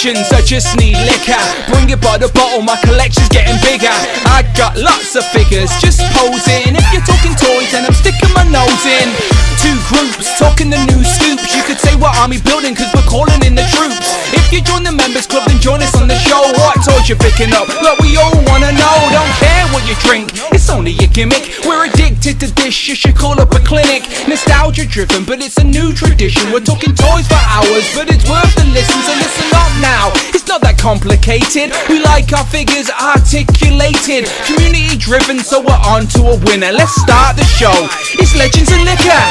legends, I just need liquor. Bring it by the bottle, my collection's getting bigger. I got lots of figures, just posing. If you're talking toys, then I'm sticking my nose in. Two groups, talking the new scoops. You could say we're army building, cause we're calling in the troops. If you join the members club, then join us on the show. What toys you're picking up? Look, we all wanna know. Don't care what you drink, it's only a gimmick. We're addicted to this, you should call up a clinic. Nostalgia driven, but it's a new tradition. We're talking toys for hours, but it's worth the listen, so listen up now. It's not that complicated. We like our figures articulated, community driven, so we're on to a winner. Let's start the show. It's Legends and Liquor.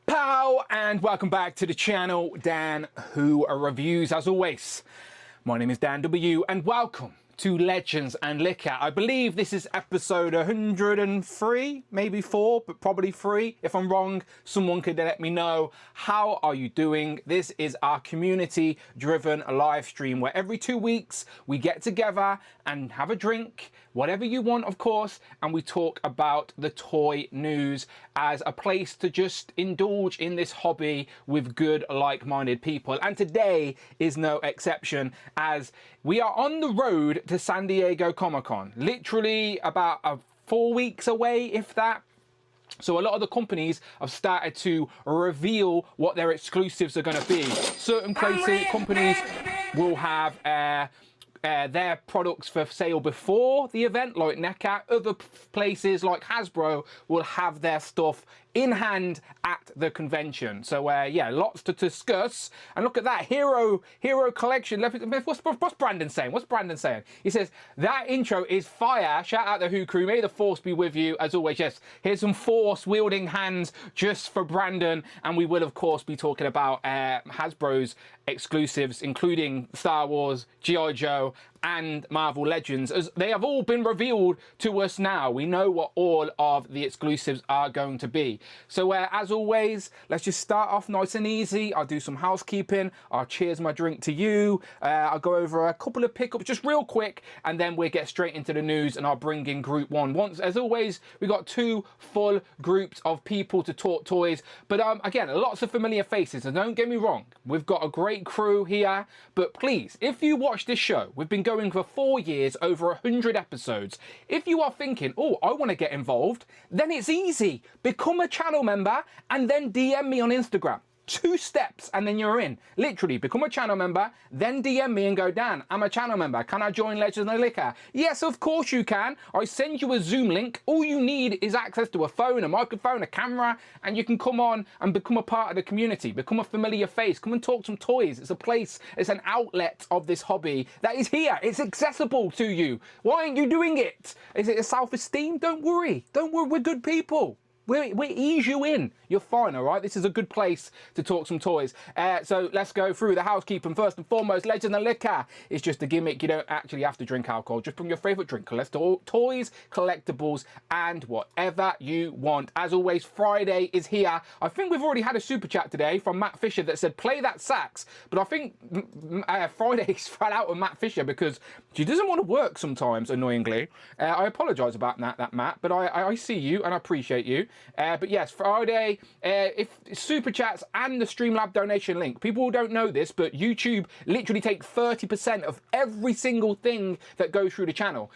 Pow, and welcome back to the channel, Dan Who Reviews. As always, my name is Dan W, and welcome to Legends and Liquor. I believe this is episode 103, maybe 4, but probably 3. If I'm wrong, someone could let me know. How are you doing? This is our community-driven live stream where every 2 weeks we get together and have a drink, whatever you want, of course, and we talk about the toy news as a place to just indulge in this hobby with good, like-minded people. And today is no exception, as we are on the road to San Diego Comic-Con, literally about 4 weeks away, if that. So a lot of the companies have started to reveal what their exclusives are going to be. Certain places, companies will have their products for sale before the event, like NECA. Other places like Hasbro will have their stuff in hand at the convention. So yeah, lots to discuss. And look at that hero collection. What's Brandon saying? What's Brandon saying? He says that intro is fire. Shout out the Who crew. May the force be with you as always. Yes, here's some force wielding hands just for Brandon. And we will of course be talking about Hasbro's exclusives, including Star Wars, G.I. Joe, and Marvel Legends, as they have all been revealed to us now. We know what all of the exclusives are going to be. So as always, let's just start off nice and easy. I'll do some housekeeping. I'll cheers my drink to you. I'll go over a couple of pickups just real quick, and then we'll get straight into the news, and I'll bring in group one. Once, as always, we got 2 full groups of people to talk toys. But again, lots of familiar faces, and don't get me wrong, we've got a great crew here. But please, if you watch this show, we've been going for 4 years, over 100 episodes. If you are thinking, oh, I want to get involved, then it's easy. Become a channel member and then DM me on Instagram. 2 steps and then you're in. Literally, become a channel member, then DM me and go, Dan, I'm a channel member. Can I join Legends and Liquor? Yes, of course you can. I send you a Zoom link. All you need is access to a phone, a microphone, a camera, and you can come on and become a part of the community. Become a familiar face. Come and talk some toys. It's a place, it's an outlet of this hobby that is here. It's accessible to you. Why aren't you doing it? Is it a self-esteem? Don't worry. Don't worry, we're good people. We ease you in. You're fine, all right? This is a good place to talk some toys. So let's go through the housekeeping. First and foremost, Legends and Liquor is just a gimmick. You don't actually have to drink alcohol. Just bring your favourite drink. Let's talk toys, collectibles, and whatever you want. As always, Friday is here. I think we've already had a super chat today from Matt Fisher that said, play that sax. But I think Friday's fell out with Matt Fisher because she doesn't want to work sometimes, annoyingly. I apologise about that, Matt, but I see you and I appreciate you. But yes, Friday, if super chats and the Streamlab donation link. People don't know this, but YouTube literally take 30% of every single thing that goes through the channel,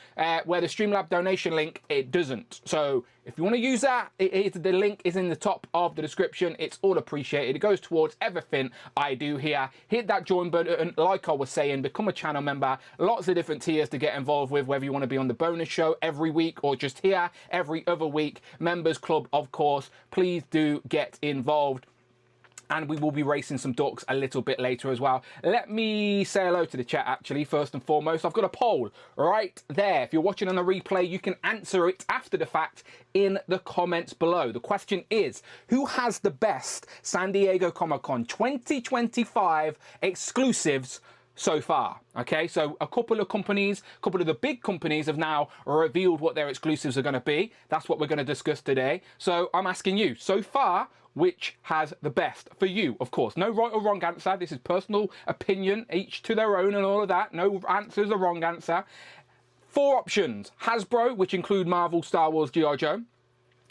where the Streamlab donation link, it doesn't. So if you want to use that, the link is in the top of the description. It's all appreciated. It goes towards everything I do here. Hit that join button, like I was saying, become a channel member. Lots of different tiers to get involved with, whether you want to be on the bonus show every week or just here every other week. Members Club, of course. Please do get involved. And we will be racing some ducks a little bit later as well. Let me say hello to the chat, actually, first and foremost. I've got a poll right there. If you're watching on the replay, you can answer it after the fact in the comments below. The question is, who has the best San Diego Comic-Con 2025 exclusives so far? Okay, so a couple of companies, a couple of the big companies have now revealed what their exclusives are going to be. That's what we're going to discuss today. So I'm asking you, so far, which has the best for you? Of course, no right or wrong answer. This is personal opinion, each to their own and all of that. No answer is a wrong answer. 4 options: Hasbro, which include Marvel, Star Wars, G.I. Joe.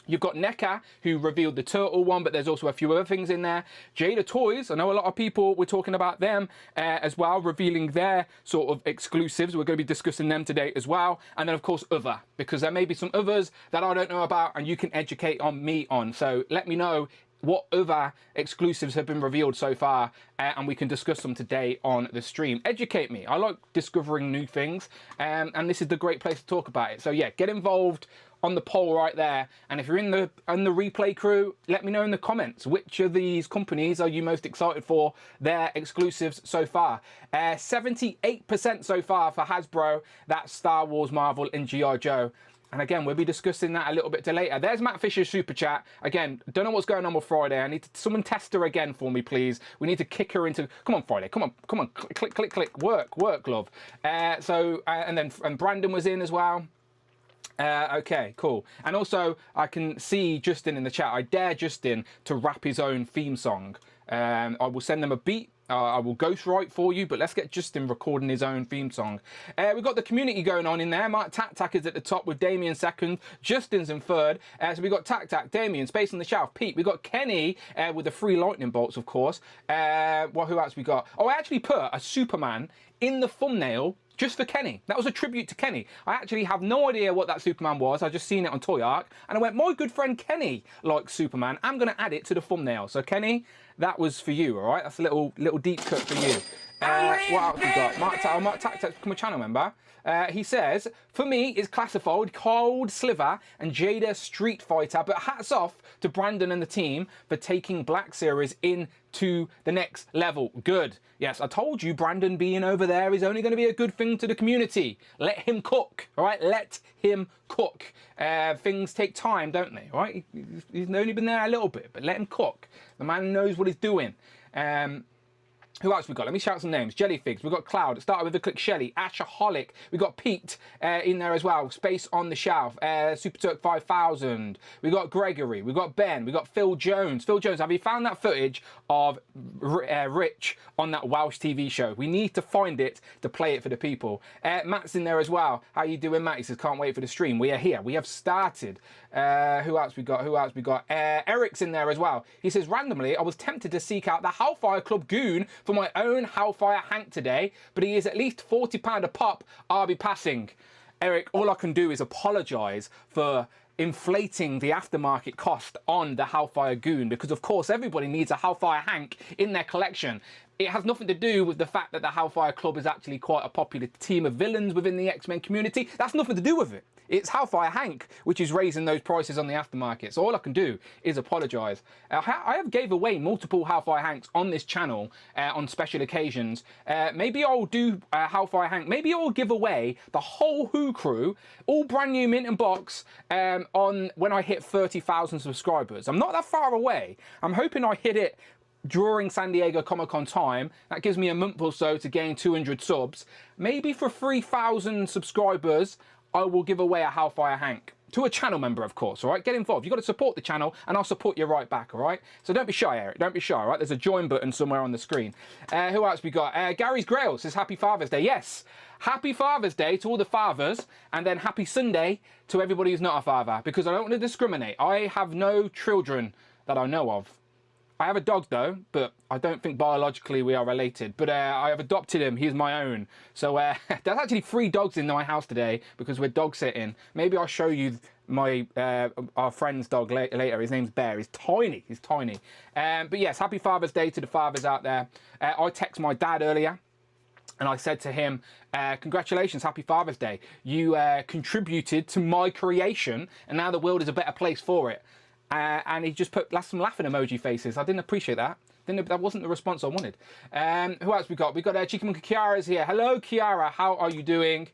You've got NECA, who revealed the turtle one, but there's also a few other things in there. Jada Toys, I know a lot of people were talking about them as well, revealing their sort of exclusives. We're going to be discussing them today as well. And then, of course, other, because there may be some others that I don't know about and you can educate on me on. So let me know what other exclusives have been revealed so far, and we can discuss them today on the stream. Educate me. I like discovering new things, and this is the great place to talk about it. So yeah, get involved on the poll right there, and if you're in the replay crew, let me know in the comments which of these companies are you most excited for their exclusives so far. 78% so far for Hasbro. That's Star Wars, Marvel, and G.I. Joe. And again, we'll be discussing that a little bit later. There's Matt Fisher's super chat. Again, don't know what's going on with Friday. I need someone test her again for me, please. We need to kick her into. Come on, Friday. Come on. Click. Work, love. And Brandon was in as well. Okay, cool. And also, I can see Justin in the chat. I dare Justin to rap his own theme song. I will send them a beat. I will ghostwrite for you, but let's get Justin recording his own theme song. We've got the community going on in there. Mark Tac is at the top with Damien second. Justin's in third. So we've got Tac, Damien, Space on the Shelf, Pete. We've got Kenny with the 3 lightning bolts, of course. Who else we got? Oh, I actually put a Superman in the thumbnail just for Kenny. That was a tribute to Kenny. I actually have no idea what that Superman was. I just seen it on Toy Ark, and I went, my good friend Kenny likes Superman. I'm going to add it to the thumbnail. So Kenny, that was for you, all right? That's a little deep cut for you. What else we got? Mark Tac become a channel member. He says, for me, it's classified Cold Sliver and Jada Street Fighter, but hats off to Brandon and the team for taking Black Series into the next level. Good. Yes, I told you Brandon being over there is only going to be a good thing to the community. Let him cook, all right? Let him cook. Things take time, don't they, all right? He's only been there a little bit, but let him cook. The man knows what he's doing. Who else we got? Let me shout some names. Jellyfigs. We've got Cloud. It started with the click Shelly. Ashaholic. We've got Pete in there as well. Space on the Shelf. Super Turk 5000. We've got Gregory. We've got Ben. We've got Phil Jones. Phil Jones, have you found that footage of Rich on that Welsh TV show? We need to find it to play it for the people. Matt's in there as well. How you doing, Matt? He says, can't wait for the stream. We are here. We have started. Who else we got? Eric's in there as well. He says, randomly, I was tempted to seek out the Hellfire Club Goon for my own Hellfire Hank today, but he is at least £40 a pop. I'll be passing. Eric, all I can do is apologise for inflating the aftermarket cost on the Hellfire Goon, because of course everybody needs a Hellfire Hank in their collection. It has nothing to do with the fact that the Hellfire Club is actually quite a popular team of villains within the X-Men community. That's nothing to do with it. It's Hellfire Hank which is raising those prices on the aftermarket. So all I can do is apologise. I have gave away multiple Hellfire Hanks on this channel on special occasions. Maybe I'll do Hellfire Hank. Maybe I'll give away the whole Who crew, all brand new mint and box, on when I hit 30,000 subscribers. I'm not that far away. I'm hoping I hit it during San Diego Comic-Con time. That gives me a month or so to gain 200 subs. Maybe for 3,000 subscribers, I will give away a Hellfire Hank to a channel member, of course, all right? Get involved. You've got to support the channel, and I'll support you right back, all right? So don't be shy, Eric. Don't be shy, all right? There's a join button somewhere on the screen. Who else we got? Gary's Grail says, Happy Father's Day. Yes, Happy Father's Day to all the fathers, and then Happy Sunday to everybody who's not a father, because I don't want to discriminate. I have no children that I know of. I have a dog though, but I don't think biologically we are related. But I have adopted him. He's my own. So there's actually 3 dogs in my house today because we're dog sitting. Maybe I'll show you my our friend's dog later. His name's Bear. He's tiny. He's tiny. But yes, Happy Father's Day to the fathers out there. I texted my dad earlier, and I said to him, congratulations, Happy Father's Day. You contributed to my creation, and now the world is a better place for it. And he just put some laughing emoji faces. I didn't appreciate that. That wasn't the response I wanted. Who else we got? We got Cheeky Monkey Kiara's here. Hello, Kiara. How are you doing?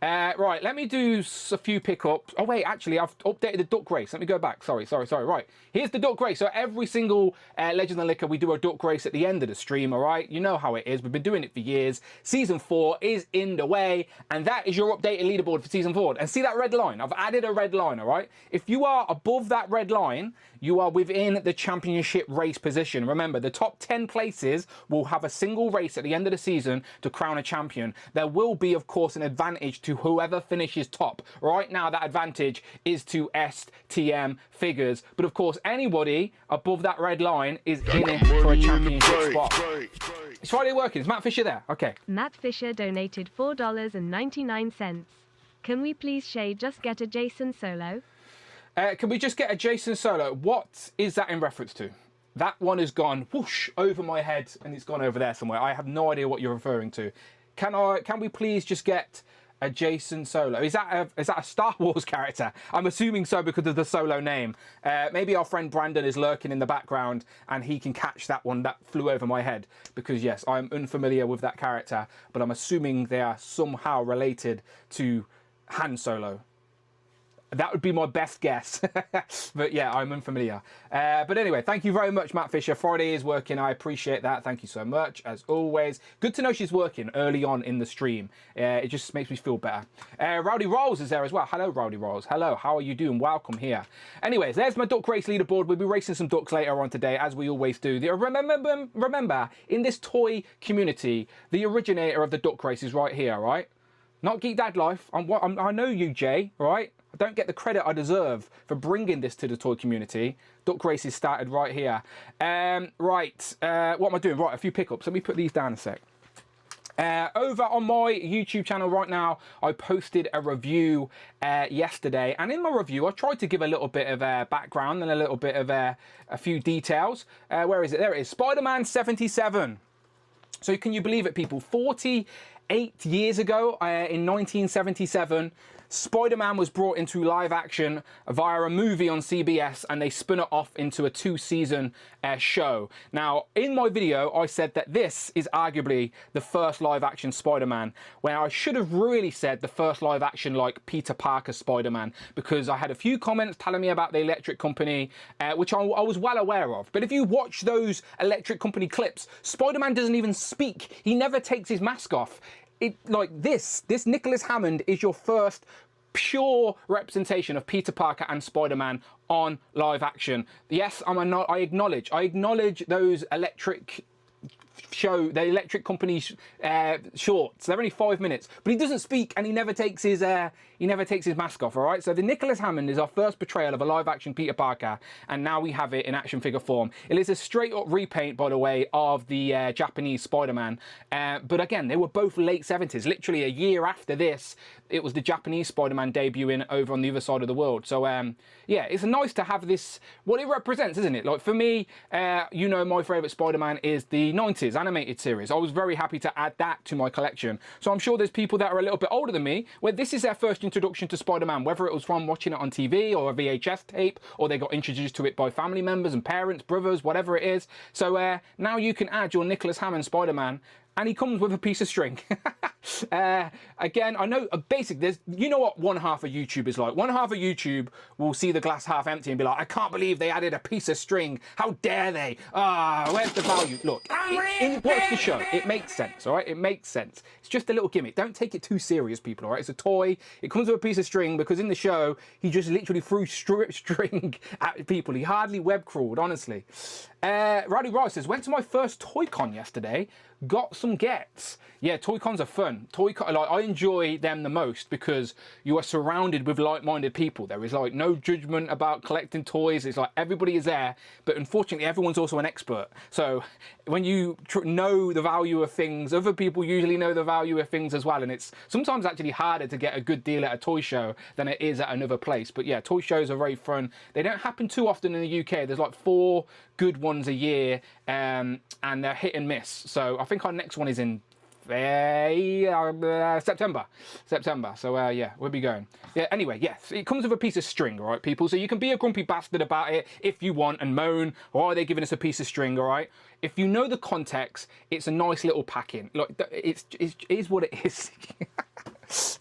Right, let me do a few pickups. Oh, wait, actually, I've updated the duck race. Let me go back. Sorry. Right, here's the duck race. So every single Legends and Liquor, we do a duck race at the end of the stream, all right? You know how it is. We've been doing it for years. Season 4 is in the way, and that is your updated leaderboard for Season 4. And see that red line? I've added a red line, all right? If you are above that red line, you are within the championship race position. Remember, the top 10 places will have a single race at the end of the season to crown a champion. There will be, of course, an advantage to whoever finishes top. Right now, that advantage is to STM figures. But of course, anybody above that red line is in it for a championship spot. Is Friday working? Is Matt Fisher there? Okay. Matt Fisher donated $4.99. Can we please, Shay, just get a Jason Solo? Can we just get a Jason Solo? What is that in reference to? That one has gone whoosh over my head and it's gone over there somewhere. I have no idea what you're referring to. Can we please just get a Jason Solo? Is that a Star Wars character? I'm assuming so because of the Solo name. Maybe our friend Brandon is lurking in the background and he can catch that one that flew over my head, because yes, I'm unfamiliar with that character, but I'm assuming they are somehow related to Han Solo. That would be my best guess. But yeah, I'm unfamiliar. But anyway, thank you very much, Matt Fisher. Friday is working. I appreciate that. Thank you so much, as always. Good to know she's working early on in the stream. It just makes me feel better. Rowdy Rolls is there as well. Hello, Rowdy Rolls. Hello, how are you doing? Welcome here. Anyways, there's my duck race leaderboard. We'll be racing some ducks later on today, as we always do. Remember, in this toy community, the originator of the duck race is right here, right? Not Geek Dad Life. I know you, Jay, right? I don't get the credit I deserve for bringing this to the toy community. Duck races started right here. What am I doing? Right, a few pickups. Let me put these down a sec. Over on my YouTube channel right now, I posted a review yesterday, and in my review I tried to give a little bit of background and a little bit of a few details. Where is it? There it is. Spider-Man 77. So can you believe it, people? 48 years ago, in 1977, Spider-Man was brought into live action via a movie on CBS, and they spun it off into a 2-season show. Now, in my video, I said that this is arguably the first live action Spider-Man, where I should have really said the first live action like Peter Parker Spider-Man, because I had a few comments telling me about the Electric Company, which I was well aware of. But if you watch those Electric Company clips, Spider-Man doesn't even speak. He never takes his mask off. This Nicholas Hammond is your first pure representation of Peter Parker and Spider-Man on live action. Yes, I acknowledge those the Electric Company shorts. They're only 5 minutes, but he doesn't speak and he never takes his mask off. All right, so the Nicholas Hammond is our first portrayal of a live action Peter Parker, and now we have it in action figure form. It is a straight up repaint, by the way, of the Japanese Spider-Man, but again, they were both late 70s. Literally a year after this, it was the Japanese Spider-Man debuting over on the other side of the world. So yeah, it's nice to have this, what it represents, isn't it? Like for me, you know, my favourite Spider-Man is the 90s animated series. I was very happy to add that to my collection. So I'm sure there's people that are a little bit older than me where this is their first introduction to Spider-Man, whether it was from watching it on TV or a VHS tape, or they got introduced to it by family members and parents, brothers, whatever it is. So now you can add your Nicholas Hammond Spider-Man, and he comes with a piece of string. Again, I know there's, you know what one half of YouTube is like. One half of YouTube will see the glass half empty and be like, I can't believe they added a piece of string. How dare they? Where's the value? Look, watch the show. It makes sense, all right? It makes sense. It's just a little gimmick. Don't take it too serious, people, all right? It's a toy. It comes with a piece of string because in the show, he just literally threw string at people. He hardly web crawled, honestly. Rowdy Rice says, went to my first Toy Con yesterday. Got some gets. Yeah, Toy Cons are fun. I enjoy them the most because you are surrounded with like-minded people. There is like no judgment about collecting toys. It's like everybody is there, but unfortunately everyone's also an expert. So when you know the value of things, other people usually know the value of things as well, and it's sometimes actually harder to get a good deal at a toy show than it is at another place. But yeah, toy shows are very fun. They don't happen too often in the UK. There's like 4 good ones a year, and they're hit and miss. So I think our next one is in September. So yeah, we'll be going. Yeah. Anyway, yes, it comes with a piece of string, all right, people. So you can be a grumpy bastard about it if you want and moan, why are they giving us a piece of string, all right? If you know the context, it's a nice little packing. Like it is what it is.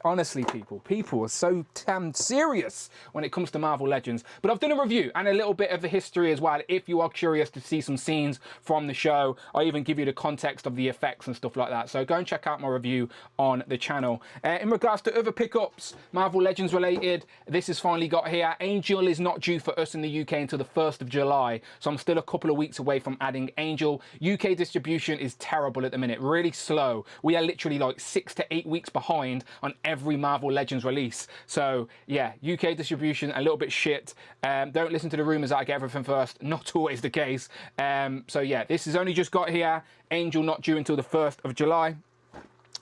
Honestly, people are so damn serious when it comes to Marvel Legends. But I've done a review and a little bit of the history as well. If you are curious to see some scenes from the show, I even give you the context of the effects and stuff like that. So go and check out my review on the channel. In regards to other pickups, Marvel Legends related, this has finally got here. Angel is not due for us in the UK until the 1st of July. So I'm still a couple of weeks away from adding Angel. UK distribution is terrible at the minute, really slow. We are literally like 6 to 8 weeks behind on every Marvel Legends release. So yeah, UK distribution a little bit shit. Don't listen to the rumors that I get everything first. Not always the case. So yeah, this has only just got here. Angel not due until the 1st of July.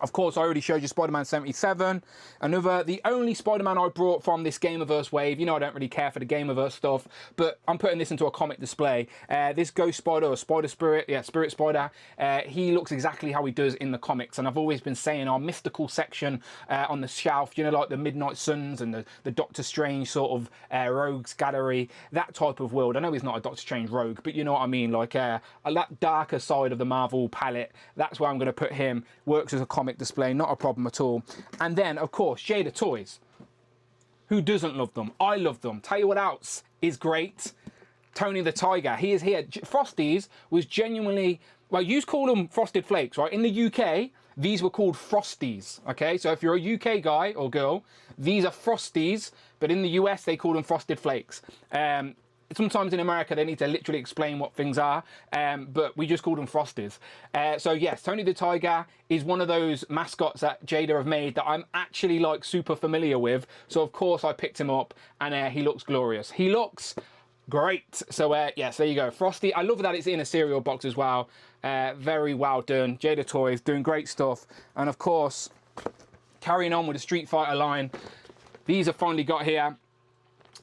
Of course, I already showed you Spider-Man 77. The only Spider-Man I brought from this Gamerverse wave. You know I don't really care for the Gamerverse stuff, but I'm putting this into a comic display. This Ghost Spider, or Spider Spirit, yeah, Spirit Spider, he looks exactly how he does in the comics. And I've always been saying our mystical section on the shelf, you know, like the Midnight Suns and the Doctor Strange sort of rogues gallery, that type of world. I know he's not a Doctor Strange rogue, but you know what I mean, like that darker side of the Marvel palette, that's where I'm going to put him. Works as a comic display, not a problem at all. And then of course Jada toys. Who doesn't love them? I love them. Tell you what else is great. Tony the Tiger, he is here. Frosties was genuinely, well, you call them Frosted Flakes, right? In the UK these were called Frosties, okay? So if you're a UK guy or girl, these are Frosties, but in the US they call them Frosted Flakes. Sometimes in America they need to literally explain what things are, but we just call them Frosties. So yes, Tony the Tiger is one of those mascots that Jada have made that I'm actually like super familiar with. So of course I picked him up, and he looks glorious. He looks great. So yes, there you go, Frosty. I love that it's in a cereal box as well. Very well done. Jada Toys doing great stuff. And of course, carrying on with the Street Fighter line, these have finally got here.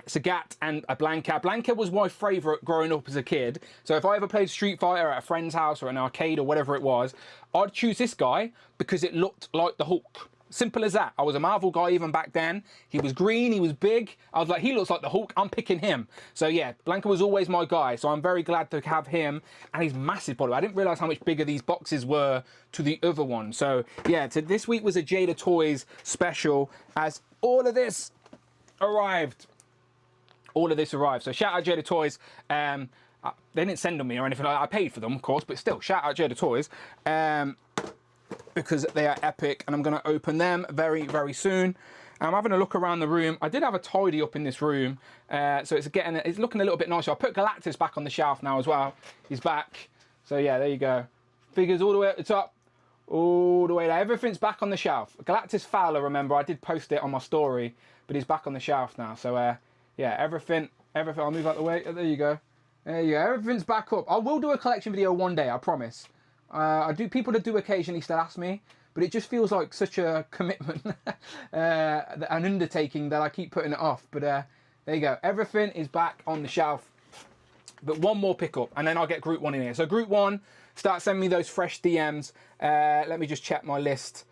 Sagat and a Blanca. Blanca was my favourite growing up as a kid. So if I ever played Street Fighter at a friend's house or an arcade or whatever it was, I'd choose this guy because it looked like the Hulk. Simple as that. I was a Marvel guy even back then. He was green, he was big. I was like, he looks like the Hulk, I'm picking him. So yeah, Blanca was always my guy. So I'm very glad to have him. And he's massive, by the way. I didn't realise how much bigger these boxes were to the other one. So yeah, so this week was a Jada Toys special, as all of this arrived. All of this arrived. So shout out Jada Toys. They didn't send them me or anything like that. I paid for them, of course, but still, shout out Jada Toys. Because they are epic, and I'm going to open them very, very soon. I'm having a look around the room. I did have a tidy up in this room, so it's looking a little bit nicer. I put Galactus back on the shelf now as well. He's back. So yeah, there you go. Figures all the way at the top, all the way there. Everything's back on the shelf. Galactus Fowler, remember, I did post it on my story, but he's back on the shelf now. So yeah, everything. I'll move out the way. There you go. There you go. Everything's back up. I will do a collection video one day, I promise. People that do occasionally still ask me, but it just feels like such a commitment, an undertaking, that I keep putting it off. But there you go. Everything is back on the shelf. But one more pickup, and then I'll get Group 1 in here. So Group 1, start sending me those fresh DMs. Let me just check my list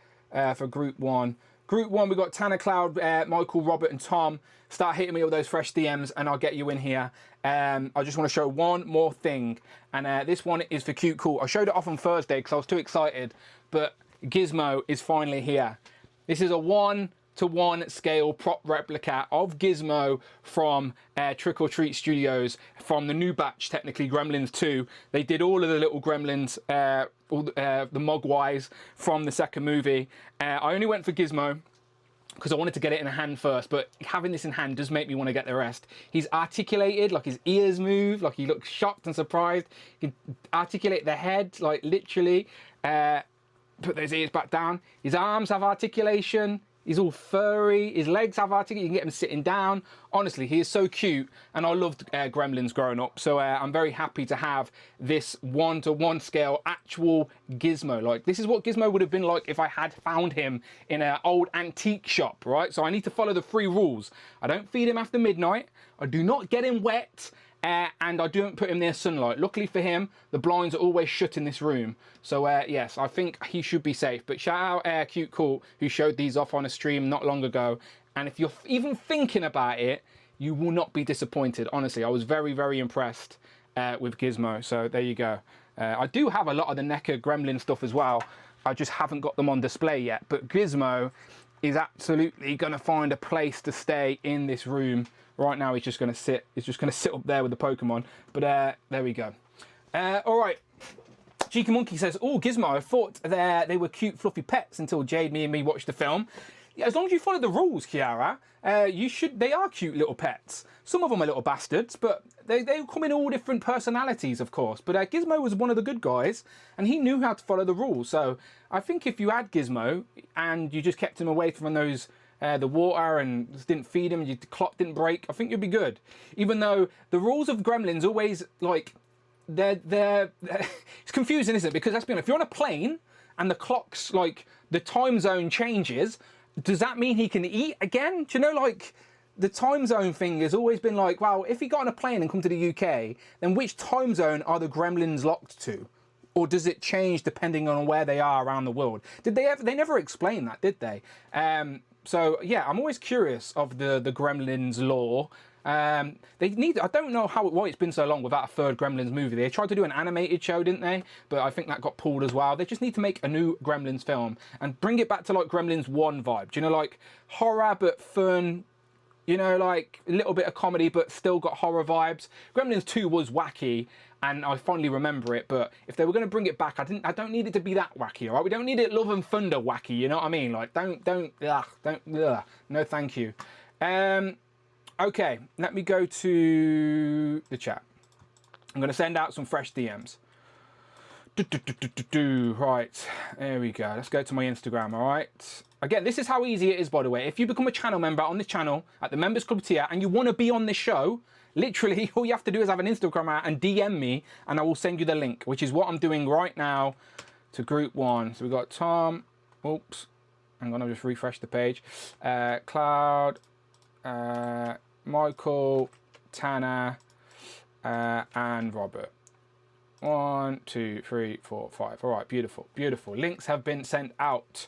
for Group 1. Group 1, we've got Tanner Cloud, Michael, Robert, and Tom. Start hitting me with those fresh DMs, and I'll get you in here. I just want to show one more thing, and this one is for Cute Cool. I showed it off on Thursday because I was too excited, but Gizmo is finally here. This is a 1-to-1 scale prop replica of Gizmo from Trick or Treat Studios, from the new batch, technically, Gremlins 2. They did all of the little Gremlins, the Mogwais from the second movie. I only went for Gizmo because I wanted to get it in hand first, but having this in hand does make me want to get the rest. He's articulated, like his ears move, like he looks shocked and surprised. He can articulate the head, like literally. Put those ears back down. His arms have articulation. He's all furry. His legs have articulation. You can get him sitting down. Honestly, he is so cute, and I loved Gremlins growing up. So I'm very happy to have this 1-to-1 scale actual Gizmo. Like, this is what Gizmo would have been like if I had found him in an old antique shop, right? So I need to follow the 3 rules. I don't feed him after midnight. I do not get him wet. And I don't put him near sunlight. Luckily for him, the blinds are always shut in this room. So yes, I think he should be safe. But shout out Cute Cool, who showed these off on a stream not long ago. And if you're even thinking about it, you will not be disappointed. Honestly, I was very, very impressed with Gizmo. So there you go. I do have a lot of the NECA Gremlin stuff as well. I just haven't got them on display yet. But Gizmo is absolutely going to find a place to stay in this room. Right now, he's just going to sit. He's just going to sit up there with the Pokemon. But there we go. All right. Cheeky Monkey says, "Oh, Gizmo, I thought they were cute, fluffy pets until Jade, me, and me watched the film. Yeah, as long as you follow the rules, Kiara, you should. They are cute little pets. Some of them are little bastards, but they come in all different personalities, of course. But Gizmo was one of the good guys, and he knew how to follow the rules. So I think if you had Gizmo and you just kept him away from those the water and just didn't feed him, and your clock didn't break, I think you'd be good. Even though the rules of Gremlins always like." They're it's confusing, isn't it? Because let's be honest, if you're on a plane and the clock's like the time zone changes, does that mean he can eat again? Do you know, like the time zone thing has always been like, well, if he got on a plane and come to the UK, then which time zone are the Gremlins locked to? Or does it change depending on where they are around the world? Did they ever? They never explained that, did they? So yeah, I'm always curious of the Gremlins lore. They need. I don't know why it's been so long without a third Gremlins movie. They tried to do an animated show, didn't they? But I think that got pulled as well. They just need to make a new Gremlins film and bring it back to like Gremlins 1 vibe. Do you know, like horror but fun? You know, like a little bit of comedy but still got horror vibes. Gremlins 2 was wacky, and I fondly remember it. But if they were going to bring it back, I don't need it to be that wacky, all right? We don't need it Love and Thunder wacky. You know what I mean? Like don't. No, thank you. Okay, let me go to the chat. I'm going to send out some fresh DMs. Right, there we go. Let's go to my Instagram, all right? Again, this is how easy it is, by the way. If you become a channel member on this channel at the Members Club tier and you want to be on this show, literally all you have to do is have an Instagram account and DM me and I will send you the link, which is what I'm doing right now to Group 1. So we've got Tom. Oops. I'm going to just refresh the page. Cloud. Michael, Tanner, and Robert. 1, 2, 3, 4, 5. All right, beautiful, beautiful. Links have been sent out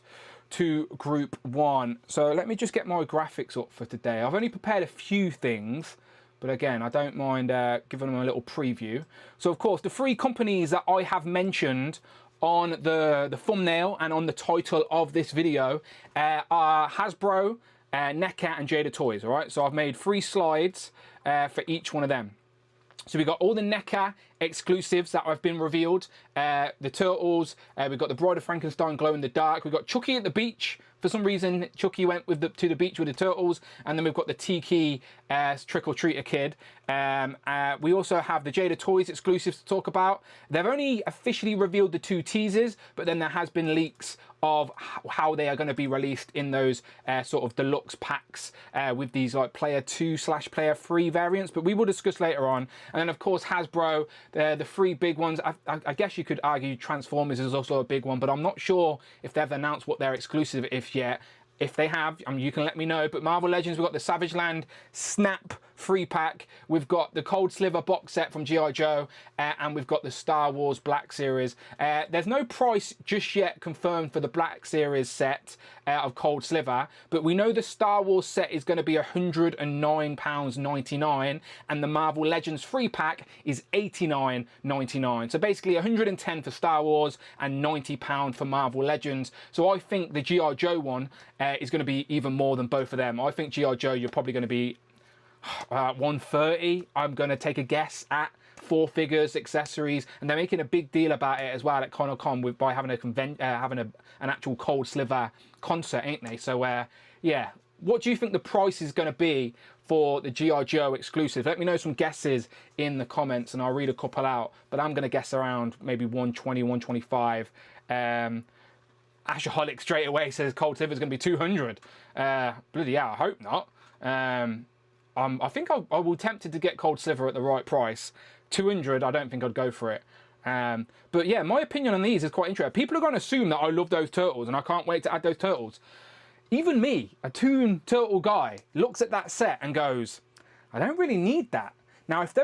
to Group 1. So let me just get my graphics up for today. I've only prepared a few things, but again, I don't mind giving them a little preview. So of course, the 3 companies that I have mentioned on the thumbnail and on the title of this video are Hasbro, NECA and Jada Toys, all right? So I've made 3 slides for each one of them. So we've got all the NECA exclusives that have been revealed. The Turtles, we've got the Bride of Frankenstein Glow in the Dark. We've got Chucky at the beach. For some reason, Chucky went to the beach with the Turtles. And then we've got the Tiki Trick-or-Treater Kid. We also have the Jada Toys exclusives to talk about. They've only officially revealed the 2 teasers, but then there has been leaks of how they are going to be released in those sort of deluxe packs with these like player 2/player 3 variants, but we will discuss later on. And then of course Hasbro, the 3 big ones. I guess you could argue Transformers is also a big one, but I'm not sure if they've announced what their exclusive is yet. If they have, you can let me know. But Marvel Legends, we've got the Savage Land Snap 3-pack. We've got the Cold Sliver box set from G.I. Joe. And we've got the Star Wars Black Series. There's no price just yet confirmed for the Black Series set of Cold Sliver. But we know the Star Wars set is going to be £109.99. And the Marvel Legends 3-pack is £89.99. So basically £110 for Star Wars and £90 for Marvel Legends. So I think the G.I. Joe one is going to be even more than both of them. I think G.I. Joe, you're probably going to be 130. I'm going to take a guess at 4 figures, accessories, and they're making a big deal about it as well at Con by having an actual Cold Sliver concert, ain't they? So yeah, what do you think the price is going to be for the G.I. Joe exclusive? Let me know some guesses in the comments and I'll read a couple out, but I'm going to guess around maybe 120, 125. Ashaholic straight away says Cold Sliver is going to be 200. Bloody hell, I hope not. I think I will tempted to get Cold Sliver at the right price. 200, I don't think I'd go for it. But yeah, my opinion on these is quite interesting. People are going to assume that I love those turtles and I can't wait to add those turtles. Even me, a Toon Turtle guy, looks at that set and goes, I don't really need that. Now, if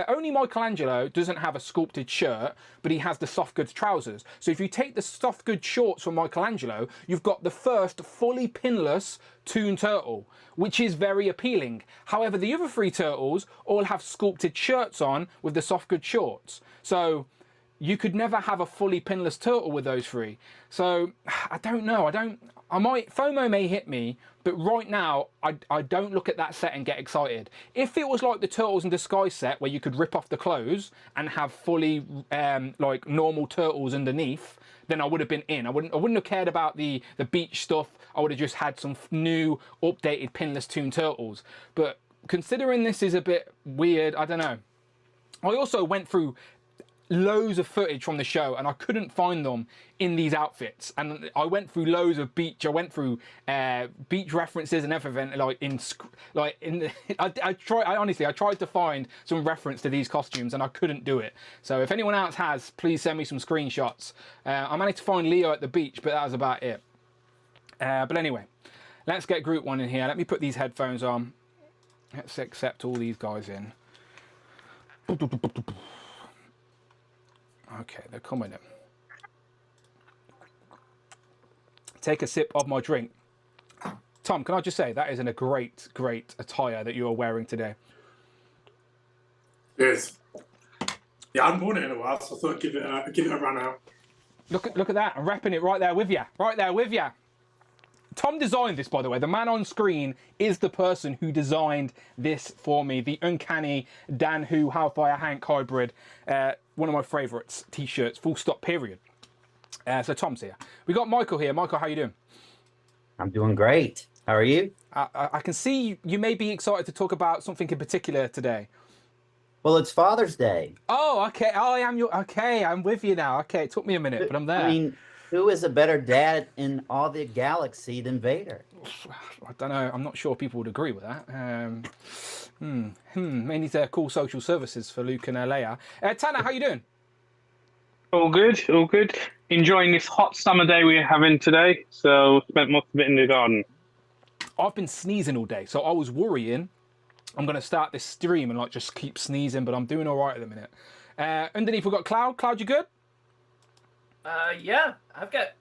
only Michelangelo doesn't have a sculpted shirt, but he has the soft goods trousers. So if you take the soft goods shorts from Michelangelo, you've got the first fully pinless Toon Turtle, which is very appealing. However, the other 3 turtles all have sculpted shirts on with the soft goods shorts. So you could never have a fully pinless turtle with those three. So I don't know. FOMO may hit me, but right now I don't look at that set and get excited. If it was like the Turtles in Disguise set where you could rip off the clothes and have fully like normal turtles underneath, then I would have been in. I wouldn't have cared about the beach stuff. I would have just had some new updated pinless Toon Turtles. But considering this is a bit weird, I don't know. I also went through loads of footage from the show and I couldn't find them in these outfits, and I went through loads of beach. I went through beach references and everything. I tried to find some reference to these costumes and I couldn't do it. So if anyone else has, please send me some screenshots. I managed to find Leo at the beach, but that was about it. But anyway, let's get group one in here. Let me put these headphones on. Let's accept all these guys in. Okay, they're coming in. Take a sip of my drink. Tom, can I just say, that is in a great, great attire that you are wearing today. Yes. Yeah, I haven't worn it in a while, so I thought I'd give it a run out. Look at that. I'm repping it right there with you. Right there with you. Tom designed this, by the way. The man on screen is the person who designed this for me. The Uncanny Dan Who Hellfire Hank hybrid. One of my favourites. T-shirts. Full stop, period. So Tom's here. We got Michael here. Michael, how you doing? I'm doing great. How are you? I can see you may be excited to talk about something in particular today. Well, it's Father's Day. Oh, okay. Okay, I'm with you now. Okay, it took me a minute, but I'm there. I mean, who is a better dad in all the galaxy than Vader? I don't know. I'm not sure people would agree with that. May need to call social services for Luke and Leia. Tanner, how you doing? All good, all good. Enjoying this hot summer day we're having today. So spent most of it in the garden. I've been sneezing all day, so I was worrying I'm going to start this stream and like just keep sneezing, but I'm doing all right at the minute. Underneath we've got Cloud. Cloud, you good? Yeah, I've got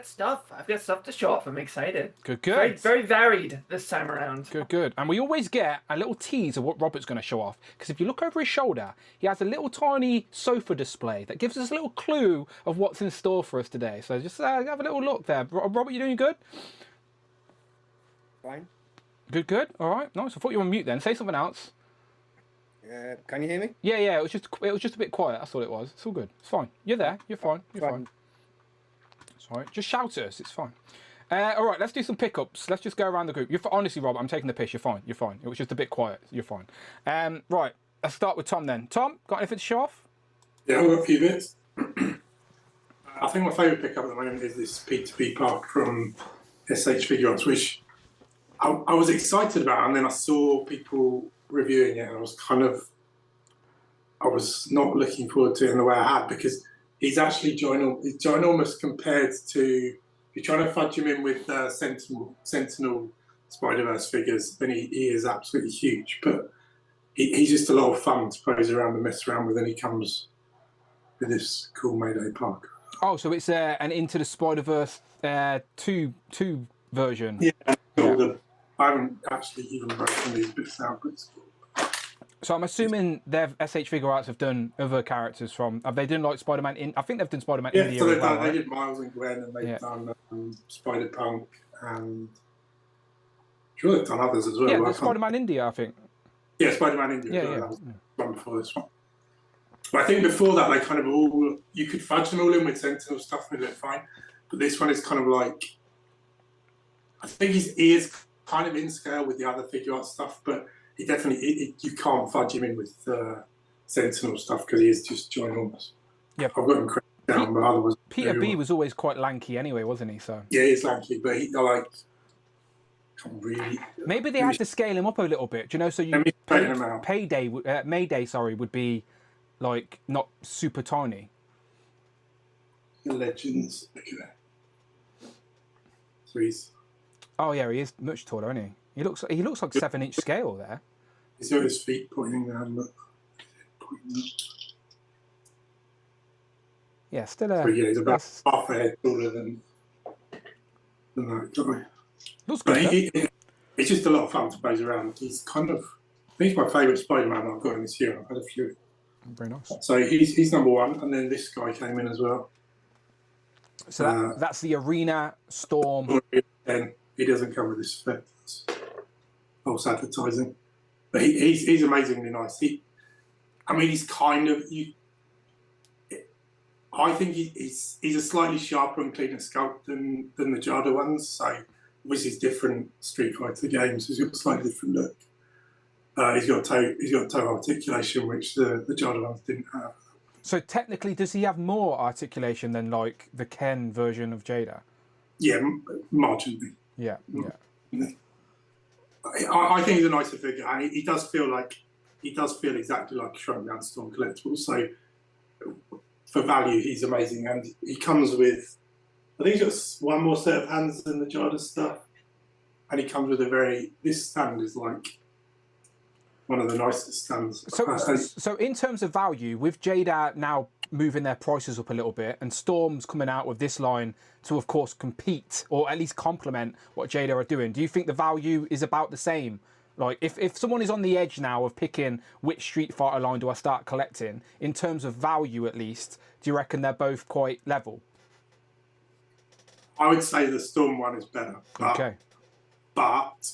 stuff. I've got stuff to show off. I'm excited. Good. Very, very varied this time around. Good. And we always get a little tease of what Robert's going to show off. Because if you look over his shoulder, he has a little tiny sofa display that gives us a little clue of what's in store for us today. So just have a little look there. Robert, you doing good? Fine. Good. All right. Nice. I thought you were on mute then. Say something else. Can you hear me? Yeah. It was just a bit quiet. That's all it was. It's all good. It's fine. You're there. You're fine. You're fine. It's all right. Just shout at us. It's fine. All right. Let's do some pickups. Let's just go around the group. Honestly, Rob, I'm taking the piss. You're fine. You're fine. It was just a bit quiet. You're fine. Right. Let's start with Tom then. Tom, got anything to show off? Yeah, I've got a few bits. I think my favourite pickup at the moment is this P2P Park from SH Figure Arts, which I was excited about, and then I saw people reviewing it, and I was not looking forward to it in the way I had, because he's actually ginormous compared to, if you're trying to fudge him in with Sentinel Spider-Verse figures, then he is absolutely huge. But he's just a lot of fun to pose around and mess around with, and he comes with this cool Mayday Park. Oh, so it's an Into the Spider-Verse 2 version. Yeah. I haven't actually even broken these bits out, but it's cool. So I'm assuming SH Figure Arts have done other characters from. Have they done like Spider-Man? I think they've done Spider-Man India. So as well, right? they did Miles and Gwen, and they've done Spider-Punk, and sure they've done others as well. Yeah, Spider-Man India, I think. Yeah, Spider-Man India. Yeah. That was one before this one. But I think before that, they kind of all, you could fudge them all in with Sentinel stuff and it looked fine. But this one is kind of like, I think he is kind of in scale with the other figure art stuff, but he definitely, you can't fudge him in with Sentinel stuff because he is just ginormous. Yeah. I've got him cracked down, but otherwise. Peter B was always quite lanky anyway, wasn't he? So yeah, he's lanky, but he like can't really. Maybe they had to scale him up a little bit, do you know? So you Mayday, would be like not super tiny. Legends, look at that. So he's. Oh yeah, he is much taller, isn't he? He looks like 7-inch scale there. He's got his feet pointing down. Look. Yeah, still he's about half a head taller than that guy. Looks good. It's just a lot of fun to pose around. He's kind of, I think he's my favourite Spider-Man I've got in this year. I've had a few. Very nice. So he's number one, and then this guy came in as well. So that's the Arena Storm. And he doesn't come with this effect. That's false advertising. But he's amazingly nice. He's kind of I think he's a slightly sharper and cleaner sculpt than the Jada ones. So obviously it's different Street Fighter games. He's got a slightly different look. He's got toe articulation, which the Jada ones didn't have. So technically, does he have more articulation than like the Ken version of Jada? Yeah, marginally. Yeah. I think he's a nicer figure, and he does feel exactly like a shrunk down Storm Collectibles. So for value, he's amazing, and he comes with, I think he's got one more set of hands than the Jada stuff, and he comes with this stand is like one of the nicest stands. So in terms of value, with Jada now moving their prices up a little bit, and Storm's coming out with this line to, of course, compete or at least complement what Jada are doing, do you think the value is about the same? Like, if someone is on the edge now of picking which Street Fighter line do I start collecting, in terms of value at least, do you reckon they're both quite level? I would say the Storm one is better. But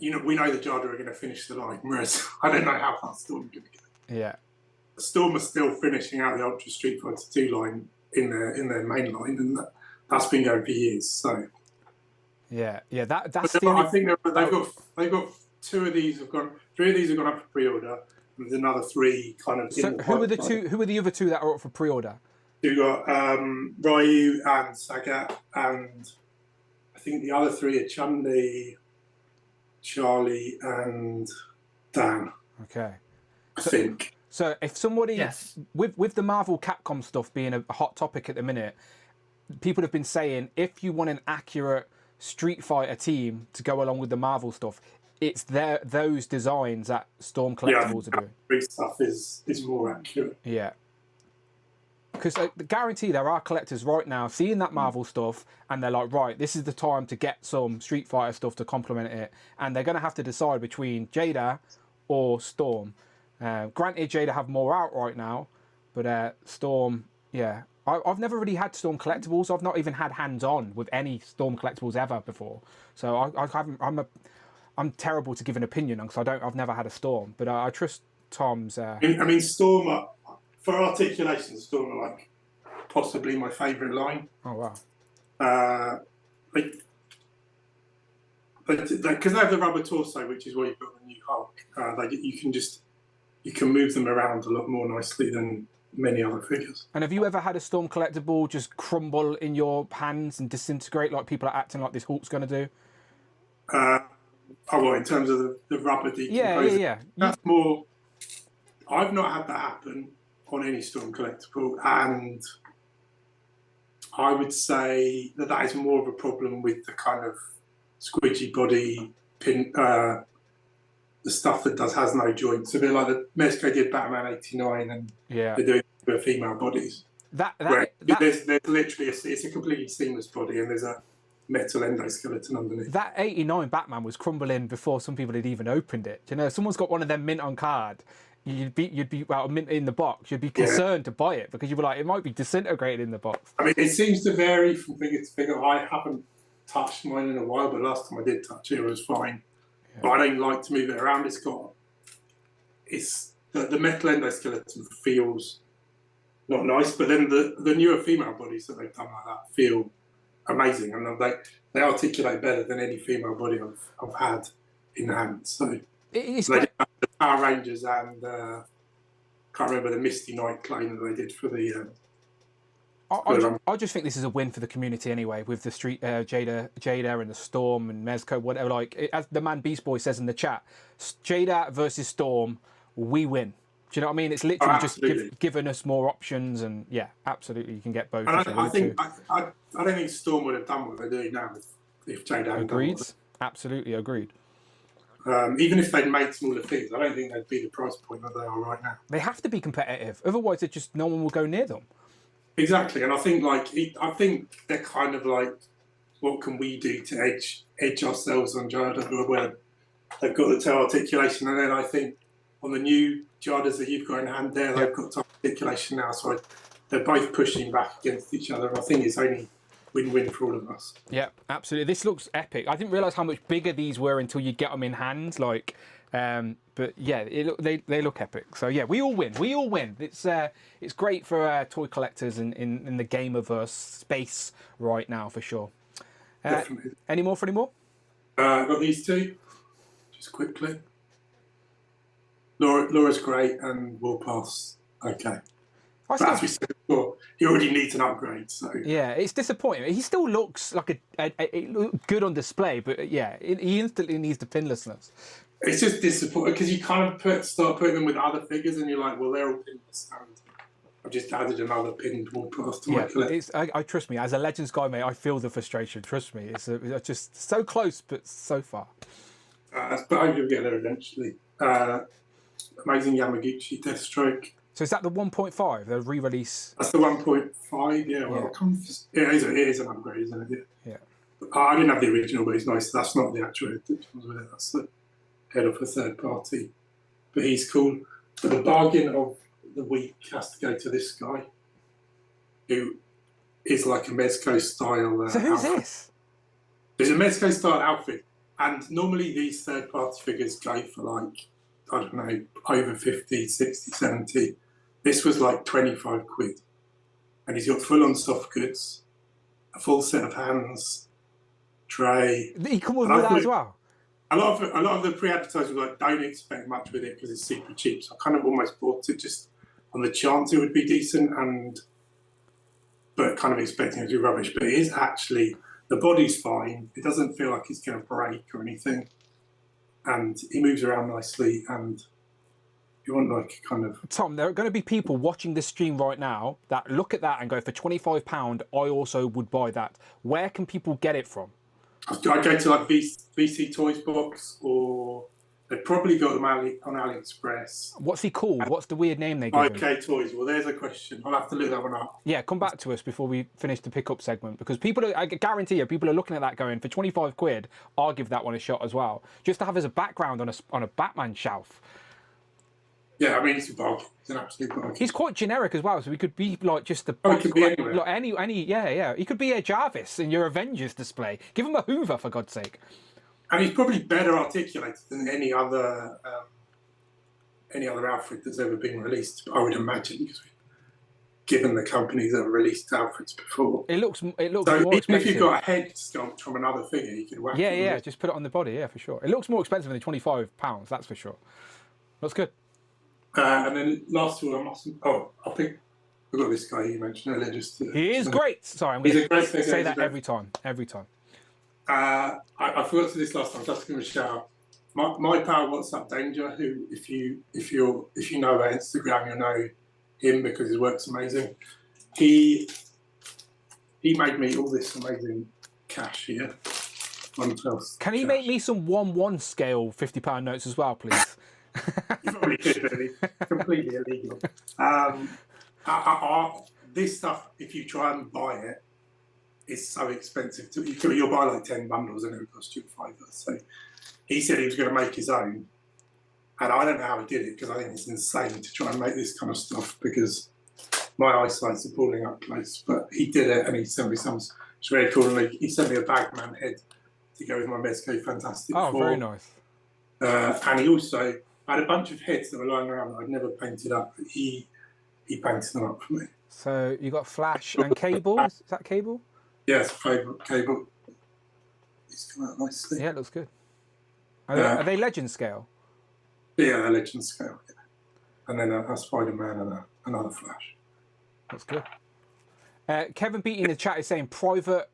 we know the Jada are going to finish the line, whereas I don't know how far Storm going to get. Yeah. Storm are still finishing out the Ultra Street Fighter 2 line in their main line, and that's been going for years. So yeah, that's. I think they've got 2 of these have gone. 3 of these have gone up for pre-order, and there's another 3 kind of. So who are the 2? Who are the other 2 that are up for pre-order? You've got Ryu and Sagat, and I think the other 3 are Chun-Li, Charlie, and Dan. Okay. I think. So if somebody, with the Marvel Capcom stuff being a hot topic at the minute, people have been saying if you want an accurate Street Fighter team to go along with the Marvel stuff, it's those designs that Storm Collectibles are doing. Big stuff is more accurate. Yeah. Because I guarantee there are collectors right now seeing that Marvel stuff, and they're like, right, this is the time to get some Street Fighter stuff to complement it, and they're going to have to decide between Jada or Storm. Granted, Jada have more out right now, but Storm, yeah. I've never really had Storm Collectibles. I've not even had hands-on with any Storm Collectibles ever before. So I haven't. I'm terrible to give an opinion on because I've never had a Storm, but I trust Tom's. Storm for articulation. Storm are like possibly my favourite line. Oh wow. Because they have the rubber torso, which is why you've got the new Hulk. You can move them around a lot more nicely than many other figures. And have you ever had a Storm Collectible just crumble in your hands and disintegrate like people are acting like this Hulk's going to do? In terms of the rubber decomposing? Yeah. That's more... I've not had that happen on any Storm Collectible, and I would say that is more of a problem with the kind of squidgy body pin... the stuff that has no joints. A bit like the NECA did Batman 89, and they're doing the female bodies. There's literally it's a completely seamless body, and there's a metal endoskeleton underneath. That 89 Batman was crumbling before some people had even opened it. You know, if someone's got one of them mint on card, you'd be mint in the box. You'd be concerned to buy it because you'd be like, it might be disintegrated in the box. I mean, it seems to vary from figure to figure. I haven't touched mine in a while, but last time I did touch it, it was fine. But I don't like to move it around. The metal endoskeleton feels not nice, but then the newer female bodies that they've done like that feel amazing, and they articulate better than any female body I've had in hand. So it's they did the Power Rangers and can't remember the Misty Knight claim that they did for the. I just think this is a win for the community anyway, with the Jada and the Storm and Mezco, whatever. Like as the man Beast Boy says in the chat, Jada versus Storm, we win. Do you know what I mean? It's literally just giving us more options, and yeah, absolutely, you can get both. And I don't think Storm would have done what they're doing now if Jada hadn't agreed. Absolutely agreed. Even if they'd made smaller things, I don't think they'd be the price point that they are right now. They have to be competitive, otherwise, no one will go near them. Exactly, and I think they're kind of like, what can we do to edge ourselves on Jada, where they've got the toe articulation, and then I think on the new Jadas that you've got in hand there, they've got top articulation now, so they're both pushing back against each other. And I think it's only win-win for all of us. Yeah, absolutely. This looks epic. I didn't realise how much bigger these were until you get them in hand. Like, but yeah, they look epic. So yeah, we all win. We all win. It's great for toy collectors in the gamerverse space right now for sure. Definitely. Any more? I've got these two, just quickly. Laura's great, and will pass. Okay. But as we said before, he already needs an upgrade. So yeah, it's disappointing. He still looks like it looked good on display, but yeah, he instantly needs the pinlessness. It's just disappointing because you kind of start putting them with other figures, and you're like, well, they're all pinless. And I've just added another pinned wall pass to my collection. I trust me, as a Legends guy, mate, I feel the frustration. Trust me, it's just so close, but so far. But I hope you'll get there eventually. Amazing Yamaguchi Deathstroke. So is that the 1.5, the re-release? That's the 1.5, yeah. Well, it is an upgrade, isn't it? Yeah. I didn't have the original, but it's nice. That's not the actual head that comes with it. That's the head of a third party. But he's cool. But the bargain of the week has to go to this guy, who is like a Mezco style. So who's outfit. this? There's a Mezco style outfit, and normally these third party figures go for like, I don't know, over 50, 60, 70. This was like 25 quid. And he's got full on soft goods, a full set of hands, tray. He come with that as well? A lot of the pre-advertisers were like, don't expect much with it because it's super cheap. So I kind of almost bought it just on the chance it would be decent, but kind of expecting it to be rubbish. But it is actually, the body's fine. It doesn't feel like it's going to break or anything. And he moves around nicely, and you want like kind of... Tom, there are going to be people watching this stream right now that look at that and go, for £25, I also would buy that. Where can people get it from? I go to like VC Toys box, or they've probably got them on AliExpress. What's he called? What's the weird name they give him? OK Toys. Well, there's a question. I'll have to look that one up. Yeah, come back to us before we finish the pickup segment, because I guarantee you, people are looking at that going, for 25 quid, I'll give that one a shot as well, just to have as a background on a Batman shelf. Yeah, I mean, it's a bargain. It's an absolute bargain. He's quite generic as well, so he could be like just the... Oh, he could be anywhere. Like any, yeah. He could be a Jarvis in your Avengers display. Give him a Hoover, for God's sake. And he's probably better articulated than any other outfit that's ever been released, I would imagine, because given the companies that have released outfits before. It looks so more even expensive. if you've got a head sculpt from another figure, you could whack it. Yeah, just put it on the body, yeah, for sure. It looks more expensive than £25, that's for sure. Looks good. And then last of all, I think we've got this guy you mentioned earlier. He is great. Sorry, I'm going to say that every time. I forgot to do this last time. Just give him a shout out. My pal WhatsApp Danger, who if you know about Instagram, you'll know him because his work's amazing. He made me all this amazing cash here. Can he make me some 1/1 scale £50 notes as well, please? You probably could, really. Completely illegal. This stuff, if you try and buy it, it's so expensive. You'll buy like 10 bundles and it would cost you £5. So he said he was going to make his own. And I don't know how he did it, because I think it's insane to try and make this kind of stuff, because my eyesight's appalling up close. But he did it, and he sent me some. It's very cool. And he sent me a Bagman head to go with my Mezco Fantastic Four. Very nice. And he also had a bunch of heads that were lying around that I'd never painted up. But he painted them up for me. So you got Flash and Cable. Is that Cable? Yes, Cable. He's come out nicely. Yeah, it looks good. Are they Legend scale? Yeah, they're Legend scale. Yeah. And then a Spider-Man and another Flash. That's good. Kevin Beatty in the chat is saying Private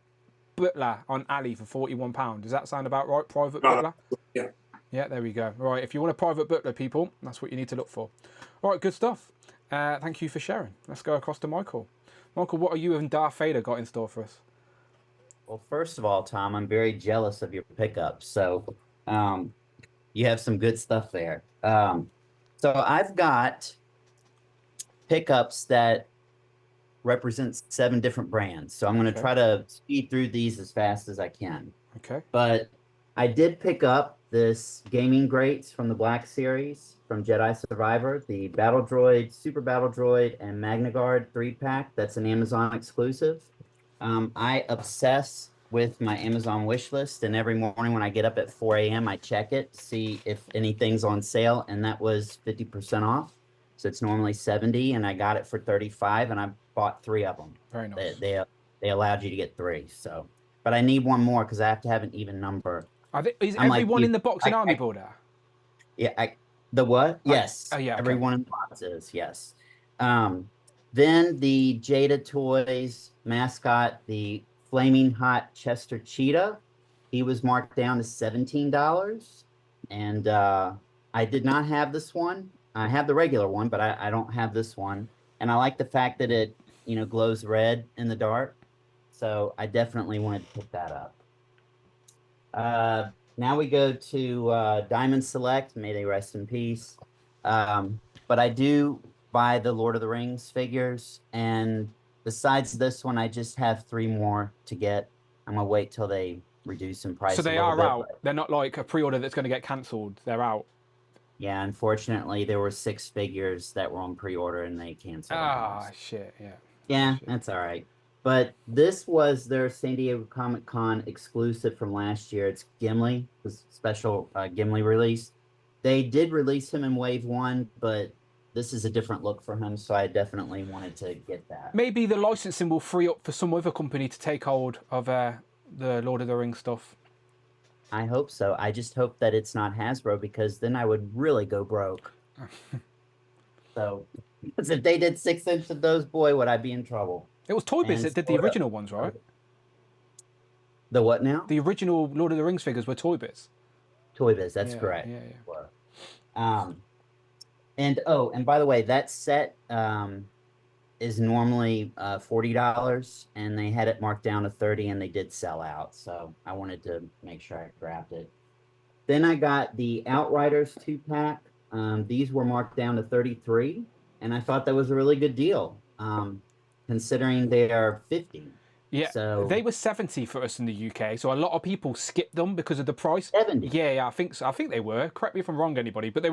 Butler on Ali for £41. Does that sound about right? Private Butler? Yeah. Yeah, there we go. Right, if you want a Private Butler, people, that's what you need to look for. All right, good stuff. Thank you for sharing. Let's go across to Michael. Michael, what are you and Darth Vader got in store for us? Well, first of all, Tom, I'm very jealous of your pickups. So you have some good stuff there. So I've got pickups that represent 7 different brands. So I'm going to try to speed through these as fast as I can. Okay. But I did pick up this gaming greats from the Black Series from Jedi Survivor, the Battle Droid, Super Battle Droid, and Magna Guard 3-pack. That's an Amazon exclusive. I obsess with my Amazon wish list, and every morning when I get up at 4 a.m., I check it to see if anything's on sale, and that was 50% off. So it's normally 70, and I got it for 35, and I bought 3 of them. Very nice. They allowed you to get 3, so. But I need one more because I have to have an even number. Is I'm everyone like, in the box an army builder? Yeah, the what? Yes. Oh, yeah, okay. Everyone in the box is, yes. Then the Jada Toys mascot, the Flaming Hot Chester Cheetah, he was marked down to $17. And I did not have this one. I have the regular one, but I don't have this one. And I like the fact that it, glows red in the dark. So I definitely wanted to pick that up. Now we go to Diamond Select. May they rest in peace. But I do buy the Lord of the Rings figures. And besides this one, I just have 3 more to get. I'm going to wait till they reduce in price. So they are out. They're not like a pre-order that's going to get cancelled. They're out. Yeah, unfortunately, there were 6 figures that were on pre-order and they canceled. Ah, shit, yeah. Yeah, that's all right. But this was their San Diego Comic-Con exclusive from last year. It's Gimli, the special Gimli release. They did release him in Wave 1, but this is a different look for him, so I definitely wanted to get that. Maybe the licensing will free up for some other company to take hold of the Lord of the Rings stuff. I hope so. I just hope that it's not Hasbro, because then I would really go broke. So, because if they did 6 inch of those, boy, would I be in trouble. It was Toy Biz that did the original ones, right? The what now? The original Lord of the Rings figures were Toy Biz. Toy Biz, that's correct. Yeah. And by the way, that set is normally $40, and they had it marked down to $30, and they did sell out. So I wanted to make sure I grabbed it. Then I got the Outriders 2-pack. These were marked down to $33, and I thought that was a really good deal, considering they are $50. Yeah, so they were $70 for us in the UK, so a lot of people skipped them because of the price. $70? Yeah, I think so. I think they were. Correct me if I'm wrong, anybody, but they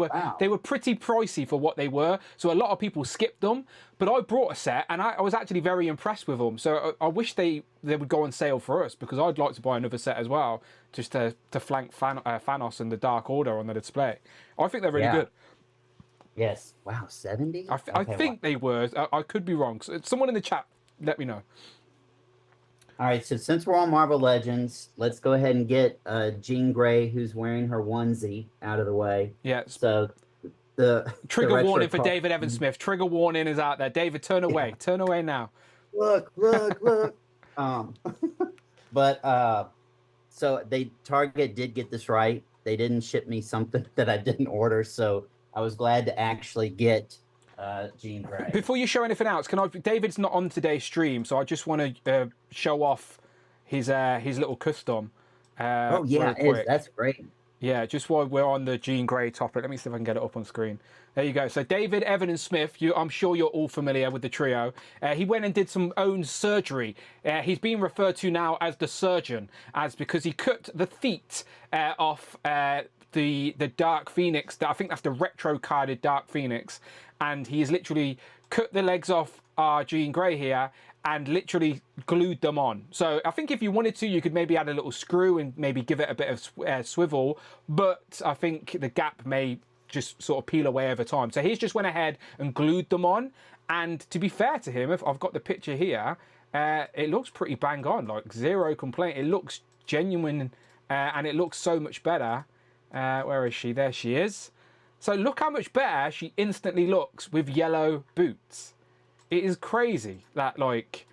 were pretty pricey for what they were, so a lot of people skipped them. But I brought a set, and I was actually very impressed with them. So I wish they would go on sale for us, because I'd like to buy another set as well, just to flank Thanos and the Dark Order on the display. I think they're really good. Yes. Wow, 70? I think they were. I could be wrong. So someone in the chat, let me know. All right, so since we're on Marvel Legends, let's go ahead and get Jean Grey, who's wearing her onesie, out of the way. Yeah. So the trigger warning for David Evan Smith. Trigger warning is out there. David, turn away. Yeah. Turn away now. Look. But so Target did get this right. They didn't ship me something that I didn't order, so I was glad to actually get Jean Grey. Before you show anything else, David's not on today's stream, so I just want to show off his little custom. Oh yeah, that's great. Yeah, just while we're on the Jean Grey topic, let me see if I can get it up on screen. There you go. So David, Evan, and Smith, I'm sure you're all familiar with the trio. He went and did some own surgery. He's being referred to now as the surgeon, because he cut the feet off the Dark Phoenix. I think that's the retro carded Dark Phoenix. And he's literally cut the legs off Jean Grey here and literally glued them on. So I think if you wanted to, you could maybe add a little screw and maybe give it a bit of swivel. But I think the gap may just sort of peel away over time. So he's just went ahead and glued them on. And to be fair to him, if I've got the picture here, it looks pretty bang on, like zero complaint. It looks genuine and it looks so much better. Where is she? There she is. So look how much better she instantly looks with yellow boots. It is crazy that, like,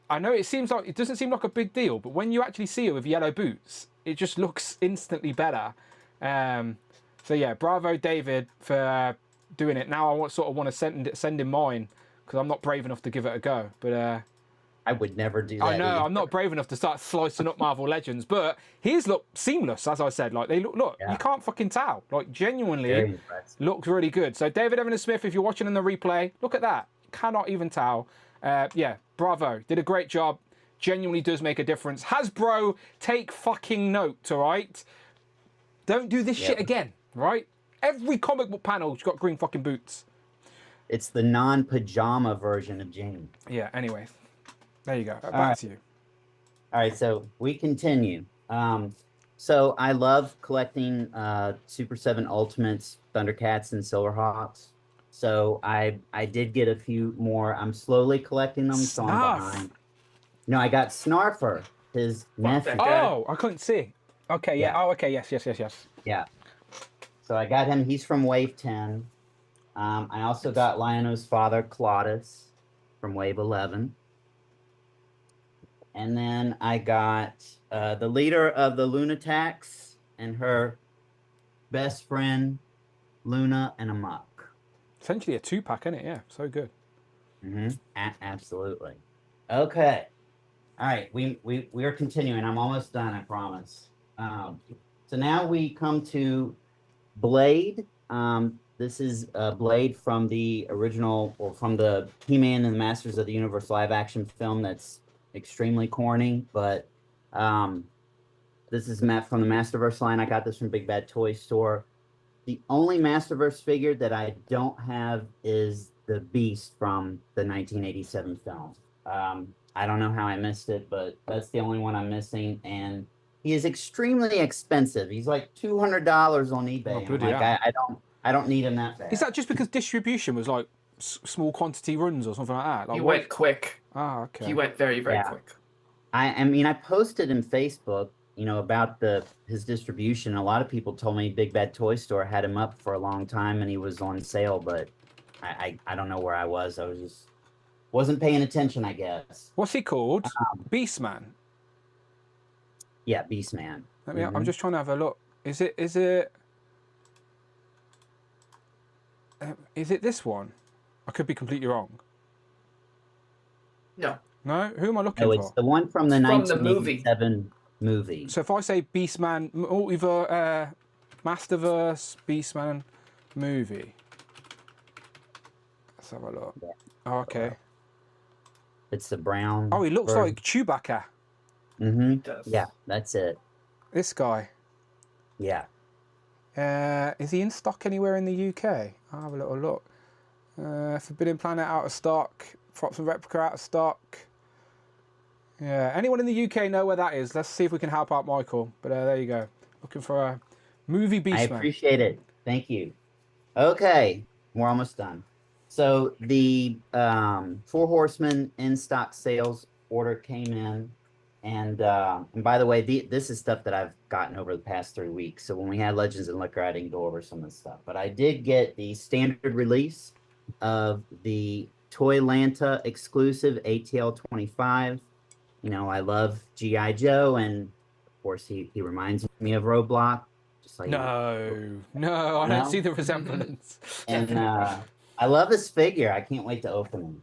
I know it doesn't seem like a big deal, but when you actually see her with yellow boots, it just looks instantly better. So yeah, bravo David for doing it. Now I sort of want to send him mine, because I'm not brave enough to give it a go. But I would never do that. I know, either. I'm not brave enough to start slicing up Marvel Legends, but his look seamless, as I said. Like, they look, you can't fucking tell. Like, genuinely looks really good. So David Evan Smith, if you're watching in the replay, look at that. Cannot even tell. Yeah, bravo. Did a great job. genuinely does make a difference. Hasbro, take fucking note, all right? Don't do this shit again, right? Every comic book panel's got green fucking boots. It's the non-pajama version of Jane. Yeah, anyway. There you go. Back right. to you. All right, so we continue. So I love collecting Super 7 Ultimates, Thundercats, and Silverhawks. So I did get a few more. I'm slowly collecting them, so I'm behind. No, I got Snarfer, his nephew. Oh, I couldn't see. Okay, yeah. Oh, okay, yes. Yeah. So I got him. He's from Wave 10. I also got Lion-O's father, Claudus, from Wave 11. And then I got the leader of the Lunatics and her best friend, Luna and Amok. Essentially a 2-pack, isn't it? Yeah, so good. Absolutely. Okay. All right, we are continuing. I'm almost done, I promise. So now we come to Blade. This is Blade from the original, or from the He-Man and the Masters of the Universe live-action film that's extremely corny, but this is from the Masterverse line. I got this from Big Bad Toy Store. The only Masterverse figure that I don't have is the Beast from the 1987 film. I don't know how I missed it, but that's the only one I'm missing, and he is extremely expensive. He's like $200 on eBay. Oh, like, I don't need him that bad. Is that just because distribution was like small quantity runs or something like that? Like, He went quick. Ah, okay. He went very, very quick. I mean, I posted in Facebook, about his distribution. A lot of people told me Big Bad Toy Store had him up for a long time and he was on sale, but I don't know where I was. I wasn't paying attention, I guess. What's he called? Beastman. Yeah, Beastman. I'm just trying to have a look. Is it this one? I could be completely wrong. No. No? Who am I looking No, for? it's the one from the 1987 movie. So if I say Beastman, Masterverse, Beastman movie. Let's have a look. Yeah. Oh, okay. It's the brown. Oh, he looks like Chewbacca. Mm-hmm. He does. Yeah, that's it. This guy. Yeah. Is he in stock anywhere in the UK? I'll have a little look. Forbidden Planet out of stock. Props and Replica out of stock. Yeah, anyone in the UK know where that is? Let's see if we can help out Michael. But there you go. Looking for a movie Beastman. I appreciate it. Thank you. Okay, we're almost done. So the 4 Horsemen in stock sales order came in. And by the way, this is stuff that I've gotten over the past 3 weeks. So when we had Legends and Liquor, I didn't go over some of the stuff. But I did get the standard release of the Toylanta exclusive ATL 25. I love G.I. Joe, and of course he reminds me of Roadblock. Just like No, I don't see the resemblance. And I love his figure. I can't wait to open him.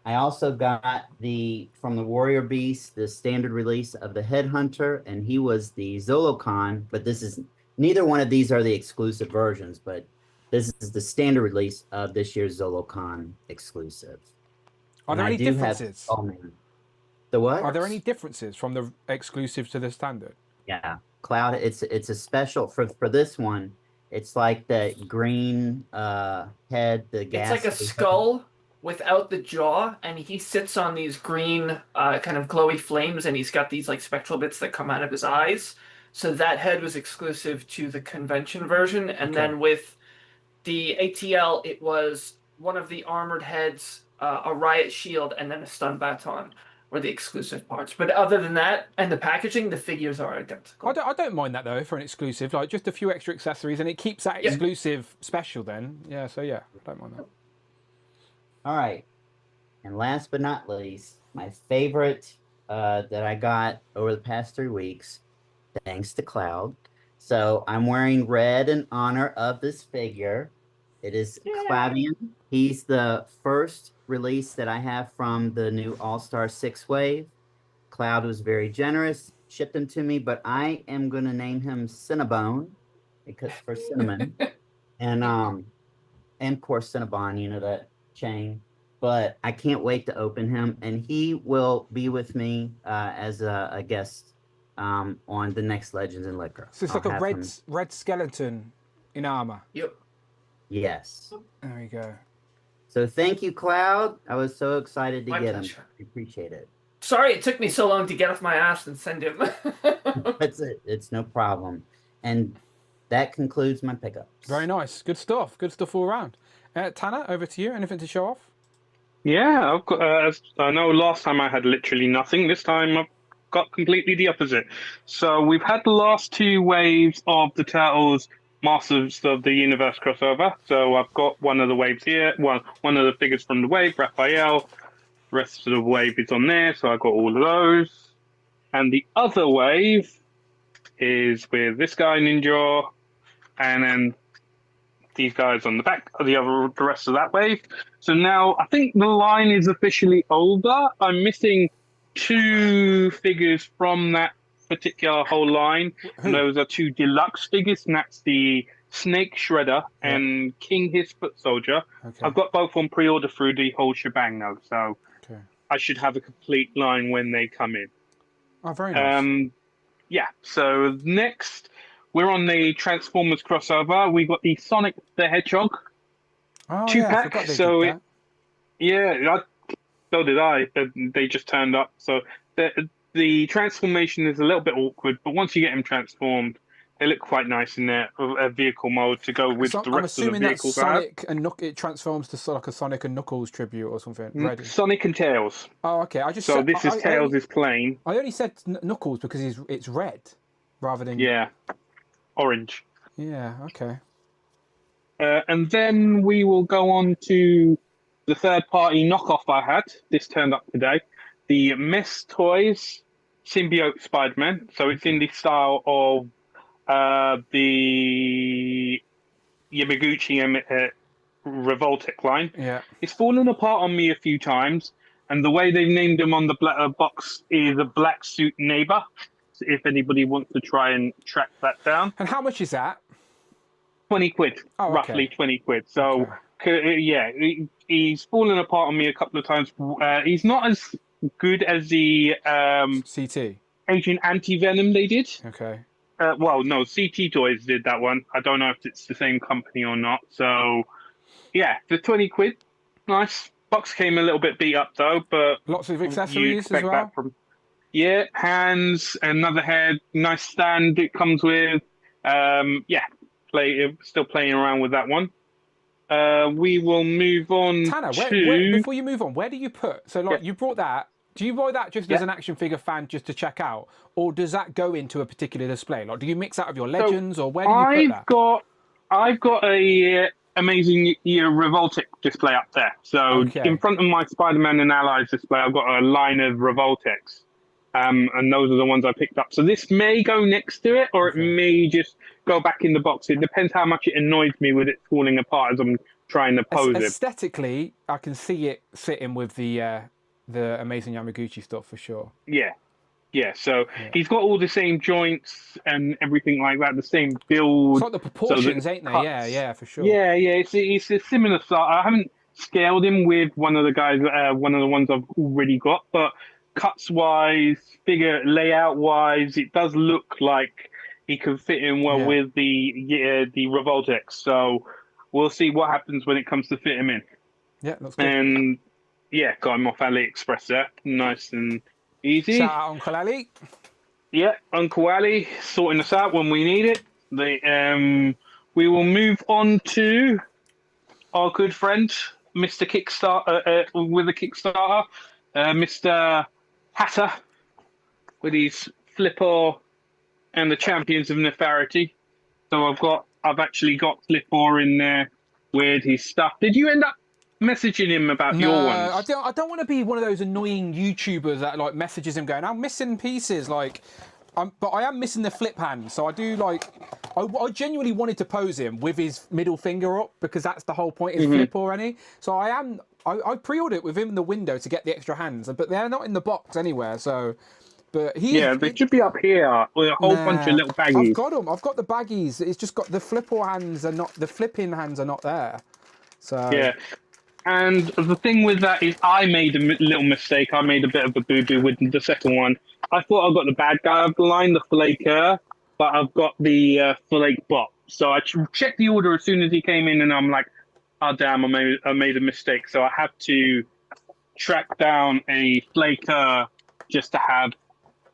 I also got from the Warrior Beast, the standard release of the Headhunter, and he was the Zolocon, but neither one of these are the exclusive versions, but this is the standard release of this year's Zolocon exclusive. Are there any differences? Oh man. The what? Are there any differences from the exclusive to the standard? Yeah. Cloud, it's a special for this one. It's like the green head, the gas. It's like a skull without the jaw, and he sits on these green kind of glowy flames, and he's got these like spectral bits that come out of his eyes. So that head was exclusive to the convention version, and then with the ATL, it was one of the armored heads, a riot shield, and then a stun baton were the exclusive parts. But other than that, and the packaging, the figures are identical. I don't mind that though for an exclusive, like just a few extra accessories, and it keeps that exclusive special then. Yeah, so yeah, I don't mind that. All right. And last but not least, my favorite that I got over the past 3 weeks, thanks to Cloud. So I'm wearing red in honor of this figure. It is Clavian. He's the first release that I have from the new All-Star 6 Wave. Cloud was very generous, shipped him to me, but I am going to name him Cinnabone because for cinnamon. And of course Cinnabon, that chain. but I can't wait to open him, and he will be with me as a guest on the next Legends and Liquor. So it's I'll like a have red him- red skeleton in armor. Yep. Yes. There we go. So thank you, Cloud. I was so excited to My get pleasure. him. I appreciate it. Sorry it took me so long to get off my ass and send him. That's it. It's no problem. And that concludes my pickups. Very nice. Good stuff. Good stuff all around. Tanner, over to you. Anything to show off? Yeah, I've got. I know last time I had literally nothing. This time I've got completely the opposite. So we've had the last two waves of the Turtles Masters of the Universe crossover. So I've got one of the waves here. One of the figures from the wave, Raphael. Rest of the wave is on there, so I got all of those. And the other wave is with this guy, Ninja, and then these guys on the back of the rest of that wave. So now I think the line is officially over. I'm missing 2 figures from that particular whole line. And those are 2 deluxe figures, and that's the Snake Shredder and King His Foot Soldier. Okay. I've got both on pre-order through the whole shebang though, so I should have a complete line when they come in. Oh, very nice. Yeah, so next we're on the Transformers crossover. We got the Sonic the Hedgehog Oh, 2-pack. I So did that. so did I. They just turned up. So the transformation is a little bit awkward, but once you get them transformed, they look quite nice in their vehicle mode to go with So the I'm rest of the assuming that vehicles. I have. Sonic and it transforms to like a Sonic and Knuckles tribute or something. Red. Sonic and Tails. Oh, okay. I just So said, this is Tails is plain. I only said Knuckles because it's red rather than Orange. Yeah. Okay. And then we will go on to the third-party knockoff I had. This turned up today. The Mess Toys Symbiote Spider-Man. So it's in the style of the Yamaguchi and Revoltech line. Yeah. It's fallen apart on me a few times, and the way they've named him on the box is a Black Suit Neighbor. So if anybody wants to try and track that down. And how much is that? 20 quid, Oh, okay. roughly 20 quid. So, yeah, he's fallen apart on me a couple of times. He's not as good as the CT. Agent Anti-Venom they did. Okay. Well, no, CT Toys did that one. I don't know if it's the same company or not. So, yeah, the 20 quid, nice. Box came a little bit beat up, though, but... Lots of you accessories as expect well? that from... Yeah, hands, another head, nice stand it comes with. Yeah, still playing around with that one. We will move on Tanner, to... before you move on, where do you put... So, like, you brought that... Do you buy that just as an action figure fan just to check out? Or does that go into a particular display? Like, do you mix out of your Legends, or where do you put that? I've got a amazing Revoltech display up there. So in front of my Spider-Man and Allies display, I've got a line of Revoltechs. And those are the ones I picked up. So this may go next to it, or it may just go back in the box. It depends how much it annoys me with it falling apart as I'm trying to pose it. Aesthetically, I can see it sitting with the amazing Yamaguchi stuff for sure. Yeah. So he's got all the same joints and everything like that, the same build. It's like the proportions, ain't they? Yeah, for sure. Yeah. It's a similar style. I haven't scaled him with one of the guys, one of the ones I've already got, but cuts wise, figure layout wise, it does look like he can fit in well with the Revoltech. So we'll see what happens when it comes to fit him in. Yeah, that's good. And yeah, got him off AliExpress there, nice and easy. Shout out Uncle Ali. Yeah, Uncle Ali sorting us out when we need it. We will move on to our good friend, Mr. Kickstarter, with a Kickstarter, Mr. Hatter, with his Flipper and the Champions of Nefarity. So I've actually got Flipper in there with his stuff. Did you end up messaging him about your ones? I don't want to be one of those annoying YouTubers that like messages him going, I'm missing pieces, but I am missing the flip hand. So I do I genuinely wanted to pose him with his middle finger up because that's the whole point is flip already. So I pre-ordered it with him in the window to get the extra hands, but they're not in the box anywhere. So, but they should be up here with a whole bunch of little baggies. I've got them. I've got the baggies. It's just got the flipping hands are not there. So yeah. And the thing with that is I made a little mistake. I made a bit of a boo-boo with the second one. I thought I got the bad guy of the line, the flaker, but I've got the flake bot. So I checked the order as soon as he came in, and I'm like, oh, damn, I made a mistake. So I have to track down a flaker just to have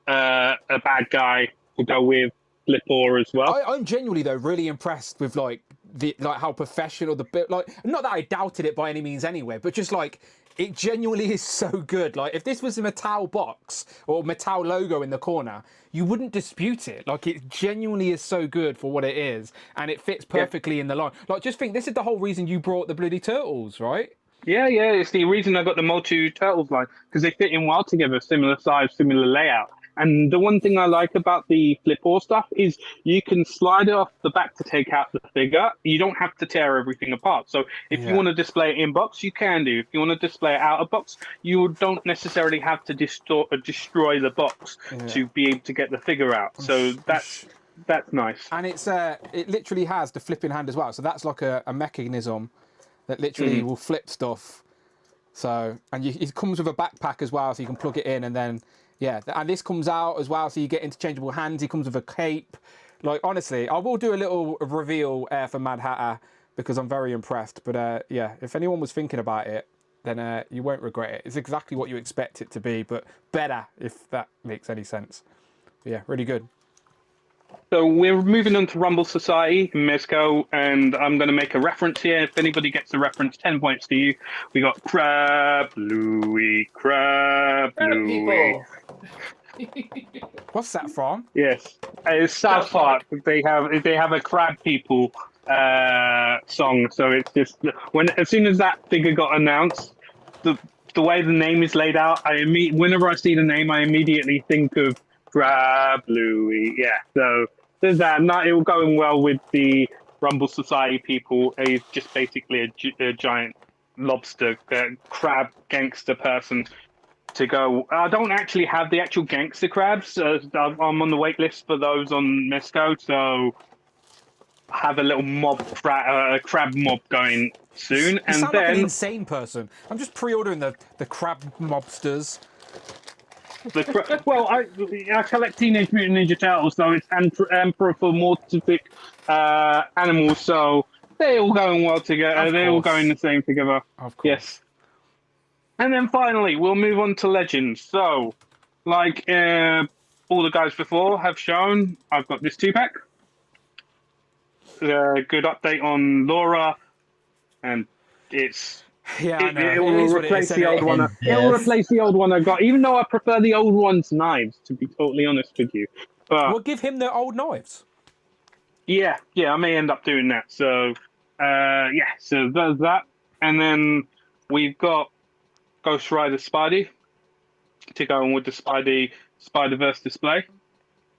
a bad guy to go with Flipper as well. I'm genuinely though really impressed with like how professional the bit. Like, not that I doubted it by any means anyway, but just like it genuinely is so good. Like, if this was a Mattel box or Mattel logo in the corner, you wouldn't dispute it. Like, it genuinely is so good for what it is, and it fits perfectly in the line. Like, just think, this is the whole reason you brought the bloody turtles, right? Yeah, it's the reason I got the Motu Turtles line, because they fit in well together, similar size, similar layout. And the one thing I like about the Flipper stuff is you can slide it off the back to take out the figure. You don't have to tear everything apart. So if you want to display it in box, you can do. If you want to display it out of box, you don't necessarily have to destroy the box to be able to get the figure out. So that's nice. And it literally has the flipping hand as well. So that's like a mechanism that literally will flip stuff. So, and it comes with a backpack as well, so you can plug it in, and then and this comes out as well, so you get interchangeable hands. He comes with a cape. Like, honestly, I will do a little reveal for Mad Hatter because I'm very impressed. But if anyone was thinking about it, then you won't regret it. It's exactly what you expect it to be, but better, if that makes any sense. But yeah, really good. So we're moving on to Rumble Society in Mezco, and I'm going to make a reference here. If anybody gets the reference, 10 points to you. We got Crab Louie, Crab Louie. What's that from? Yes, it's South Park. They have a Crab People song. So it's just as soon as that figure got announced, the way the name is laid out, whenever I see the name, I immediately think of Crab Louie. Yeah, so there's that. It will go in well with the Rumble Society people. He's just basically a giant lobster, crab gangster person to go. I don't actually have the actual gangster crabs. I'm on the wait list for those on Mezco, so I have a little crab mob going soon. You sound like an insane person. I'm just pre-ordering the crab mobsters. Well, I collect Teenage Mutant Ninja Turtles, so it's anthropomorphic animals, so they're all going well together. They're all going the same together. Of course. Yes. And then finally, we'll move on to Legends. So, like all the guys before have shown, I've got this 2-pack. Good update on Laura, and it's... it will replace the old one. It will replace the old one I got, even though I prefer the old one's knives, to be totally honest with you. But we'll give him the old knives. Yeah, I may end up doing that. So, so there's that. And then we've got Ghost Rider Spidey to go on with the Spider-Verse display.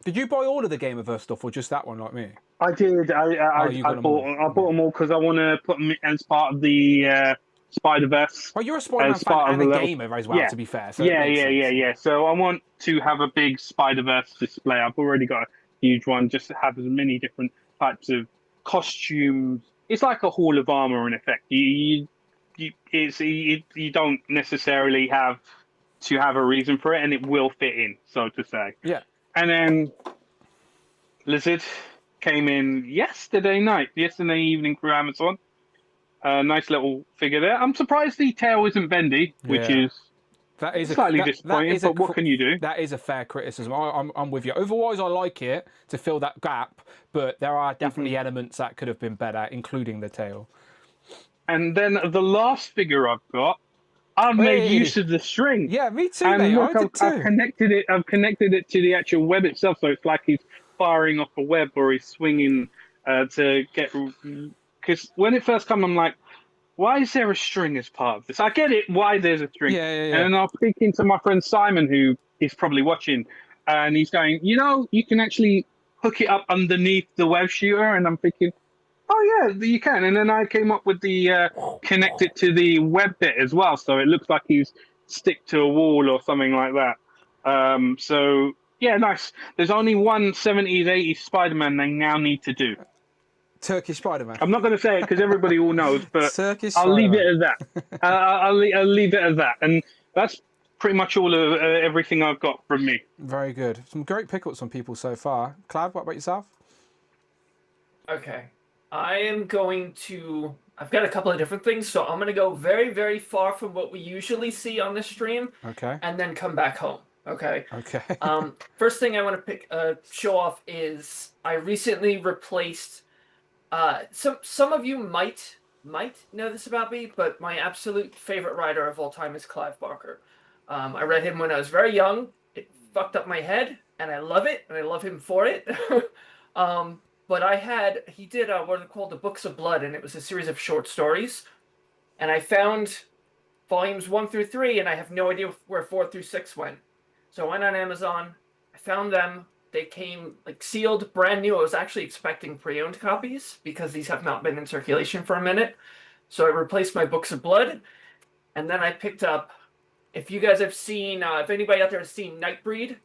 Did you buy all of the Gamerverse stuff, or just that one, like me? I did. I bought them all because I want to put them as part of the Spider-Verse. Well, you're a Spider-Man fan and a gamer as well, to be fair. So yeah. So I want to have a big Spider-Verse display. I've already got a huge one, just to have as many different types of costumes. It's like a Hall of Armor in effect. You don't necessarily have to have a reason for it, and it will fit in, so to say. Yeah. And then Lizard came in yesterday evening through Amazon. Nice little figure there. I'm surprised the tail isn't bendy, which is slightly disappointing, but what can you do? That is a fair criticism. I'm with you. Otherwise, I like it to fill that gap, but there are definitely elements that could have been better, including the tail. And then the last figure I've got, I've made use of the string. Yeah, me too, and mate. look, I did too. I've connected it to the actual web itself, so it's like he's firing off a web or he's swinging to get... Because when it first came, I'm like, why is there a string as part of this? I get it, why there's a string. Yeah. And then I was speaking to my friend Simon, who is probably watching, and he's going, you can actually hook it up underneath the web shooter. And I'm thinking, oh, yeah, you can. And then I came up with the connect it to the web bit as well. So it looks like he's stick to a wall or something like that. So, yeah, nice. There's only one 70s, 80s Spider-Man they now need to do. Turkish Spider-Man. I'm not going to say it because everybody all knows, but Turkish I'll leave it Spider-Man. at that. I'll leave it at that, and that's pretty much all of everything I've got from me. Very good. Some great pickups from people so far. Clive, what about yourself? Okay. I've got a couple of different things, so I'm going to go very, very far from what we usually see on this stream. Okay. And then come back home. Okay. Okay. First thing I want to show off is I recently replaced. Some of you might know this about me, but my absolute favorite writer of all time is Clive Barker. I read him when I was very young. It fucked up my head, and I love it, and I love him for it. But he did what are called the Books of Blood, and it was a series of short stories. And I found volumes 1 through 3, and I have no idea where 4 through 6 went. So I went on Amazon, I found them. They came like sealed, brand new. I was actually expecting pre-owned copies because these have not been in circulation for a minute. So I replaced my Books of Blood, and then I picked up. If you guys have seen, if anybody out there has seen Nightbreed,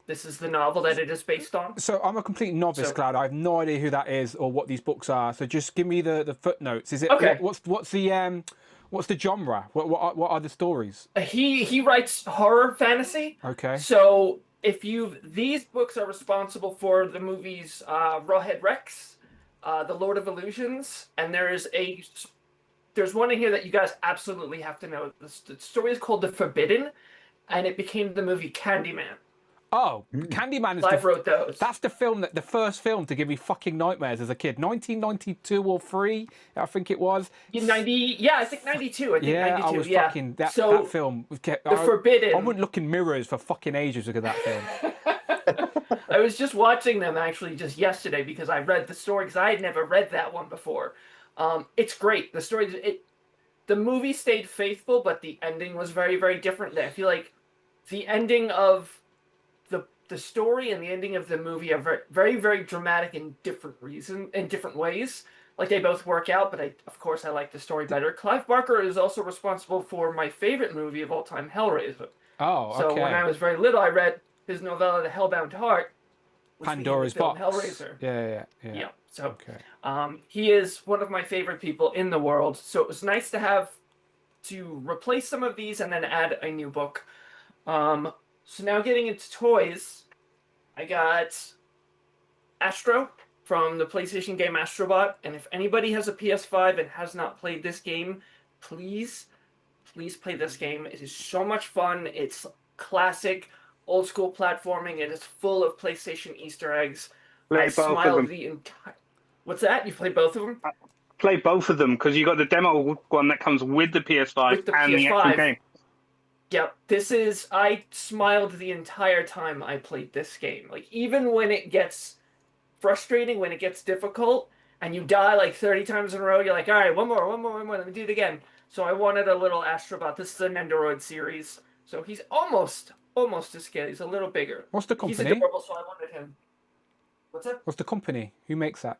this is the novel that it is based on. So I'm a complete novice, Cloud. I have no idea who that is or what these books are. So just give me the footnotes. Is it okay? What's the genre? What are the stories? He writes horror fantasy. Okay. So these books are responsible for the movies Rawhead Rex, The Lord of Illusions, and there's one in here that you guys absolutely have to know. The story is called The Forbidden, and it became the movie Candyman. Oh, Candyman is Clive wrote those. That's the first film to give me fucking nightmares as a kid. 1992 or 3, I think it was. I think 92. I think 92. I was fucking that film. Forbidden. I wouldn't look in mirrors for fucking ages because of that film. I was just watching them actually just yesterday because I read the story because I had never read that one before. It's great. The movie stayed faithful, but the ending was very, very different. I feel like the ending of the story and the ending of the movie are very, very, very dramatic in different ways. Like they both work out, but of course I like the story better. Clive Barker is also responsible for my favorite movie of all time, Hellraiser. Oh, okay. So when I was very little, I read his novella, The Hellbound Heart. Pandora's Box. Hellraiser. Yeah. So, okay. He is one of my favorite people in the world. So it was nice to replace some of these and then add a new book. So now getting into toys, I got Astro from the PlayStation game Astrobot. And if anybody has a PS5 and has not played this game, please play this game. It is so much fun. It's classic, old school platforming. It is full of PlayStation Easter eggs. I smiled the entire... What's that? You played both of them? Play both of them because you got the demo one that comes with the PS5 and the actual game. Yep, I smiled the entire time I played this game. Like, even when it gets frustrating, when it gets difficult, and you die like 30 times in a row, you're like, all right, one more, let me do it again. So I wanted a little Astrobot. This is an Nendoroid series. So he's almost as scary. He's a little bigger. What's the company? He's adorable, so I wanted him. What's that? What's the company? Who makes that?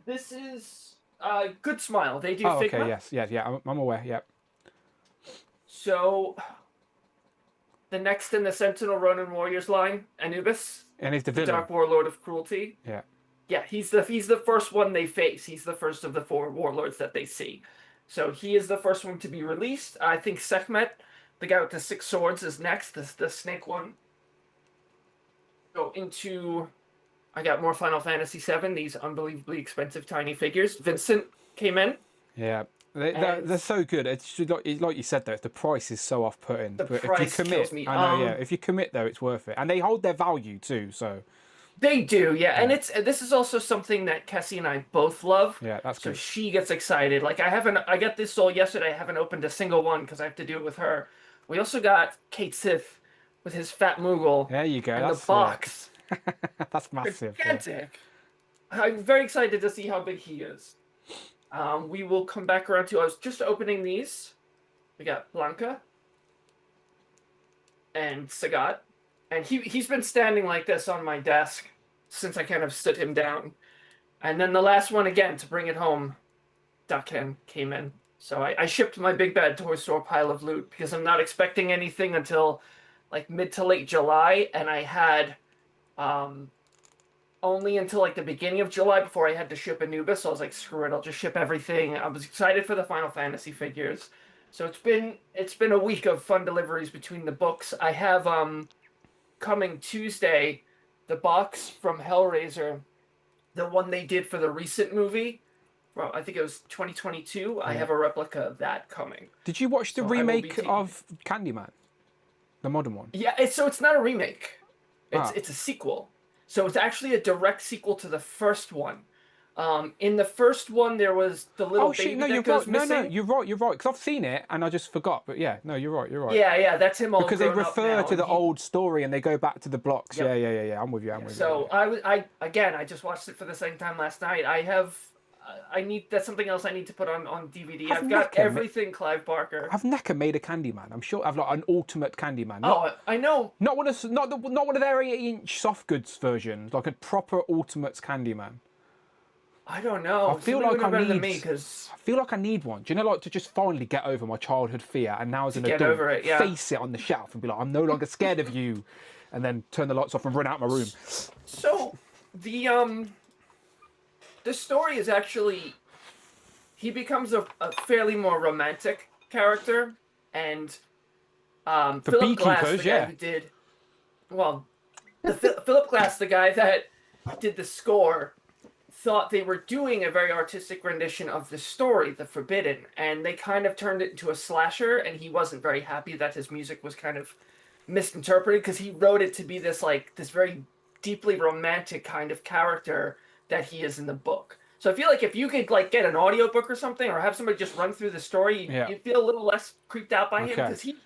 This is Good Smile. They do Figma. Figma. Okay, yes, I'm aware, yeah. So, the next in the Sentinel Ronin Warriors line, Anubis. And he's the villain. Dark Warlord of Cruelty. Yeah. Yeah, he's the first one they face. He's the first of the 4 warlords that they see. So he is the first one to be released. I think Sekhmet, the guy with the 6 swords, is next. The snake one. Go into... I got more Final Fantasy VII, these unbelievably expensive tiny figures. Vincent came in. Yeah. They're so good. It's like you said though, the price is so off-putting. The but price if you commit, kills me. I know, yeah. If you commit though, it's worth it, and they hold their value too. So they do, yeah. And this is also something that Cassie and I both love. Yeah, that's good. So she gets excited. Like I got this sold yesterday. I haven't opened a single one because I have to do it with her. We also got Kate Sith with his fat Moogle. There you go. And that's the box. That's massive. Gigantic. Yeah. I'm very excited to see how big he is. We will come back around to. I was just opening these. We got Blanca and Sagat, and he's been standing like this on my desk since I kind of stood him down. And then the last one again to bring it home, Daken came in. So I shipped my big bad toy store pile of loot because I'm not expecting anything until like mid to late July, and I had only until like the beginning of July before I had to ship Anubis. So I was like, screw it, I'll just ship everything. I was excited for the Final Fantasy figures. So it's been a week of fun deliveries between the books. I have coming Tuesday the box from Hellraiser, the one they did for the recent movie. Well, I think it was 2022. I have a replica of that coming. Did you watch the So I will be remake taking- of Candyman? The modern one? Yeah, it's not a remake. Ah. It's a sequel. So it's actually a direct sequel to the first one. In the first one, there was the little Oh baby shit! No, that you're goes right. No, missing. no, you're right. You're right. Because I've seen it and I just forgot. But yeah, no, you're right. You're right. Yeah, that's him all Because they grown up refer now, to the and he- old story and they go back to the blocks. Yep. Yeah. I'm with you. I'm with you. So I just watched it for the second time last night. That's something else I need to put on DVD. Have I've got NECA everything Clive Barker. Have NECA made a Candyman? I'm sure. I've like an ultimate Candyman. Oh, I know. Not one of not one of their 8-inch soft goods versions. Like a proper Ultimates Candyman. I don't know. I feel Somebody like would know I better than need. me because I feel like I need one. Do you know, like to just finally get over my childhood fear, and now as an get adult, over it, yeah. face it on the shelf and be like, I'm no longer scared of you, and then turn the lights off and run out my room. So the story is actually he becomes a fairly more romantic character, and Philip Glass, the beekeepers, guy yeah. who did Philip Glass, the guy that did the score, thought they were doing a very artistic rendition of the story, The Forbidden, and they kind of turned it into a slasher, and he wasn't very happy that his music was kind of misinterpreted because he wrote it to be this very deeply romantic kind of character that he is in the book. So I feel like if you could like get an audiobook or something, or have somebody just run through the story, Yeah. you'd feel a little less creeped out by him Okay. because he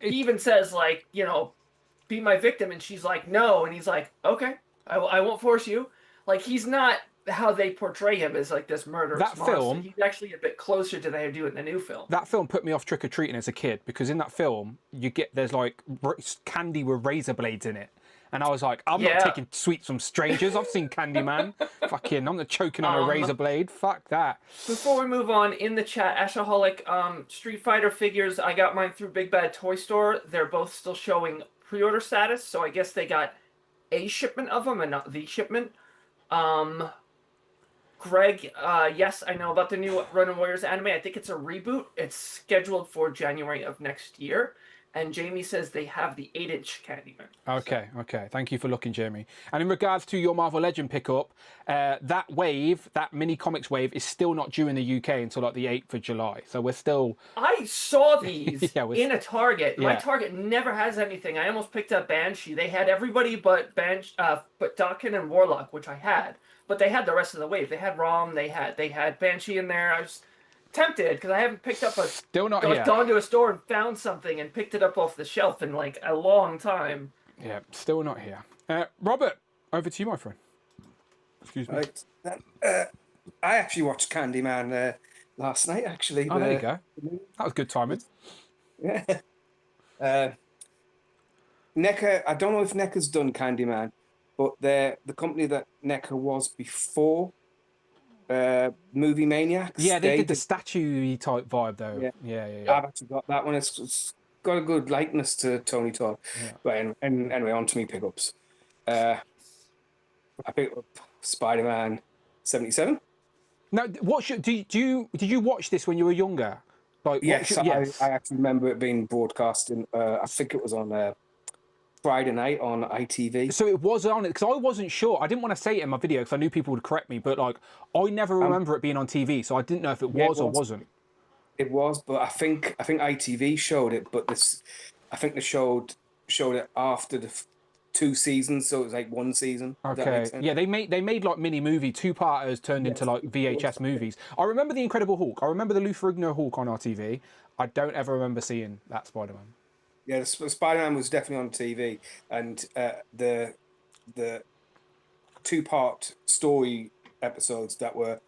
even says like, be my victim, and she's like, no, and he's like, okay, I won't force you. Like he's not how they portray him as like this murderous That monster. film- He's actually a bit closer to they do in the new film. That film put me off trick or treating as a kid because in that film there's like candy with razor blades in it, and I was like, I'm not Yeah. taking sweets from strangers. I've seen Candyman. Fucking, I'm not choking on a razor blade. Fuck that. Before we move on, in the chat, Ashaholic, Street Fighter figures, I got mine through Big Bad Toy Store. They're both still showing pre-order status, so I guess they got a shipment of them and not the shipment. Greg, yes, I know about the new Ronin Warriors anime. I think it's a reboot. It's scheduled for January of next year. And Jamie says they have the 8-inch Candyman. Okay. Thank you for looking, Jamie. And in regards to your Marvel Legend pickup, that wave, that mini comics wave, is still not due in the UK until like the 8th of July. So we're still. I saw these Yeah, in a Target. My Yeah. Target never has anything. I almost picked up Banshee. They had everybody but Dakin and Warlock, which I had. But they had the rest of the wave. They had Rom. They had Banshee in there. I was tempted because I haven't picked up Still not I've here. gone to a store and found something and picked it up off the shelf in like a long time. Yeah, still not here. Robert, over to you, my friend. Excuse me. Right. I actually watched Candyman last night. Actually, Oh, there you go. That was good timing. Yeah. NECA. I don't know if NECA's done Candyman, but they're the company that NECA was before. Movie Maniacs. Yeah, they did the statue type vibe though. Yeah. I've actually got that one. It's got a good likeness to Tony Todd. Yeah. But anyway, on to me pickups. I picked up Spider-Man 77. Now, did you watch this when you were younger? Like, Yes, yes. I actually remember it being broadcast in, I think it was on Friday night on ITV. So it was on it because I wasn't sure. I didn't want to say it in my video because I knew people would correct me. But like, I never remember it being on TV, so I didn't know if it was or wasn't. It was, but I think ITV showed it, but I think they showed it after the 2 seasons, so it was like 1 season. Does that make Okay. sense? Yeah, they made like mini movie 2-parters turned into like VHS movies. I remember the Incredible Hulk. I remember the Lou Ferrigno Hulk on our TV. I don't ever remember seeing that Spider-Man. Yeah, the Spider-Man was definitely on TV, and the 2-part story episodes that were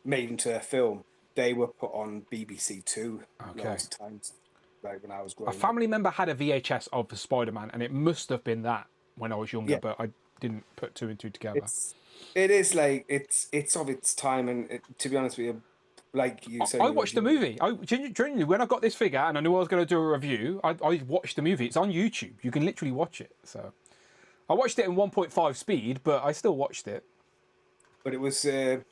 made into a film, they were put on BBC Two loads of times, like when I was growing A up. family member had a VHS of Spider-Man, and it must have been that when I was younger, but I didn't put 2 and 2 together. It is like it's of its time, and to be honest with you, like you said, I watched the movie. Genuinely, when I got this figure and I knew I was going to do a review, I watched the movie. It's on YouTube. You can literally watch it. So I watched it in 1.5 speed, but I still watched it. But it was it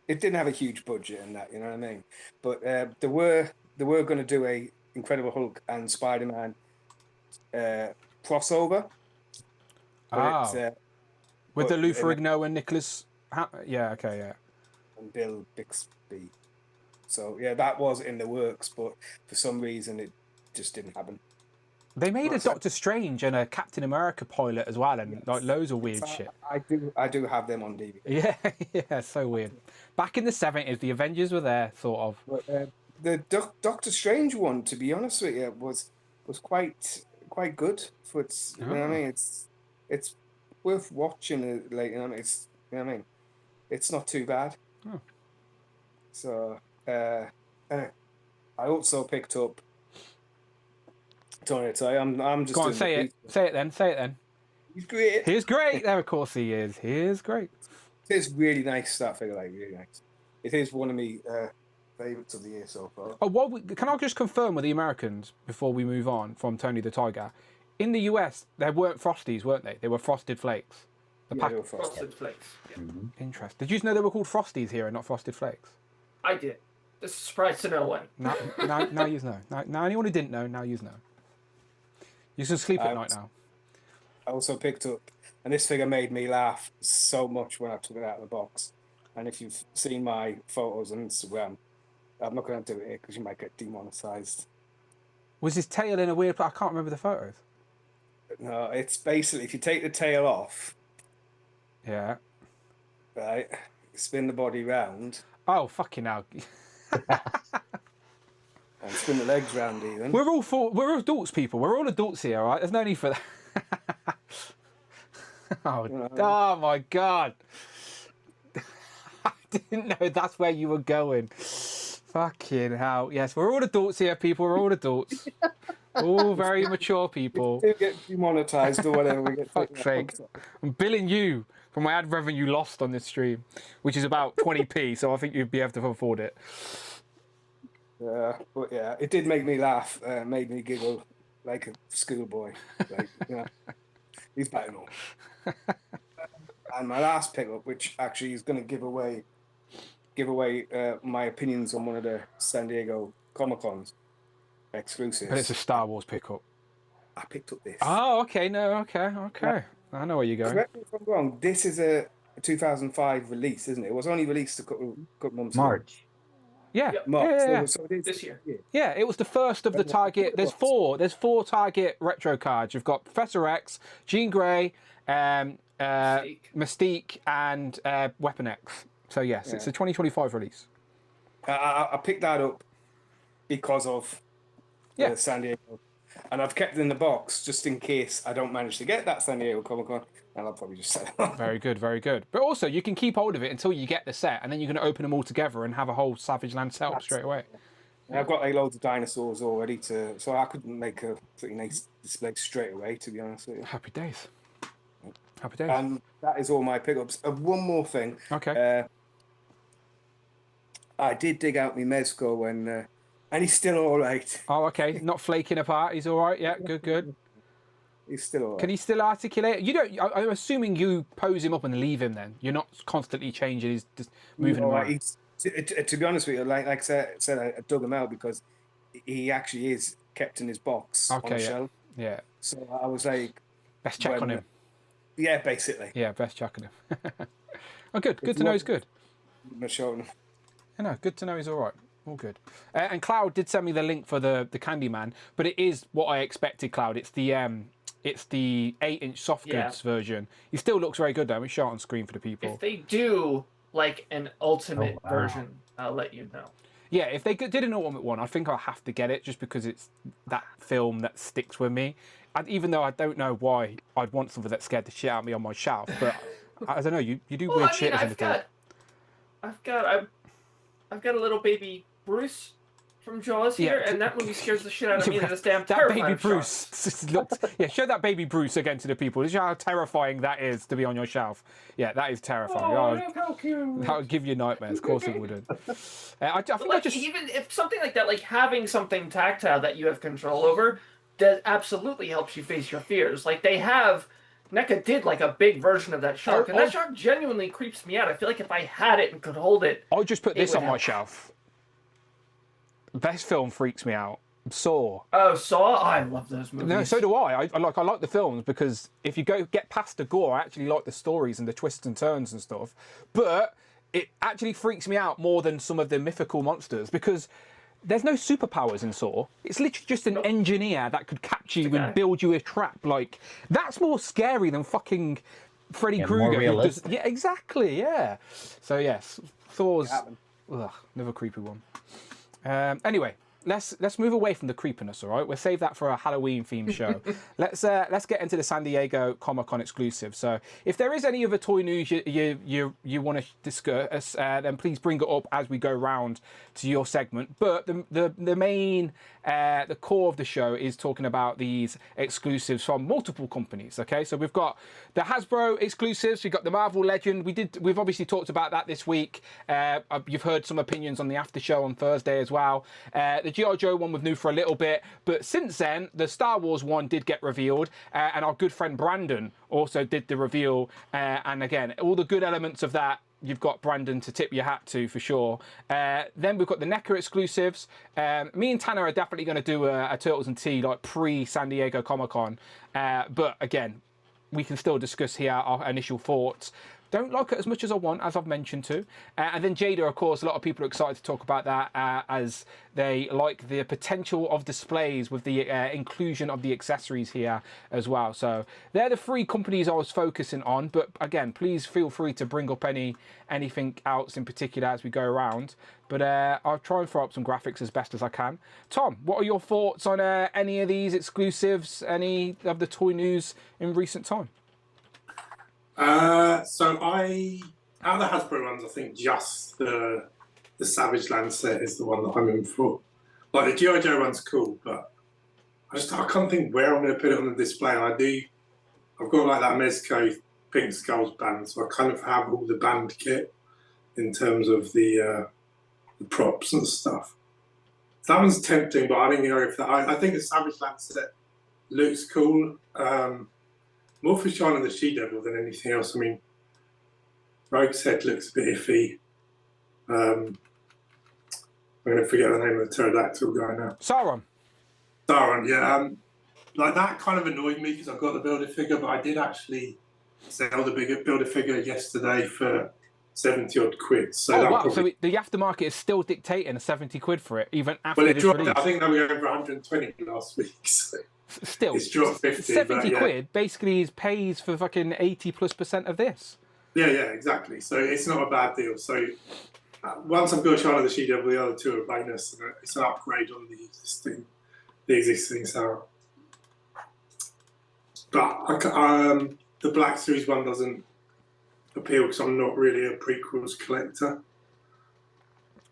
didn't have a huge budget in that, you know what I mean? But they were going to do a Incredible Hulk and Spider-Man crossover. With the Lou Ferrigno and Nicholas. Yeah, okay, yeah. And Bill Bixby. So yeah, that was in the works, but for some reason it just didn't happen. They made a Doctor Strange and a Captain America pilot as well, and like loads of weird shit. I do have them on DVD. Yeah, yeah, so weird. Back in the 70s, the Avengers were there, sort of. But, the Doctor Strange one, to be honest with you, was quite good for its. You know what I mean? It's worth watching. Like, you know what I mean? It's, you know what I mean? It's not too bad. Oh. So I also picked up. Don't want to tell you, I'm just. Go on, say it. Say it then. He's great. He's great. There, of course he is. He is great. It's really nice, that figure, like really nice. It is one of my favourites of the year so far. Oh, can I just confirm with the Americans before we move on from Tony the Tiger? In the US, there weren't Frosties, weren't they? They were Frosted Flakes. They were Frosted Flakes. Yeah. Mm-hmm. Interesting. Did you know they were called Frosties here and not Frosted Flakes? I did. This is a surprise to no one. Now you know. Now anyone who didn't know, now you know. You can sleep at night now. I also picked up, and this figure made me laugh so much when I took it out of the box. And if you've seen my photos on Instagram, I'm not going to do it here because you might get demonetized. Was his tail in a weird place? I can't remember the photos. No, it's basically, if you take the tail off, yeah, right, spin the body round. Oh, fucking hell. And spin the legs round even. We're adults, people. We're all adults here, all right? There's no need for that. Oh my God. I didn't know that's where you were going. Fucking hell. Yes, we're all adults here, people. We're all adults. All very mature people. We get demonetized or whatever. We get fuck's sake. I'm billing you for my ad revenue lost on this stream, which is about 20p, so I think you'd be able to afford it. But yeah, it did make me laugh, made me giggle like a schoolboy. Like, you know, he's better now. And my last pickup, which actually is going to give away my opinions on one of the San Diego Comic-Cons exclusives. But it's a Star Wars pickup. I picked up this. Oh, okay, okay. Yeah. I know where you're going. Correct me if I'm wrong. This is a 2005 release, isn't it? It was only released a couple months ago. March. Yeah. March. Yeah. So it is This year. Yeah, it was the first of the Target. There's four Target retro cards. You've got Professor X, Jean Grey, Mystique, and Weapon X. So yes, it's a 2025 release. I picked that up because of the San Diego, and I've kept it in the box just in case I don't manage to get that San Diego Comic-Con, and I'll probably just sell it. Very good, very good. But also, you can keep hold of it until you get the set, and then you're going to open them all together and have a whole Savage Land setup straight away. Yeah, I've got like loads of dinosaurs already, so I could make a pretty nice display straight away, to be honest with you. Happy days. Happy days. And that is all my pickups. One more thing. Okay. I did dig out my Mezco and he's still all right. Oh, okay. Not flaking apart. He's all right. Yeah, good. He's still all right. Can he still articulate? You don't. I'm assuming you pose him up and leave him. Then you're not constantly changing his, just moving him around. To be honest with you, like I said, I dug him out because he actually is kept in his box on the shelf. Yeah. So I was like, best check on him. Yeah, basically. Yeah, best check on him. Oh, good. Good to know he's good. I'm showing him. No, good to know he's all right. All good. And Cloud did send me the link for the Candyman, but it is what I expected, Cloud. It's the 8-inch soft goods version. He still looks very good though. We show it on screen for the people. If they do like an ultimate version, I'll let you know. Yeah, if they did an ultimate one, I think I'll have to get it just because it's that film that sticks with me. Even though I don't know why I'd want something that scared the shit out of me on my shelf, but I don't know. You do weird shit. I've got a little baby Bruce from Jaws here, and that movie scares the shit out of me. That's damn terrifying. That baby Bruce looked. Yeah, show that baby Bruce again to the people. This is how terrifying that is to be on your shelf. Yeah, that is terrifying. Oh, how cute. That would give you nightmares. Of course it wouldn't. I think even if something like that, like having something tactile that you have control over, that absolutely helps you face your fears. Like NECA did like a big version of that shark, and that shark genuinely creeps me out. I feel like if I had it and could hold it, I'll just put this on my help. shelf. This film freaks me out. Saw. Oh, Saw! I love those movies. No, so do I. I like the films because if you get past the gore, I actually like the stories and the twists and turns and stuff. But it actually freaks me out more than some of the mythical monsters because there's no superpowers in Saw. It's literally just an engineer that could capture you and build you a trap. Like, that's more scary than fucking Freddy Krueger. Yeah, exactly. Yeah. So yes, Thor's another creepy one. Anyway. Let's move away from the creepiness, all right? We'll save that for a Halloween themed show. Let's get into the San Diego Comic-Con exclusive. So if there is any other toy news you want to discuss, then please bring it up as we go round to your segment. But the main the core of the show is talking about these exclusives from multiple companies. Okay, so we've got the Hasbro exclusives. We've got the Marvel Legend. We've obviously talked about that this week. You've heard some opinions on the after show on Thursday as well. The G.I. Joe one was new for a little bit, but since then, the Star Wars one did get revealed, and our good friend Brandon also did the reveal. And again, all the good elements of that, you've got Brandon to tip your hat to for sure. Then we've got the NECA exclusives. Me and Tanner are definitely going to do a Turtles and Tea like pre-San Diego Comic-Con. But again, we can still discuss here our initial thoughts. Don't like it as much as I want, as I've mentioned to. And then Jada, of course, a lot of people are excited to talk about that as they like the potential of displays with the inclusion of the accessories here as well. So they're the three companies I was focusing on. But again, please feel free to bring up anything else in particular as we go around. But I'll try and throw up some graphics as best as I can. Tom, what are your thoughts on any of these exclusives, any of the toy news in recent time? So out of the Hasbro ones, I think just the Savage Land set is the one that I'm in for. Like the G.I. Joe one's cool, but I can't think where I'm going to put it on the display. I've got like that Mezco Pink Skulls band, so I kind of have all the band kit in terms of the props and stuff. So that one's tempting, but I don't know if that. I think the Savage Land set looks cool. More for Shine of the She-Devil than anything else. I mean, Rogue's head looks a bit iffy. I'm going to forget the name of the pterodactyl guy now. Sauron, yeah. Like that kind of annoyed me because I got the Build-A-Figure, but I did actually sell the bigger Build-A-Figure yesterday for 70 odd quid. So wow! So the aftermarket is still dictating 70 quid for it, even after it this dropped. release. I think they were going for 120 last week. So. Still, it's dropped 50. 70 quid basically pays for fucking 80+% of this. Yeah, exactly. So it's not a bad deal. So once I've got Shine of the She-Devil, the other two are bonus, and it's an upgrade on the existing sound. But the Black Series one doesn't appeal because I'm not really a prequels collector.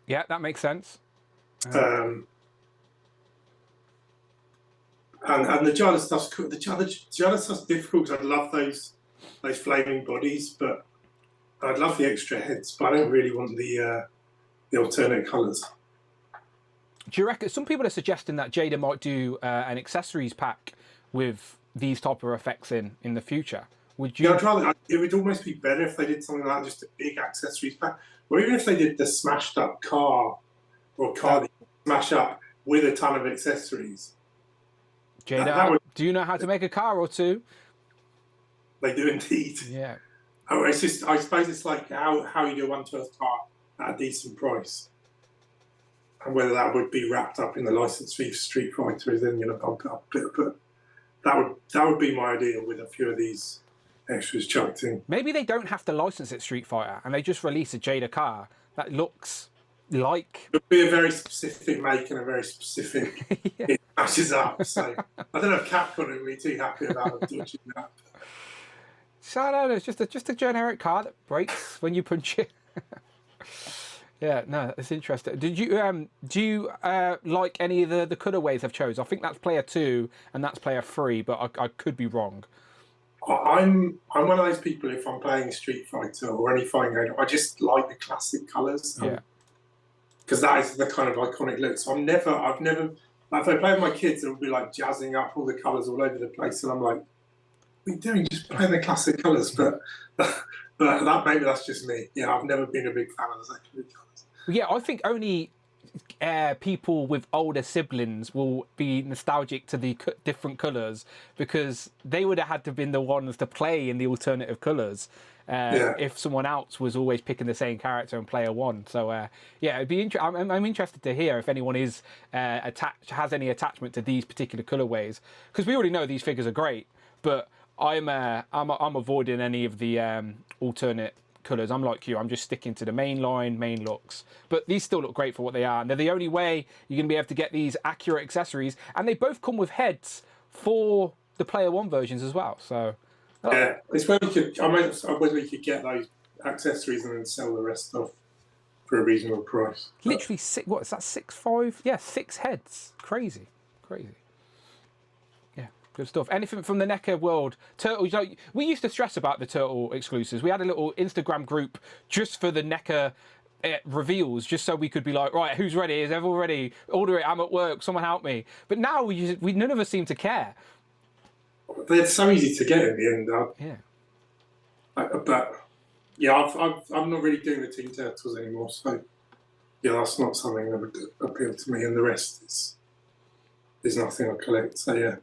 Yeah, that makes sense. And the Jada stuff's cool. The Jada stuff's difficult because I love those flaming bodies, but I'd love the extra heads, but I don't really want the alternate colours. Do you reckon some people are suggesting that Jada might do an accessories pack with these type of effects in the future? Would you? Yeah, it would almost be better if they did something like just a big accessories pack, or even if they did the smashed up car or car that you smash up with a ton of accessories. Jada, do you know how to make a car or two? They do indeed. Yeah. Oh, it's just, I suppose it's like how you do a 1/12 car at a decent price. And whether that would be wrapped up in the license fee for Street Fighter is then going to bump it up a bit. But that would be my idea with a few of these extras chucked in. Maybe they don't have to license it Street Fighter and they just release a Jada car that looks like... It would be a very specific make and a very specific... Yeah. It matches up. So I don't know if Capcom would be too happy about dodging that. So I don't know, it's just a generic car that breaks when you punch it. Yeah, no, it's interesting. Do you like any of the colorways I've chose? I think that's player 2 and that's player 3, but I could be wrong. I'm one of those people, if I'm playing Street Fighter or any fighting game, I just like the classic colours. Yeah. Because that is the kind of iconic look. So I've never Like if I play with my kids, it'll be like jazzing up all the colours all over the place, and I'm like, "What are you doing? Just play the classic colours." But that maybe that's just me. Yeah, I've never been a big fan of the secondary colours. Well, yeah, I think only people with older siblings will be nostalgic to the different colours, because they would have had to been the ones to play in the alternative colours. If someone else was always picking the same character in player one. So yeah, it'd be I'm interested to hear if anyone is has any attachment to these particular colorways, because we already know these figures are great, but I'm avoiding any of the alternate colours. I'm like you, I'm just sticking to the main line, main looks. But these still look great for what they are, and they're the only way you're going to be able to get these accurate accessories, and they both come with heads for the player one versions as well. So yeah, it's where we could. I mean, whether we could get those accessories and then sell the rest off for a reasonable price. Literally six. What is that? 6.5? Yeah, 6 heads. Crazy. Yeah, good stuff. Anything from the NECA world? Turtles. Like, we used to stress about the turtle exclusives. We had a little Instagram group just for the NECA reveals, just so we could be like, right, who's ready? Is everyone ready? Order it. I'm at work. Someone help me. But now we none of us seem to care. They're so easy to get in the end. Yeah. But yeah, I'm not really doing the Teen Turtles anymore, so yeah, that's not something that would appeal to me. And the rest is nothing I collect. So yeah,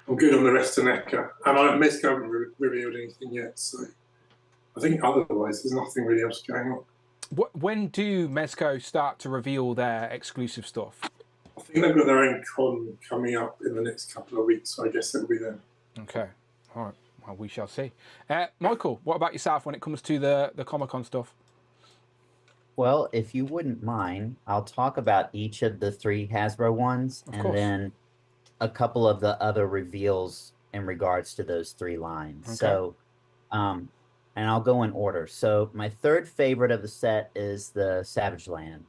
I'm good on the rest of NECA. And NECA haven't revealed anything yet, so I think otherwise there's nothing really else going on. When do Mezco start to reveal their exclusive stuff? I think they've got their own con coming up in the next couple of weeks, so I guess it'll be then. Okay, all right. Well, we shall see. Michael, what about yourself when it comes to the Comic-Con stuff? Well, if you wouldn't mind, I'll talk about each of the 3 Hasbro ones, and then a couple of the other reveals in regards to those 3 lines. Okay. So, and I'll go in order. So my third favorite of the set is the Savage Land.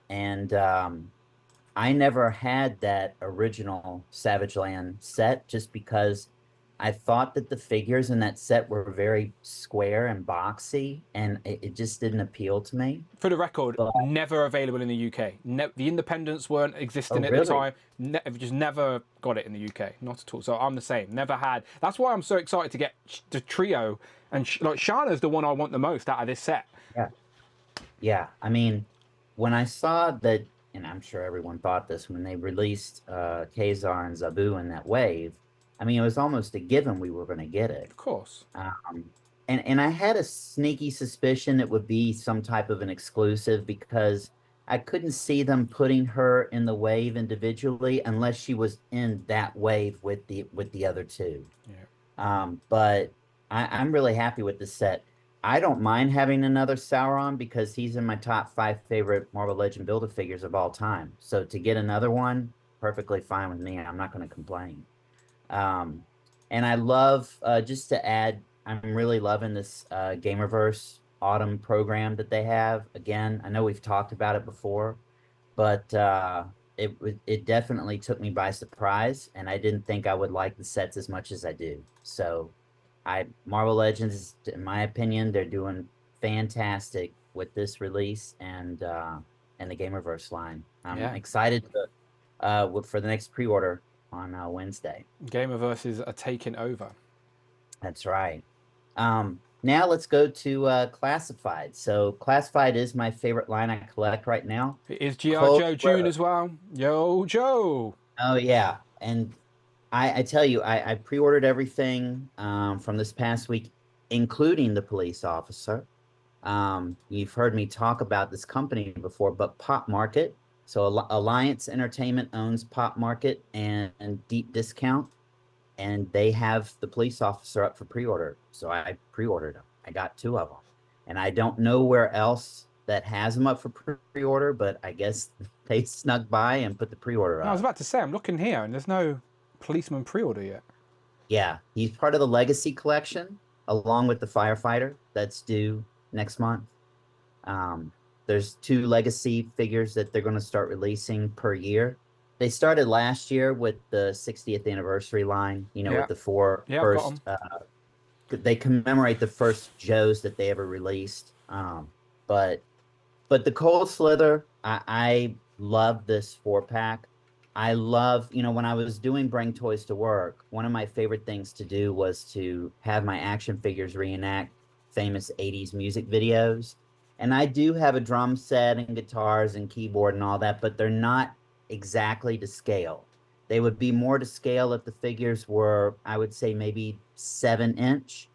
And I never had that original Savage Land set, just because I thought that the figures in that set were very square and boxy, and it just didn't appeal to me. For the record, never available in the UK. The independents weren't existing at the time. Just never got it in the UK. Not at all. So I'm the same. Never had. That's why I'm so excited to get the trio. And like Shana's the one I want the most out of this set. Yeah. I mean, when I saw that, and I'm sure everyone thought this, when they released Kazar and Zabu in that wave, I mean, it was almost a given we were going to get it. Of course. And I had a sneaky suspicion it would be some type of an exclusive, because I couldn't see them putting her in the wave individually unless she was in that wave with the other 2. Yeah. But I'm really happy with this set. I don't mind having another Sauron, because he's in my top 5 favorite Marvel Legend Build-A-Figures of all time. So to get another one, perfectly fine with me. I'm not going to complain. And I love, just to add, I'm really loving this Gamerverse Autumn program that they have. Again, I know we've talked about it before, but it definitely took me by surprise, and I didn't think I would like the sets as much as I do. So Marvel Legends, in my opinion, they're doing fantastic with this release and the Gamerverse line. I'm excited for the next pre-order on Wednesday. Gamerverses are taking over. That's right. Now let's go to Classified. So Classified is my favorite line I collect right now. It is G.I. Joe June as well. Yo, Joe. Oh, yeah. And I tell you, I pre-ordered everything from this past week, including the police officer. You've heard me talk about this company before, but Pop Market. So Alliance Entertainment owns Pop Market and Deep Discount, and they have the police officer up for pre-order. So I pre-ordered them. I got 2 of them. And I don't know where else that has them up for pre-order, but I guess they snuck by and put the pre-order up. I was about to say, I'm looking here, and there's no policeman pre-order yet. Yeah, he's part of the Legacy collection, along with the Firefighter that's due next month. There's 2 Legacy figures that they're going to start releasing per year. They started last year with the 60th anniversary line, with the 4 first. They commemorate the first Joes that they ever released. But the Cold Slither, I love this 4-pack. I love, when I was doing Bring Toys to Work, one of my favorite things to do was to have my action figures reenact famous 80s music videos. And I do have a drum set and guitars and keyboard and all that, but they're not exactly to scale. They would be more to scale if the figures were, I would say, maybe 7-inch.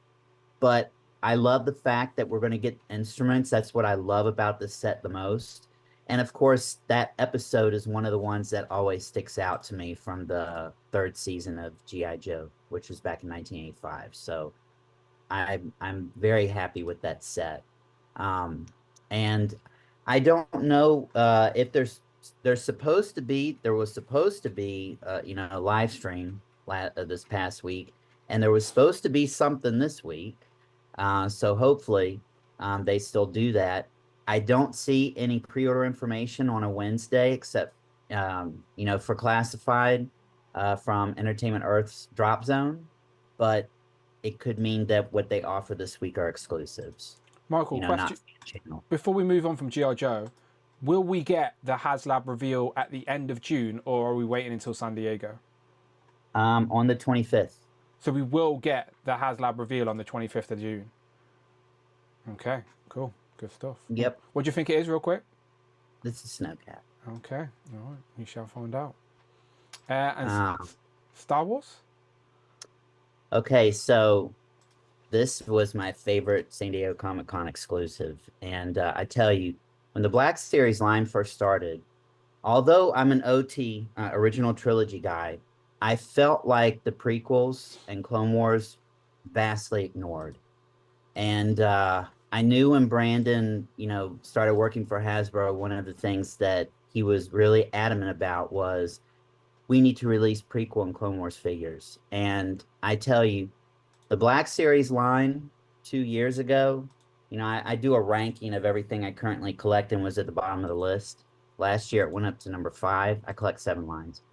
But I love the fact that we're going to get instruments. That's what I love about this set the most. And of course, that episode is one of the ones that always sticks out to me from the 3rd season of G.I. Joe, which was back in 1985. So I'm very happy with that set. And I don't know if there was supposed to be a live stream this past week, and there was supposed to be something this week. So hopefully they still do that. I don't see any pre-order information on a Wednesday except, for classified from Entertainment Earth's Drop Zone, but it could mean that what they offer this week are exclusives. Michael, question. Before we move on from G.I. Joe, will we get the HasLab reveal at the end of June, or are we waiting until San Diego? On the 25th. So we will get the HasLab reveal on the 25th of June. Okay, cool. Good stuff. Yep. What do you think it is, real quick? This is Snowcat. Okay, all right. We shall find out. And Star Wars? Okay, so this was my favorite San Diego Comic-Con exclusive. And I tell you, when the Black Series line first started, although I'm an OT, original trilogy guy, I felt like the prequels and Clone Wars vastly ignored. And I knew when Brandon, started working for Hasbro, one of the things that he was really adamant about was we need to release prequel and Clone Wars figures. And I tell you, the Black Series line 2 years ago, I do a ranking of everything I currently collect and was at the bottom of the list. Last year, it went up to number 5. I collect 7 lines.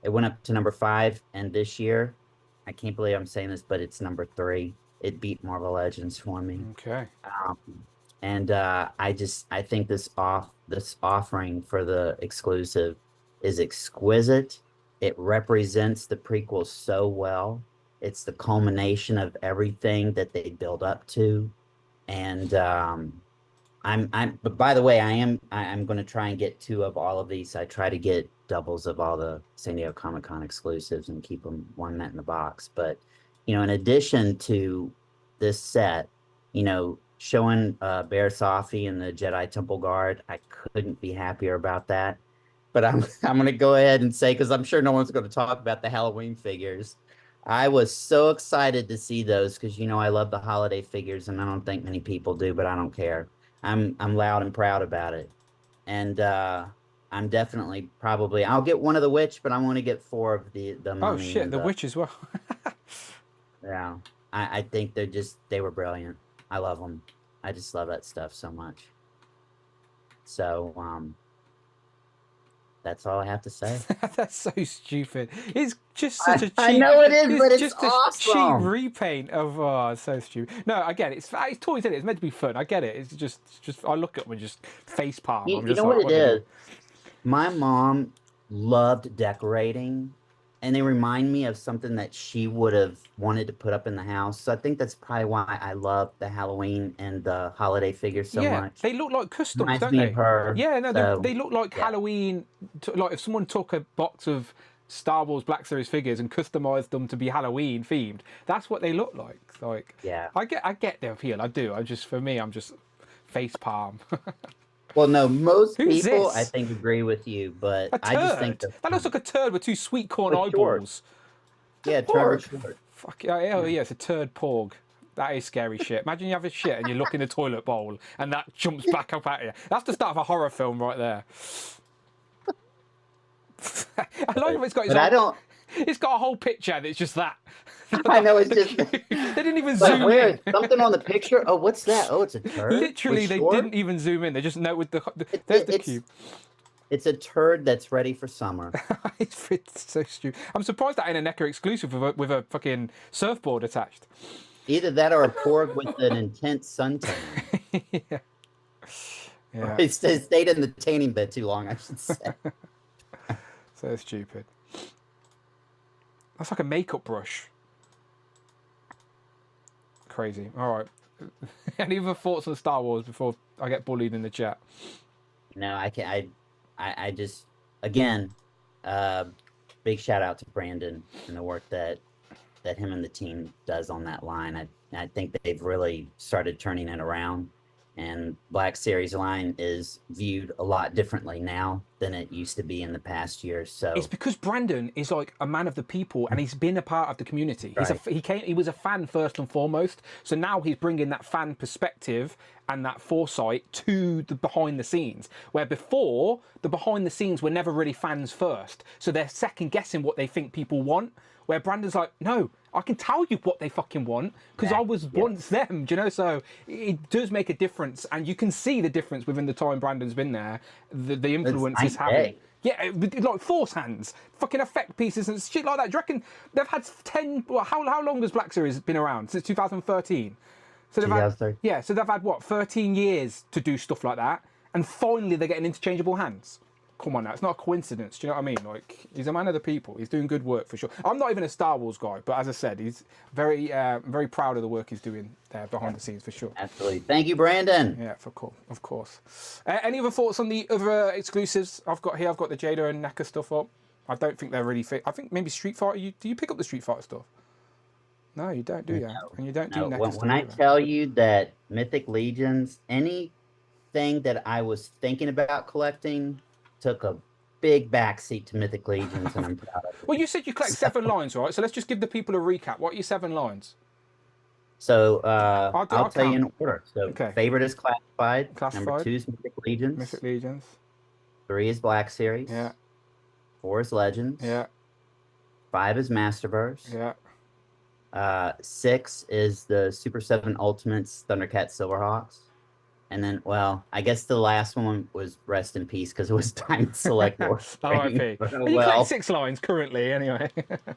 It went up to number 5, and this year, I can't believe I'm saying this, but it's number 3. It beat Marvel Legends for me. Okay. And I think this offering for the exclusive is exquisite. It represents the prequel so well. It's the culmination of everything that they build up to. And but by the way, I'm going to try and get 2 of all of these. I try to get doubles of all the San Diego Comic-Con exclusives and keep them one net in the box. But, in addition to this set, showing Bear Safi and the Jedi Temple Guard, I couldn't be happier about that. But I'm going to go ahead and say, because I'm sure no one's going to talk about the Halloween figures. I was so excited to see those because, I love the holiday figures, and I don't think many people do, but I don't care. I'm loud and proud about it. And I'm definitely I'll get one of the Witch, but I want to get 4 of the Mummy. Oh, shit, the Witch as well. Yeah. I think they were brilliant. I love them. I just love that stuff so much. So, that's all I have to say. That's so stupid. It's just such a cheap... I know it is, but it's just awesome. A cheap repaint of... it's so stupid. No, I get it. It's toys, isn't it? It's meant to be fun. I get it. It's just I look at them and just face palm. You know what it is? My mom loved decorating, and they remind me of something that she would have wanted to put up in the house. So I think that's probably why I love the Halloween and the holiday figures so much. They look like customs, Reminds don't me they? of her, Yeah, no, so, they look like Halloween. Like if someone took a box of Star Wars Black Series figures and customized them to be Halloween themed, that's what they look like. Like, yeah, I get the appeal. I do. For me, I'm just face palm. Well, no, most Who's people, this? I think, agree with you, but A I just turd? think That looks like a turd with 2 sweet corn With eyeballs. yeah, Trevor Short. Fuck yeah, it's a turd porg. That is scary shit. Imagine you have a shit and you look in the toilet bowl and that jumps back up at you. That's the start of a horror film right there. I like if it's got. It's got a whole picture that's just that. I know it's just. They didn't even But zoom where in. something on the picture? Oh, what's that? Oh, it's a turd. Literally, With they short? didn't even zoom in. They just know with there's the cube. It's a turd that's ready for summer. It's so stupid. I'm surprised that ain't a NECA exclusive with a fucking surfboard attached. Either that or a porg with an intense suntan. Yeah. It stayed in the tanning bed too long, I should say. So stupid. That's like a makeup brush. Crazy. All right. Any other thoughts on Star Wars before I get bullied in the chat? No, I can't. I just again, big shout out to Brandon and the work that him and the team does on that line. I think they've really started turning it around, and Black Series line is viewed a lot differently now than it used to be in the past years. So it's because Brandon is like a man of the people, and he's been a part of the community. Right. He was a fan first and foremost. So now he's bringing that fan perspective and that foresight to the behind the scenes, where before the behind the scenes were never really fans first. So they're second guessing what they think people want. Where Brandon's like, no, I can tell you what they fucking want because I was once them, do you know? So it does make a difference, and you can see the difference within the time Brandon's been there, the influence he's having. Yeah, like force hands, fucking effect pieces and shit like that. Do you reckon they've had 10, well, how long has Black Series been around? Since 2013? So they've had, so they've had, what, 13 years to do stuff like that, and finally they're getting interchangeable hands. Come on now, it's not a coincidence. Do you know what I mean? Like, he's a man of the people. He's doing good work for sure. I'm not even a Star Wars guy, but as I said, he's very, very proud of the work he's doing there behind the scenes for sure. Absolutely. Thank you, Brandon. Yeah, of course. Any other thoughts on the other exclusives I've got here? I've got the Jada and NECA stuff up. I don't think they're really fit. I think maybe Street Fighter. Do you pick up the Street Fighter stuff? No, you don't, do you? No. And you don't do NECA stuff When I either. tell you that Mythic Legions, anything that I was thinking about collecting took a big backseat to Mythic Legions, and I'm proud of it. Well, you said you collect 7 lines, right? So let's just give the people a recap. What are your 7 lines? So I'll tell you in order. So Okay. favorite is classified. Classified. Number 2 is Mythic Legions. Mythic Legions. 3 is Black Series. Yeah. 4 is Legends. Yeah. 5 is Masterverse. Yeah. 6 is the Super 7 Ultimates Thundercat Silverhawks. And then, well, I guess the last one was Rest in Peace because it was Time Select War. R.I.P. But you collect 6 lines currently, anyway.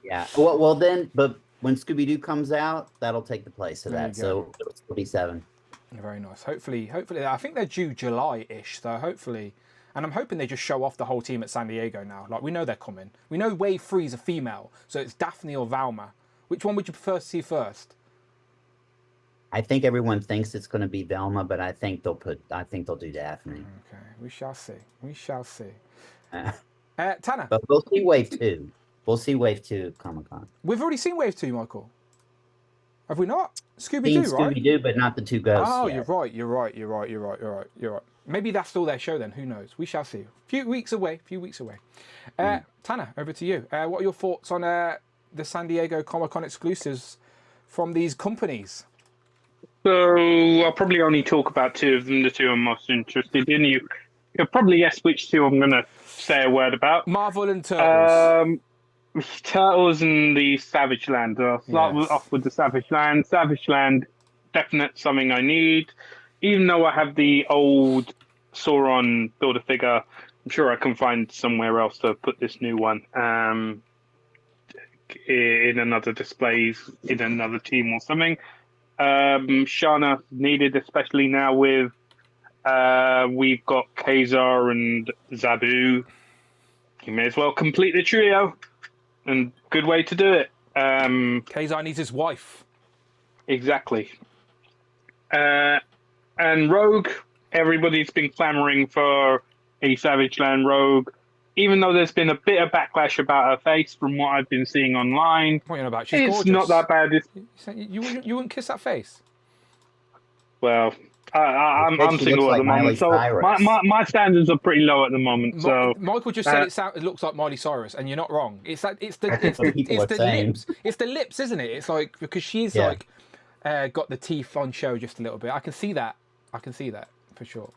Yeah. Well, then, but when Scooby-Doo comes out, that'll take the place of There that. you go. So it'll be 7. Very nice. Hopefully, I think they're due July-ish, so hopefully. And I'm hoping they just show off the whole team at San Diego now. Like, we know they're coming. We know Wave 3 is a female, so it's Daphne or Valma. Which one would you prefer to see first? I think everyone thinks it's going to be Velma, but I think they'll do Daphne. Okay, we shall see. Tanner. But we'll see Wave 2. We'll see Wave 2 at Comic-Con. We've already seen Wave 2, Michael. Have we not? Scooby-Doo, right? Scooby-Doo, but not the 2 ghosts. Oh, yet. you're right. Maybe that's all their show then. Who knows? We shall see. A few weeks away. Tanner, over to you. What are your thoughts on the San Diego Comic-Con exclusives from these companies? So I'll probably only talk about 2 of them, the 2 I'm most interested in. You'll probably guess which 2 I'm going to say a word about. Marvel and Turtles. Turtles and the Savage Land. I'll start off with the Savage Land. Savage Land, definite something I need. Even though I have the old Sauron Build-A-Figure, I'm sure I can find somewhere else to put this new one. In another displays, in another team or something. Shana needed, especially now with we've got Kazar and Zabu. You may as well complete the trio, and good way to do it. Kazar needs his wife. Exactly. And Rogue, everybody's been clamoring for a Savage Land Rogue. Even though there's been a bit of backlash about her face from what I've been seeing online, What are you on about? She's it's gorgeous. not that bad. You wouldn't kiss that face? Well, I'm She single looks at the like moment, so Miley Cyrus. my standards are pretty low at the moment. So Michael just said it looks like Miley Cyrus, and you're not wrong. It's the lips. It's the lips, isn't it? It's like because she's like got the teeth on show just a little bit. I can see that for sure.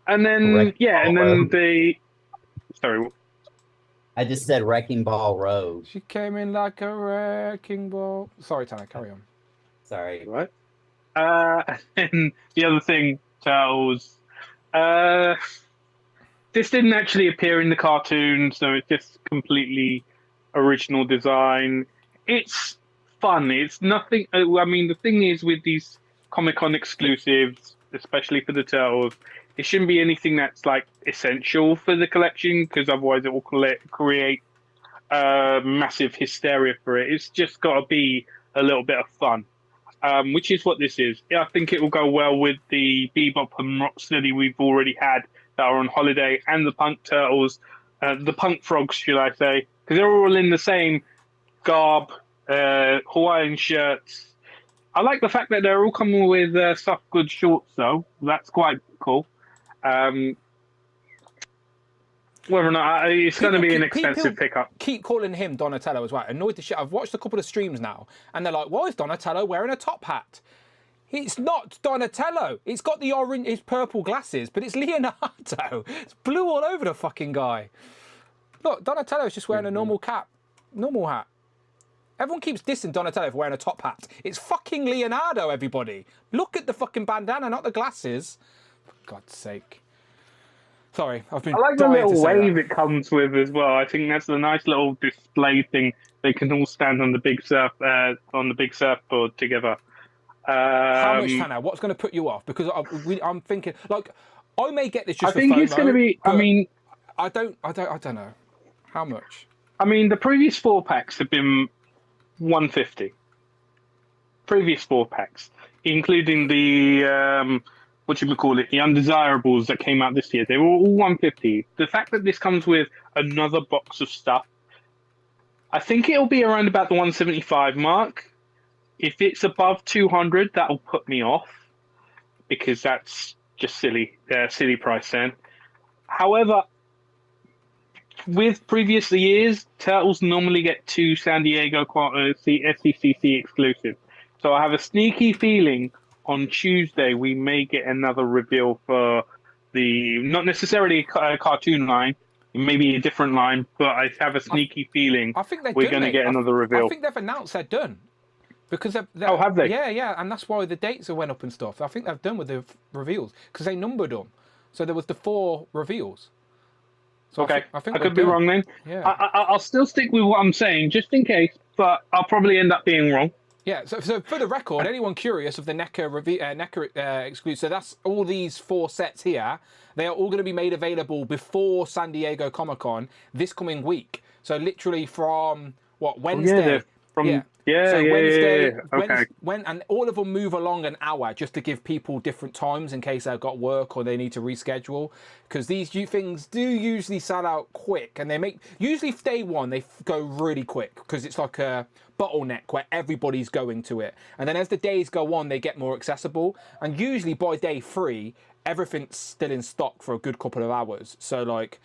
and then sorry. I just said Wrecking Ball Rogue. She came in like a wrecking ball. Sorry, Tanner, carry on. Sorry. Right. And the other thing, Turtles. This didn't actually appear in the cartoon, so it's just completely original design. It's fun. It's nothing. I mean, the thing is with these Comic-Con exclusives, especially for the Turtles, It shouldn't be anything that's like essential for the collection, because otherwise it will create massive hysteria for it. It's just got to be a little bit of fun, which is what this is. I think it will go well with the Bebop and Rocksteady we've already had that are on holiday, and the Punk Turtles, the Punk Frogs, should I say, because they're all in the same garb, Hawaiian shirts. I like the fact that they're all coming with soft goods shorts, though. That's quite cool. Whether or not it's going to be an expensive pickup. Keep calling him Donatello as well. Annoyed the shit. I've watched a couple of streams now, and they're like, "Why is Donatello wearing a top hat?" It's not Donatello. It's got the orange, his purple glasses, but it's Leonardo. It's blue all over the fucking guy. Look, Donatello's just wearing a normal cap, normal hat. Everyone keeps dissing Donatello for wearing a top hat. It's fucking Leonardo, everybody. Look at the fucking bandana, not the glasses. For God's sake. Sorry, I've been. I like the dying to little say wave that. it comes with as well. I think that's a nice little display thing. They can all stand on the big surfboard together. How much, Tanner? What's going to put you off? Because I'm thinking, like, I may get this just for I think FOMO, it's going to be. I mean, I don't know. How much? I mean, the previous 4-packs have been 150. Previous 4-packs, including the the undesirables that came out this year, they were all 150. The fact that this comes with another box of stuff, I think it'll be around about the 175 mark. If it's above 200, that'll put me off, because that's just silly price then. However, with previous years, Turtles normally get 2 San Diego SDCC exclusive. So I have a sneaky feeling on Tuesday we may get another reveal for the, not necessarily a cartoon line, maybe a different line, but I have a sneaky feeling I think we're going to get another reveal. I think they've announced they're done. Because have they? Yeah, and that's why the dates went up and stuff. I think they've done with the reveals, because they numbered them. So there was the 4 reveals. So okay, I think I could be wrong then. Yeah. I'll still stick with what I'm saying, just in case, but I'll probably end up being wrong. Yeah, so for the record, anyone curious of the NECA exclusive, so that's all these 4 sets here. They are all going to be made available before San Diego Comic-Con this coming week. So literally from, Wednesday? Wednesday. Okay. And all of them move along an hour just to give people different times in case they've got work or they need to reschedule. Because these things do usually sell out quick, and usually day one they go really quick because it's like a bottleneck where everybody's going to it. And then as the days go on, they get more accessible. And usually by day 3, everything's still in stock for a good couple of hours. So like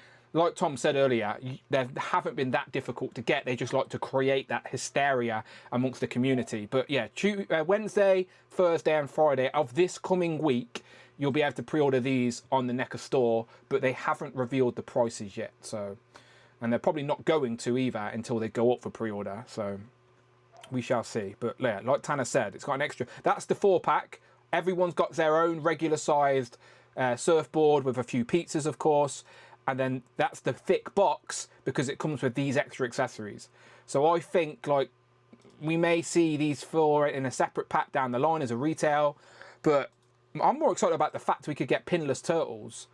Tom said earlier, they haven't been that difficult to get. They just like to create that hysteria amongst the community. But yeah, Wednesday, Thursday and Friday of this coming week, you'll be able to pre-order these on the NECA store, but they haven't revealed the prices yet. So, and they're probably not going to either until they go up for pre-order. So we shall see. But yeah, like Tanner said, it's got an extra. That's the 4-pack. Everyone's got their own regular sized surfboard with a few pizzas, of course. And then that's the thick box because it comes with these extra accessories. So I think like we may see these 4 in a separate pack down the line as a retail, but I'm more excited about the fact we could get pinless turtles.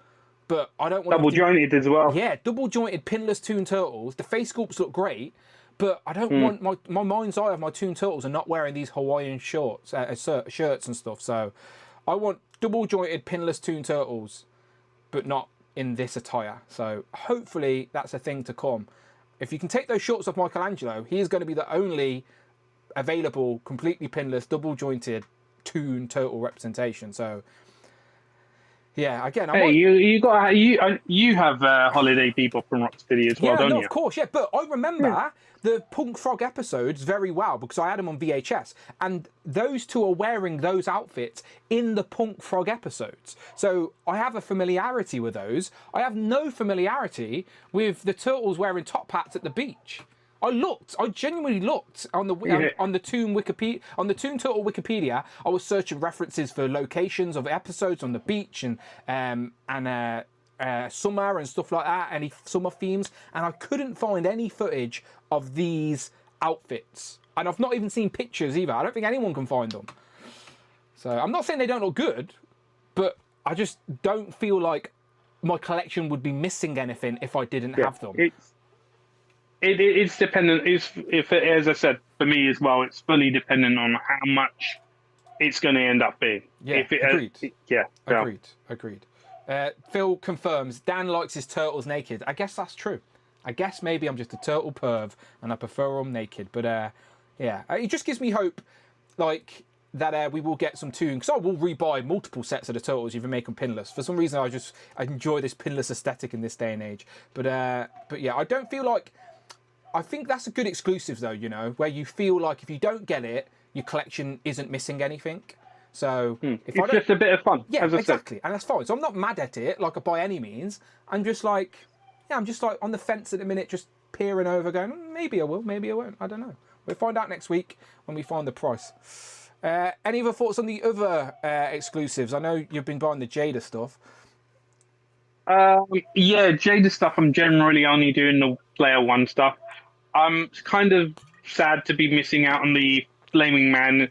But I don't want double jointed as well. Yeah, double jointed pinless Toon Turtles. The face sculpts look great, but I don't want my mind's eye of my Toon Turtles are not wearing these Hawaiian shirts and stuff. So I want double jointed pinless Toon Turtles, but not in this attire. So hopefully that's a thing to come. If you can take those shorts off Michelangelo, he is going to be the only available completely pinless double jointed Toon Turtle representation. So yeah, again, you have Holiday Bebop and Rocksteady as well, don't you? Yeah, of course, yeah. But I remember the Punk Frog episodes very well because I had them on VHS, and those 2 are wearing those outfits in the Punk Frog episodes. So I have a familiarity with those. I have no familiarity with the turtles wearing top hats at the beach. I genuinely looked on the Toon Wikipedia, on the Toon Turtle Wikipedia. I was searching references for locations of episodes on the beach and summer and stuff like that, any summer themes, and I couldn't find any footage of these outfits. And I've not even seen pictures either. I don't think anyone can find them. So I'm not saying they don't look good, but I just don't feel like my collection would be missing anything if I didn't have them. It's dependent. As I said, for me as well, it's fully dependent on how much it's going to end up being. Yeah, agreed. Yeah, Agreed. Phil confirms Dan likes his turtles naked. I guess that's true. I guess maybe I'm just a turtle perv and I prefer them naked. But yeah, it just gives me hope, like, that we will get some too, because I will rebuy multiple sets of the turtles, even make them pinless. For some reason, I enjoy this pinless aesthetic in this day and age. But yeah, I don't feel like. I think that's a good exclusive though, you know, where you feel like if you don't get it, your collection isn't missing anything. So if it's just a bit of fun. Yeah, as I exactly, said. and that's fine. So I'm not mad at it, like by any means. I'm just like on the fence at the minute, just peering over, going, maybe I will, maybe I won't. I don't know. We'll find out next week when we find the price. Any other thoughts on the other exclusives? I know you've been buying the Jada stuff. Yeah, Jada stuff. I'm generally only doing the player one stuff. I'm kind of sad to be missing out on the Flaming Man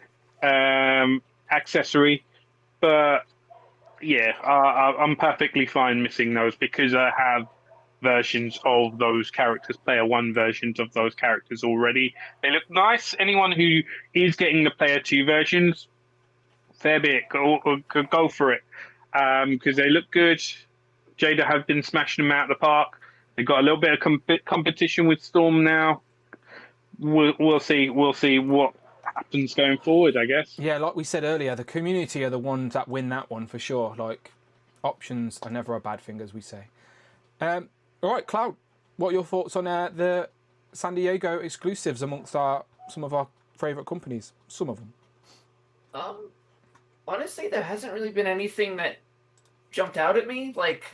accessory, but yeah, I'm perfectly fine missing those because I have versions of those characters, player one versions of those characters already. They look nice. Anyone who is getting the player two versions, fair bit, go for it because they look good. Jada have been smashing them out of the park. They've got a little bit of competition with Storm now. We'll see what happens going forward, I guess. Yeah, like we said earlier, the community are the ones that win that one for sure. Like, options are never a bad thing, as we say. All right, Cloud, what are your thoughts on the San Diego exclusives amongst some of our favourite companies? Some of them. Honestly, there hasn't really been anything that jumped out at me, like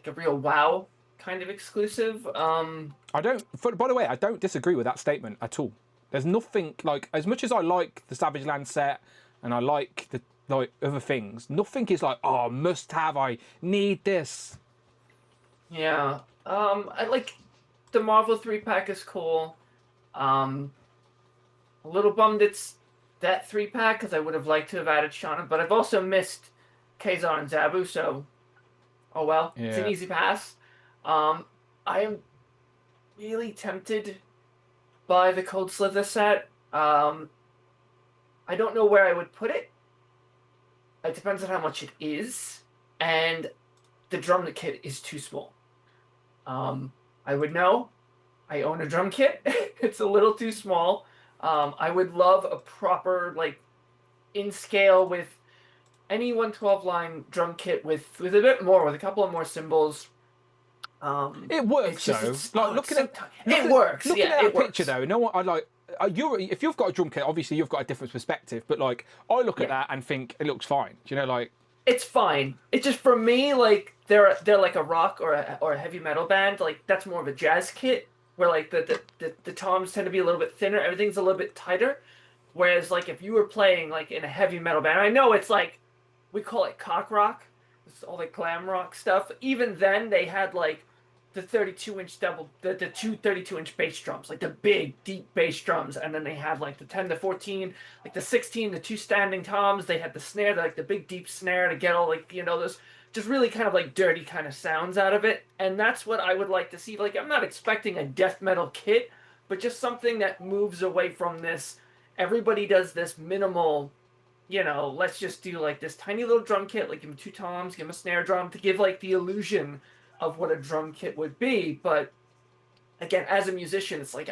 a real wow kind of exclusive. By the way, I don't disagree with that statement at all. There's nothing, like, as much as I like the Savage Land set and I like the other things, nothing is like, oh, must have, I need this. Yeah. I like the Marvel 3-pack is cool. A little bummed it's that 3-pack because I would have liked to have added Shauna, but I've also missed Kazar and Zabu, so oh well. Yeah. It's an easy pass. I am really tempted by the Cold Slither set. I don't know where I would put it. It depends on how much it is, and the drum kit is too small. I would know. I own a drum kit. It's a little too small. I would love a proper, like, in scale with any 112 line drum kit with a bit more, with a couple of more cymbals. It works though. Like looking at that picture though, you know what I like. If you've got a drum kit, obviously you've got a different perspective. But like, I look at that and think it looks fine. Do you know, like it's fine. It's just for me, like they're like a rock or a heavy metal band. Like that's more of a jazz kit where like the toms tend to be a little bit thinner. Everything's a little bit tighter. Whereas like if you were playing like in a heavy metal band, I know it's like we call it cock rock. It's all like glam rock stuff. Even then, they had like the 32-inch the two 32-inch bass drums, like the big, deep bass drums, and then they had like the 10 to 14, like the 16, the two standing toms. They had the snare, like the big, deep snare to get all like, you know, those just really kind of like dirty kind of sounds out of it. And that's what I would like to see. Like, I'm not expecting a death metal kit, but just something that moves away from this. Everybody does this minimal, you know, let's just do like this tiny little drum kit, like give them two toms, give them a snare drum to give like the illusion of what a drum kit would be. But again, as a musician, it's like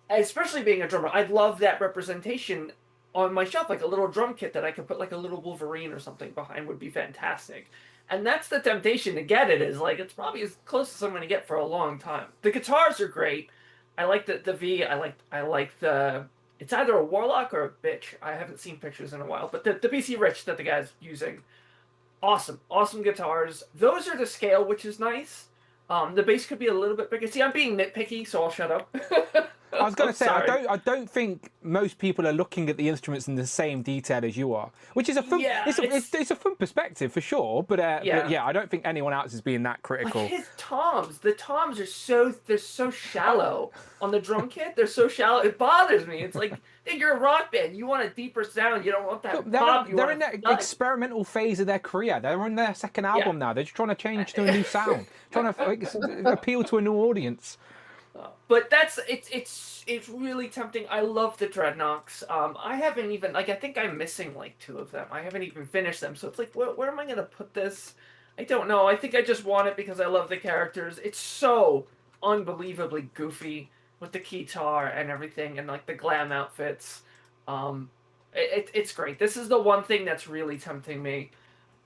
especially being a drummer, I'd love that representation on my shelf, like a little drum kit that I could put like a little Wolverine or something behind would be fantastic. And that's the temptation to get it, is like, it's probably as close as I'm going to get for a long time. The guitars are great. I like the V. I like the, it's either a Warlock or a Bitch. I haven't seen pictures in a while, but the BC Rich that the guy's using, awesome guitars. Those are to scale, which is nice. The bass could be a little bit bigger. See, I'm being nitpicky, so I'll shut up. I was going I'm to say sorry. I don't think most people are looking at the instruments in the same detail as you are, which is a fun. Yeah, it's a fun perspective for sure. But Yeah. I don't think anyone else is being that Like critical. the toms are so shallow on the drum kit. They're so shallow. It bothers me. It's like, hey, you're a rock band. You want a deeper sound. You don't want that Look, pop. You they're want in a that experimental phase of their career. They're on their second album now. They're just trying to change to a new sound, trying to appeal to a new audience. But it's really tempting. I love the Dreadnoks. I haven't even like I think I'm missing like 2 of them. I haven't even finished them. So it's like where am I gonna put this? I don't know. I think I just want it because I love the characters. It's so unbelievably goofy with the guitar and everything and like the glam outfits. It's great. This is the one thing that's really tempting me.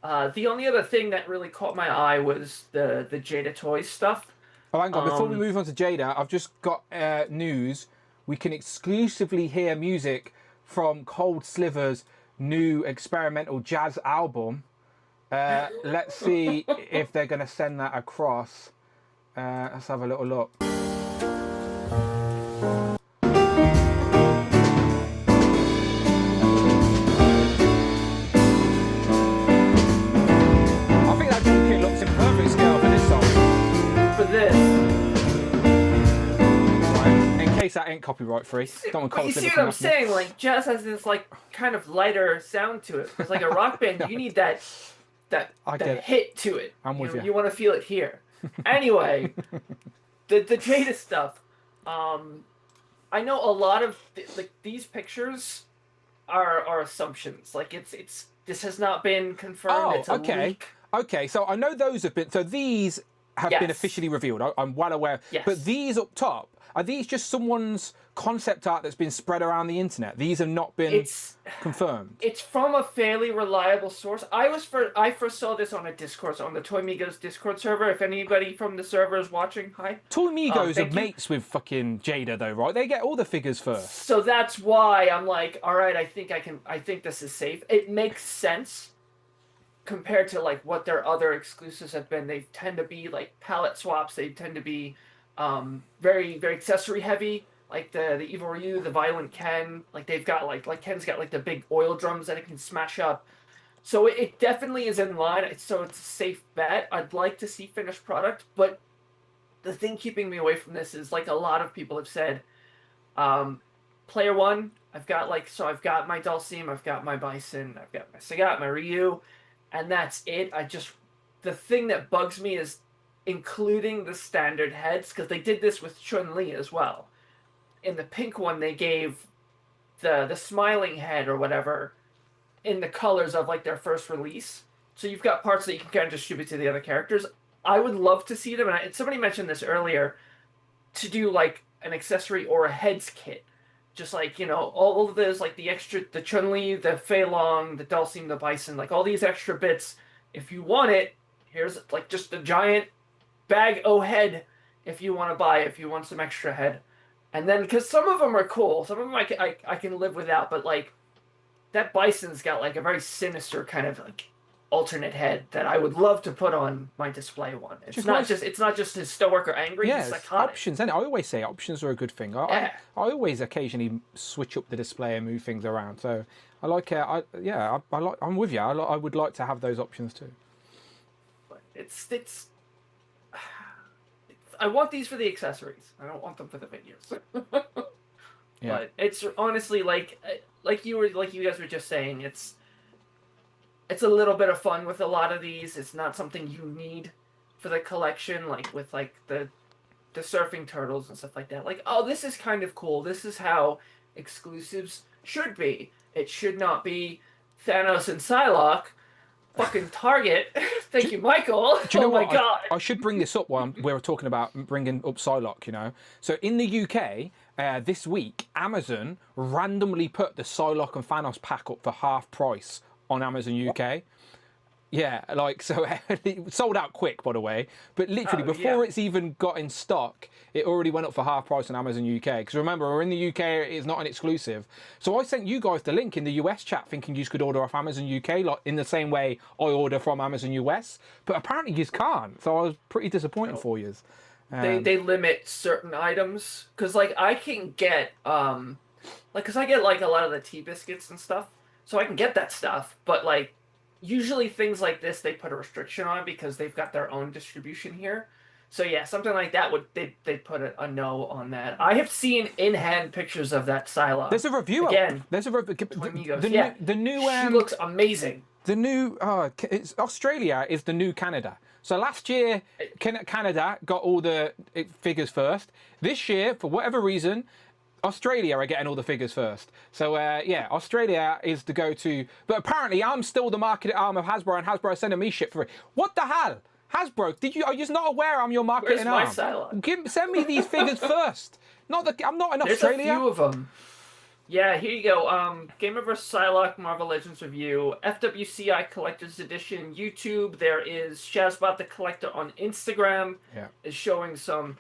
The only other thing that really caught my eye was the Jada Toys stuff. Oh, hang on. Before we move on to Jada, I've just got news. We can exclusively hear music from Cold Sliver's new experimental jazz album. Let's see if they're going to send that across. Let's have a little look. I think that drum kit looks in perfect scale for this song. For this. In case that ain't copyright free. Don't want But Cold you see Sliver what coming I'm after me. saying? Like jazz has this like kind of lighter sound to it. It's like a rock band. You need that I get it. hit to it. I'm with you. You want to feel it here. Anyway, the Jada stuff. I know a lot of like these pictures are assumptions. Like it's this has not been confirmed. Oh, It's a okay. leak. Okay, so I know those have been. So these have been Yes. officially revealed. I'm well aware. Yes. But these up top, are these just someone's concept art that's been spread around the internet? These have not been confirmed. It's from a fairly reliable source. I first saw this on a Discord, on the Toy Migos Discord server. If anybody from the server is watching, hi. Toy Migos are thank you. mates with fucking Jada though, right? They get all the figures first. So that's why I'm like, all right, I think this is safe. It makes sense compared to like what their other exclusives have been. They tend to be like palette swaps. They tend to be very, very accessory heavy. Like the Evil Ryu, the Violent Ken, like they've got like Ken's got like the big oil drums that it can smash up. So it definitely is in line. So it's a safe bet. I'd like to see finished product, but the thing keeping me away from this is like a lot of people have said, player one, I've got my Dulcim, I've got my Bison, I've got my Sagat, my Ryu, and that's it. The thing that bugs me is including the standard heads, because they did this with Chun-Li as well. In the pink one, they gave the smiling head or whatever in the colors of like their first release. So you've got parts that you can kind of distribute to the other characters. I would love to see them, and somebody mentioned this earlier, to do like an accessory or a heads kit. Just like, all of those, like the extra, the Chun-Li, the Fei Long, the Dulcim, the Bison, like all these extra bits. If you want it, here's like just a giant bag o' head if you want to buy, if you want some extra head. And then, because some of them are cool, some of them I can live without, but like that Bison's got like a very sinister kind of like alternate head that I would love to put on my display one. It's not just his stoic or angry. Yeah, it's psychotic. options. And I always say options are a good thing. I always occasionally switch up the display and move things around. So I like it. I'm with you. I would like to have those options too. But it's. I want these for the accessories. I don't want them for the figures. Yeah. But it's honestly like you guys were just saying, it's a little bit of fun with a lot of these. It's not something you need for the collection, like with like the surfing turtles and stuff like that. Like, oh, this is kind of cool. This is how exclusives should be. It should not be Thanos and Psylocke. Fucking Target. Thank you, Michael. Do you know my what? God. I should bring this up while we're talking about bringing up Psylocke, So in the UK, this week, Amazon randomly put the Psylocke and Thanos pack up for half price on Amazon UK. Yeah, so it sold out quick, by the way. But literally, before it's even got in stock, it already went up for half price on Amazon UK. Because remember, we're in the UK, it's not an exclusive. So I sent you guys the link in the US chat thinking you could order off Amazon UK, like in the same way I order from Amazon US. But apparently you can't. So I was pretty disappointed for you. They limit certain items because like I can get because I get like a lot of the tea biscuits and stuff, so I can get that stuff. But like usually things like this they put a restriction on because they've got their own distribution here. So yeah, something like that would they put a no on that. I have seen in hand pictures of that Psylocke. There's a review again. There's a review. The new she looks amazing. The new it's Australia is the new Canada. So last year Canada got all the figures first. This year, for whatever reason, Australia are getting all the figures first. So yeah, Australia is the go-to. But apparently, I'm still the market arm of Hasbro, and Hasbro are sending me shit for it. What the hell? Hasbro, are you just not aware I'm your marketing arm? Where's my Psylocke? Send me these figures first. I'm not in Australia. There's a few of them. Yeah, here you go. Gamer vs. Psylocke Marvel Legends review, FWCI Collector's Edition YouTube. There is Shazbot the Collector on Instagram. Yeah, is showing some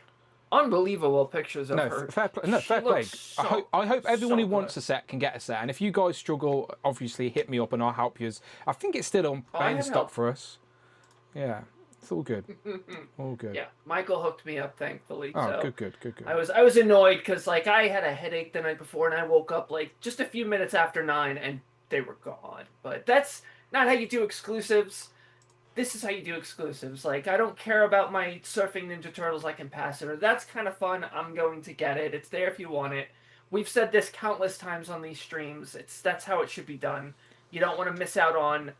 unbelievable pictures of her. Fair play. So, I hope everyone so who wants a set can get a set. And if you guys struggle, obviously hit me up and I'll help you. I think it's still in stock for us. Yeah. It's all good. All good. Yeah, Michael hooked me up, thankfully. Oh, so good. I was annoyed because like I had a headache the night before and I woke up like just a few minutes after 9 and they were gone. But that's not how you do exclusives. This is how you do exclusives. Like I don't care about my Surfing Ninja Turtles. I can pass it. Or that's kind of fun. I'm going to get it. It's there if you want it. We've said this countless times on these streams. That's how it should be done. You don't want to miss out on,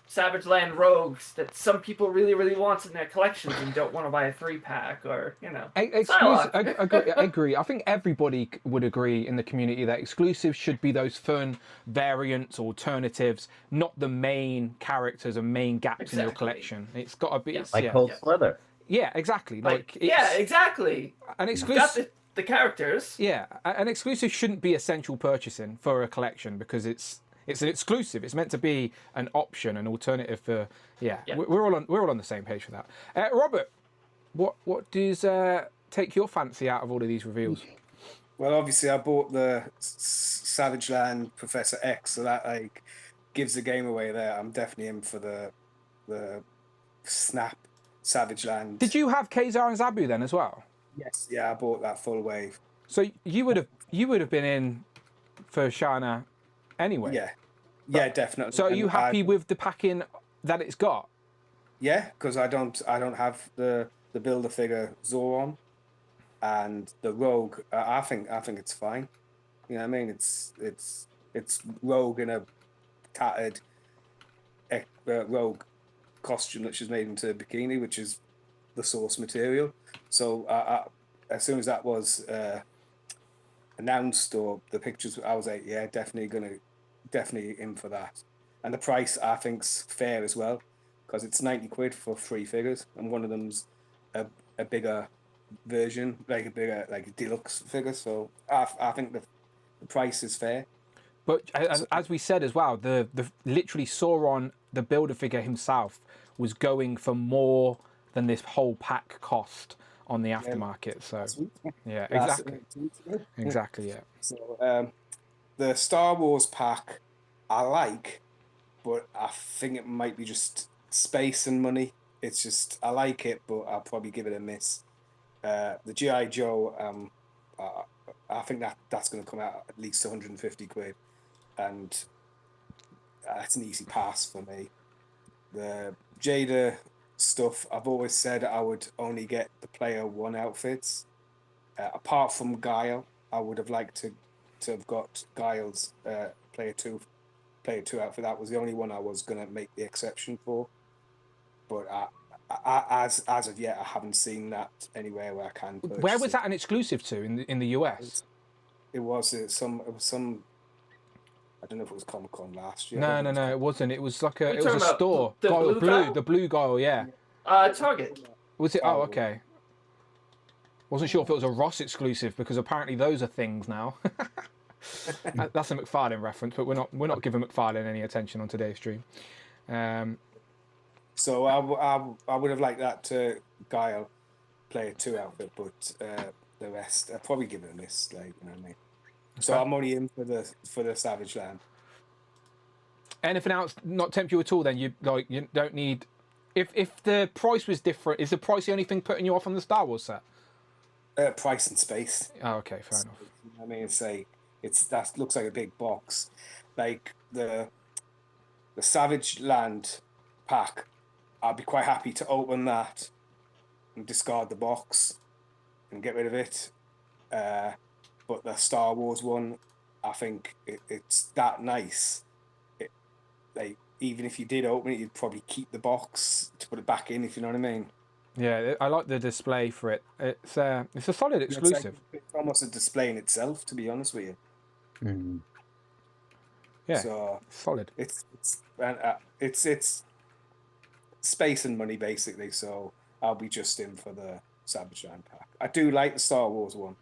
Savage Land Rogues that some people really, really want in their collections and don't want to buy a 3-pack or, I agree. I think everybody would agree in the community that exclusives should be those fun variants, alternatives, not the main characters and main gaps in your collection. It's got to be... Like Cold Slither. Yeah, exactly. Exactly. An exclusive... the characters. Yeah, an exclusive shouldn't be essential purchasing for a collection because it's an exclusive. It's meant to be an option, an alternative for. Yeah. We're all on the same page for that. Robert, what does take your fancy out of all of these reveals? Well, obviously, I bought the Savage Land Professor X, so that like gives the game away there. I'm definitely in for the Snap Savage Land. Did you have Kazar and Zabu then as well? Yes. Yeah, I bought that full wave. So you would have been in for Shana. Anyway. Yeah, definitely. So are you happy with the packing that it's got? Yeah, because I don't have the Build-A-Figure Zoran and the Rogue. I think it's fine. You know what I mean? It's Rogue in a tattered Rogue costume that she's made into a bikini, which is the source material. So as soon as that was announced or the pictures, I was like, yeah, definitely in for that. And the price I think's fair as well, because it's 90 quid for 3 figures, and one of them's a bigger version, like a deluxe figure. So I think the price is fair. But as we said as well, the literally Sauron, the Build-A-Figure himself, was going for more than this whole pack cost on the aftermarket. So yeah, exactly. Yeah. So the Star Wars pack I like, but I think it might be just space and money. It's just I like it, but I'll probably give it a miss. The G.I. Joe, I think that's going to come out at least 150 quid, and that's an easy pass for me. The Jada stuff, I've always said I would only get the Player 1 outfits. Apart from Guile, I would have liked to have got Guile's Player 2 outfit. That was the only one I was going to make the exception for. But as of yet, I haven't seen that anywhere where I can purchase. Where was that an exclusive to in the US? It was some. I don't know if it was Comic-Con last year. No, it wasn't. It was like it was a about store. The blue Guile, yeah. Target. Was it? Oh, okay. Wasn't sure if it was a Ross exclusive because apparently those are things now. That's a McFarlane reference, but we're not giving McFarlane any attention on today's stream. So I would have liked that Guile Player 2 outfit, but the rest I'd probably give it a miss. Like, you know what I mean? So I'm only in for the Savage Land. Anything else not tempt you at all? Then you don't need If the price was different, is the price the only thing putting you off on the Star Wars set? Price and space. Oh, okay, fair enough. I mean, that looks like a big box, like the Savage Land pack. I'd be quite happy to open that and discard the box and get rid of it. But the Star Wars one, I think it's that nice. Like, even if you did open it, you'd probably keep the box to put it back in, if you know what I mean. Yeah, I like the display for it. It's a solid exclusive. It's almost a display in itself, to be honest with you. Mhm. Yeah, So solid. it's space and money basically. So I'll be just in for the Savage Land pack. I do like the Star Wars one.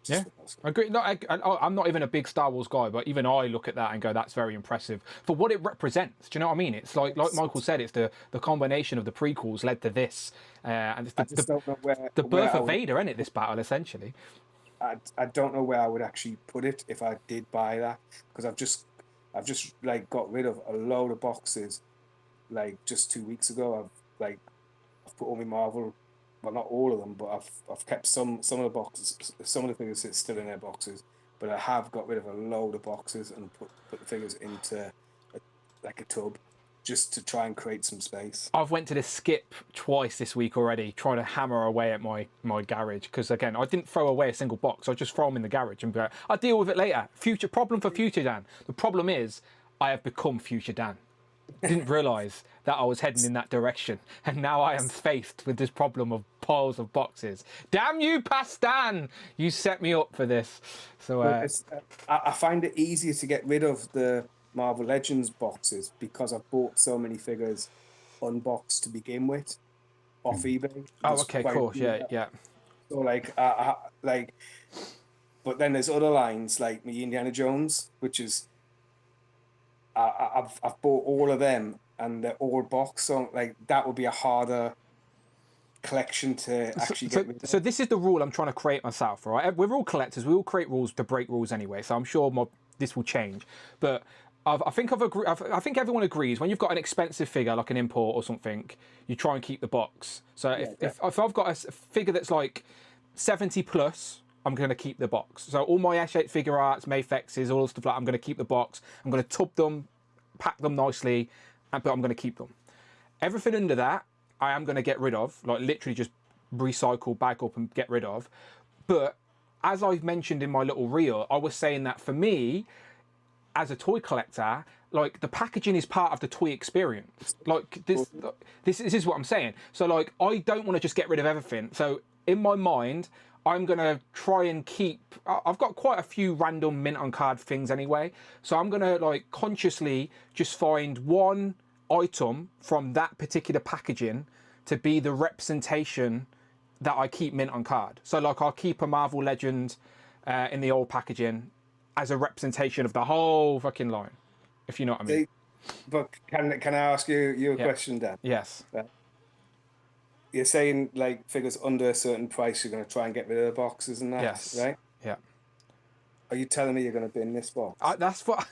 Yeah, I agree. No, I'm not even a big Star Wars guy, but even I look at that and go, "That's very impressive for what it represents." Do you know what I mean? It's like Michael said, it's the combination of the prequels led to this, and it's I just don't know where the birth where of Vader, isn't it? This battle essentially. I don't know where I would actually put it if I did buy that, because I've just like got rid of a load of boxes, like just 2 weeks ago. I've put all my Marvel, well, not all of them, but I've kept some of the boxes, some of the figures that's still in their boxes, but I have got rid of a load of boxes and put the figures into a tub, just to try and create some space. I've went to the skip twice this week already, trying to hammer away at my garage, because again, I didn't throw away a single box. I just throw them in the garage and be like, I'll deal with it later. Future problem for future Dan. The problem is I have become future Dan. Didn't realise that I was heading in that direction, and now I am faced with this problem of piles of boxes. Damn you, past Dan! You set me up for this. So I find it easier to get rid of the Marvel Legends boxes because I've bought so many figures unboxed to begin with off eBay. oh, Just okay, by cool. doing Yeah, that. yeah. So but then there's other lines like me Indiana Jones, which is I've bought all of them and they're all boxed. So like that would be a harder collection to actually get rid of. So this is the rule I'm trying to create myself, right? We're all collectors. We all create rules to break rules anyway. So I'm sure this will change. But I think everyone agrees when you've got an expensive figure like an import or something, you try and keep the box. So if I've got a figure that's like 70 plus, I'm going to keep the box. So all my S8 figure arts, Mayfexes, all the stuff like that, I'm going to keep the box. I'm going to tub them, pack them nicely, but I'm going to keep them. Everything under that, I am going to get rid of, like literally just recycle, back up and get rid of. But as I've mentioned in my little reel, I was saying that for me, as a toy collector, like the packaging is part of the toy experience. Like this is what I'm saying. So like I don't want to just get rid of everything. So in my mind, I'm gonna try and keep. I've got quite a few random mint on card things anyway. So I'm gonna like consciously just find one item from that particular packaging to be the representation that I keep mint on card. So like I'll keep a Marvel Legend in the old packaging as a representation of the whole fucking line, if you know what I mean. But can I ask you a question, Dan? Yes. You're saying like figures under a certain price, you're going to try and get rid of the boxes and that, Yes. right? Yeah. Are you telling me you're going to bin this box? That's what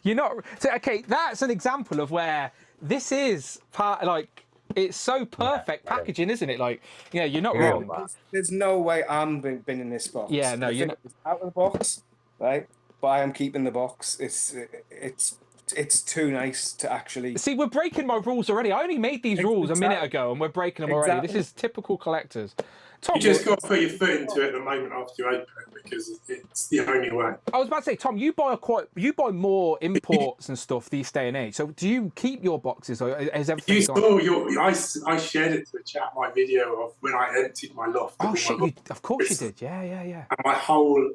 you're not. So okay, that's an example of where this is part. Like it's so perfect packaging, isn't it? Like you're not wrong. There's no way I'm binning this box. Yeah, no, you're not. It's out of the box, right? But I am keeping the box. It's too nice to actually See, we're breaking my rules already. I only made these rules a minute ago, and we're breaking them already. This is typical collectors. Tom, You just got to put your foot into it at the moment after you open it because it's the only way. I was about to say, Tom, you buy more imports and stuff these day and age. So do you keep your boxes, or is everything You gone? saw I shared it to the chat my video of when I emptied my loft. Oh shit! Of course you did. Yeah. And my whole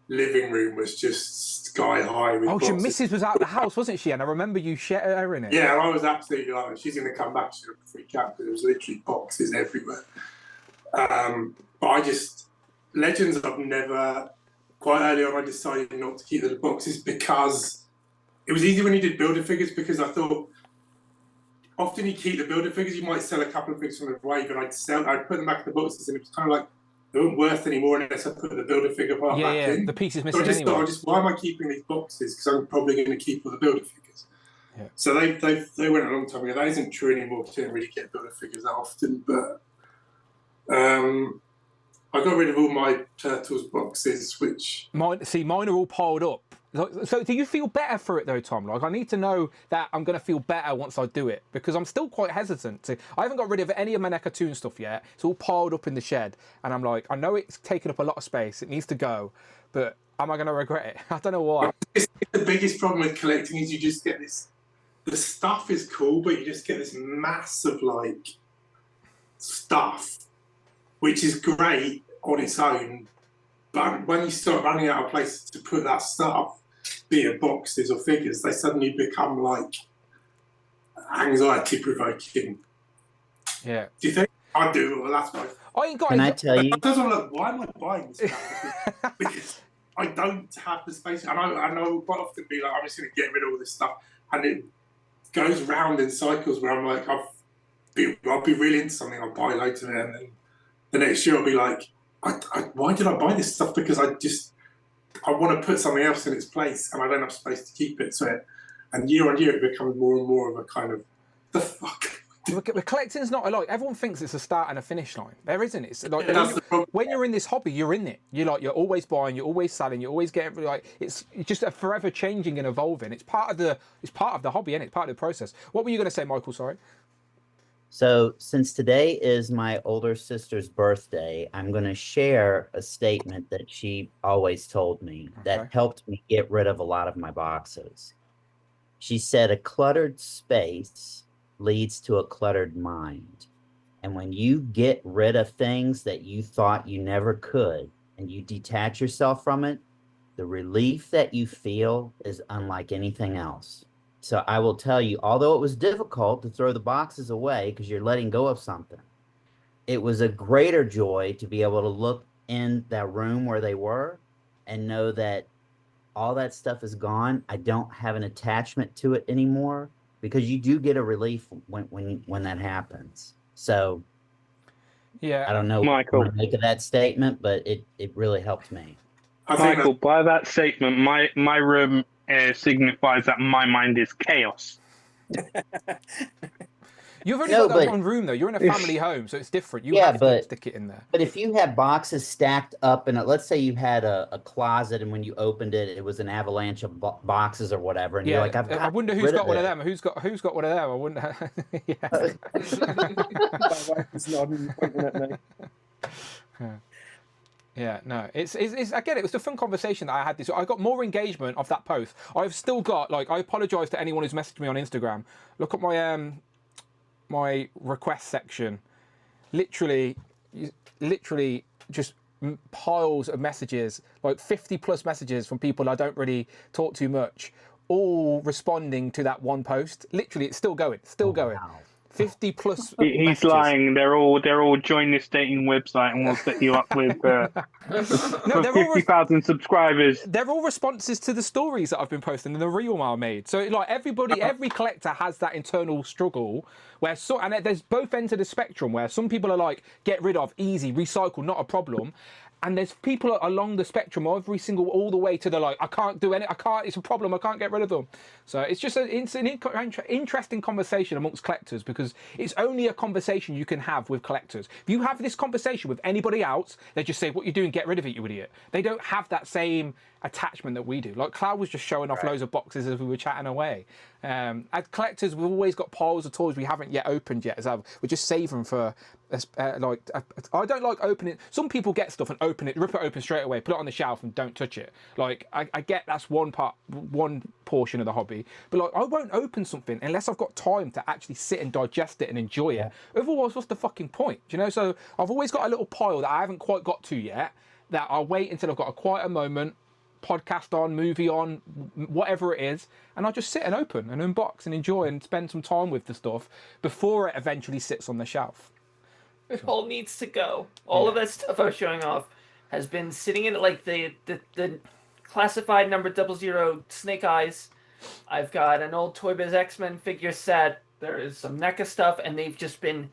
living room was just sky high with boxes. Your missus was out of the house, wasn't she? And I remember you sharing it. Yeah, I was absolutely like, she's going to come back. She's going to freak out because there was literally boxes everywhere. But Legends, I've never, quite early on, I decided not to keep the boxes because it was easy when you did builder figures because I thought often you keep the builder figures, you might sell a couple of figures from the wave and I'd put them back in the boxes and it was kind of like, they weren't worth anymore unless I put the builder figure part back in. The piece is So missing anyway. why am I keeping these boxes? Because I'm probably going to keep all the builder figures. Yeah. So they went a long time ago. That isn't true anymore. Because you don't really get builder figures that often. But I got rid of all my Turtles boxes, which mine are all piled up. So do you feel better for it though, Tom? Like I need to know that I'm going to feel better once I do it, because I'm still quite hesitant. I haven't got rid of any of my NECA Toon stuff yet. It's all piled up in the shed, and I'm like, I know it's taking up a lot of space. It needs to go, but am I going to regret it? I don't know why. it's the biggest problem with collecting is you just get this. The stuff is cool, but you just get this mass of like stuff, which is great on its own. But when you start running out of places to put that stuff, be it boxes or figures, they suddenly become like anxiety provoking. Yeah. Do you think? I do. Well, that's my. I ain't got. Can I tell you? Sometimes I'm like, why am I buying this stuff? Because I don't have the space. And I know quite often be like, I'm just going to get rid of all this stuff, and it goes round in cycles where I'm like, I'll be really into something, I'll buy loads of it, and then the next year I'll be like, why did I buy this stuff? Because I want to put something else in its place, and I don't have space to keep it. And year on year, it becomes more and more of a kind of the fuck. The collecting's not like everyone thinks it's a start and a finish line. There isn't. It's like when you're in this hobby, you're in it. You're always buying, you're always selling, you're always getting like it's just a forever changing and evolving. It's part of the hobby, and it's part of the process. What were you going to say, Michael? Sorry. So since today is my older sister's birthday, I'm going to share a statement that she always told me that helped me get rid of a lot of my boxes. She said, a cluttered space leads to a cluttered mind. And when you get rid of things that you thought you never could, and you detach yourself from it, the relief that you feel is unlike anything else. So I will tell you, although it was difficult to throw the boxes away because you're letting go of something, it was a greater joy to be able to look in that room where they were and know that all that stuff is gone. I don't have an attachment to it anymore, because you do get a relief when that happens. So yeah, I don't know Michael, what to make of that statement, but it really helped me. Michael, by that statement, my room signifies that my mind is chaos. You've only got that one room though. You're in a family home, so it's different. You have to stick it in there. But if you have boxes stacked up, and let's say you had a closet, and when you opened it, it was an avalanche of boxes or whatever, and you're like, I wonder who's got one of them. Who's got one of them? I wonder. Yeah, no, it's I get it. It was a fun conversation that I had. I got more engagement off that post. I've still got I apologise to anyone who's messaged me on Instagram. Look at my my request section. Literally just piles of messages, like 50+ messages from people I don't really talk to much, all responding to that one post. Literally, it's still going. Wow. 50+. He's messages. lying. They're all join this dating website, and we'll set you up with 50,000 subscribers. They're all responses to the stories that I've been posting and the reel I made. So like every collector has that internal struggle where and there's both ends of the spectrum where some people are like, get rid of, easy, recycle, not a problem. And there's people along the spectrum, all the way to the like, I can't do any, it's a problem, I can't get rid of them. So it's just an interesting conversation amongst collectors, because it's only a conversation you can have with collectors. If you have this conversation with anybody else, they just say, what you're doing, get rid of it, you idiot. They don't have that same attachment that we do. Like Cloud was just showing off loads of boxes as we were chatting away. As collectors, we've always got piles of toys we haven't yet opened yet. We just save them for I don't like opening. Some people get stuff and open it, rip it open straight away, put it on the shelf and don't touch it. Like I get that's one portion of the hobby, but like I won't open something unless I've got time to actually sit and digest it and enjoy it. Otherwise, what's the fucking point? Do you know? So I've always got a little pile that I haven't quite got to yet, that I'll wait until I've got a quieter moment, podcast on, movie on, whatever it is, and I'll just sit and open and unbox and enjoy and spend some time with the stuff before it eventually sits on the shelf. It all needs to go. All of that stuff I was showing off has been sitting in like the classified number 00 Snake Eyes. I've got an old Toy Biz X-Men figure set. There is some NECA stuff, and they've just been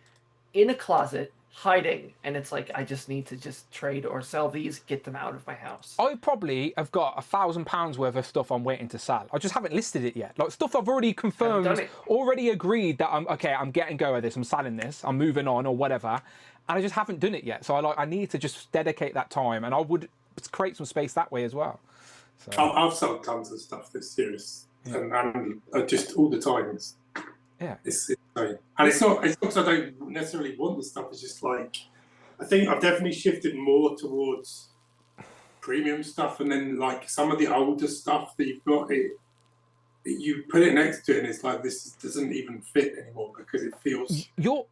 in a closet hiding, and it's like I just need to just trade or sell these, get them out of my house. I probably have got £1,000 worth of stuff I'm waiting to sell. I just haven't listed it yet. Like stuff I've already confirmed, already agreed that I'm getting go of this, I'm selling this, I'm moving on or whatever, and I just haven't done it yet. So I need to just dedicate that time, and I would create some space that way as well. So. I've sold tons of stuff this year, and just all the time. It's insane. And it's not because I don't necessarily want the stuff. It's just like I think I've definitely shifted more towards premium stuff, and then like some of the older stuff that you've got, you put it next to it, and it's like this doesn't even fit anymore because it feels You're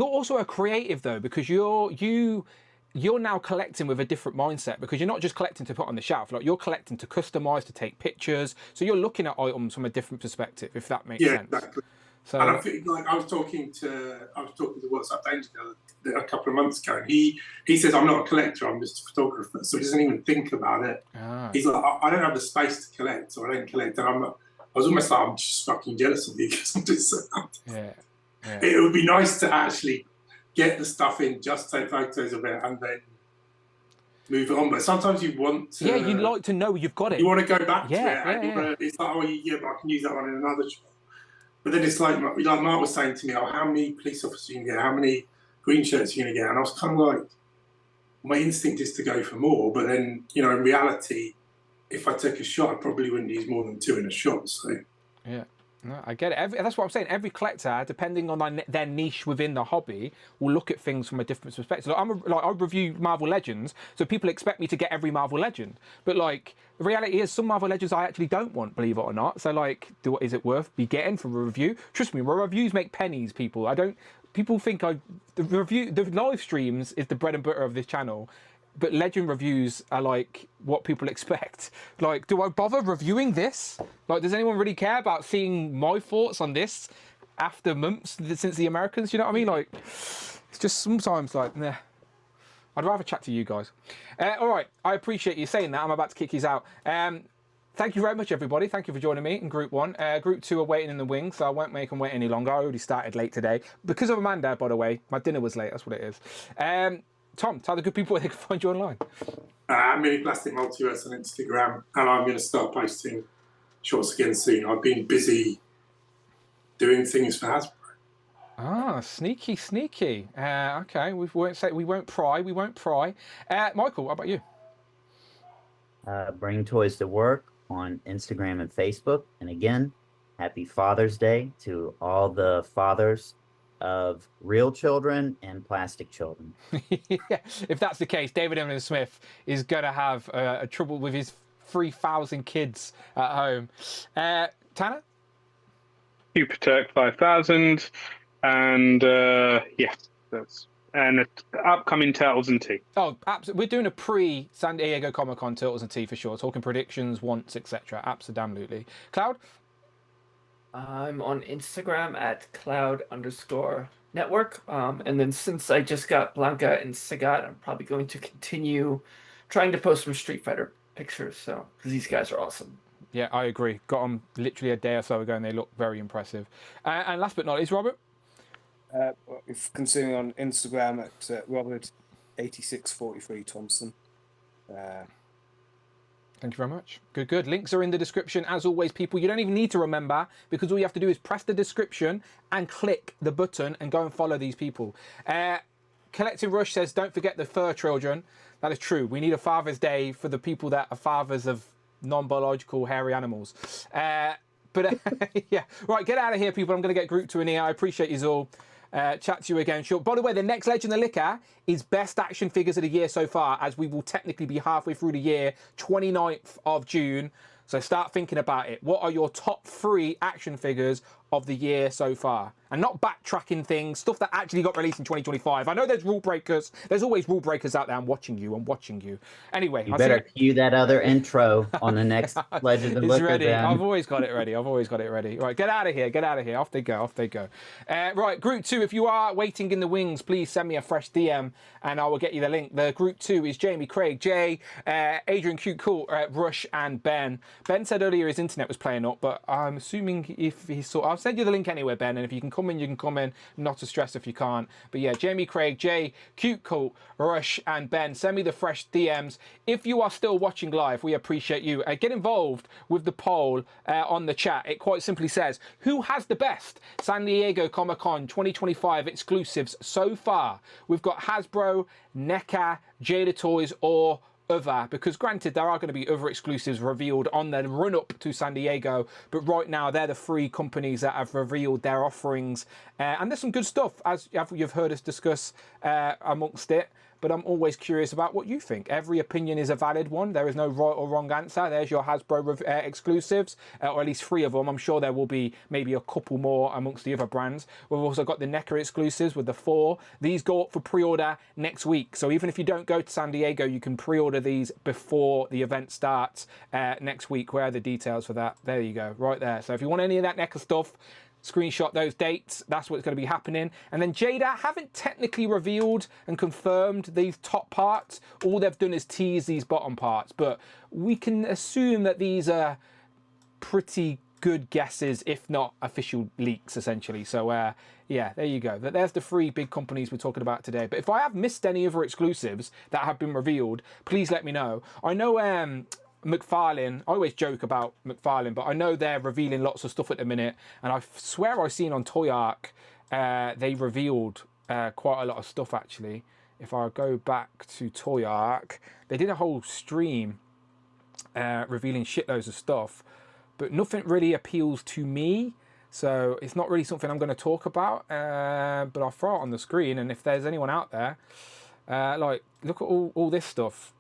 also a creative though, because you're now collecting with a different mindset, because you're not just collecting to put on the shelf. Like you're collecting to customize, to take pictures. So you're looking at items from a different perspective, if that makes sense. Yeah, exactly. So, and I think like I was talking to WhatsApp Danger a couple of months ago, and he says I'm not a collector, I'm just a photographer, so he doesn't even think about it. He's like, I don't have the space to collect, so I don't collect. And I was almost like, I'm just fucking jealous of you because I'm just. It would be nice to actually get the stuff in, just take photos of it, and then move it on. But sometimes you want to. Yeah, you'd like to know you've got it. You want to go back to it. It's like, oh yeah, but I can use that one in another shop. But then it's like Mark was saying to me, oh, how many police officers are you going to get? How many green shirts are you going to get? And I was kind of like, my instinct is to go for more. But then, in reality, if I took a shot, I probably wouldn't use more than 2 in a shot. So yeah. No, I get it. That's what I'm saying. Every collector, depending on their niche within the hobby, will look at things from a different perspective. I review Marvel Legends, so people expect me to get every Marvel Legend. But like, the reality is, some Marvel Legends I actually don't want, believe it or not. So like, is it worth me getting from a review? Trust me, reviews make pennies, people. People think the live streams is the bread and butter of this channel. But legend reviews are like what people expect. Like, do I bother reviewing this? Like, does anyone really care about seeing my thoughts on this after months since the Americans? You know what I mean? Like, it's just sometimes like, nah. I'd rather chat to you guys. All right, I appreciate you saying that. I'm about to kick you out. Thank you very much, everybody. Thank you for joining me in Group 1. Group 2 are waiting in the wings, so I won't make them wait any longer. I already started late today. Because of Amanda, by the way. My dinner was late, that's what it is. Tom, tell the good people where they can find you online. Mini Plastic Multiverse on Instagram, and I'm going to start posting shorts again soon. I've been busy doing things for Hasbro. Ah, sneaky. Okay, we won't pry. Michael, how about you? Bring toys to work on Instagram and Facebook. And again, happy Father's Day to all the fathers of real children and plastic children. Yeah, if that's the case, David Evan Smith is going to have trouble with his 3,000 kids at home. Tanner? Super Turk 5000, and and upcoming Turtles and Tea. Oh, absolutely. We're doing a pre-San Diego Comic-Con Turtles and Tea for sure, talking predictions, wants, etc. Absolutely. Cloud? I'm on Instagram at cloud_network. And then since I just got Blanca and Sagat, I'm probably going to continue trying to post some Street Fighter pictures. So, because these guys are awesome. Yeah, I agree. Got them literally a day or so ago and they look very impressive. And last but not least, Robert? If consuming on Instagram at Robert8643 Thompson. Thank you very much. Good. Links are in the description. As always, people, you don't even need to remember, because all you have to do is press the description and click the button and go and follow these people. Collecting Rush says, don't forget the fur children. That is true. We need a Father's Day for the people that are fathers of non-biological hairy animals. Yeah, right, get out of here, people. I'm going to get Group 2 in here. I appreciate you all. Chat to you again short. By the way, the next Legend of Liquor is best action figures of the year so far, as we will technically be halfway through the year, 29th of June. So start thinking about it. What are your top 3 action figures of the year so far? And not backtracking things, stuff that actually got released in 2025. I know there's rule breakers. There's always rule breakers out there. I'm watching you. Anyway. You better cue that other intro on the next Legend of Liquor. Ready. I've always got it ready. Right, get out of here. Off they go. Right, Group 2, if you are waiting in the wings, please send me a fresh DM and I will get you the link. The Group 2 is Jamie, Craig, Jay, Adrian, Cute Cool, Rush and Ben. Ben said earlier his internet was playing up, but I'm assuming if he saw... send you the link anyway, Ben. And if you can come in, you can come in. Not to stress if you can't. But yeah, Jamie, Craig, Jay, Cute Cult, Rush, and Ben, send me the fresh DMs. If you are still watching live, we appreciate you. Get involved with the poll on the chat. It quite simply says, who has the best San Diego Comic-Con 2025 exclusives so far? We've got Hasbro, NECA, Jada Toys, or other, because granted there are going to be other exclusives revealed on the run-up to San Diego, but right now they're the three companies that have revealed their offerings, and there's some good stuff, as you've heard us discuss amongst it. But I'm always curious about what you think. Every opinion is a valid one. There is no right or wrong answer. There's your Hasbro exclusives, or at least 3 of them. I'm sure there will be maybe a couple more amongst the other brands. We've also got the NECA exclusives with the 4. These go up for pre-order next week. So even if you don't go to San Diego, you can pre-order these before the event starts next week. Where are the details for that? There you go, right there. So if you want any of that NECA stuff, screenshot those dates. That's what's going to be happening. And then Jada haven't technically revealed and confirmed these top parts. All they've done is tease these bottom parts, but we can assume that these are pretty good guesses, if not official leaks, essentially. So yeah, there you go. There's the 3 big companies we're talking about today. But if I have missed any other exclusives that have been revealed, please let me know. I know McFarlane, I always joke about McFarlane, but I know they're revealing lots of stuff at the minute, and I swear I've seen on Toy Arc they revealed quite a lot of stuff actually. If I go back to Toy Arc, they did a whole stream revealing shitloads of stuff, but nothing really appeals to me, so it's not really something I'm going to talk about, but I'll throw it on the screen, and if there's anyone out there, like, look at all this stuff.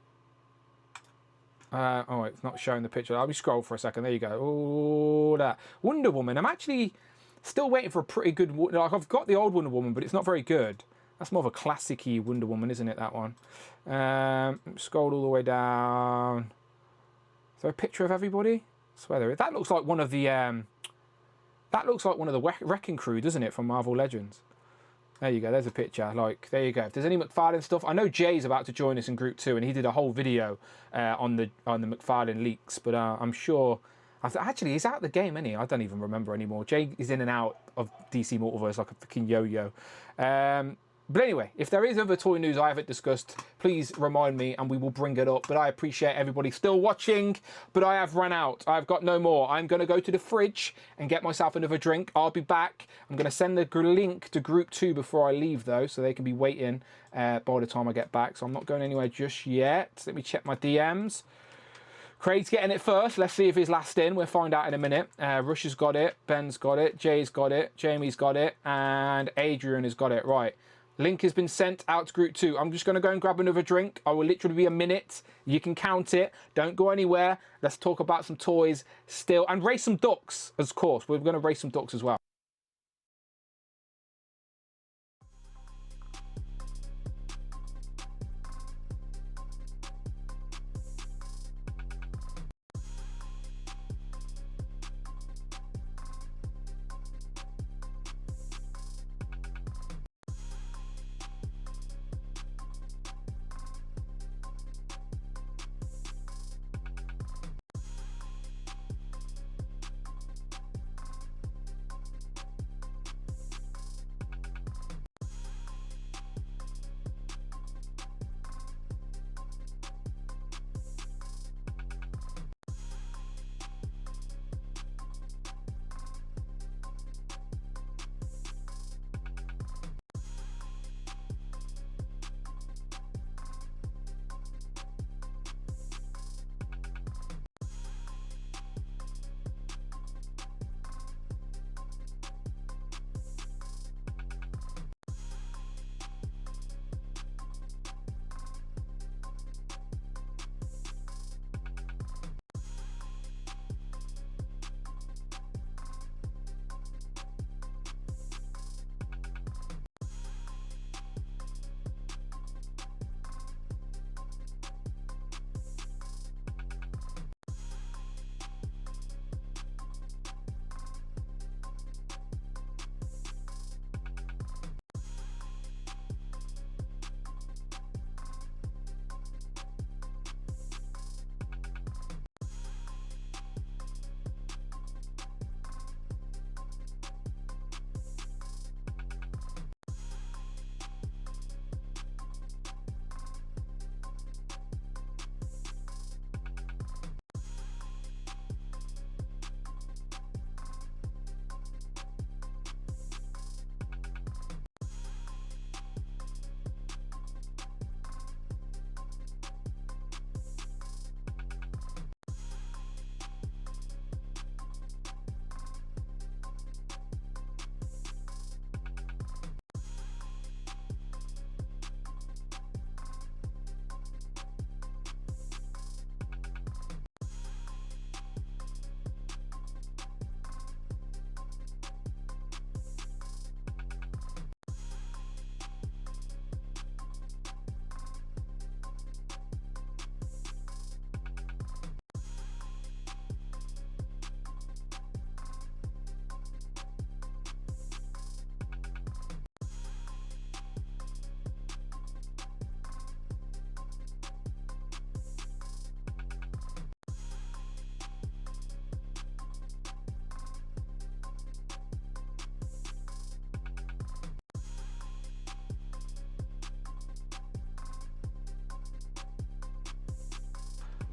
Oh, it's not showing the picture. I'll be scroll for a second. There you go. Oh, that Wonder Woman. I'm actually still waiting for a pretty good. Like, I've got the old Wonder Woman, but it's not very good. That's more of a classic-y Wonder Woman, isn't it? That one. Scrolled all the way down. Is there a picture of everybody? I swear there is. That looks like one of the. That looks like one of the Wrecking Crew, doesn't it, from Marvel Legends? There you go, there's a picture. Like, there you go. If there's any McFarlane stuff, I know Jay's about to join us in Group 2, and he did a whole video on the McFarlane leaks, but I'm sure... Actually, he's out of the game, isn't he? I don't even remember anymore. Jay is in and out of DC Multiverse like a freaking yo-yo. But anyway, if there is other toy news I haven't discussed, please remind me and we will bring it up. But I appreciate everybody still watching, but I have run out. I've got no more. I'm going to go to the fridge and get myself another drink. I'll be back. I'm going to send the link to Group 2 before I leave, though, so they can be waiting by the time I get back. So I'm not going anywhere just yet. Let me check my DMs. Craig's getting it first. Let's see if he's last in. We'll find out in a minute. Rush has got it. Ben's got it. Jay's got it. Jamie's got it. And Adrian has got it. Right. Link has been sent out to Group 2. I'm just going to go and grab another drink. I will literally be a minute. You can count it. Don't go anywhere. Let's talk about some toys still. And race some ducks, of course. We're going to race some ducks as well.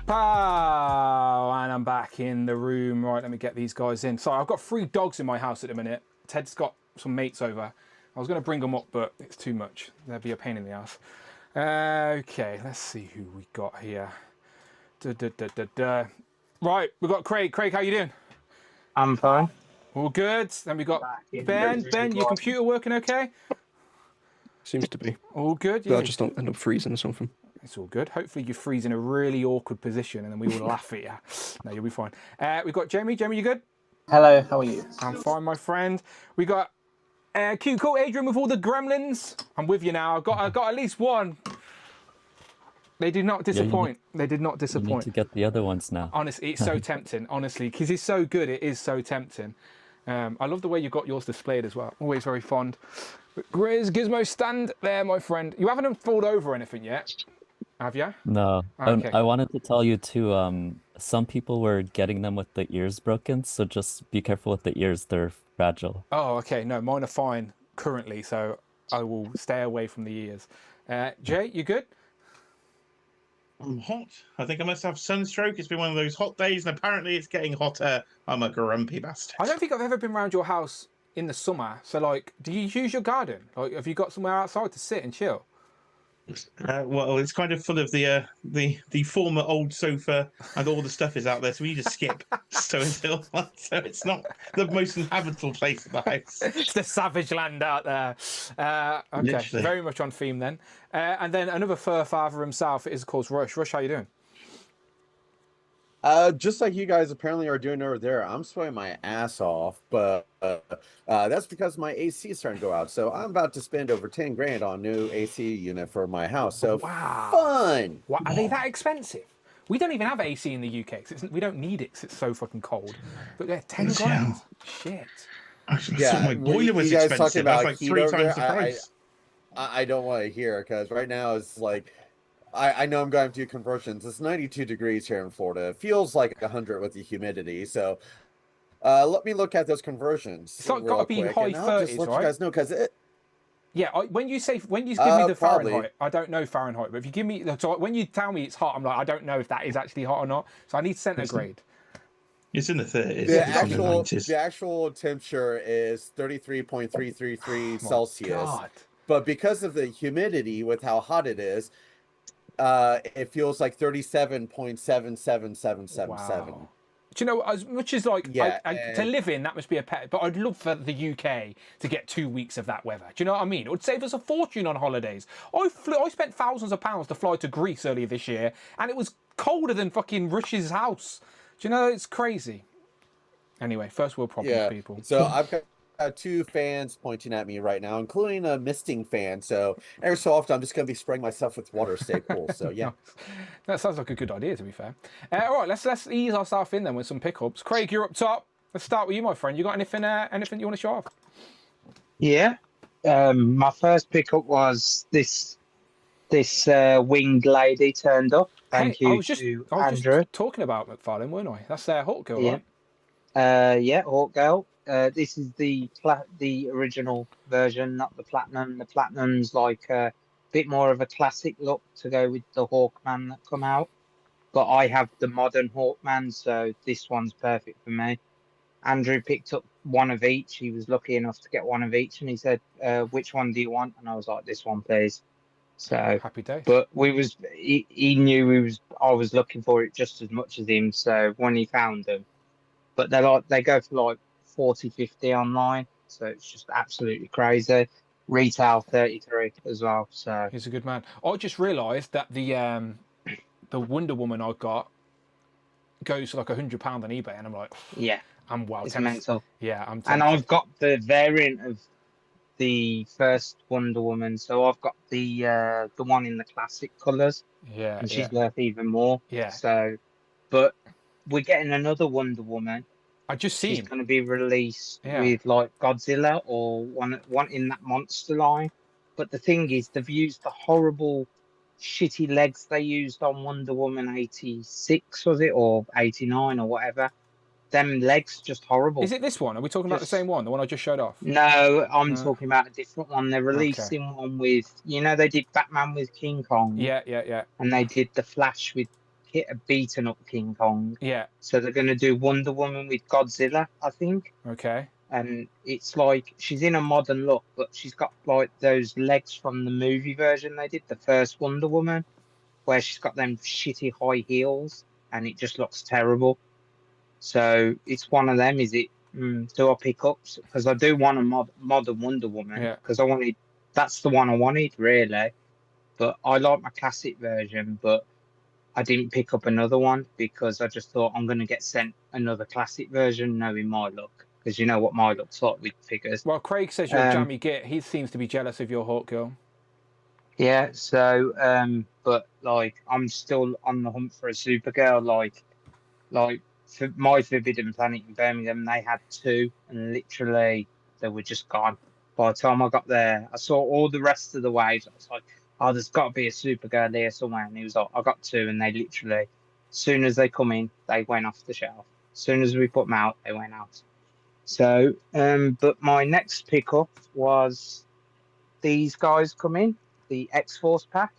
Pow! And I'm back in the room. Right, let me get these guys in. Sorry, I've got 3 dogs in my house at the minute. Ted's got some mates over. I was going to bring them up, but it's too much. That'd be a pain in the ass. Okay, let's see who we got here. Right, we've got Craig. Craig, how you doing? I'm fine. All good. Then we got Ben. Ben, your computer working okay? Seems to be. All good. But I just don't end up freezing or something. It's all good. Hopefully you freeze in a really awkward position and then we will laugh at you. No, you'll be fine. We've got Jamie. Jamie, you good? Hello, how are you? I'm fine, my friend. We got cute, cool Adrian with all the gremlins. I'm with you now. I got at least one. They did not disappoint. They did not disappoint. You need to get the other ones now. Honestly, it's so tempting. Honestly, because it's so good. It is so tempting. I love the way you got yours displayed as well. Always very fond. Grizz Gizmo, stand there, my friend. You haven't fallen over or anything yet, have you? No. Okay. I wanted to tell you too, some people were getting them with the ears broken, so just be careful with the ears. They're fragile. Oh, okay. No, mine are fine currently, so I will stay away from the ears. Jay, you good? I'm hot. I think I must have sunstroke. It's been one of those hot days, and apparently it's getting hotter. I'm a grumpy bastard. I don't think I've ever been around your house in the summer. So, like, do you use your garden? Like, have you got somewhere outside to sit and chill? Well, it's kind of full of the former old sofa, and all the stuff is out there, so we just skip. so it's not the most inhabitable place in the house. It's the savage land out there. Okay, Literally. very much on theme then. And then another fur father himself is, of course, Rush. Rush, how you doing? Just like you guys apparently are doing over there, I'm sweating my ass off, but that's because my AC is starting to go out. So I'm about to spend over 10 grand on new AC unit for my house. So fun! Wow. Are they that expensive? We don't even have AC in the UK. 'Cause we don't need it because it's so fucking cold. But they're 10 grand. Shit. I thought my boiler was you guys expensive. talking That's about like heat 3 over times the there? price. I don't want to hear because right now it's like I know I'm going to do conversions. It's 92 degrees here in Florida. It feels like 100 with the humidity. So let me look at those conversions. It's not got to be high 30s, let right? you guys know because it. Yeah, when you give me the probably. Fahrenheit, I don't know Fahrenheit. But if you give me, so when you tell me it's hot, I'm like, I don't know if that is actually hot or not. So I need centigrade. It's in the 30s. The actual temperature is 33.333 Celsius. God. But because of the humidity with how hot it is, it feels like 37.77777. Wow. Do you know, as much as like to live in, that must be a pet, but I'd love for the UK to get 2 weeks of that weather. Do you know what I mean? It would save us a fortune on holidays. I spent thousands of pounds to fly to Greece earlier this year, and it was colder than fucking Rush's house. Do you know, it's crazy. Anyway, first world problems, people. So I've got 2 fans pointing at me right now, including a misting fan. So every so often, I'm just going to be spraying myself with water to stay cool. So yeah, that sounds like a good idea. To be fair, all right, let's ease ourselves in then with some pickups. Craig, you're up top. Let's start with you, my friend. You got anything you want to show off? Yeah. My first pickup was this winged lady turned up. Thank you to Andrew. Just talking about McFarlane, weren't I? That's Hawk Girl, Yeah. right? Yeah, Hawk Girl. This is the original version, not the platinum. The platinum's like a bit more of a classic look to go with the Hawkman that come out. But I have the modern Hawkman, so this one's perfect for me. Andrew picked up one of each. He was lucky enough to get one of each, and he said, "Which one do you want?" And I was like, "This one, please." So happy day. But he knew I was looking for it just as much as him. So when he found them, but they go for like 40, 50 online. So it's just absolutely crazy. Retail 33 as well. So he's a good man. I just realised that the Wonder Woman I got goes for like £100 on eBay, and I'm like, yeah, I'm well it's tempted. mental. Yeah, I'm tempted. And I've got the variant of the first Wonder Woman, so I've got the one in the classic colours. Yeah, and she's worth even more. Yeah. So, but we're getting another Wonder Woman. I just seen she's going to be released with like Godzilla or one in that monster line. But the thing is, they've used the horrible, shitty legs they used on Wonder Woman 86, was it, or 89 or whatever. Them legs just horrible. Is it this one? Are we talking about the same one? The one I just showed off? No, I'm talking about a different one. They're releasing one with, they did Batman with King Kong. Yeah. And they did the Flash with kit a beaten up King Kong. Yeah. So they're going to do Wonder Woman with Godzilla, I think. Okay. And it's like she's in a modern look, but she's got like those legs from the movie version they did, the first Wonder Woman, where she's got them shitty high heels, and it just looks terrible. So it's one of them. Is it? Do I pick up? Because I do want a modern Wonder Woman. Yeah. Because I wanted. That's the one I wanted, really. But I like my classic version, but I didn't pick up another one because I just thought I'm going to get sent another classic version, knowing my look. Because you know what my look's like with figures. Well, Craig says you're a jammy git. He seems to be jealous of your Hawk Girl. Yeah, so but like I'm still on the hunt for a Supergirl. Like for my Forbidden Planet in Birmingham, they had 2, and literally they were just gone. By the time I got there, I saw all the rest of the waves. I was like, oh, there's got to be a Supergirl there somewhere. And he was like, I got 2, and they literally, as soon as they come in, they went off the shelf. As soon as we put them out, they went out. So, but my next pickup was these guys come in, the X-Force pack.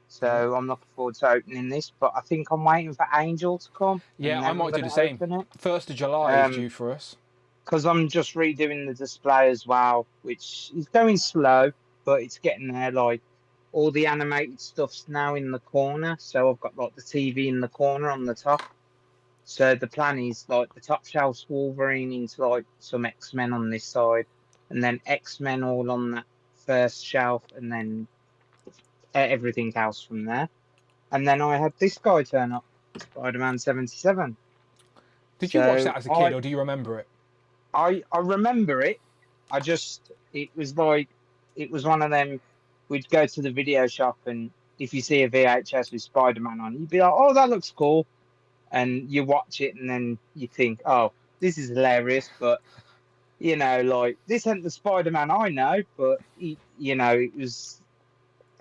So I'm looking forward to opening this, but I think I'm waiting for Angel to come. Yeah, I might do the same. 1st of July is due for us. Because I'm just redoing the display as well, which is going slow, but it's getting there. Like all the animated stuff's now in the corner, so I've got like the TV in the corner on the top. So the plan is like the top shelf's Wolverine into like some X-Men on this side, and then X-Men all on that first shelf, and then everything else from there. And then I had this guy turn up, Spider-Man 77. Did you watch that as a kid, or do you remember it? I remember it. It was like, it was one of them, we'd go to the video shop, and if you see a VHS with Spider-Man on, you'd be like, oh, that looks cool. And you watch it, and then you think, oh, this is hilarious, but, you know, like, this isn't the Spider-Man I know, but, you know, it was,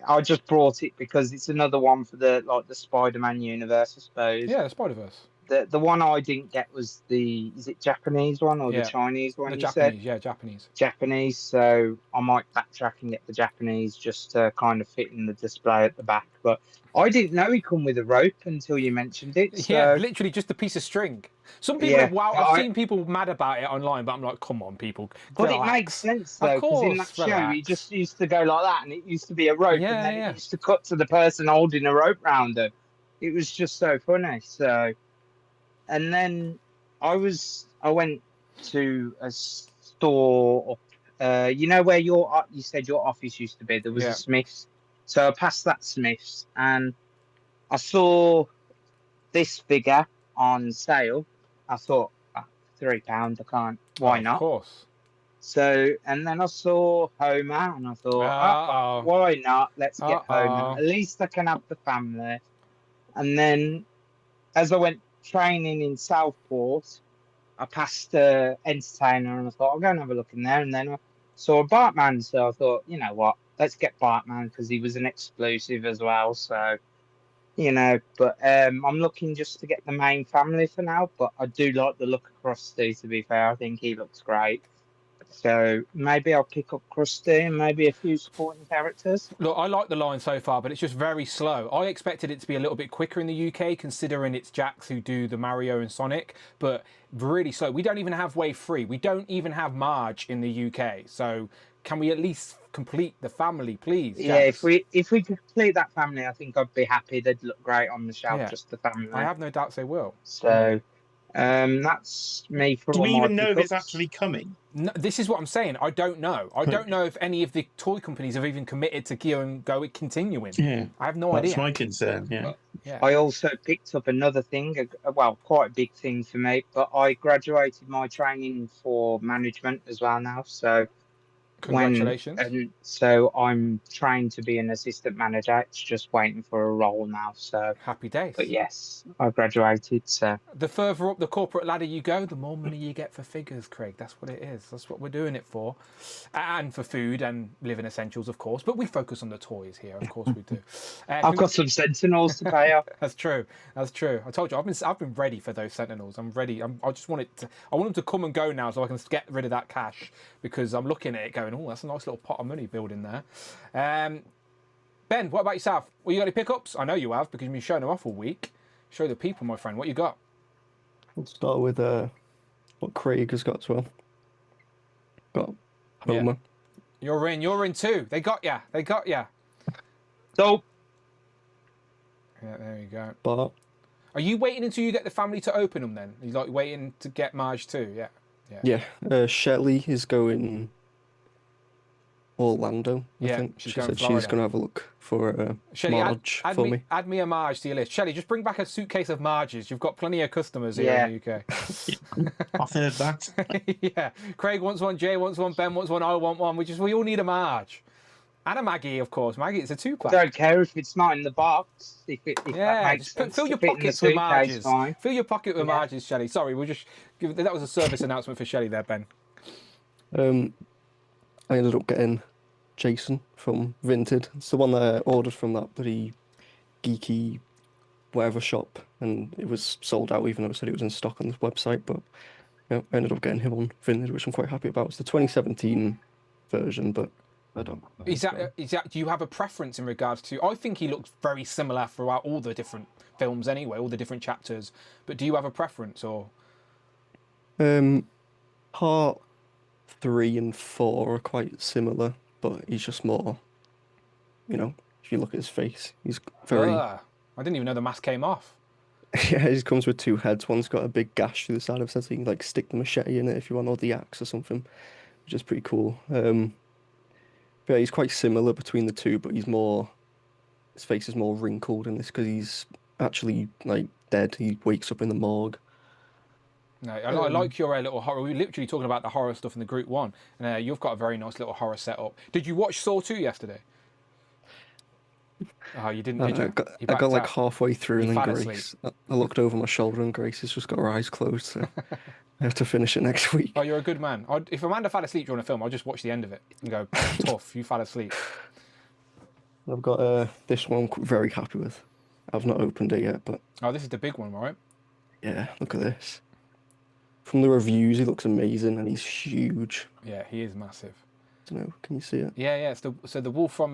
I just brought it because it's another one for the Spider-Man universe, I suppose. Yeah, the Spider-Verse. The one I didn't get was is it Japanese one or the Chinese one? The you Japanese, said? yeah, Japanese. Japanese, so I might backtrack and get the Japanese just to kind of fit in the display at the back. But I didn't know he come with a rope until you mentioned it. So. Yeah, literally just a piece of string. Some people, I've seen people mad about it online, but I'm like, come on, people. But it makes sense though, because in that show, he just used to go like that, and it used to be a rope, and then it used to cut to the person holding a rope round him. It was just so funny. So, and then I went to a store up, you know where you said your office used to be. There was a Smith's, so I passed that Smith's, and I saw this figure on sale. I thought, £3, I can't. Why not? Of course. So, and then I saw Homer, and I thought, why not? Let's get Homer. At least I can have the family. And then, as I went training in Southport, I passed Entertainer, and I thought, I'll go and have a look in there. And then I saw Bartman, so I thought, you know what? Let's get Bartman, because he was an exclusive as well. So, you know, but I'm looking just to get the main family for now. But I do like the look of Krusty, to be fair. I think he looks great. So maybe I'll pick up Krusty and maybe a few supporting characters. Look, I like the line so far, but it's just very slow. I expected it to be a little bit quicker in the UK, considering it's Jax who do the Mario and Sonic, but really slow. We don't even have Wave 3. We don't even have Marge in the UK. So can we at least complete the family, please? Jax? Yeah, if we could complete that family, I think I'd be happy. They'd look great on the shelf, just the family. I have no doubts they will. So that's me for Do all we my even know if it's pickups. actually coming? No, this is what I'm saying. I don't know. I don't know if any of the toy companies have even committed to continuing. Yeah, I have no idea. That's my concern. Yeah. I also picked up another thing, well, quite a big thing for me, but I graduated my training for management as well now. So Congratulations. So I'm trained to be an assistant manager. It's just waiting for a role now. So happy days. But yes, I graduated. So the further up the corporate ladder you go, the more money you get for figures, Craig. That's what it is. That's what we're doing it for. And for food and living essentials, of course. But we focus on the toys here. Of course we do. I've got some Sentinels to pay off. That's true. That's true. I told you, I've been ready for those Sentinels. I'm ready. I just want it to, I want them to come and go now so I can get rid of that cash, because I'm looking at it going, oh, that's a nice little pot of money building there. Ben, what about yourself? Well, you got any pickups? I know you have because you've been showing them off all week. Show the people, my friend. What you got? Let's start with what Craig has got as well. Got Yeah. Homer. You're in too. They got ya. They got ya. So, Yeah, there you go. Bart. Are you waiting until you get the family to open them then? Are you like waiting to get Marge too? Yeah. Yeah. Shelley is going Orlando. I Yeah, think she's she going said she's Florida. going to have a look for Shelley, Marge for me. add me a Marge to your list. Shelley, just bring back a suitcase of Marges. You've got plenty of customers here in the UK. I've heard that. Yeah. Craig wants one, Jay wants one, Ben wants one, I want one. We all need a Marge. And a Maggie, of course. Maggie, it's a I two-pack. don't care if it's not in the box. If that makes just sense. fill your to fit in the pockets with suitcase, Marges. fine. Fill your pocket with Yeah. Marges, Shelley. Sorry, we'll just that was a service announcement for Shelley there, Ben. I ended up getting Jason from Vinted. It's the one that I ordered from that bloody geeky whatever shop, and it was sold out even though it said it was in stock on the website. But yeah, I ended up getting him on Vinted, which I'm quite happy about. It's the 2017 version, but I don't. Is that do you have a preference in regards to? I think he looks very similar throughout all the different films anyway, all the different chapters. But do you have a preference or? Part 3 and 4 are quite similar, but he's just more. If you look at his face, he's very. I didn't even know the mask came off. Yeah, he comes with 2 heads. One's got a big gash through the side of his head, so you can like stick the machete in it if you want, or the axe or something, which is pretty cool. But yeah, he's quite similar between the two, but he's more. His face is more wrinkled in this because he's actually like dead. He wakes up in the morgue. No, I like your little horror. We were literally talking about the horror stuff in the group one, and you've got a very nice little horror setup. Did you watch Saw 2 yesterday? Oh, you didn't, did you? I got like halfway through, and then fell Grace. I looked over my shoulder, and Grace has just got her eyes closed. So I have to finish it next week. Oh, you're a good man. If Amanda fell asleep during a film, I'll just watch the end of it and go, tough, you fell asleep. I've got this one I'm very happy with. I've not opened it yet, but Oh, this is the big one, right? yeah, look at this. From the reviews, he looks amazing, and he's huge. Yeah, he is massive. I don't know, can you see it? Yeah. So the wolf from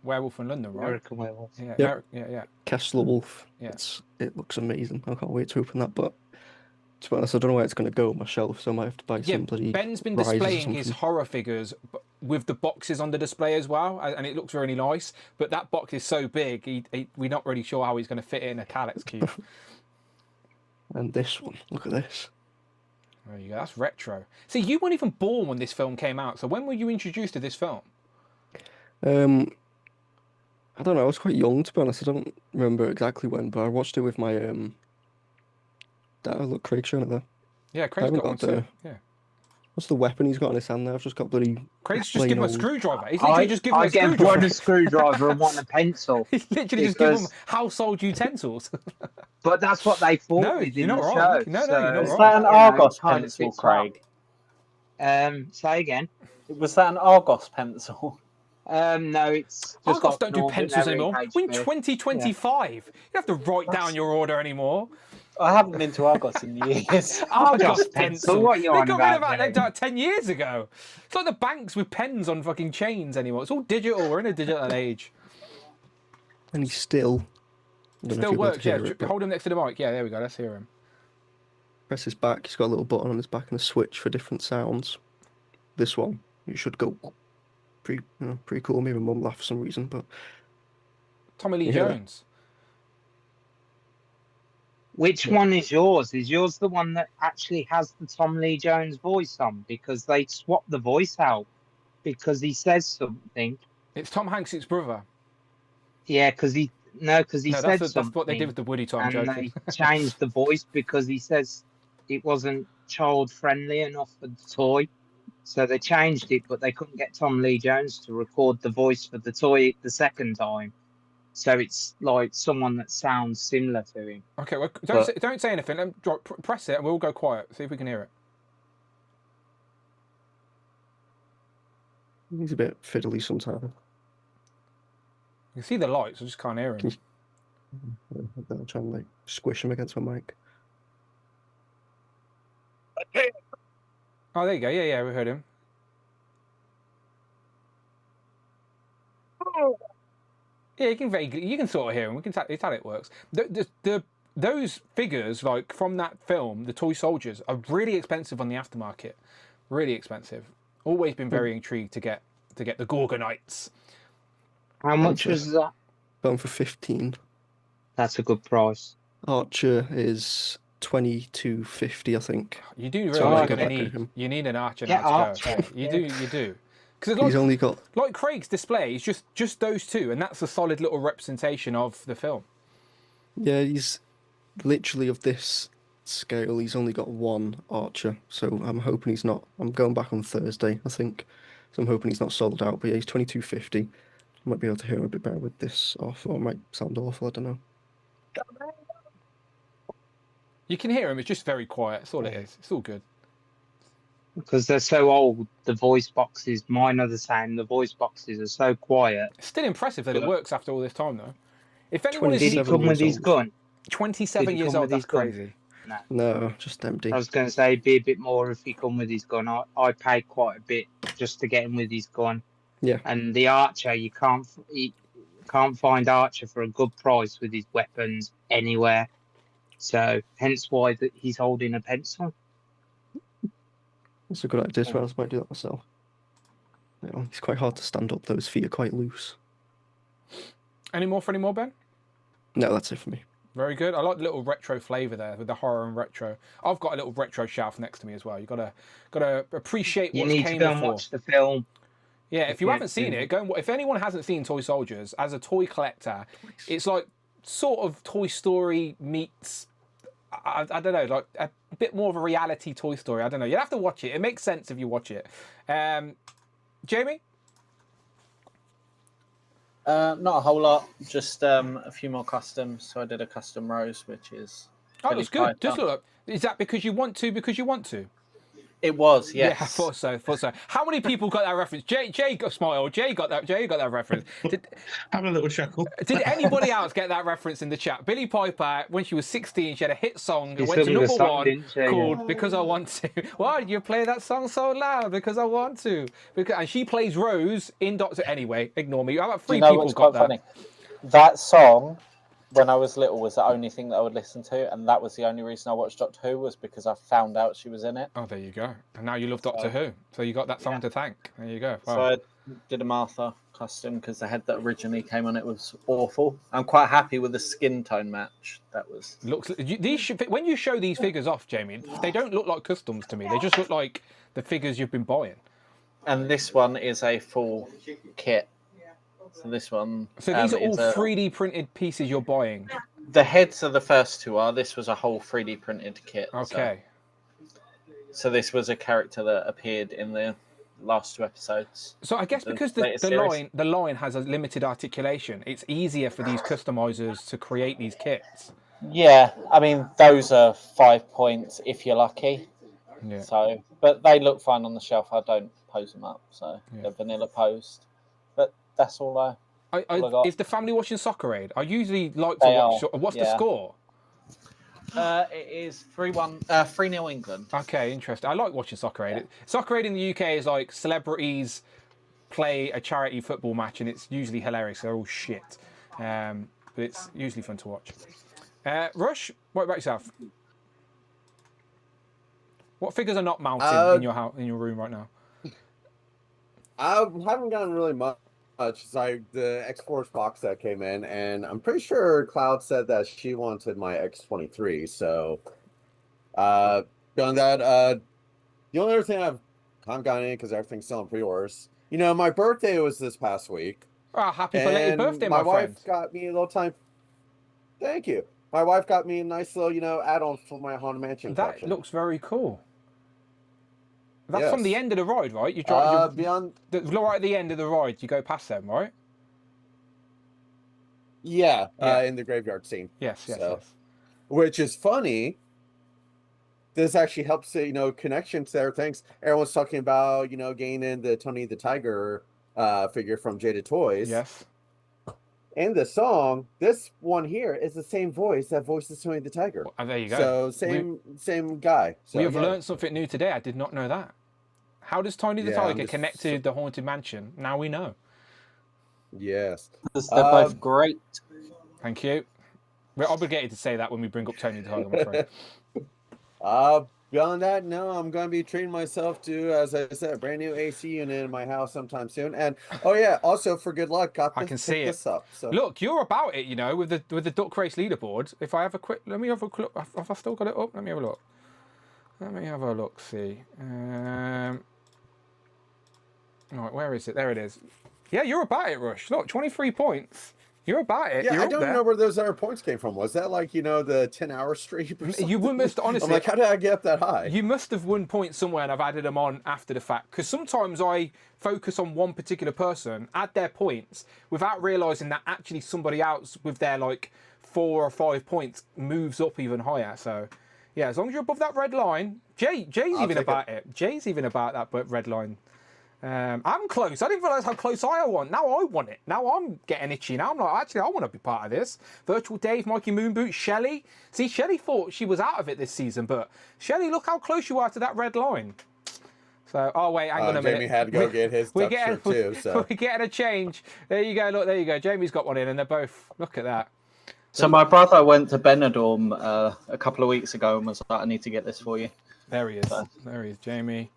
Werewolf in London, right? American Werewolf. Yeah, Yep. yeah. Kessler Wolf. Yeah. It looks amazing. I can't wait to open that, but to be honest, I don't know where it's going to go on my shelf, so I might have to buy some bloody Ben's been Rises or displaying his something. horror figures with the boxes on the display as well, and it looks really nice. But that box is so big, we're not really sure how he's going to fit it in a Calyx cube. And this one, look at this. There you go. That's retro. See, you weren't even born when this film came out. So when were you introduced to this film? I don't know. I was quite young, to be honest. I don't remember exactly when, but I watched it with my dad. Look, Craig's showing it there. Yeah, Craig's got one too. Yeah. What's the weapon he's got in his hand there? I've just got bloody. Craig's just given him a screwdriver. He's I literally just given him a gave screwdriver. one a screwdriver and one a pencil. He's literally just given him because- household utensils. But that's what they thought No, with you're in not the wrong. show. No, so, you're not Was wrong. that an you know, Argos it kind of pencil, fits Craig? Say again. Was that an Argos pencil? No, it's just Argos got don't do normal pencils generic anymore. We're in HB. 2025. You don't have to write down your order anymore. I haven't been to Argos in years. Argos pencil, what you They on got rid of about, that Jay? 10 years ago. It's like the banks with pens on fucking chains anymore. It's all digital. We're in a digital age. And he still. I don't know if Still you'll be able works, to yeah. hear it, but Hold him next to the mic. Yeah, there we go. Let's hear him. press his back. He's got a little button on his back and a switch for different sounds. This one, you should go. Pretty cool. Maybe mum laughed for some reason, but Tommy Lee You hear that? Jones. Which one is yours? Is yours the one that actually has the Tom Lee Jones voice on? Because they swapped the voice out because he says something. It's Tom Hanks' brother. Yeah, because he No, said that's something. what they did with the Woody Tom and joke. they changed the voice because he says it wasn't child friendly enough for the toy. So they changed it, but they couldn't get Tom Lee Jones to record the voice for the toy the second time. So it's like someone that sounds similar to him. Okay, well, But- don't say anything. Press it and we'll go quiet. See if we can hear it. he's a bit fiddly sometimes. You can see the lights, I just can't hear him. I'll try and like squish him against my mic. Oh, there you go. Yeah, we heard him. Oh, Yeah, you can sort of hear him. It's how it works. Those figures, like from that film, the toy soldiers, are really expensive on the aftermarket. Really expensive. Always been very intrigued to get the Gorgonites. How much was that? Going for 15. That's a good price. Archer is 22.50, I think. You do So realise okay. you need an Archer Yeah, now to Archer, go. Yeah, you do. Because He's only got... like Craig's display is just those two, and that's a solid little representation of the film. Yeah, he's literally of this scale. He's only got one Archer, so I'm hoping he's not... I'm going back on Thursday, I think. So I'm hoping he's not sold out, but yeah, he's 22.50. I might be able to hear him a bit better with this off, or it might sound awful, I don't know. You can hear him, it's just very quiet. That's all it is. It's all good. Because they're so old, the voice boxes, mine are the same, the voice boxes are so quiet. It's still impressive that it works after all this time, though. If anyone Did he come with his gun? 27 years old, that's crazy. No, just empty. I was going to say, be a bit more if he come with his gun. I paid quite a bit just to get him with his gun. Yeah. And the Archer, you can't find Archer for a good price with his weapons anywhere. So, hence why he's holding a pencil. That's a good idea, so I might do that myself. You know, it's quite hard to stand up, those feet are quite loose. Any more, Ben? No, that's it for me. Very good. I like the little retro flavour there with the horror and retro. I've got a little retro shelf next to me as well. You gotta appreciate what came before. You need to go and watch the film. Yeah, if you haven't seen it, go and. If anyone hasn't seen Toy Soldiers, as a toy collector, it's like sort of Toy Story meets. I don't know, like a bit more of a reality Toy Story. I don't know. You'll have to watch it. It makes sense if you watch it. Jamie? Not a whole lot, just a few more customs. So I did a custom Rose, which is. Oh, that's good. Does look. Is that because you want to? Because you want to? It was, yes. Yeah, I thought so. How many people got that reference? Jay got smile. Jay got that reference. Having a little chuckle. Did anybody else get that reference in the chat? Billie Piper, when she was 16, she had a hit song that went to number one called "Because I Want to." Why did you play that song so loud? Because I want to. And she plays Rose in Doctor. Anyway, ignore me. How about three people got that? Funny? That song, when I was little, was the only thing that I would listen to, and that was the only reason I watched Doctor Who, was because I found out she was in it. Oh, there you go. And now you love Doctor Who. So you got that song to thank. There you go. Wow. So I did a Martha custom because the head that originally came on it was awful. I'm quite happy with the skin tone match. That was when you show these figures off, Jamie, they don't look like customs to me. They just look like the figures you've been buying. And this one is a full kit. So this one. So these are all 3D printed pieces you're buying. The heads of the first two are. This was a whole 3D printed kit. Okay. So this was a character that appeared in the last two episodes. So I guess because the line has a limited articulation, it's easier for these customizers to create these kits. Yeah, I mean those are 5 points if you're lucky. Yeah. So, but they look fine on the shelf. I don't pose them up, so they're vanilla posed. But that's all I got. Is the family watching Soccer Aid? I usually like to watch. What's the score? It is 3-1, 3-0 England. Okay, interesting. I like watching Soccer Aid. Soccer Aid in the UK is like celebrities play a charity football match, and it's usually hilarious. They're all shit, but it's usually fun to watch. Rush, what about yourself? What figures are not mounted in your room right now? I haven't gotten really much. It's like the X-Force box that came in, and I'm pretty sure Cloud said that she wanted my X-23. So, beyond that, the only other thing I haven't gotten in because everything's still on pre-orders. You know, my birthday was this past week. Oh, happy belated birthday, my friend. My wife got me a little time. Thank you. My wife got me a nice little, add-on for my Haunted Mansion collection. That looks very cool. That's from the end of the ride, right? You drive right at the end of the ride. You go past them, right? Yeah, in the graveyard scene. Yes. Which is funny. This actually helps, connection to their things. Everyone's talking about, gaining the Tony the Tiger figure from Jada Toys. Yes. In the song, this one here is the same voice that voices Tony the Tiger. Oh, there you go. So same guy. So, we have learned something new today. I did not know that. How does Tony the Tiger connect to the Haunted Mansion? Now we know. Yes. They're both great. Thank you. We're obligated to say that when we bring up Tony the Hog, I'm afraid. Beyond that, no, I'm going to be treating myself to, as I said, a brand new AC unit in my house sometime soon. And oh yeah, also for good luck, I can see this up. So look, you're about it, you know, with the Duck Race leaderboard. If I have a quick, let me have a look. Have I still got it up? Let me have a look. Let me have a look. See. Right, where is it? There it is. Yeah, you're about it, Rush. Look, 23 points. You're about it. yeah, you're I don't know where those other points came from. Was that like, you know, the 10-hour streak or something? You must honestly. I'm like, how did I get up that high? You must have won points somewhere, and I've added them on after the fact. Because sometimes I focus on one particular person, add their points, without realising that actually somebody else with their like 4 or 5 points moves up even higher. So, yeah, as long as you're above that red line, Jay's even about it. Jay's even about that red line. I'm close. I didn't realise how close I want. Now I want it. Now I'm getting itchy. Now I'm like, actually, I want to be part of this. Virtual Dave, Mikey Moonboot, Shelley. See, Shelley thought she was out of it this season, but Shelley, look how close you are to that red line. So, oh wait, hang on a minute. Jamie had to go get his duck shirt too. So we're getting a change. There you go. Look, there you go. Jamie's got one in, and they're both. Look at that. So my brother went to Benidorm a couple of weeks ago and was like, "I need to get this for you." There he is. So. There he is, Jamie.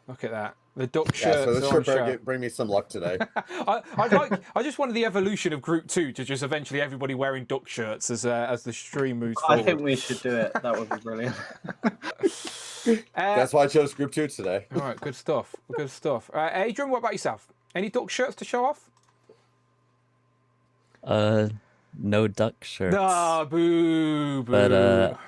Look at that. The duck shirt. Yeah, so this shirt better bring me some luck today. I just wanted the evolution of Group 2 to just eventually everybody wearing duck shirts as the stream moves forward. I think we should do it. That would be brilliant. That's why I chose Group 2 today. All right, good stuff. Good stuff. Adrian, what about yourself? Any duck shirts to show off? No duck shirts. Ah, boo, boo. But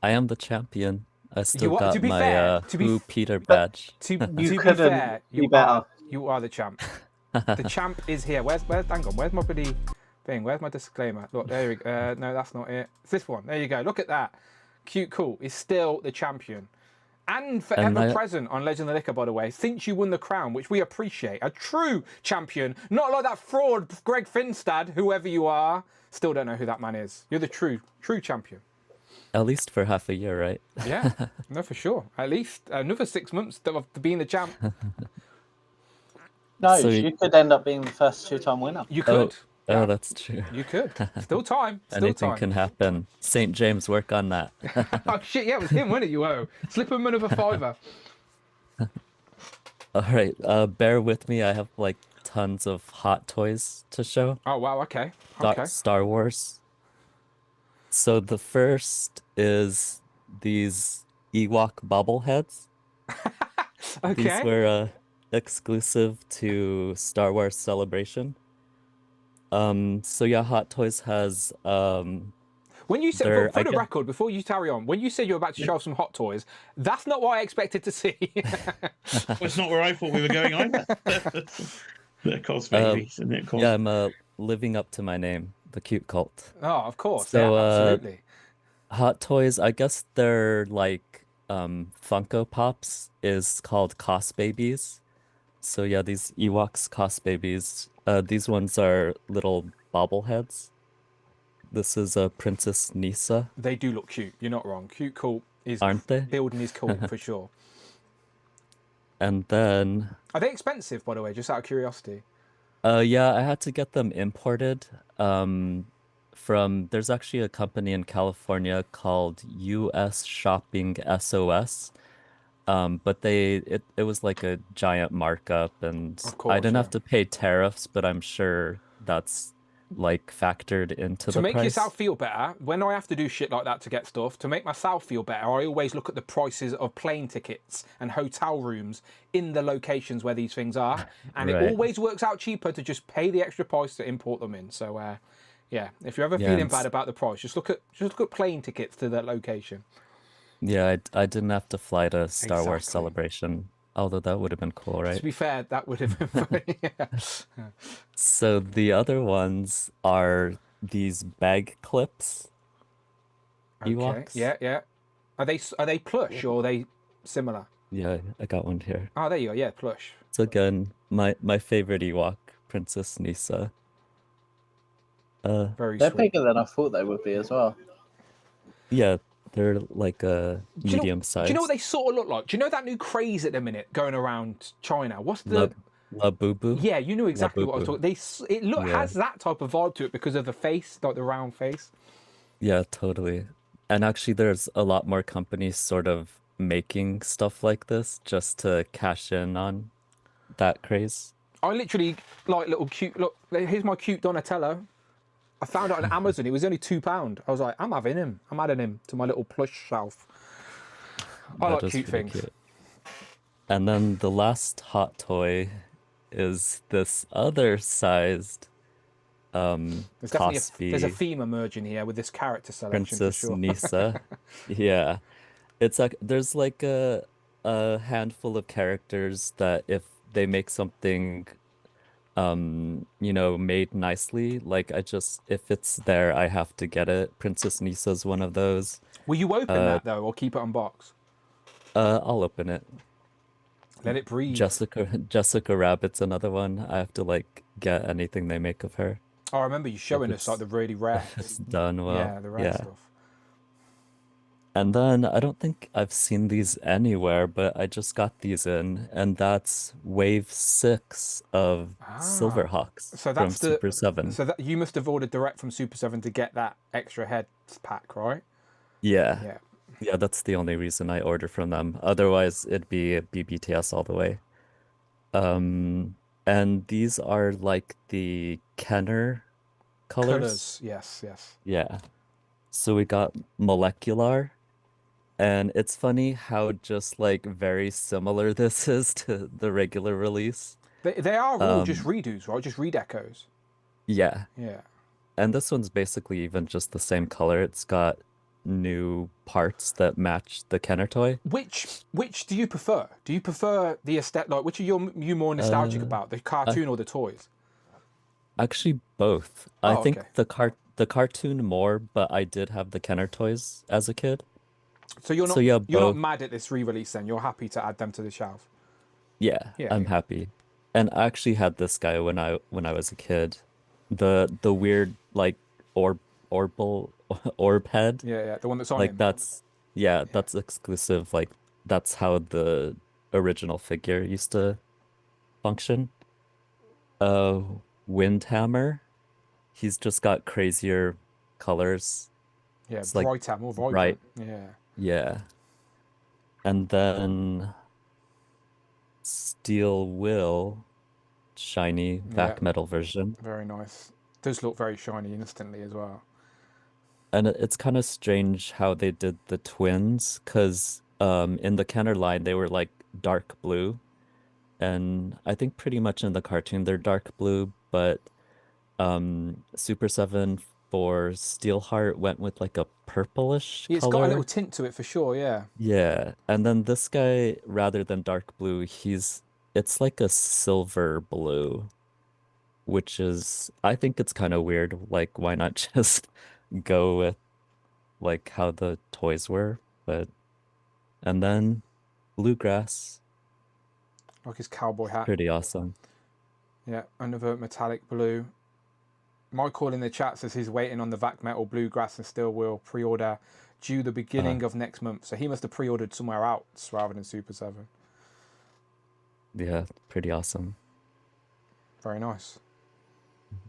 I am the champion. I still got my Peter badge. To be fair, you are the champ. The champ is here. Hang on, where's my bloody thing? Where's my disclaimer? Look, there we go. No, that's not it. It's this one. There you go. Look at that. Cute, cool. Is still the champion. And forever present on Legend of the NECA, by the way, since you won the crown, which we appreciate. A true champion. Not like that fraud Greg Finstad, whoever you are. Still don't know who that man is. You're the true champion. At least for half a year, right? Yeah, no, for sure. At least another 6 months of being the champ. No, so you could end up being the first 2-time winner. You could. Oh, that's true. You could. Still time. Anything can happen. St. James, work on that. Oh, shit, yeah, it was him, wasn't it, you owe? Slip him another $5. All right, bear with me. I have, like, tons of hot toys to show. Oh, wow, okay. Star Wars. So the first is these Ewok bobbleheads. Okay. These were exclusive to Star Wars Celebration. So yeah, Hot Toys has when you said, for the record, before you carry on, when you said you were about to show off some Hot Toys, that's not what I expected to see. Well, it's not where I thought we were going either. They're called babies, isn't it? Yeah, I'm living up to my name, the cute cult. Oh, of course. So, yeah, absolutely. Hot Toys, I guess they're like Funko Pops is called Cos Babies. So yeah, these Ewoks Cos Babies. These ones are little bobbleheads. This is a Princess Nisa. They do look cute. You're not wrong. Cute cult is Aren't they? Building his cult for sure. And then are they expensive, by the way? Just out of curiosity. Yeah, I had to get them imported. From there's actually a company in California called US Shopping SOS. But it was like a giant markup, and I didn't have to pay tariffs, but I'm sure that's like factored into the price. To make yourself feel better, when I have to do shit like that to get stuff, to make myself feel better, I always look at the prices of plane tickets and hotel rooms in the locations where these things are, and it always works out cheaper to just pay the extra price to import them in. So yeah, if you're ever feeling bad about the price, just look at plane tickets to that location. Yeah, I didn't have to fly to Star Wars Celebration, although that would have been cool, right? To be fair, that would have been funny. Yeah. So the other ones are these bag clips. Okay. Ewoks. Yeah. Are they plush or are they similar? Yeah, I got one here. Oh, there you go. Yeah, plush. So again, my favorite Ewok, Princess Nisa. Very They're sweet. bigger than I thought they would be as well. Yeah, they're like a medium size. Do you know what they sort of look like? Do you know that new craze at the minute going around China? What's the La Boo Boo. Yeah, you knew exactly La what I was Boo talking. It Boo. Yeah. has that type of vibe to it because of the face, like the round face. Yeah, totally. And actually, there's a lot more companies sort of making stuff like this just to cash in on that craze. I literally like little cute. Look, here's my cute Donatello. I found it on Amazon. It was only £2. I was like, I'm having him. I'm adding him to my little plush shelf. I like That is cute pretty things. cute. And then the last hot toy is this other sized There's definitely Cosby there's a theme emerging here with this character selection Princess for sure. Nisa. Yeah. It's like there's like a handful of characters that if they make something made nicely, like if it's there, I have to get it. Princess Nisa's one of those. Will you open that though, or keep it unboxed? I'll open it. Let it breathe. Jessica Rabbit's another one. I have to like get anything they make of her. I remember you showing us like the really rare. It's done well. Yeah, the rare stuff. And then I don't think I've seen these anywhere, but I just got these in, and that's Wave 6 of Silverhawks So from that's Super 7. So that you must have ordered direct from Super 7 to get that extra head pack, right? Yeah. Yeah, that's the only reason I order from them. Otherwise, it'd be a BBTS all the way. And these are like the Kenner colors. Yes. Yeah. So we got Molecular. And it's funny how just like very similar this is to the regular release. They are all just redos, right? Just redecos. Yeah. Yeah. And this one's basically even just the same color. It's got new parts that match the Kenner toy. Which do you prefer? Do you prefer the aesthetic? Like, which are you more nostalgic about, the cartoon or the toys? Actually, both. I think okay. the cartoon more, but I did have the Kenner toys as a kid. So you're not you're not mad at this re-release then? You're happy to add them to the shelf? Yeah, I'm happy. And I actually had this guy when I was a kid. The weird like orb head. Yeah, the one that's on like him. That's exclusive. Like that's how the original figure used to function. Windhammer. He's just got crazier colors. Yeah, it's brighter, like, more vibrant. Right. Yeah. Yeah. And then Steel Will, shiny vac metal version. Very nice. Does look very shiny instantly as well. And it's kind of strange how they did the twins, because in the Kenner line they were like dark blue, and I think pretty much in the cartoon they're dark blue, but Super 7 for Steelheart went with like a purplish It's color. got a little tint to it for sure, yeah. Yeah, and then this guy, rather than dark blue, it's like a silver blue, which is, I think it's kind of weird. Like, why not just go with like how the toys were? And then Bluegrass. Like his cowboy hat. Pretty awesome. Yeah, another metallic blue. Michael in the chat says he's waiting on the vac metal Bluegrass and Steel Wheel pre-order due the beginning of next month. So he must have pre-ordered somewhere else rather than Super 7. Yeah, pretty awesome. Very nice.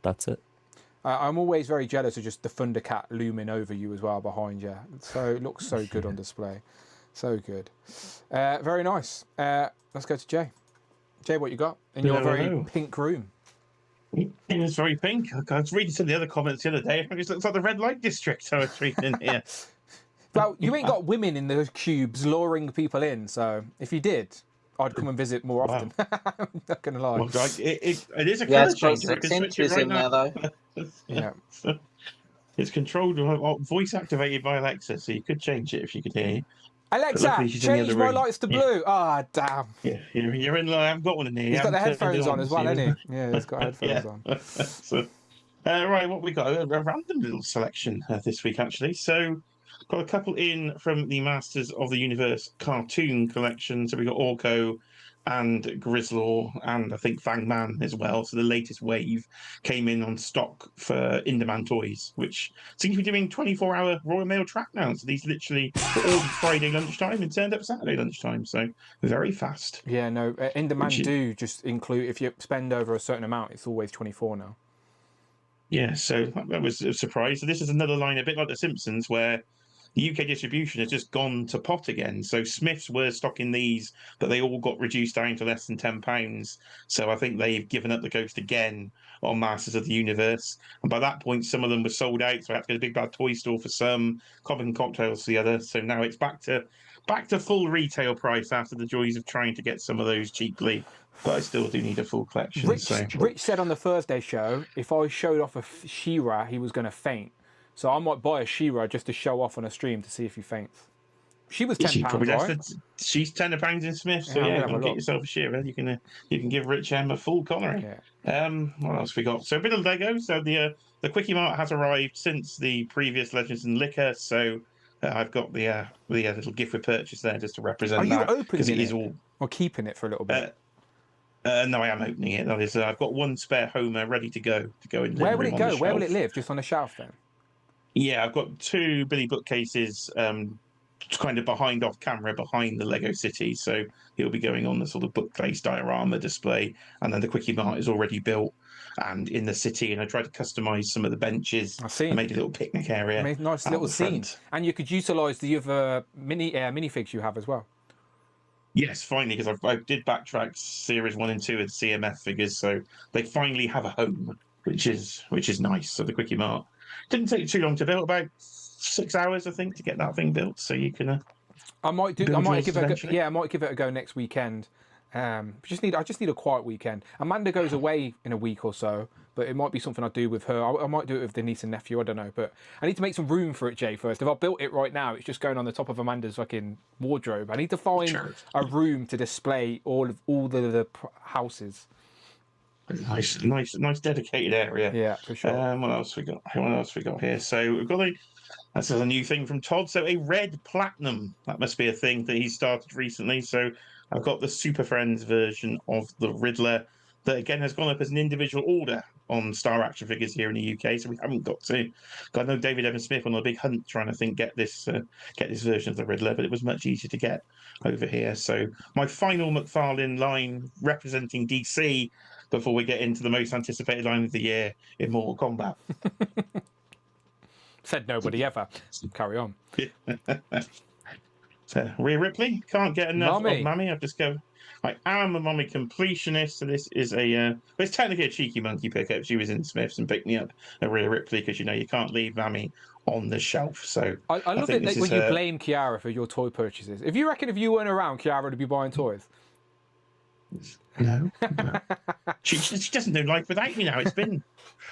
That's it. I'm always very jealous of just the Thundercat looming over you as well behind you. So it looks so good on display. So good. Very nice. Let's go to Jay. Jay, what you got in your very pink room? It's very pink. I was reading some of the other comments the other day. It looks like the red light district I was reading in here. Well, you ain't got women in those cubes luring people in, so if you did, I'd come and visit more often. I'm not going to lie. Well, it is a colour change. I can switch it right in now. there, though. Yeah. It's controlled, voice activated by Alexa, so you could change it if you could hear you. Alexa, change my lights to blue. Ah, damn. Yeah, you're in. I haven't got one in here. He's got the headphones on as well, hasn't he? Yeah, he's got headphones on. So, right, what we got? A random little selection this week, actually. So, got a couple in from the Masters of the Universe cartoon collection. So we got Orko, and Grislaw, and I think Fangman as well. So the latest wave came in on stock for In-Demand Toys, which seems to be doing 24-hour Royal Mail track now. So these literally were ordered Friday lunchtime and turned up Saturday lunchtime. So very fast. Yeah, no, In-Demand do just include, if you spend over a certain amount, it's always 24 now. Yeah, so that was a surprise. So this is another line, a bit like The Simpsons, where the UK distribution has just gone to pot again. So Smiths were stocking these, but they all got reduced down to less than £10. So I think they've given up the ghost again on Masters of the Universe. And by that point, some of them were sold out. So I had to go to Big Bad Toy Store for some, Common Cocktails for the other. So now it's back to full retail price after the joys of trying to get some of those cheaply. But I still do need a full collection. Rich said on the Thursday show, if I showed off a She-Ra, he was going to faint. So I might buy a She-Ra just to show off on a stream to see if he faints. She was £10, right? She's £10 in Smith, so yeah, go get yourself a She-Ra. You can give Rich M a full colouring. Yeah. What else we got? So a bit of Lego. So the Quickie Mart has arrived since the previous Legends and Liquor. So I've got the little gift with purchase there just to represent. Are you that, opening it? All... or keeping it for a little bit? No, I am opening it. That is, I've got one spare Homer ready to go in. Where will it go? Where will it live? Just on the shelf then? Yeah, I've got 2 Billy bookcases kind of behind off camera behind the Lego City. So he'll be going on the sort of bookcase diorama display. And then the Quickie Mart is already built and in the city. And I tried to customise some of the benches. I made a little picnic area. Made a nice little scene. And you could utilise the other minifigs you have as well. Yes, finally, because I did backtrack series 1 and 2 with CMF figures. So they finally have a home, which is nice. So the Quickie Mart didn't take too long to build, about 6 hours, I think, to get that thing built. So you can. I might give it a go next weekend. I just need a quiet weekend. Amanda goes away in a week or so, but it might be something I do with her. I might do it with the niece and nephew. I don't know, but I need to make some room for it, Jay. First, if I built it right now, it's just going on the top of Amanda's fucking wardrobe. I need to find a room to display all the houses. Nice dedicated area. Yeah, for sure. What else we got here? So we've got that's a new thing from Todd. So a red platinum. That must be a thing that he started recently. So I've got the Super Friends version of the Riddler that again has gone up as an individual order on Star Action Figures here in the UK. So we haven't got to. I know David Evan Smith on a big hunt trying to get this version of the Riddler, but it was much easier to get over here. So my final McFarlane line representing DC before we get into the most anticipated line of the year in Mortal Kombat. Said nobody ever. Carry on. So, Rhea Ripley, can't get enough of Mammy. I am a Mummy completionist, so this is it's technically a cheeky monkey pickup. She was in Smith's and picked me up a Rhea Ripley because you can't leave Mammy on the shelf. So I love it when you blame Kiara for your toy purchases. If you weren't around, Kiara would be buying toys. No. She doesn't know life without me now. It's been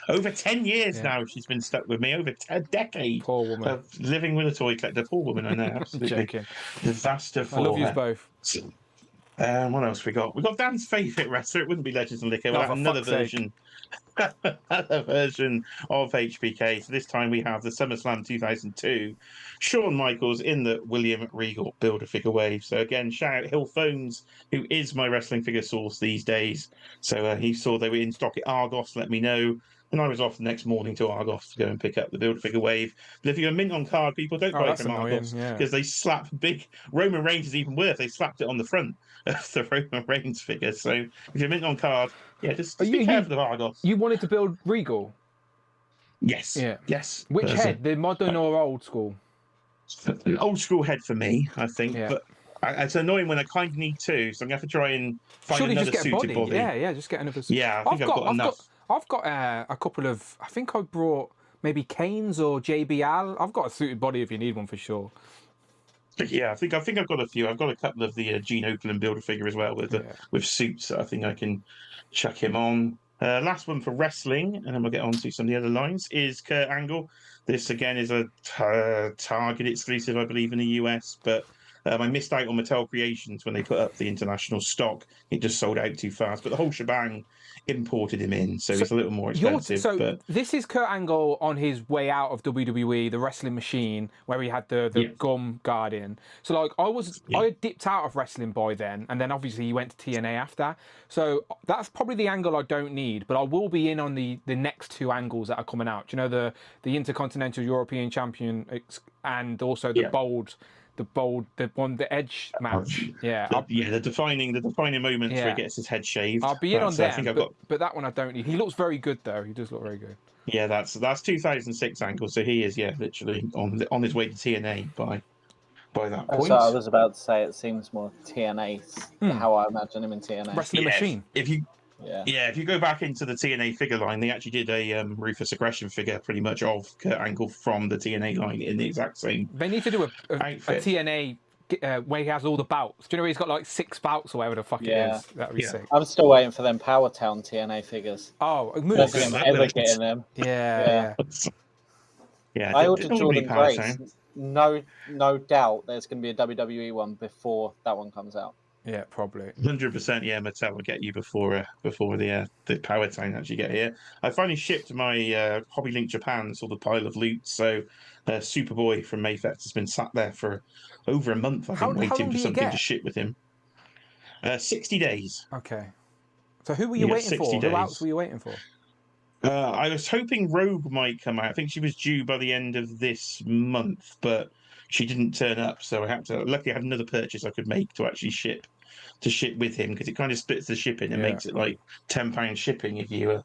over 10 years now she's been stuck with me, over a decade. Poor woman. Of living with a toy collector. Poor woman, I know. Absolutely. Joking. Disaster for I love you her. both. What else we got? We got Dan's favourite wrestler. It wouldn't be Legends and Liquor. We'll have another version. Another version of HBK. So this time we have the SummerSlam 2002. Shawn Michaels in the William Regal Build-A-Figure wave. So again, shout out Hill Phones, who is my wrestling figure source these days. So he saw they were in stock at Argos, let me know. And I was off the next morning to Argos to go and pick up the Build-A-Figure wave. But if you're a mint on card, people don't buy it from Argos because they slap big. Roman Reigns is even worse. They slapped it on the front of the Roman Reigns figure. So if you're mint on card, just be careful of Argos. You wanted to build Regal? Yes. Yeah. Yes. Which head? The modern or old school? An old school head for me, I think. Yeah. But it's annoying when I kind of need two, so I'm going to have to try and find another suited body. Yeah, just get another suit. Yeah, I think I've got enough. I've got a couple of. I think I brought maybe Kane's or JBL. I've got a suited body if you need one for sure. Yeah, I think I've got a few. I've got a couple of the Gene Oakland Build-A-Figure as well with suits. I think I can chuck him on. Last one for wrestling, and then we'll get on to some of the other lines, is Kurt Angle. This, again, is a Target exclusive, I believe, in the US, but I missed out on Mattel Creations when they put up the international stock. It just sold out too fast. But the whole shebang imported him in, so he's a little more expensive. So this is Kurt Angle on his way out of WWE, the Wrestling Machine, where he had the gum guard in. So like I had dipped out of wrestling by then, and then obviously he went to TNA after. So that's probably the angle I don't need, but I will be in on the next two angles that are coming out. You know, the Intercontinental European Champion and also the Edge match. The defining moments where he gets his head shaved. I'll be in on them, but that one I don't need. He looks very good though. He does look very good. Yeah, that's 2006 angle. So he is literally on his way to TNA by that point. So I was about to say it seems more TNA how I imagine him in TNA. Wrestling Machine. If you go back into the TNA figure line, they actually did a Ruthless Aggression figure pretty much of Kurt Angle from the TNA line in the exact same. They need to do a TNA where he has all the bouts. Do you know he's got like 6 bouts or whatever the fuck it is? That'd be sick. I'm still waiting for them Power Town TNA figures. Oh, I don't think I'm ever getting them. Yeah. I ordered Jordan Grace. No doubt there's going to be a WWE one before that one comes out. Yeah, probably. 100%. Yeah, Mattel will get you before the Power Town actually get here. I finally shipped my Hobby Link Japan sort of pile of loot. So Superboy from Mayfest has been sat there for over a month. I've been waiting for something to ship with him. 60 days. Okay. So who were you waiting for? Who else were you waiting for? I was hoping Rogue might come out. I think she was due by the end of this month, but she didn't turn up. So I had to. Luckily, I had another purchase I could make to actually ship with him, because it kind of splits the shipping and makes it like £10 shipping if you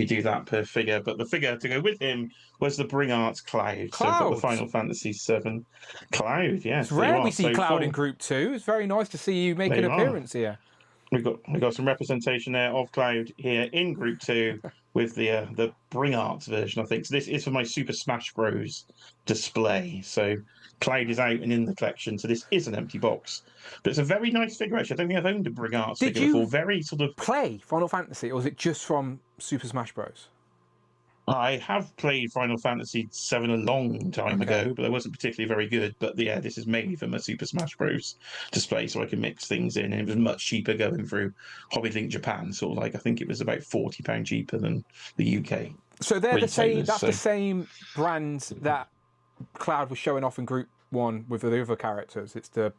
do that per figure. But the figure to go with him was the Bring Arts Cloud. So I've got the Final Fantasy VII Cloud. Yeah, it's rare we see Cloud in Group 2. It's very nice to see you make an appearance here. We got some representation there of Cloud here in Group 2 with the Bring Arts version, I think. So this is for my Super Smash Bros. Display. So Cloud is out and in the collection. So this is an empty box. But it's a very nice figure, actually. I don't think I've owned a Bring Arts figure before. Very sort of... play Final Fantasy, or was it just from Super Smash Bros? I have played Final Fantasy VII a long time ago, but I wasn't particularly very good. But yeah, this is mainly for my Super Smash Bros. Display, so I can mix things in. And it was much cheaper going through Hobby Link Japan. Sort of like, I think it was about £40 cheaper than the UK. So they're the same. That's the same brand that Cloud was showing off in Group 1 with the other characters. It's the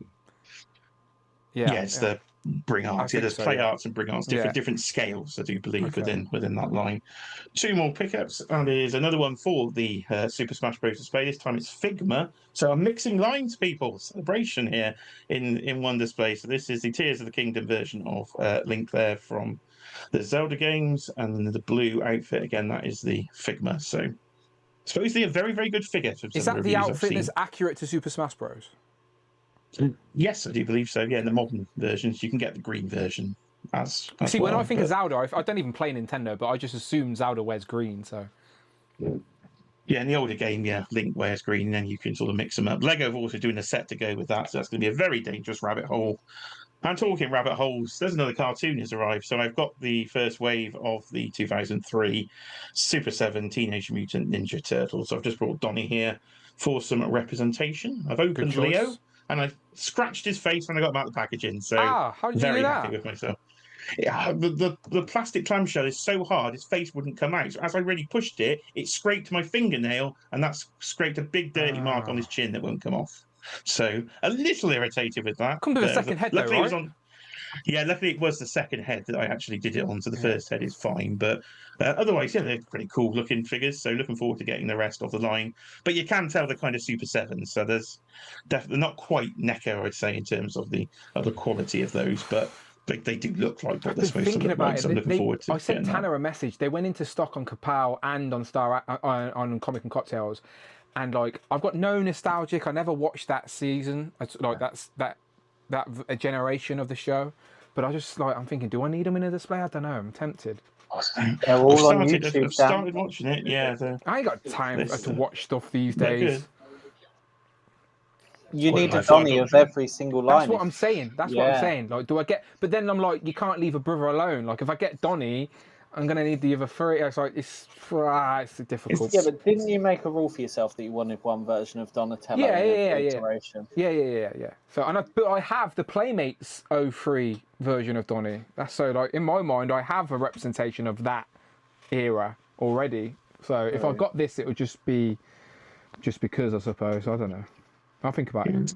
the Bring Arts. Yeah, there's Play Arts and Bring Arts, different scales, I do believe, within that line. 2 more pickups, and there's another one for the Super Smash Bros. Display. This time it's Figma. So I'm mixing lines, people. Celebration here in one display. So this is the Tears of the Kingdom version of Link there from the Zelda games, and the blue outfit again. That is the Figma. So supposedly a very, very good figure. Is that the outfit that's accurate to Super Smash Bros? Yes, I do believe so. Yeah, in the modern versions, you can get the green version as See, when I think of Zelda, I don't even play Nintendo, but I just assume Zelda wears green. So yeah, in the older game, Link wears green, and then you can sort of mix them up. Lego are also doing a set to go with that, so that's going to be a very dangerous rabbit hole. I'm talking rabbit holes. There's another cartoon has arrived. So I've got the first wave of the 2003 Super 7 Teenage Mutant Ninja Turtles. So I've just brought Donnie here for some representation. I've opened Leo, and I scratched his face when I got him out of the packaging. So how did you do that? Happy with myself. Yeah, the plastic clamshell is so hard, his face wouldn't come out. So as I really pushed it, it scraped my fingernail, and that's scraped a big dirty mark on his chin that won't come off. So a little irritated with that. Come to the second head, though, right? Luckily it was the second head that I actually did it on, so the first head is fine. But otherwise, they're pretty cool looking figures. So looking forward to getting the rest of the line. But you can tell they're kind of Super 7, so there's definitely not quite NECA, I'd say, in terms of the quality of those, but they do look like what they're supposed to look like. So I'm looking forward to I sent Tanner a message. They went into stock on Kapow and on on Comic and Cocktails. And like, I've got no nostalgic. I never watched that season. Like that's that generation of the show. But I just I'm thinking, do I need them in a display? I don't know. I'm tempted. They're all on YouTube. I've started watching it. Yeah, I ain't got time to watch stuff these days. You need a Donnie of every single line. That's what I'm saying. That's what I'm saying. Like, do I get? But then I'm like, you can't leave a brother alone. Like, if I get Donnie, I'm gonna need the other 3. It's like it's difficult. Yeah, but didn't you make a rule for yourself that you wanted one version of Donatello in every iteration? Yeah. So but I have the Playmates 03 version of Donnie. That's so like in my mind, I have a representation of that era already. So if I got this, it would just be because, I suppose. I don't know. I'll think about it.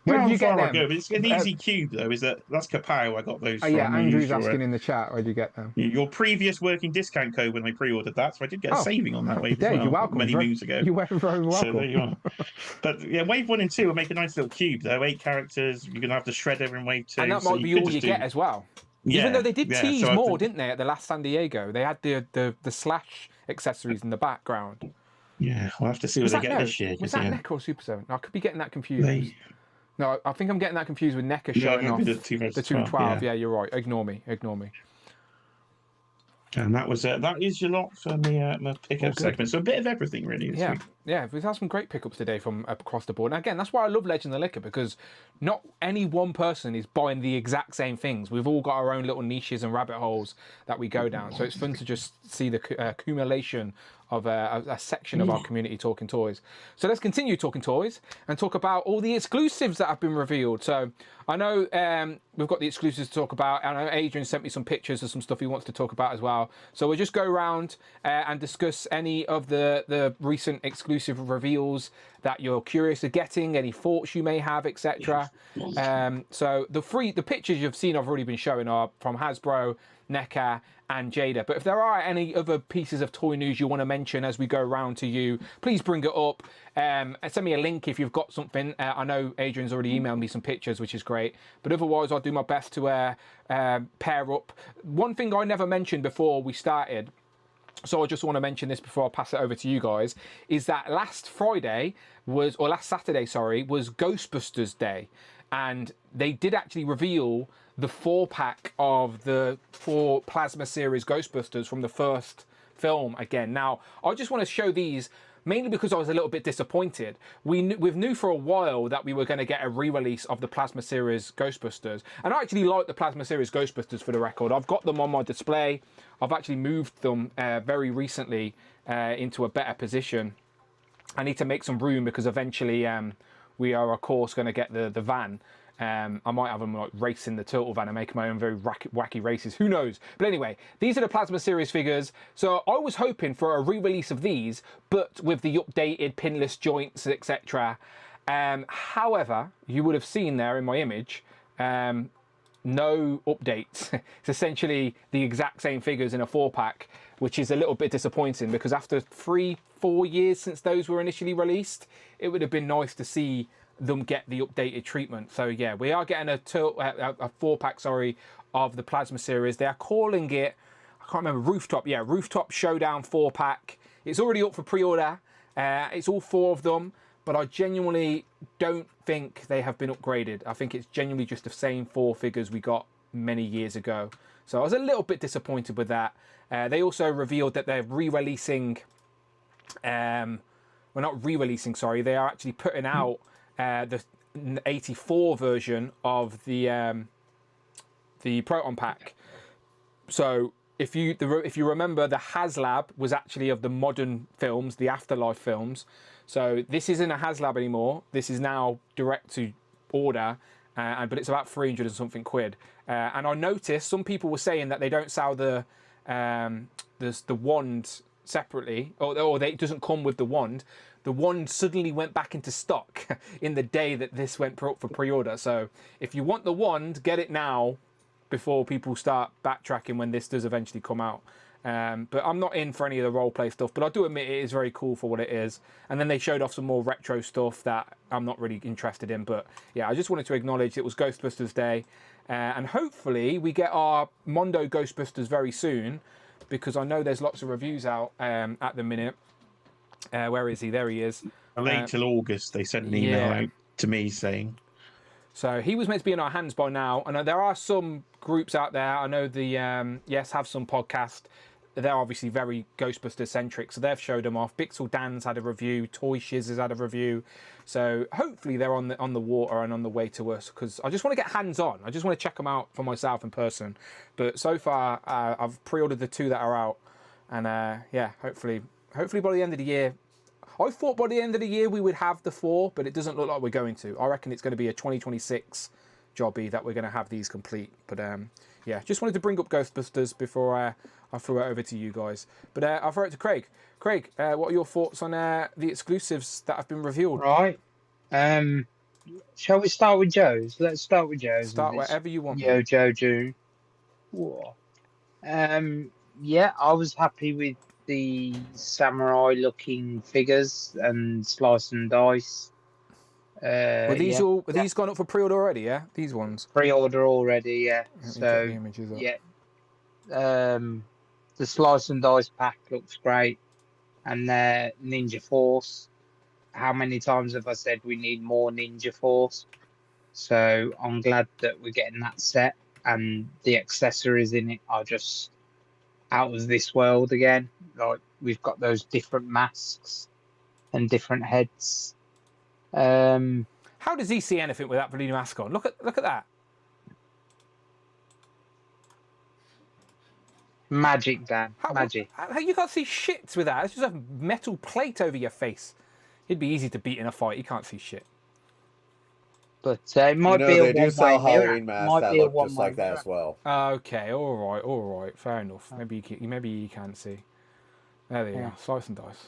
Where did you get them? It's an easy cube, though. That's Kapow. I got those. Oh, yeah, Andrew's asking in the chat. Where did you get them? Your previous working discount code when I pre-ordered that, so I did get a saving on that wave as well. You're welcome. Many moons ago. You were very welcome. So there you are. But yeah, wave 1 and 2 will make a nice little cube, though. 8 characters. You're gonna have the Shredder in wave 2, and that might be all you get as well. Yeah, even though they did tease so more, didn't they? At the last San Diego, they had the Slash accessories in the background. Yeah, we'll have to see what they get this year. Was that NECA or Super 7? No, I could be getting that confused. No, I think I'm getting that confused with NECA showing off the 212. Yeah, you're right. Ignore me. And that is your lot for the pickup segment. So a bit of everything, really. This week. Yeah. We've had some great pickups today from across the board. And again, that's why I love Legends of Liquor, because not any one person is buying the exact same things. We've all got our own little niches and rabbit holes that we go down. So it's fun to just see the accumulation of a section of our community talking toys. So let's continue talking toys and talk about all the exclusives that have been revealed. So I know we've got the exclusives to talk about. I know Adrian sent me some pictures of some stuff he wants to talk about as well. So we'll just go around and discuss any of the recent exclusive reveals that you're curious of getting, any thoughts you may have, etc. So the pictures you've seen I've already been showing are from Hasbro, NECA and Jada. But if there are any other pieces of toy news you want to mention as we go around to you, please bring it up. Send me a link if you've got something. I know Adrian's already emailed me some pictures, which is great. But otherwise, I'll do my best to pair up. One thing I never mentioned before we started, so I just want to mention this before I pass it over to you guys, is that last Saturday was Ghostbusters Day. And they did actually reveal the 4-pack of the 4 Plasma Series Ghostbusters from the first film again. Now, I just want to show these mainly because I was a little bit disappointed. We've knew for a while that we were going to get a re-release of the Plasma Series Ghostbusters. And I actually like the Plasma Series Ghostbusters, for the record. I've got them on my display. I've actually moved them very recently into a better position. I need to make some room because eventually we are, of course, going to get the van. I might have them like racing the turtle van and make my own very wacky races. Who knows? But anyway, these are the Plasma Series figures. So I was hoping for a re-release of these, but with the updated pinless joints, etc. However, you would have seen there in my image, no updates. It's essentially the exact same figures in a 4-pack, which is a little bit disappointing because after 3-4 years since those were initially released, it would have been nice to see them get the updated treatment. So yeah, we are getting a 4-pack, of the Plasma Series. They are calling it, I can't remember, Rooftop. Yeah, Rooftop Showdown 4-pack. It's already up for pre-order. It's all 4 of them, but I genuinely don't think they have been upgraded. I think it's genuinely just the same 4 figures we got many years ago. So I was a little bit disappointed with that. They also revealed that they're re-releasing, well, not re-releasing, sorry, they are actually putting out the 84 version of the Proton Pack. So if you remember, the HasLab was actually of the modern films, the Afterlife films. So this isn't a HasLab anymore. This is now direct to order, but it's about 300 and something quid. And I noticed some people were saying that they don't sell the wand separately, or it doesn't come with the wand. The wand suddenly went back into stock in the day that this went up for pre-order. So if you want the wand, get it now before people start backtracking when this does eventually come out. But I'm not in for any of the roleplay stuff, but I do admit it is very cool for what it is. And then they showed off some more retro stuff that I'm not really interested in. But yeah, I just wanted to acknowledge it was Ghostbusters Day. And hopefully we get our Mondo Ghostbusters very soon, because I know there's lots of reviews out at the minute. Where is he? There he is. Late till August, they sent an email out to me saying. So he was meant to be in our hands by now. And there are some groups out there. I know the Yes Have Some podcast. they're obviously very Ghostbusters centric, so they've showed them off. Pixel Dan's had a review, Toy Shiz has had a review, so hopefully they're on the water and on the way to us, because I just want to get hands on. I just want to check them out for myself in person. But so far, I've pre-ordered the 2 that are out, and yeah, hopefully by the end of the year. I thought by the end of the year we would have the 4, but it doesn't look like we're going to. I reckon it's going to be a 2026 jobby that we're going to have these complete. But yeah, just wanted to bring up Ghostbusters before I threw it over to you guys. But I'll throw it to Craig. Craig, what are your thoughts on the exclusives that have been revealed? Right. Shall we start with Joe's? Let's start with Joe's. Start wherever you want. Yo, Joe, June. Yeah, I was happy with the samurai-looking figures and slice and dice. Were these all? Were these gone up for pre-order already? Yeah, these ones. Pre-order already, yeah. So the images up. yeah, the slice and dice pack looks great, and Ninja Force. How many times have I said we need more Ninja Force? So I'm glad that we're getting that set, and the accessories in it are just out of this world again. Like, we've got those different masks and different heads. How does he see anything with that bloody mask on? Look at that. Magic, Dan. Magic. You can't see shit with that. It's just a metal plate over your face. It'd be easy to beat in a fight. You can't see shit. But it might be a they do sell one-way mirror. Halloween masks Might that be a look just one-way like that mirror. as well. Okay, all right, fair enough. Maybe you can't see. There you go. Slice and dice.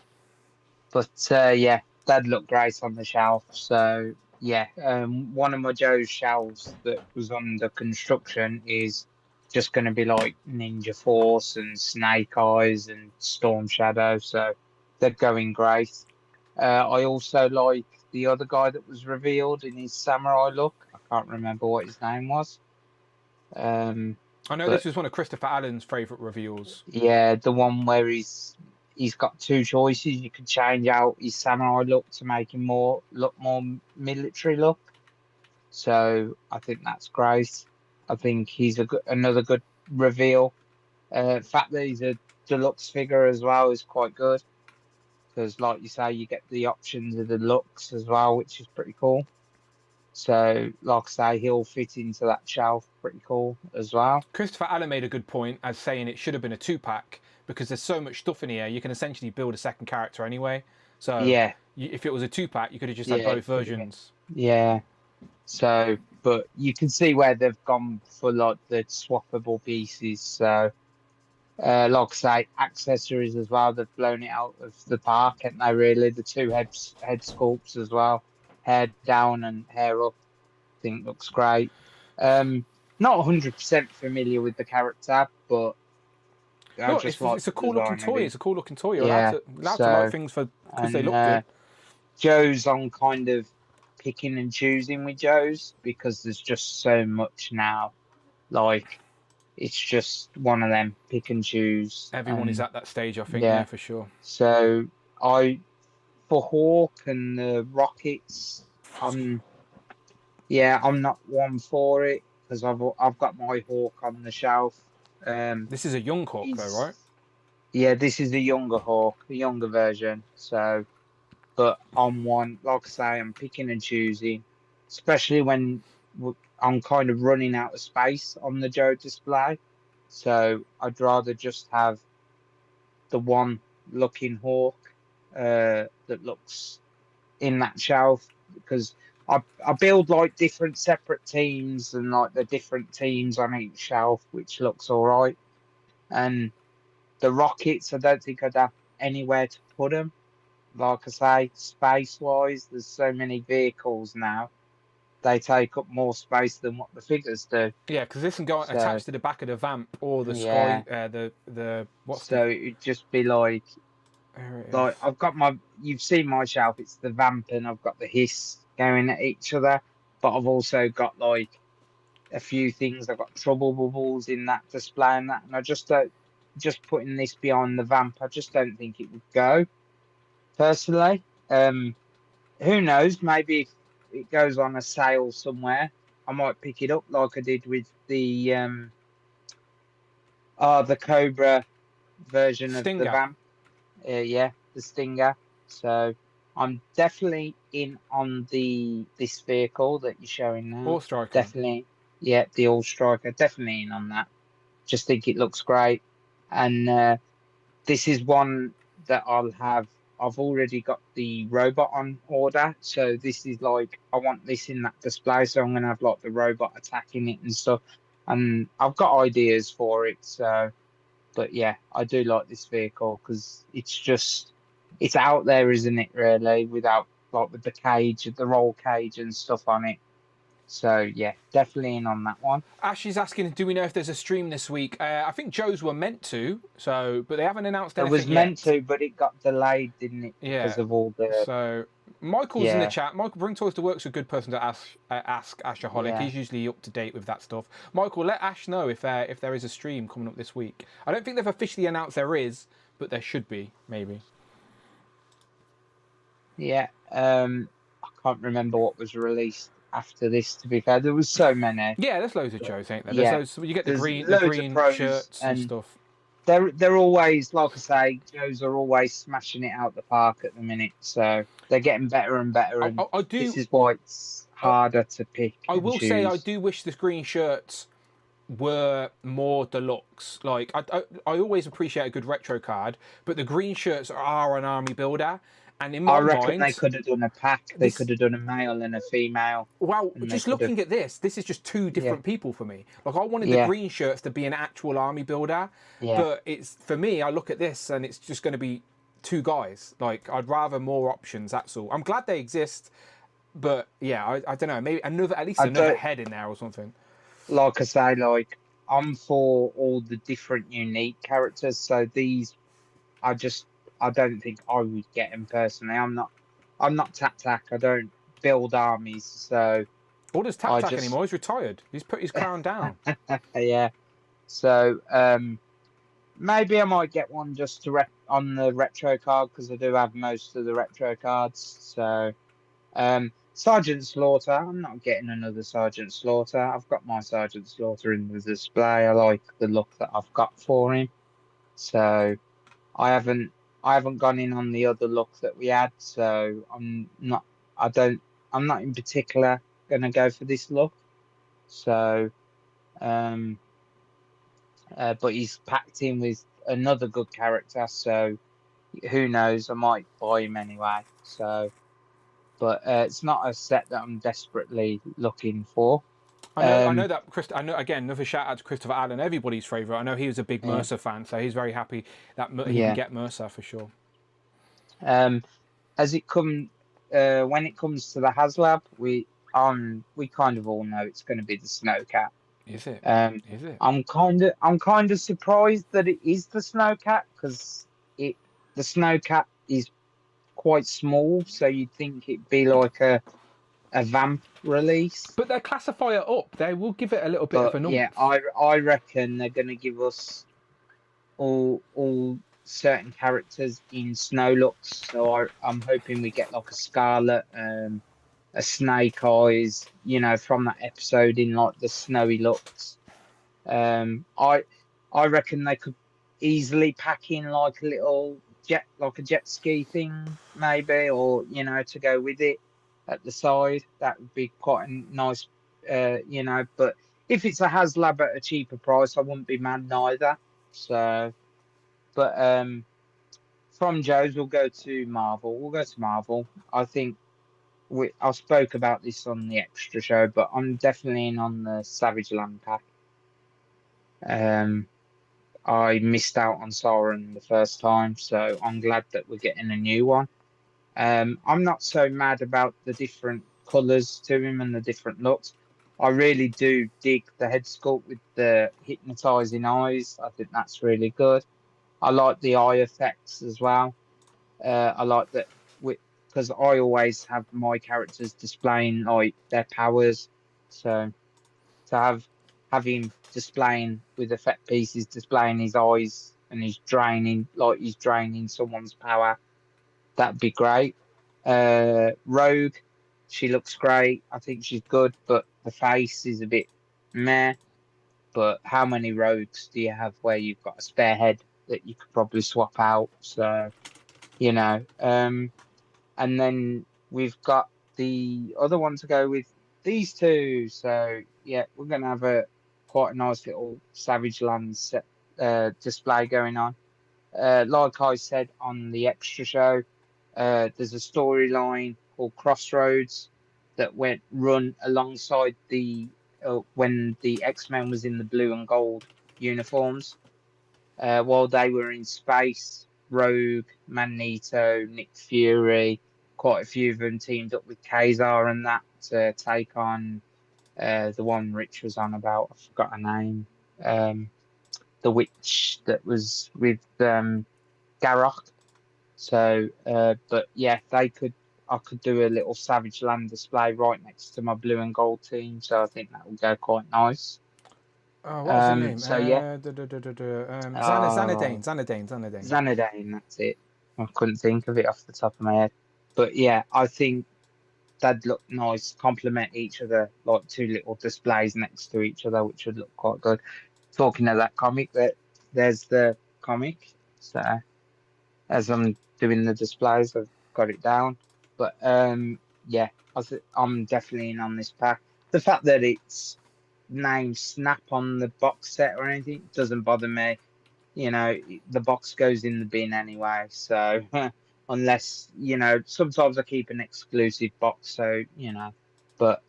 But yeah, that'd look great on the shelf. So yeah, one of my Joe's shelves that was under construction is just going to be like Ninja Force and Snake Eyes and Storm Shadow. So they're going great. I also like the other guy that was revealed in his samurai look. I can't remember what his name was. I know this was one of Christopher Allen's favourite reveals. Yeah, the one where he's got 2 choices. You can change out his samurai look to make him look more military look. So I think that's great. I think he's another good reveal. Fact that he's a deluxe figure as well is quite good, because like you say, you get the options of the looks as well, which is pretty cool. So like I say, he'll fit into that shelf pretty cool as well. Christopher Allen made a good point as saying it should have been a 2-pack, because there's so much stuff in here. You can essentially build a second character anyway. So yeah, if it was a 2-pack, you could have just had both versions. Yeah. So, but you can see where they've gone for like the swappable pieces. So, like I say, accessories as well. They've blown it out of the park, haven't they? Really, the 2 head sculpts as well, hair down and hair up. I think looks great. Not 100% familiar with the character, but it's a cool looking toy. It's a cool looking toy. You're Yeah, allowed to like things because they look good. Joe's on kind of picking and choosing with Joe's, because there's just so much now. Like, it's just one of them pick and choose. Everyone is at that stage, I think. Yeah, for sure. So for Hawk and the Rockets, I'm not one for it, because I've got my Hawk on the shelf. This is a young Hawk though, right? Yeah, this is the younger Hawk, the younger version. So, but on one, like I say, I'm picking and choosing, especially when I'm kind of running out of space on the Joe display. So I'd rather just have the one looking Hawk that looks in that shelf, because I build like different separate teams, and like the different teams on each shelf, which looks all right. And the Rockets, I don't think I'd have anywhere to put them. Like I say, space-wise, there's so many vehicles now. They take up more space than what the figures do. Yeah, because this can go attached to the back of the vamp or the sky. It'd just be like I've got you've seen my shelf. It's the vamp, and I've got the hiss going at each other. But I've also got like a few things. I've got trouble bubbles in that display and that, and I just putting this behind the vamp, I just don't think it would go. Personally, who knows? Maybe if it goes on a sale somewhere, I might pick it up like I did with the Cobra version Stinger. of the Vamp. Yeah, the Stinger. So I'm definitely in on this vehicle that you're showing now. All striker. Definitely, yeah, the All Striker. Definitely in on that. Just think it looks great, and this is one that I'll have. I've already got the robot on order, so this is like I want this in that display. So I'm gonna have like the robot attacking it and stuff, and I've got ideas for it. So, but yeah, I do like this vehicle because it's out there, isn't it? Really, without like with the cage, the roll cage and stuff on it. So yeah, definitely in on that one. Ash is asking, do we know if there's a stream this week? I think Joe's were meant to, but they haven't announced It anything was meant yet. to, but it got delayed, didn't it? Because of all the. So Michael's in the Yeah. chat. Michael, Bring Toys to Work's a good person to ask Ashaholic. Yeah. He's usually up to date with that stuff. Michael, let Ash know if there is a stream coming up this week. I don't think they've officially announced there is, but there should be, maybe. Yeah. I can't remember what was released after this. To be fair, there was so many. Yeah, there's loads of Joes, ain't there? Yeah. There's loads, you get the There's green loads of pros shirts and stuff. They're always, like I say, Joes are always smashing it out the park at the minute. So they're getting better and better. And I do. This is why it's harder to pick. I will say I choose. do wish the green shirts were more deluxe. Like I always appreciate a good retro card, but the green shirts are an army builder. And in my I reckon mind, they could have done a pack. They could have done a male and a female. Well, and just they could looking have- at this is just two different people for me. Like I wanted Yeah. the green shirts to be an actual army builder, Yeah. but it's for me. I look at this and it's just going to be two guys. Like I'd rather more options. That's all. I'm glad they exist, but yeah, I don't know. Maybe at least another head in there or something. Like I say, like I'm for all the different unique characters. So these, I don't think I would get them personally. I'm not Tac Tac. I don't build armies. So What does Tac Tac anymore? He's retired. He's put his crown down. yeah. So maybe I might get one just to on the retro card because I do have most of the retro cards. So Sergeant Slaughter. I'm not getting another Sergeant Slaughter. I've got my Sergeant Slaughter in the display. I like the look that I've got for him. So I haven't gone in on the other look that we had. So I'm not in particular gonna go for this look. So but he's packed in with another good character, so who knows? I might buy him anyway. So, but it's not a set that I'm desperately looking for. I know that I know again. Another shout out to Christopher Allen, everybody's favourite. I know he was a big Mercer fan, so he's very happy that he can get Mercer for sure. As it when it comes to the HasLab, we kind of all know it's going to be the Snowcat. Is it? Is it? I'm kind of surprised that it is the Snowcat because the Snowcat is quite small, so you'd think it'd be like a Vamp release. But they classify it up. They will give it a little bit of an. Yeah, I reckon they're going to give us all certain characters in snow looks. So I'm hoping we get like a Scarlet, a Snake Eyes, from that episode in like the snowy looks. I reckon they could easily pack in like a little jet ski thing, maybe, or to go with it at the side. That would be quite a nice, But if it's a HasLab at a cheaper price, I wouldn't be mad neither. So, but from Joe's, we'll go to Marvel. I think I spoke about this on the extra show, but I'm definitely in on the Savage Land pack. I missed out on Sauron the first time, so I'm glad that we're getting a new one. I'm not so mad about the different colours to him and the different looks. I really do dig the head sculpt with the hypnotising eyes. I think that's really good. I like the eye effects as well. I like that because I always have my characters displaying like their powers. So to have him displaying with effect pieces, displaying his eyes and he's draining someone's power, that'd be great. Rogue, she looks great. I think she's good, but the face is a bit meh. But how many rogues do you have where you've got a spare head that you could probably swap out. So, you know, and then we've got the other one to go with these two. So yeah, we're gonna have a quite a nice little Savage Lands display going on. Like I said on the extra show, there's a storyline called Crossroads that went run alongside the when the X-Men was in the blue and gold uniforms. While they were in space, Rogue, Magneto, Nick Fury, quite a few of them teamed up with Kazar and that to take on the one Rich was on about. I forgot her name. The witch that was with Garrock. So, but yeah, I could do a little Savage Land display right next to my blue and gold team. So I think that will go quite nice. Oh, what was her name? So yeah, Xanadane. Xanadane, that's it. I couldn't think of it off the top of my head. But yeah, I think that'd look nice, complement each other, like two little displays next to each other, which would look quite good. Talking of that comic, there's the comic. So as I'm doing the displays, I've got it down. But yeah, I'm definitely in on this pack. The fact that it's named Snap on the box set or anything doesn't bother me. You know, the box goes in the bin anyway. So unless, you know, sometimes I keep an exclusive box. So, you know, but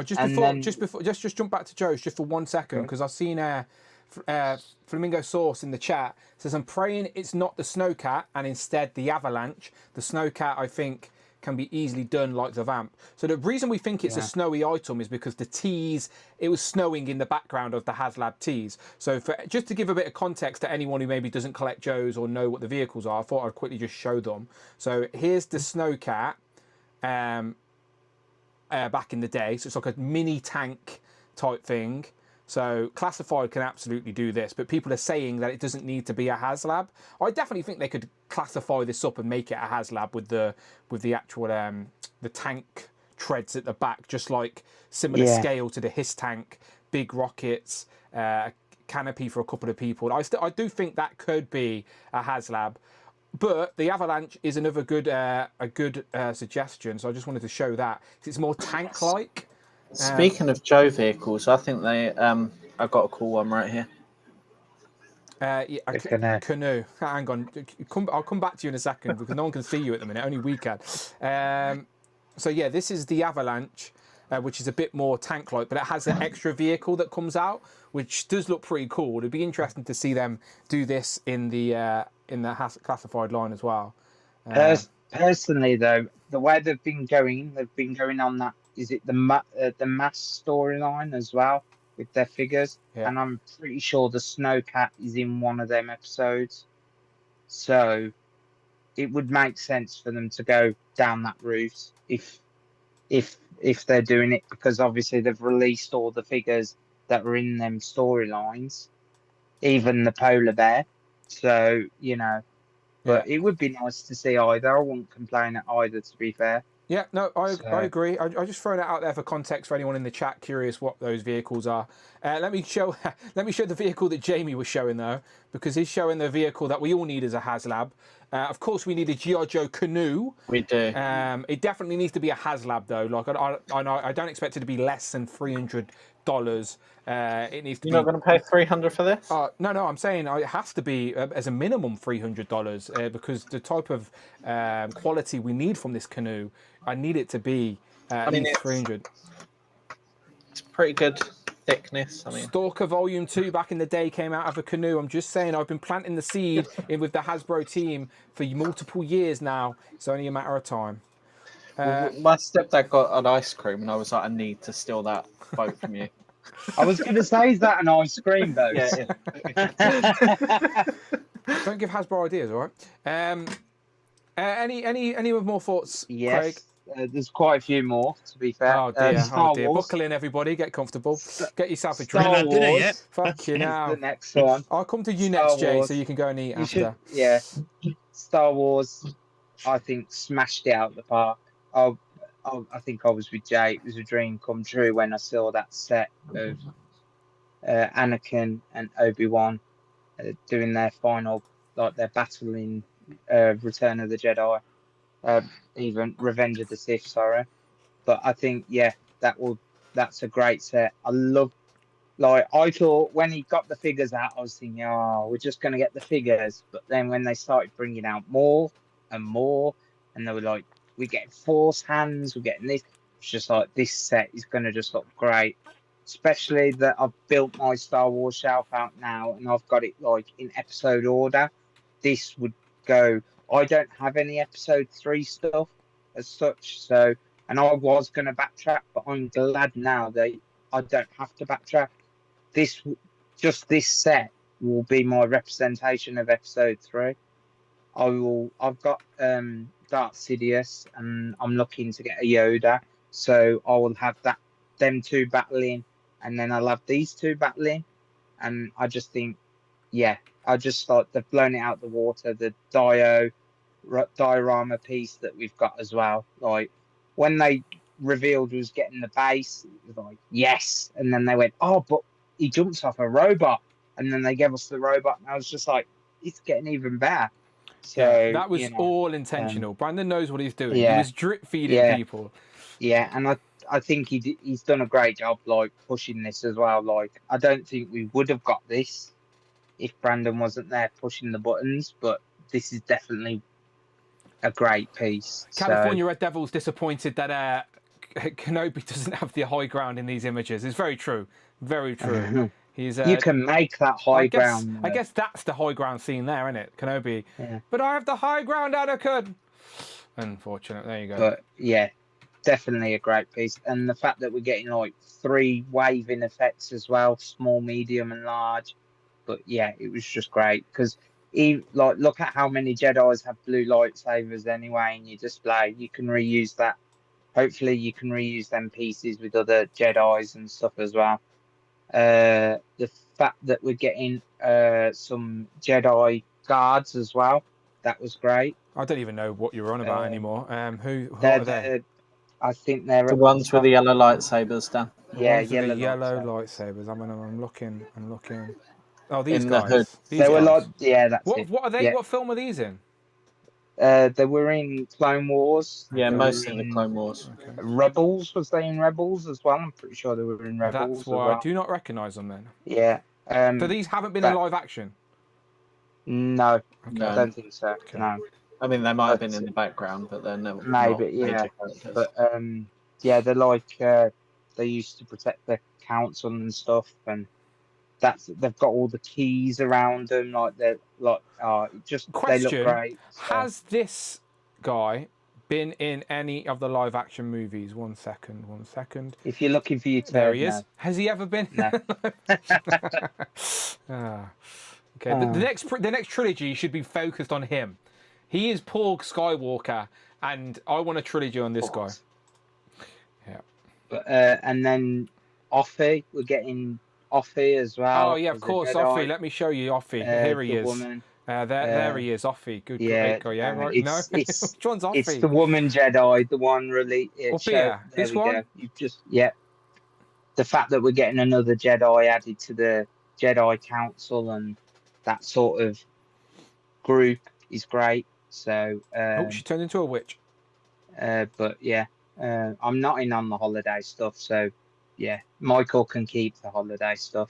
just jump back to Joe's just for 1 second, because I've seen Flamingo Sauce in the chat says, I'm praying it's not the Snowcat and instead the Avalanche. The Snowcat, I think, can be easily done like the Vamp. So the reason we think it's a snowy item is because the tees, it was snowing in the background of the HasLab tees. So just to give a bit of context to anyone who maybe doesn't collect Joes or know what the vehicles are, I thought I'd quickly just show them. So here's the Snowcat back in the day. So it's like a mini tank type thing. So Classified can absolutely do this, but people are saying that it doesn't need to be a HasLab. I definitely think they could classify this up and make it a HasLab with the actual the tank treads at the back, just like similar scale to the Hiss tank, big rockets, canopy for a couple of people. I do think that could be a HasLab. But the Avalanche is another good suggestion. So I just wanted to show that. It's more tank-like. Speaking of Joe vehicles, I think I got a cool one right here. Canoe. Hang on, I'll come back to you in a second because no one can see you at the minute. Only we can. So yeah, this is the Avalanche, which is a bit more tank-like, but it has an extra vehicle that comes out, which does look pretty cool. It'd be interesting to see them do this in the Classified line as well. Personally, though, the way they've been going on that. Is it the mass storyline as well with their figures? Yeah. And I'm pretty sure the Snowcat is in one of them episodes. So it would make sense for them to go down that route if they're doing it, because obviously they've released all the figures that were in them storylines, even the polar bear. So, you know, but it would be nice to see either. I wouldn't complain at either, to be fair. Yeah, no, I agree. I just throw that out there for context for anyone in the chat curious what those vehicles are. Let me show the vehicle that Jamie was showing though, because he's showing the vehicle that we all need as a HasLab. Of course, we need a G.I. Joe canoe. We do. It definitely needs to be a HasLab though. Like I don't expect it to be less than $300. It needs to. You're not going to pay $300 for this? No. I'm saying it has to be as a minimum $300 because the type of quality we need from this canoe, I need it to be at least $300. It's pretty good thickness. Stalker Volume 2 back in the day came out of a canoe. I'm just saying, I've been planting the seed with the Hasbro team for multiple years now. It's only a matter of time. My stepdad got an ice cream, and I was like, I need to steal that boat from you. I was going to say, is that an ice cream boat? Yeah. Don't give Hasbro ideas, all right? Any more thoughts, Craig? There's quite a few more, to be fair. Oh dear, Star Wars. Buckle in, everybody. Get comfortable. Get yourself a Star drink. Wars. Fucking hell. The next one. I'll come to you next, Jay, so you can go and eat after. Star Wars, I think, smashed it out of the park. I think I was with Jay. It was a dream come true when I saw that set of Anakin and Obi-Wan doing their final, like their battle in Return of the Jedi, even Revenge of the Sith. Sorry, but I think that's a great set. I love. Like I thought when he got the figures out, I was thinking, oh, we're just gonna get the figures. But then when they started bringing out more and more, and they were like, we're getting Force hands, we're getting this. It's just like this set is gonna just look great. Especially that I've built my Star Wars shelf out now, and I've got it like in episode order. This would go. I don't have any episode 3 stuff as such, so and I was gonna backtrack, but I'm glad now that I don't have to backtrack. This set will be my representation of episode 3. I've got Darth Sidious, and I'm looking to get a Yoda, so I will have them two battling, and then I'll have these two battling, and I just think, I just like they've blown it out the water. The diorama piece that we've got as well, like when they revealed was getting the base, it was like yes, and then they went, oh, but he jumps off a robot, and then they gave us the robot, and I was just like, it's getting even better. So that was all intentional. Brandon knows what he's doing. Yeah, he was drip feeding people. Yeah, and I think he's done a great job, like pushing this as well. Like I don't think we would have got this if Brandon wasn't there pushing the buttons, but this is definitely a great piece. California Red Devils disappointed that Kenobi doesn't have the high ground in these images. It's very true. Very true. He's you can make that high ground. I guess that's the high ground scene there, isn't it? Kenobi. Yeah. But I have the high ground, Anakin. Unfortunate. There you go. But yeah, definitely a great piece. And the fact that we're getting like 3 waving effects as well, small, medium, and large. But yeah, it was just great because look at how many Jedis have blue lightsabers anyway in your display. You can reuse that. Hopefully, you can reuse them pieces with other Jedis and stuff as well. The fact that we're getting some Jedi guards as well, that was great. I don't even know what you're on about anymore. Who are they? I think they're the ones with the yellow lightsabers, Dan. Yeah, yellow lightsabers. I'm looking. Oh, these guys. They were like, that's what, it. What are they? Yeah. What film are these in? They were in Clone Wars. Yeah, mostly in the Clone Wars. Okay. Rebels, was they in Rebels as well? I'm pretty sure they were in Rebels. That's why I do not recognise them then. Yeah. So these haven't been in live action? No, I don't think so. Okay. No. I mean, they might have been in the background, but they're never. Maybe, yeah. But they're like they used to protect the council and stuff, and they've got all the keys around them, like they're like Question, they look great. So. Has this guy been in any of the live action movies? One second. If you're looking for your turn, there he is. no. Has he ever been? No. Okay. The next trilogy should be focused on him. He is Paul Skywalker, and I want a trilogy on this guy. Yeah. But, and then Offie, we're getting Offie as well. Oh yeah, of course, Offie. Let me show you Offie. Here he is. Woman. There he is, Offie. Good. Yeah, right. No, it's which one's Offie? It's the woman Jedi, the one really. This one. You the fact that we're getting another Jedi added to the Jedi Council and that sort of group is great. So. She turned into a witch. But yeah, I'm not in on the holiday stuff, so yeah, Michael can keep the holiday stuff.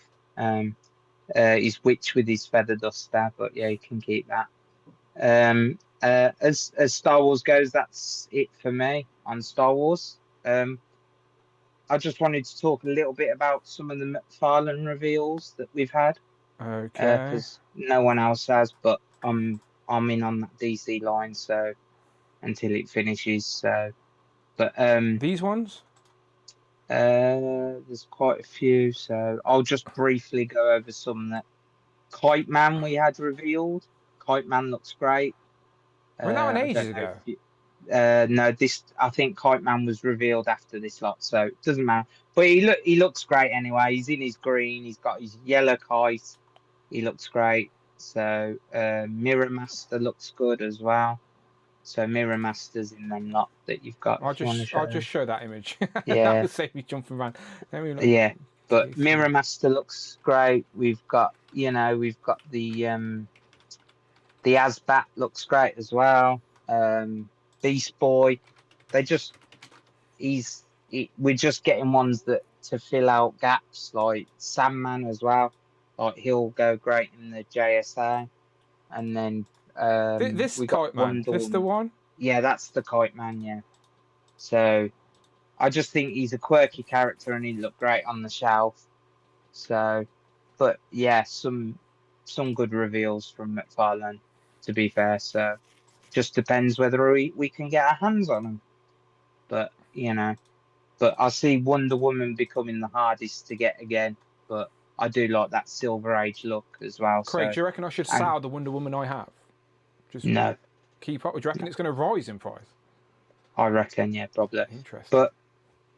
He's witch with his feather duster, but yeah, he can keep that. As Star Wars goes, that's it for me on Star Wars. I just wanted to talk a little bit about some of the McFarlane reveals that we've had. Okay. Because no one else has, but I'm in on that DC line, so until it finishes. So, but these ones. There's quite a few, so I'll just briefly go over some that Kite Man we had revealed. Kite Man looks great. Went that one ages ago. No, I think Kite Man was revealed after this lot, so it doesn't matter. But he looks great anyway. He's in his green. He's got his yellow kite. He looks great. So Mirror Master looks good as well. So Mirror Master's in them lot that you've got. I'll just show that image. Yeah. That would save me jumping around. Yeah. But Mirror Master looks great. We've got the Asbat looks great as well. Beast Boy, we're just getting ones that to fill out gaps, like Sandman as well. Like he'll go great in the JSA, and then This we got Kite Man, Wonder this the Woman. one? Yeah, that's the Kite Man. Yeah. So I just think he's a quirky character, and he looked great on the shelf. So, but yeah, some good reveals from McFarlane, to be fair. So, just depends whether we can get our hands on them. But but I see Wonder Woman becoming the hardest to get again. But I do like that Silver Age look as well. Craig, so, do you reckon I should sell the Wonder Woman I have? Just no, keep up. Do you reckon it's going to rise in price? I reckon, yeah, probably. Interesting. But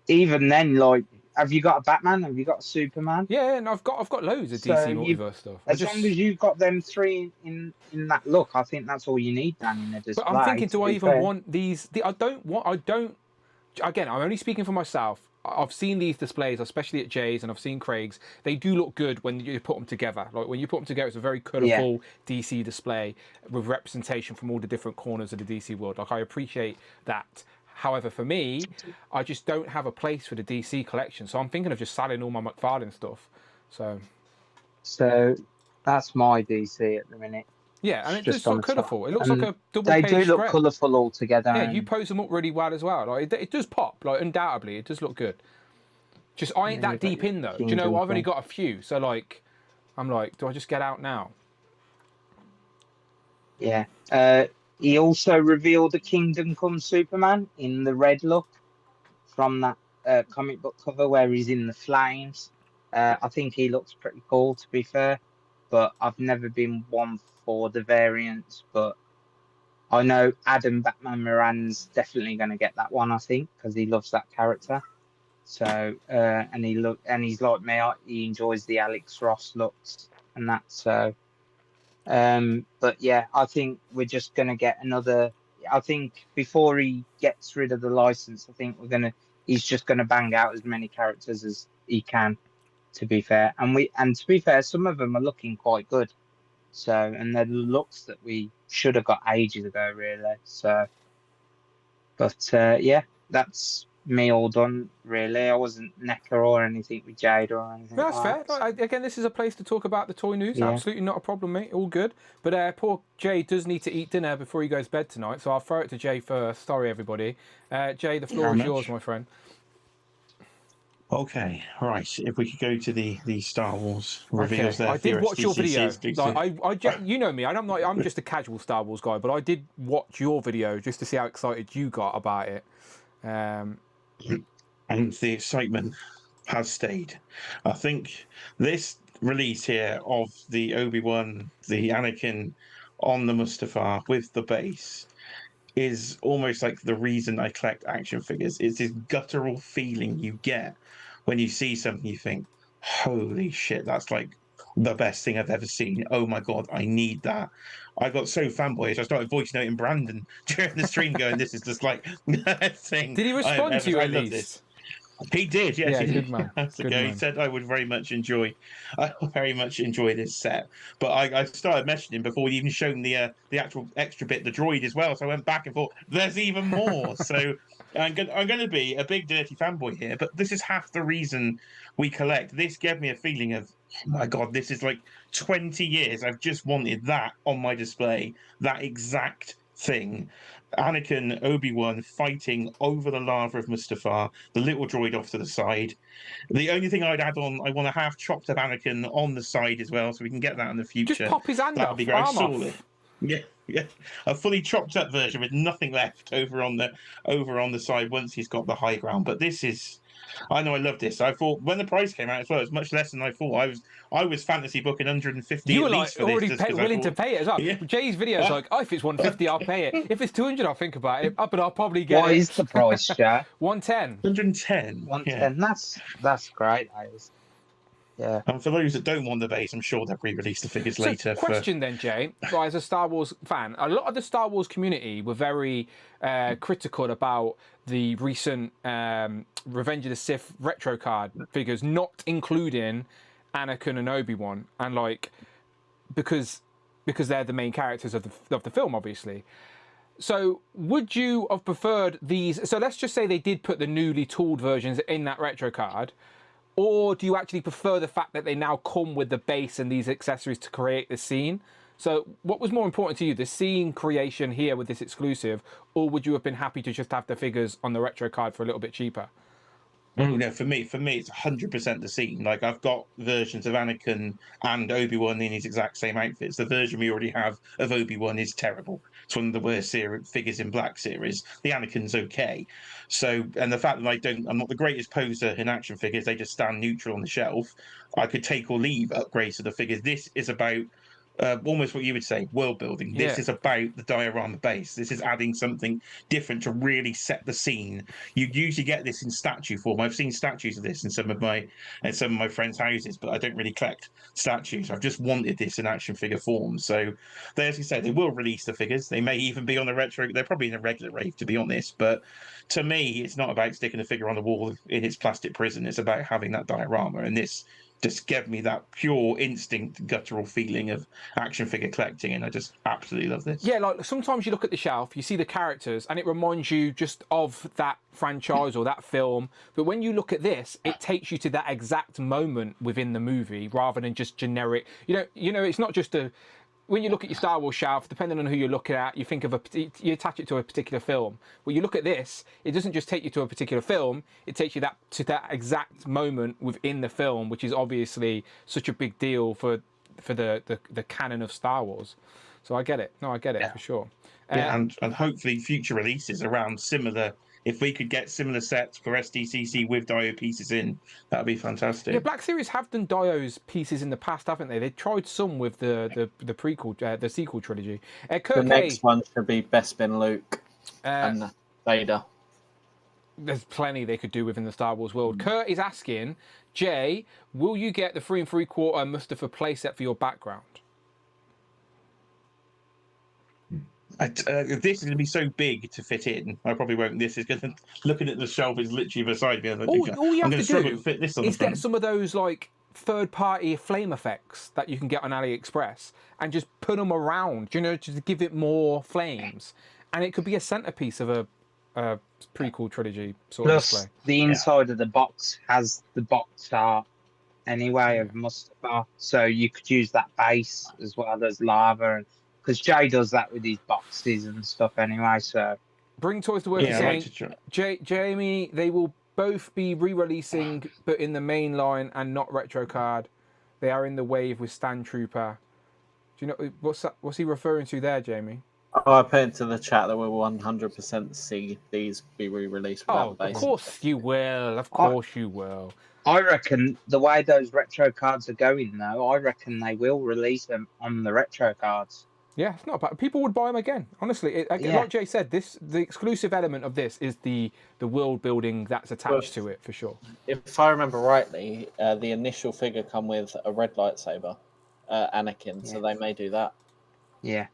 even then, like, have you got a Batman? Have you got a Superman? Yeah, and I've got loads of So DC multiverse stuff. As long as you've got them three in that look, I think that's all you need, Dan, in a display. But I'm thinking, do I even fair. want these? Again, I'm only speaking for myself. I've seen these displays, especially at Jay's, and I've seen Craig's. They do look good when you put them together. Like when you put them together, it's a very colourful DC display with representation from all the different corners of the DC world. Like I appreciate that. However, for me, I just don't have a place for the DC collection, so I'm thinking of just selling all my McFarlane stuff. So that's my DC at the minute. Yeah, and it does look colourful. It looks And like a double They page do look spread. colourful all together. Yeah, you pose them up really well as well. Like it does pop. Like undoubtedly, it does look good. Just I ain't that deep in though. Do you know? I've only got a few, so like, I'm like, do I just get out now? Yeah. He also revealed a Kingdom Come Superman in the red look from that comic book cover where he's in the flames. I think he looks pretty cool, to be fair. But I've never been one for the variants. But I know Adam Batman Moran's definitely going to get that one, I think, because he loves that character. So and he's like me. He enjoys the Alex Ross looks and that. So. But yeah, I think we're just gonna get another. I think before he gets rid of the license, I think he's just gonna bang out as many characters as he can. To be fair, and to be fair, some of them are looking quite good. So, and they're looks that we should have got ages ago, really. So, but yeah, that's me all done. Really, I wasn't NECA or anything with Jada or anything. That's fair. Like, again, this is a place to talk about the toy news. Yeah. Absolutely not a problem, mate. All good. But poor Jay does need to eat dinner before he goes to bed tonight, so I'll throw it to Jay first. Sorry, everybody. Jay, the floor is yours, my friend. Okay, right. If we could go to the Star Wars reveals there. I did watch your video. SDCC. Like, you know me. I'm just a casual Star Wars guy, but I did watch your video just to see how excited you got about it. And the excitement has stayed. I think this release here of the Obi-Wan, the Anakin on the Mustafar with the base is almost like the reason I collect action figures. It's this guttural feeling you get when you see something you think, holy shit, that's like the best thing I've ever seen. Oh my God, I need that. I got so fanboyish, I started voice noting Brandon during the stream going, this is just like the thing. Did he respond to you at least? This. He did, yes. Yeah, good man. Good man. He said I would very much enjoy this set. But I started messaging him before he even shown the actual extra bit, the droid as well. So I went back and thought, there's even more. So I'm going to be a big dirty fanboy here, but this is half the reason we collect. This gave me a feeling of, oh my God, this is like 20 years. I've just wanted that on my display, that exact thing. Anakin, Obi-Wan fighting over the lava of Mustafar, the little droid off to the side. The only thing I'd add on, I want a half chopped up Anakin on the side as well, so we can get that in the future. Just pop his hand That off. would be great. Arm off. Yeah. A fully chopped up version with nothing left over on the side once he's got the high ground. But this is, I know I love this. I thought when the price came out as well, it was much less than I thought. I was fantasy booking 150. You were at like least for already this, just 'cause I willing to thought- pay it as well. Yeah. Jay's video is like, oh, if it's 150, I'll pay it. If it's 200, I'll think about it. But I'll probably get What it. is the price, Jack? 110. 110. 110. That's great. That is. Yeah. And for those that don't want the base, I'm sure they'll re-release the figures later. Question then, Jay. Right, as a Star Wars fan, a lot of the Star Wars community were very critical about the recent Revenge of the Sith retro card figures, not including Anakin and Obi-Wan, and like because they're the main characters of the film, obviously. So would you have preferred these? So let's just say they did put the newly tooled versions in that retro card. Or do you actually prefer the fact that they now come with the base and these accessories to create the scene? So what was more important to you, the scene creation here with this exclusive, or would you have been happy to just have the figures on the retro card for a little bit cheaper? Oh no, for me, it's 100% the scene. Like I've got versions of Anakin and Obi-Wan in his exact same outfits. The version we already have of Obi-Wan is terrible. It's one of the worst figures in Black series. The Anakin's okay. So, and the fact that I'm not the greatest poser in action figures. They just stand neutral on the shelf. I could take or leave upgrades to the figures. This is about almost what you would say, world building. This is about the diorama base. This is adding something different to really set the scene. You usually get this in statue form. I've seen statues of this in some of my friends' houses, but I don't really collect statues. I've just wanted this in action figure form. So, as you said, they will release the figures. They may even be on the retro. They're probably in a regular rave, to be honest. But to me, it's not about sticking a figure on the wall in its plastic prison. It's about having that diorama, and this just gave me that pure instinct, guttural feeling of action figure collecting, and I just absolutely love this. Yeah, like sometimes you look at the shelf, you see the characters, and it reminds you just of that franchise or that film. But when you look at this, it takes you to that exact moment within the movie, rather than just generic. You know, it's not just a. When you look at your Star Wars shelf, depending on who you're looking at, you think of you attach it to a particular film. When you look at this, it doesn't just take you to a particular film; it takes you to that exact moment within the film, which is obviously such a big deal for the canon of Star Wars. So I get it. No, I get it for sure. And hopefully future releases around similar. If we could get similar sets for SDCC with Dio pieces in, that'd be fantastic. Yeah, Black Series have done Dio's pieces in the past, haven't they? They tried some with the prequel, the sequel trilogy. The next one should be Bespin Luke and Jada. There's plenty they could do within the Star Wars world. Kurt is asking, Jay, will you get the 3 3/4 Mustafa playset for your background? This is going to be so big to fit in. I probably won't. This is going to looking at the shelf is literally beside me. All you have to do fit this on is get some of those like third-party flame effects that you can get on AliExpress and just put them around. You know, just to give it more flames, and it could be a centerpiece of a prequel trilogy sort of display. Plus, the inside of the box has the box art anyway of Mustafa, so you could use that base as well as lava, and because Jay does that with his boxes and stuff anyway. So Bring Toys to Work is saying, Jamie, they will both be re-releasing, but in the main line and not retro card. They are in the wave with Stand Trooper. Do you know what's he referring to there, Jamie? Oh, I put into the chat that we'll 100% see these be re-released. Oh, of course you will. Of course you will. I reckon the way those retro cards are going, though, I reckon they will release them on the retro cards. Yeah, it's not bad. People would buy them again. Honestly, like Jay said, the exclusive element of this is the world building that's attached to it for sure. If I remember rightly, the initial figure come with a red lightsaber, Anakin, so they may do that. Yeah.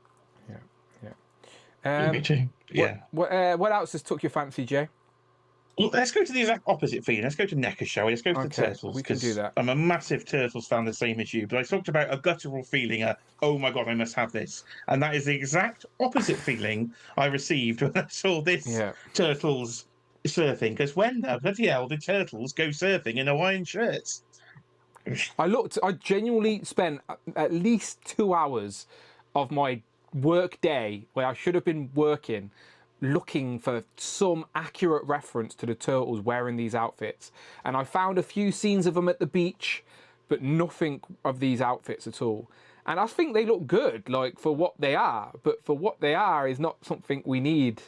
Me too. Yeah. What else has took your fancy, Jay? Well, let's go to the exact opposite feed. Let's go to NECA, shall we? Let's go to the Turtles. We can do that. I'm a massive Turtles fan, the same as you. But I talked about a guttural feeling, oh my God, I must have this. And that is the exact opposite feeling I received when I saw this Turtles surfing. Because when the bloody hell did Turtles go surfing in Hawaiian shirts? I genuinely spent at least 2 hours of my work day where I should have been working looking for some accurate reference to the Turtles wearing these outfits, and I found a few scenes of them at the beach, but nothing of these outfits at all. And I think they look good, like for what they are, but for what they are is not something we need.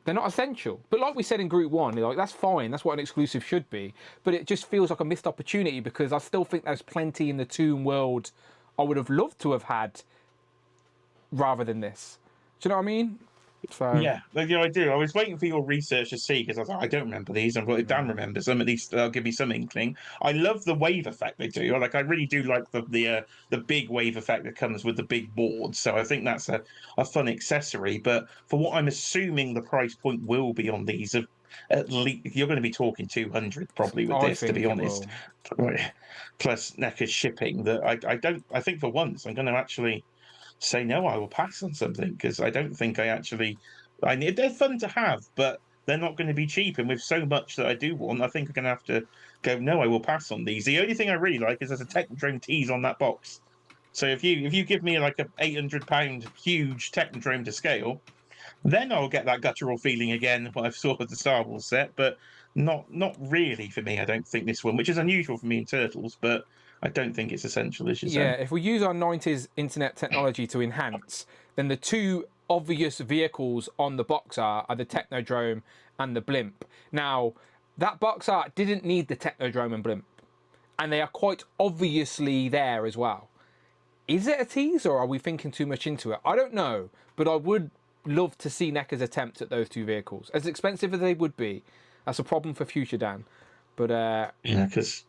They're not essential. But like we said in Group 1, like that's fine, that's what an exclusive should be, but it just feels like a missed opportunity because I still think there's plenty in the Toon world I would have loved to have had rather than this. Do you know what I mean? So Yeah, I do. I was waiting for your research to see because I thought I don't remember these. And if Dan remembers them, at least they'll give me some inkling. I love the wave effect they do. Like I really do like the big wave effect that comes with the big board. So I think that's a fun accessory. But for what I'm assuming the price point will be on these, at least you're going to be talking 200 probably with I this, to think be it honest. will. Plus NECA's shipping. That I don't. I think for once I'm going to actually say no, I will pass on something because I don't think I actually. I need. They're fun to have, but they're not going to be cheap. And with so much that I do want, I think I'm going to have to go. No, I will pass on these. The only thing I really like is there's a Technodrome tease on that box. So if you give me like a £800 huge Technodrome to scale, then I'll get that guttural feeling again when I've saw the Star Wars set. But not really for me. I don't think this one, which is unusual for me in Turtles, but I don't think it's essential, as you say. Yeah, if we use our 90s internet technology to enhance, then the two obvious vehicles on the box art are the Technodrome and the blimp. Now, that box art didn't need the Technodrome and blimp, and they are quite obviously there as well. Is it a tease, or are we thinking too much into it? I don't know, but I would love to see NECA's attempt at those two vehicles. As expensive as they would be, that's a problem for future Dan. But yeah, because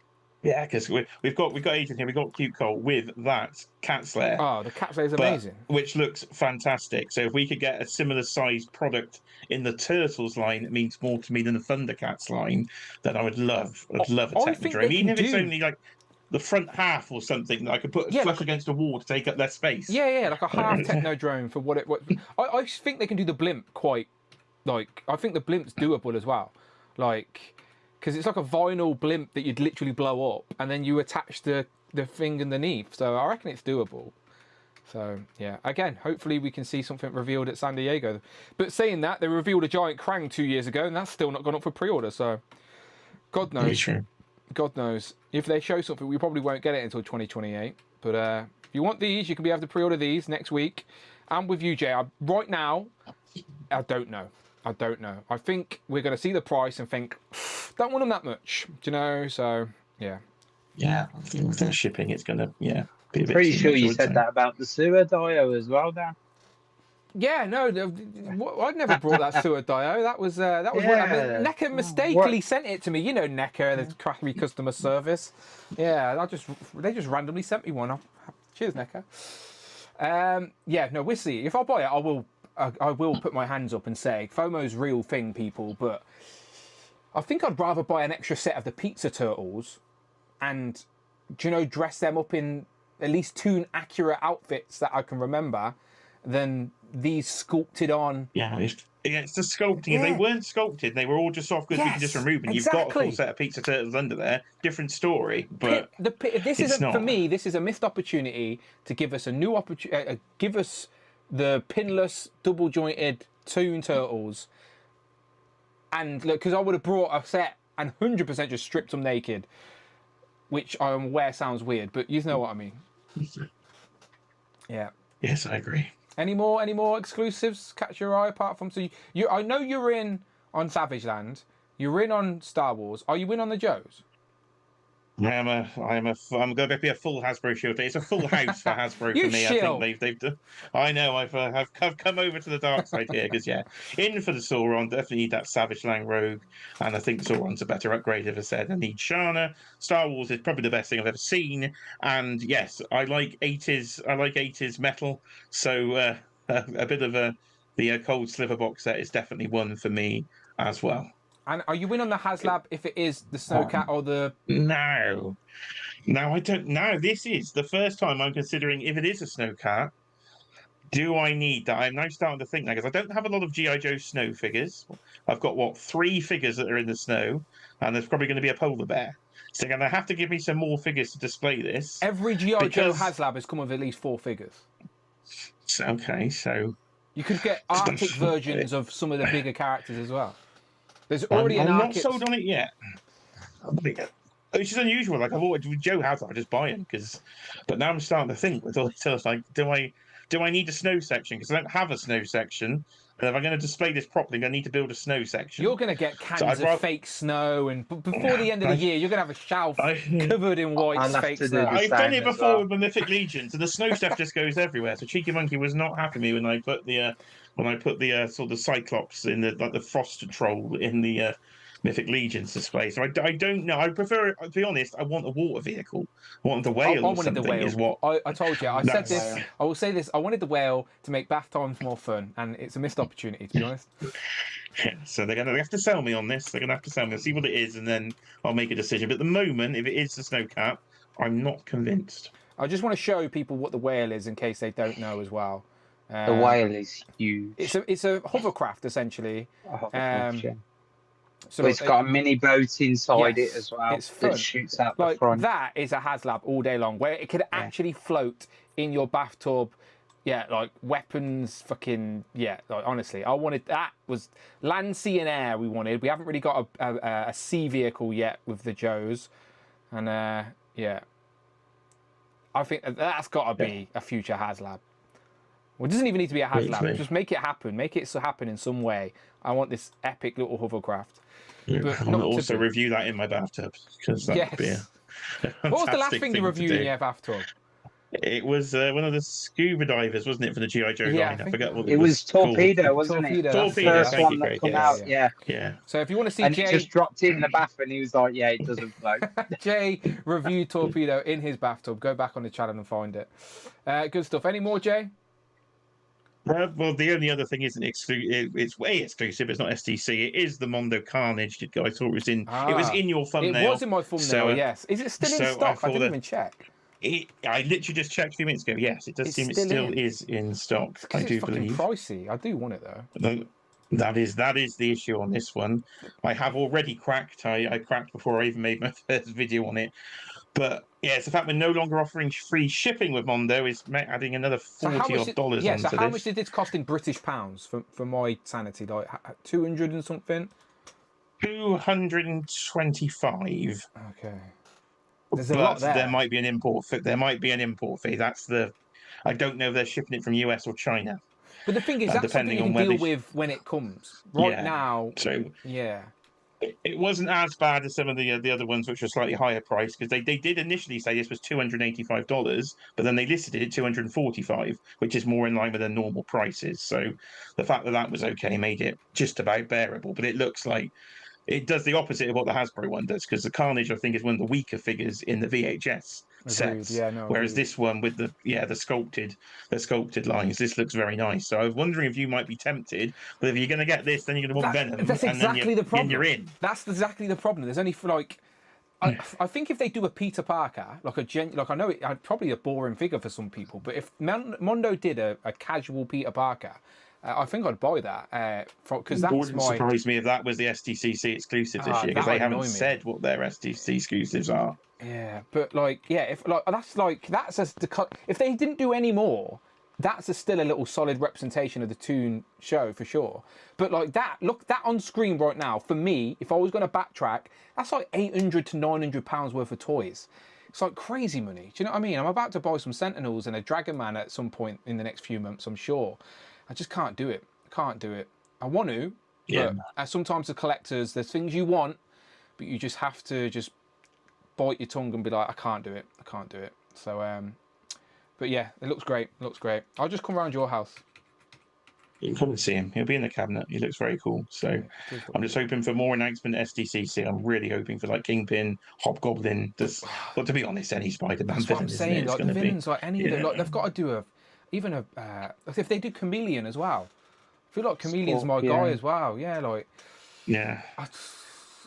we've got Adrian here. We've got Cute Cole with that Cat's Lair. Oh, the Cat's Lair is amazing, which looks fantastic. So if we could get a similar sized product in the Turtles line, it means more to me than the Thundercats line. Then I would love. I'd love a Technodrome, even if it's only like the front half or something that I could put flush against a wall to take up less space. Yeah, like a half Technodrome for what it. I think they can do the blimp quite. Like I think the blimp's doable as well, like. Because it's like a vinyl blimp that you'd literally blow up, and then you attach the thing underneath. So I reckon it's doable. So yeah, again, hopefully we can see something revealed at San Diego. But saying that, they revealed a giant Krang 2 years ago, and that's still not gone up for pre-order. So God knows. God knows. If they show something, we probably won't get it until 2028. But if you want these, you can be able to pre-order these next week. And with you, Jay, right now, I don't know. I think we're going to see the price and think, don't want them that much, do you know? So, yeah. Yeah, I think with their shipping, it's going to, be a bit Pretty too sure much, you I'd said say. that about the sewer dio as well, Dan. Yeah, no, I'd never brought that sewer dio. That was Yeah. NECA mistakenly sent it to me. You know, NECA, the crappy customer service. Yeah, they just randomly sent me one. Cheers, NECA. Yeah, no, we'll see. If I buy it, I will put my hands up and say FOMO's real thing, people, but I think I'd rather buy an extra set of the Pizza Turtles and, do you know, dress them up in at least two accurate outfits that I can remember than these sculpted on. Yeah, it's the sculpting. If they weren't sculpted, they were all just soft goods we can just remove, and you've got a full set of Pizza Turtles under there. Different story, but this is for me. This is a missed opportunity to give us a new opportunity. Give us the pinless, double jointed Toon Turtles, and look, because I would have brought a set and 100% just stripped them naked, which I'm aware sounds weird, but you know what I mean. Yeah. Yes, I agree. Any more exclusives catch your eye apart from you? I know you're in on Savage Land. You're in on Star Wars. Are you in on the Joes? I'm going to be a full Hasbro shield. It's a full house for Hasbro for me. Shield. I think they've done. I know. I've come over to the dark side here because in for the Sauron. Definitely need that Savage Land Rogue, and I think Sauron's a better upgrade. As I said, I need Shana. Star Wars is probably the best thing I've ever seen, and yes, I like 80s. I like 80s metal. So a bit of the Cold Sliver box set is definitely one for me as well. And are you in on the HasLab if it is the Snowcat or the... No, I don't know. This is the first time I'm considering if it is a Snowcat, do I need that? I'm now starting to think that because I don't have a lot of G.I. Joe snow figures. I've got, 3 figures that are in the snow, and there's probably going to be a polar bear. So you're going to have to give me some more figures to display this. Every G.I. Joe HasLab has come with at least 4 figures. Okay, so... You could get Arctic versions of some of the bigger characters as well. There's already I'm an not sold on it yet. Which is unusual. Like I've always, Joe has, I just buy him but now I'm starting to think with all this stuff. Like, do I need a snow section? Because I don't have a snow section, And if I'm going to display this properly, I need to build a snow section. You're going to get cans of fake snow, and before the end of the year, you're going to have a shelf covered in white fake snow. I've done it before with the Mythic Legions, and the snow stuff just goes everywhere. So Cheeky Monkey was not happy with me when I put the sort of Cyclops in the Frost Troll in the Mythic Legions display. So I don't know. I prefer, to be honest, I want a water vehicle. I want the whale. I wanted the whale. Is what I told you. I said this. I will say this. I wanted the whale to make bath times more fun, and it's a missed opportunity, to be honest. Yeah, so they're going to have to sell me on this. They're going to have to sell me. I'll see what it is, and then I'll make a decision. But at the moment, if it is the Snowcat, I'm not convinced. I just want to show people what the whale is in case they don't know as well. The whale is huge. It's a hovercraft essentially. So it's got a mini boat inside it as well. It's fun. That shoots out the front. That is a HasLab all day long, where it could actually float in your bathtub. Yeah, like weapons, fucking yeah. Like honestly, I wanted that was land, sea, and air. We wanted. We haven't really got a sea vehicle yet with the Joes, and yeah, I think that's got to be a future HasLab. Well, it doesn't even need to be a HasLab. Just make it happen. Make it so happen in some way. I want this epic little hovercraft. Yeah, I'll also review that in my bathtub because that would be a What was the last thing you reviewed in your bathtub? It was one of the scuba divers, wasn't it, for the G.I. Joe line? I forget what it was. Torpedo, called. Wasn't it? Torpedo. The first one that came out. Yeah. So if you want to see and Jay, he just dropped in the bath, and he was like, "Yeah, it doesn't float." Jay reviewed Torpedo in his bathtub. Go back on the channel and find it. Good stuff. Any more, Jay? Well, the only other thing isn't exclusive. It's way exclusive. It's not SDC. It is the Mondo Carnage. I thought it was in. It was in your thumbnail. It was in my thumbnail. So, yes. Is it still in stock? I didn't even check. I literally just checked a few minutes ago. Yes, it does seem it still is in stock. I do believe. It's pricey. I do want it though. That is the issue on this one. I have already cracked. I cracked before I even made my first video on it. But yeah, it's the fact we're no longer offering free shipping with Mondo is adding another $40 onto this. So how much did this cost in British pounds for my sanity? Like 200 and something. 225. Okay. There's a lot there. There might be an import fee. That's the. I don't know if they're shipping it from US or China. But the thing is, that's something you can deal with when it comes. Right now. So yeah. It wasn't as bad as some of the other ones, which were slightly higher priced, because they did initially say this was $285, but then they listed it at $245, which is more in line with their normal prices. So the fact that was okay made it just about bearable. But it looks like it does the opposite of what the Hasbro one does, because the Carnage, I think, is one of the weaker figures in the VHS sets. Yeah, whereas this one with the sculpted lines, this looks very nice. So I was wondering if you might be tempted, but if you're going to get this, then you're going to want Venom. That's exactly the problem. And you're in. That's exactly the problem. There's only I think if they do a Peter Parker, I know it's probably a boring figure for some people, but if Mondo did a casual Peter Parker, I think I'd buy that because that wouldn't surprise me if that was the SDCC exclusive this year, because they haven't said what their SDCC exclusives are. Yeah, but if they didn't do any more, that's still a little solid representation of the Toon show for sure. But that on screen right now, for me, if I was going to backtrack, that's like £800 to £900 worth of toys. It's like crazy money. Do you know what I mean? I'm about to buy some Sentinels and a Dragon Man at some point in the next few months, I'm sure. I just can't do it. I want to, but sometimes the collectors, there's things you want, but you just have to just bite your tongue and be like, I can't do it. So, but yeah, it looks great. I'll just come around your house. You can come and see him. He'll be in the cabinet. He looks very cool. So I'm just hoping for more announcement at SDCC. I'm really hoping for Kingpin, Hobgoblin. But to be honest, any Spider-Man villain. That's what I'm saying. The villains, any of them, they've got to do if they do Chameleon as well. I feel like Chameleon's my guy as well. Yeah,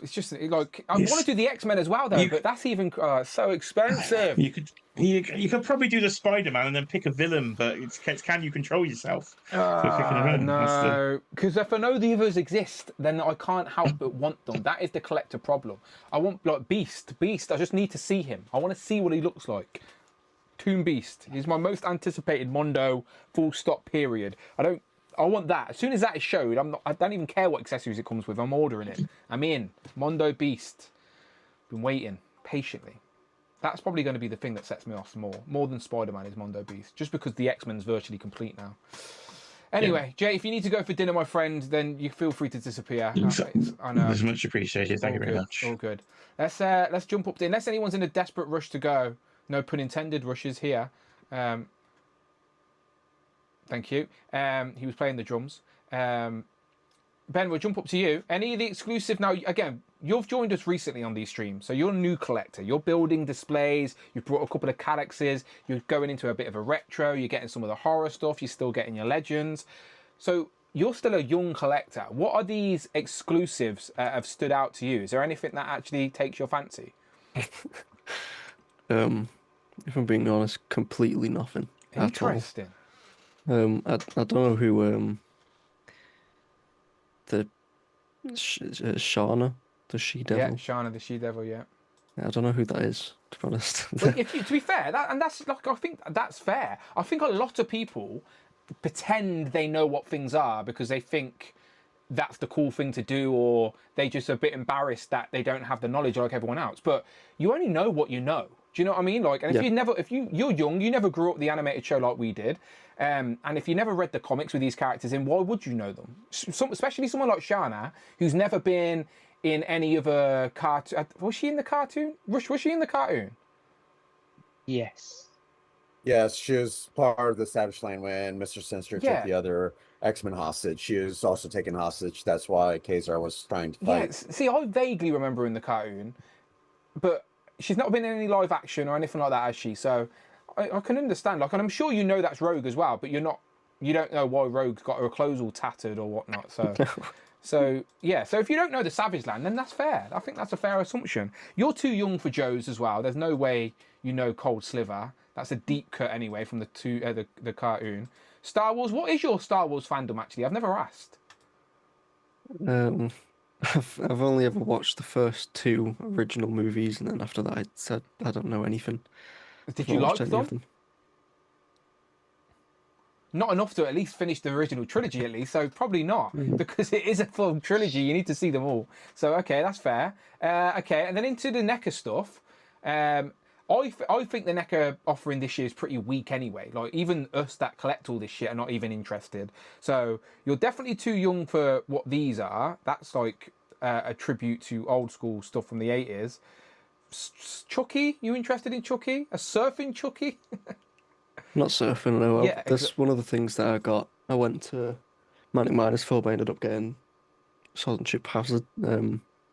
it's just I want to do the X-Men as well though, but that's even so expensive. You could probably do the Spider-Man and then pick a villain, but it's can you control yourself? No, because if I know the others exist, then I can't help but want them. That is the collector problem. I want Beast. I just need to see him. I want to see what he looks like. Toon Beast. He's my most anticipated Mondo. Full stop. Period. I want that. As soon as that is showed, I don't even care what accessories it comes with. I'm ordering it. I'm in. Mondo Beast. Been waiting patiently. That's probably going to be the thing that sets me off more than Spider-Man is Mondo Beast, just because the X-Men's virtually complete now. Anyway, Jay, if you need to go for dinner, my friend, then you feel free to disappear. I know. That's much appreciated. Thank you very much. All good. Let's jump up there. Unless anyone's in a desperate rush to go. No pun intended. Rushes here. Thank you. He was playing the drums. Ben, we'll jump up to you. Any of the exclusive now? Again, you've joined us recently on these streams, so you're a new collector. You're building displays. You've brought a couple of cadexes. You're going into a bit of a retro. You're getting some of the horror stuff. You're still getting your legends. So you're still a young collector. What are these exclusives have stood out to you? Is there anything that actually takes your fancy? If I'm being honest, completely nothing. Interesting. At all. I don't know who Shana, the she devil. Yeah, Shana the she devil. Yeah. I don't know who that is, to be honest. Well, to be fair, that's like, I think that's fair. I think a lot of people pretend they know what things are because they think that's the cool thing to do, or they just a bit embarrassed that they don't have the knowledge like everyone else. But you only know what you know. Do you know what I mean? Like, and if you're young, you never grew up the animated show like we did, and if you never read the comics with these characters in, why would you know them? Especially someone like Shana, who's never been in any of a cartoon. Was she in the cartoon? Was she in the cartoon? Yes. Yes, she was part of the Savage Land when Mr. Sinister took the other X-Men hostage. She was also taken hostage. That's why Kazar was trying to fight. Yeah, see, I vaguely remember in the cartoon, but she's not been in any live action or anything like that, has she? So I can understand. Like, and I'm sure you know that's Rogue as well, but you don't know why Rogue's got her clothes all tattered or whatnot. So, so if you don't know the Savage Land, then that's fair. I think that's a fair assumption. You're too young for Joe's as well. There's no way you know Cold Sliver. That's a deep cut anyway from the cartoon. Star Wars. What is your Star Wars fandom actually? I've never asked. I've only ever watched the first 2 original movies, and then after that, I said I don't know anything. Did you like them? Not enough to at least finish the original trilogy, at least. So probably not, because it is a full trilogy. You need to see them all. So okay, that's fair. Okay, and then into the NECA stuff. I think the NECA offering this year is pretty weak anyway. Like, even us that collect all this shit are not even interested. So you're definitely too young for what these are. That's like a tribute to old school stuff from the 80s. Chucky, you interested in Chucky? A surfing Chucky? Not surfing, no. Yeah, that's one of the things that I got. I went to Manic Minus 4, but I ended up getting Salt and Chip Hazard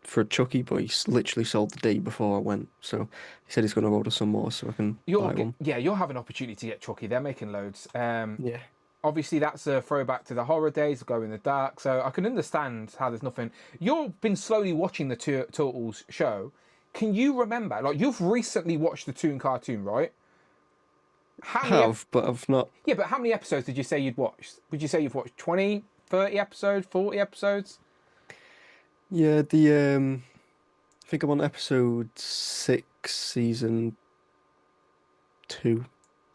for a Chucky, but he literally sold the day before I went. So he said he's going to order some more so I can buy one. Yeah, you'll have an opportunity to get Chucky. They're making loads. Yeah. Obviously, that's a throwback to the horror days, Glow in the Dark. So I can understand how there's nothing. You've been slowly watching the Turtles show. Can you remember? Like, you've recently watched the Toon cartoon, right? But I've not. Yeah, but how many episodes did you say you'd watched? Would you say you've watched 20, 30 episodes, 40 episodes? Yeah, I think I'm on episode 6, season 2.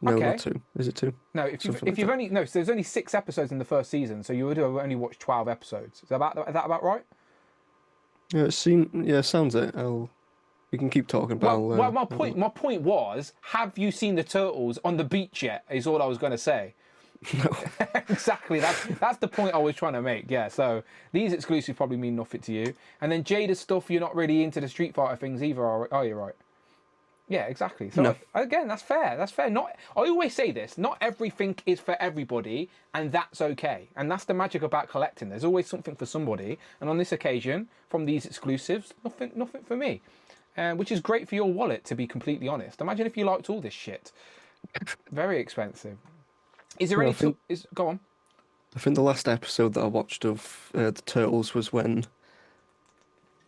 No, Okay. not 2. Is it 2? No, if you've only so there's only 6 episodes in the first season, so you would have only watched 12 episodes. Is that about right? Yeah, sounds it. We can keep talking about. Well, my point was, have you seen the Turtles on the beach yet? Is all I was going to say. No. Exactly. That's the point I was trying to make. Yeah. So these exclusives probably mean nothing to you, and then Jada stuff. You're not really into the Street Fighter things either, are you? Right? Yeah. Exactly. So again, that's fair. That's fair. I always say this. Not everything is for everybody, and that's okay. And that's the magic about collecting. There's always something for somebody, and on this occasion, from these exclusives, nothing for me. Which is great for your wallet, to be completely honest. Imagine if you liked all this shit. Very expensive. Is there go on. I think the last episode that I watched of the Turtles was when.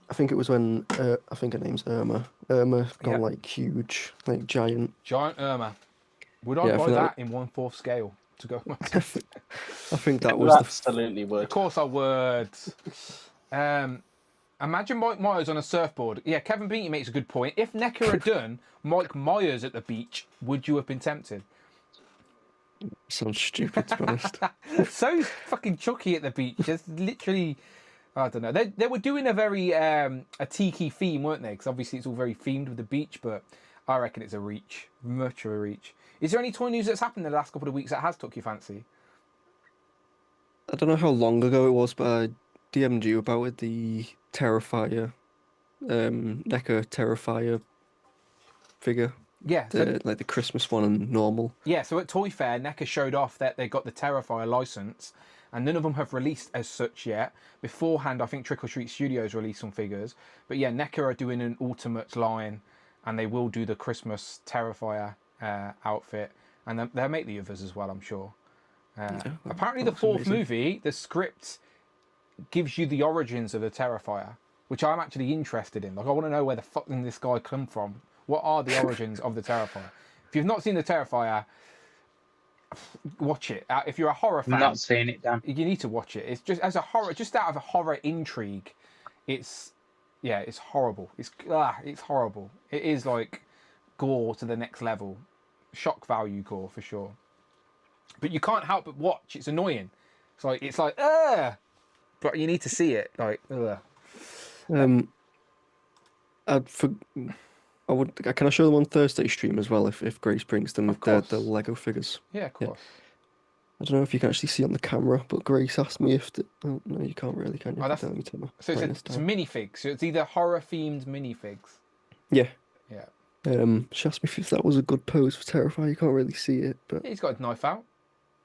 I think her name's Irma. Irma got like huge, like giant. Giant Irma. Would I buy that in 1/4 scale to go? I think that was absolutely would. Of course I would. Imagine Mike Myers on a surfboard. Yeah, Kevin Beatty makes a good point. If NECA had done Mike Myers at the beach, would you have been tempted? Sounds stupid, to be honest. So fucking Chucky at the beach. Just literally, I don't know. They were doing a very a tiki theme, weren't they? Because obviously it's all very themed with the beach, but I reckon it's a reach. Much of a reach. Is there any toy news that's happened in the last couple of weeks that has took your fancy? I don't know how long ago it was, but I DM'd you about it, the Terrifier, NECA Terrifier figure, Yeah, so like the Christmas one and normal. yeah, so at Toy Fair, NECA showed off that they got the Terrifier license, and none of them have released as such yet. Beforehand, I think Trick or Treat Studios released some figures, but yeah, NECA are doing an Ultimates line, and they will do the Christmas Terrifier outfit, and they'll make the others as well, I'm sure. Apparently, the fourth movie, the script gives you the origins of the Terrifier, which I'm actually interested in. Like, I want to know where the fuck did this guy come from. What are the origins of the Terrifier? If you've not seen the Terrifier, watch it. If you're a horror fan, Not seeing it, Dan. you need to watch it. It's just as a horror, just out of a horror intrigue. It's horrible. It's horrible. It is like gore to the next level, shock value gore for sure. But you can't help but watch. It's annoying. It's like but you need to see it. Like Can I show them on Thursday stream as well if Grace brings them with the Lego figures? Yeah, of course. I don't know if you can actually see on the camera, but Grace asked me if... Oh, no, you can't really, can you? Oh, so it's minifigs. So it's either horror-themed minifigs. Yeah. Yeah. She asked me if that was a good pose for Terrifier. You can't really see it, but... He's got a knife out.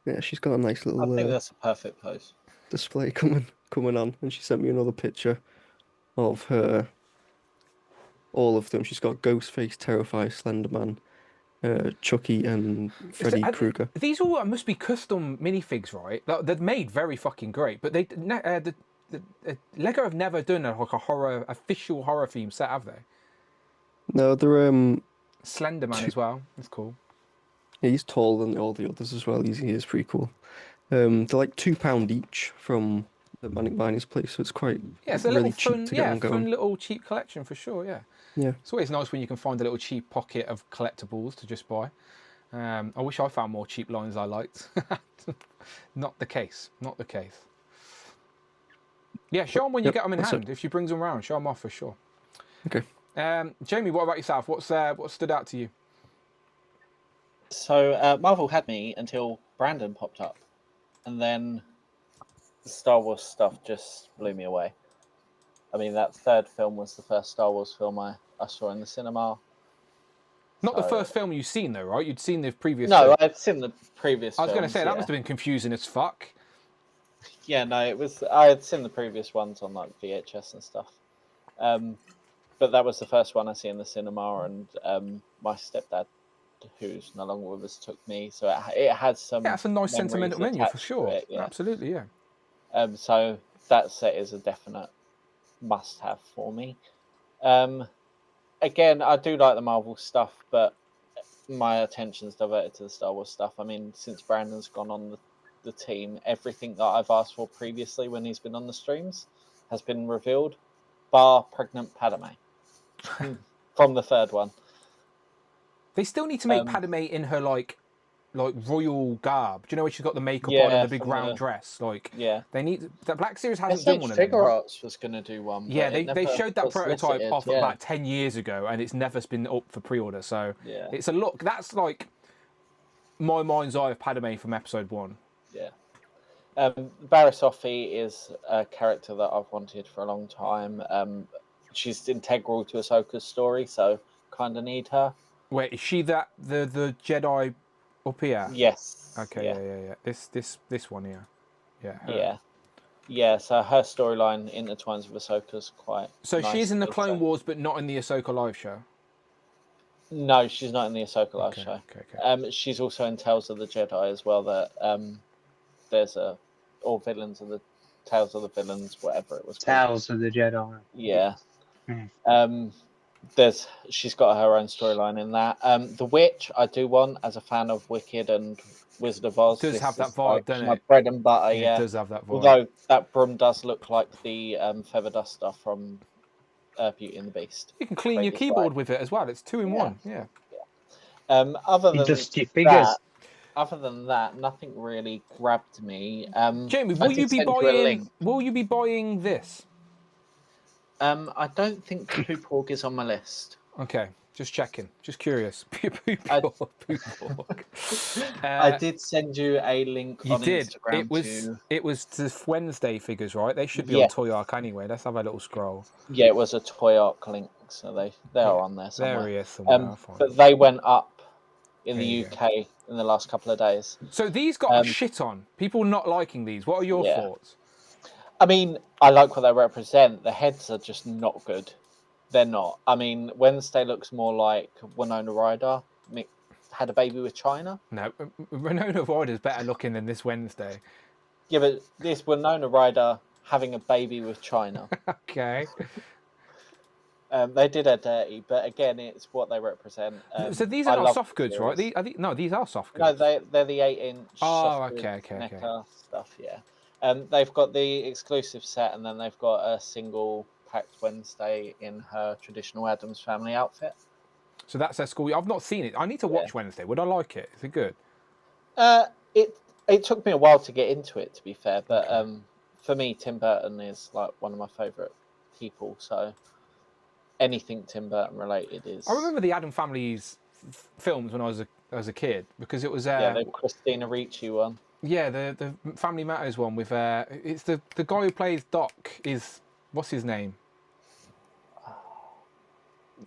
Yeah, she's got a nice little... I think that's a perfect pose. Display coming on, and she sent me another picture of her... All of them. She's got Ghostface, Terrifier, Slenderman, Chucky, and Freddy Krueger. These all must be custom minifigs, right? They're made very fucking great, but Lego have never done a official horror theme set, have they? No, they're Slenderman as well. That's cool. Yeah, he's taller than all the others as well. He is pretty cool. They're like £2 each from the Manic Miners place, so it's quite it's a really little cheap fun, to get on going. fun little cheap collection for sure. Yeah. Yeah. It's always nice when you can find a little cheap pocket of collectibles to just buy. I wish I found more cheap lines I liked. Not the case. Not the case. Yeah, show them when you get them in hand. If she brings them around, show them off for sure. Okay. Jamie, what about yourself? What stood out to you? So Marvel had me until Brandon popped up, and then the Star Wars stuff just blew me away. I mean, that third film was the first Star Wars film I saw in the cinema. Not the first film you've seen, though, right? You'd seen the previous. No, film. I'd seen the previous. I was going to say that yeah. must have been confusing as fuck. Yeah, no, it was. I had seen the previous ones on like VHS and stuff, but that was the first one I see in the cinema, and my stepdad, who's no longer with us, took me. So it had some. Yeah, that's a nice sentimental menu for sure. It, yeah. Absolutely, yeah. So that set is a definite must-have for me. Again, I do like the Marvel stuff, but my attention's diverted to the Star Wars stuff. I mean, since Brandon's gone on the team, everything that I've asked for previously when he's been on the streams has been revealed, bar pregnant Padme from the third one. They still need to make Padme in her like royal garb. Do you know when she's got the makeup on and the big round dress? They need the Black Series hasn't done one of them. Figure Arts was going to do one. Yeah, they showed that prototype off about 10 years ago, and it's never been up for pre-order. So it's a look. That's like my mind's eye of Padme from Episode 1. Yeah. Barriss Offee is a character that I've wanted for a long time. She's integral to Ahsoka's story, so kind of need her. Wait, is she the Jedi up here? Yes. Okay, yeah. This one here. Yeah. Her. Yeah, so her storyline intertwines with Ahsoka's quite. So she's in the Clone Wars, but not in the Ahsoka live show? No, she's not in the Ahsoka live show. Okay. She's also in Tales of the Jedi as well, that there's or Villains of the Tales of the Villains, whatever it was called. Tales of the Jedi. Yeah. She's got her own storyline in that. The Witch I do want, as a fan of Wicked and Wizard of Oz. It does have that vibe, doesn't it? My bread and butter, yeah. It does have that vibe. Although that broom does look like the feather duster from Beauty and the Beast. You can clean your keyboard with it as well. It's 2 in 1. Yeah. Other than dust your figures. Other than that, nothing really grabbed me. Jamie, will you be buying this? I don't think Pooporg is on my list. Okay. Just checking. Just curious. I did send you a link You on did. Instagram It was to Wednesday figures, right? They should be Yeah. on Toy Arc anyway. Let's have a little scroll. Yeah, it was a Toy Arc link, so they are on there somewhere. There he is somewhere. I'll find But him. they went up in There the you UK in the last couple of days. So these got a shit on. People not liking these. What are your Yeah. thoughts? I mean, I like what they represent. The heads are just not good. They're not. I mean, Wednesday looks more like Winona Ryder had a baby with China. No, Winona Ryder's better looking than this Wednesday. Yeah, but this Winona Ryder having a baby with China. Okay. They did her dirty, but again, it's what they represent. So these I are not love soft goods, the right? series. No, these are soft No, goods. they're the 8-inch. Oh, soft okay, goods, okay. NECA stuff, yeah. They've got the exclusive set, and then they've got a single packed Wednesday in her traditional Addams Family outfit. So that's their school. I've not seen it. I need to watch Wednesday. Would I like it? Is it good? It took me a while to get into it, to be fair, but for me, Tim Burton is like one of my favourite people. So anything Tim Burton related is. I remember the Addams Family's films when I was a kid because it was the Christina Ricci one. Yeah, the Family Matters one with it's the guy who plays Doc is what's his name?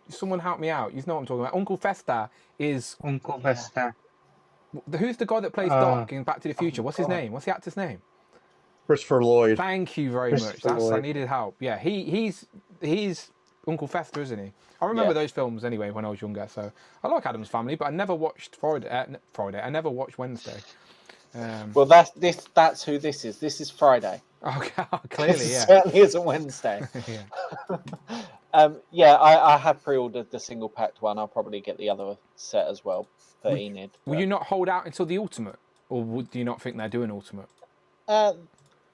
Someone help me out. You know what I'm talking about. Uncle Fester is Uncle Fester. Who's the guy that plays Doc in Back to the Future? What's his name? What's the actor's name? Christopher Lloyd. Thank you very much. I needed help. Yeah, he's Uncle Fester, isn't he? I remember those films anyway when I was younger. So I like Addams Family, but I never watched Friday. I never watched Wednesday. Well, that's who this is. This is Friday. Okay, clearly, yeah. It certainly isn't Wednesday. Yeah. I have pre-ordered the single packed one. I'll probably get the other set as well for Enid. Will you not hold out until the Ultimate, or do you not think they're doing Ultimate?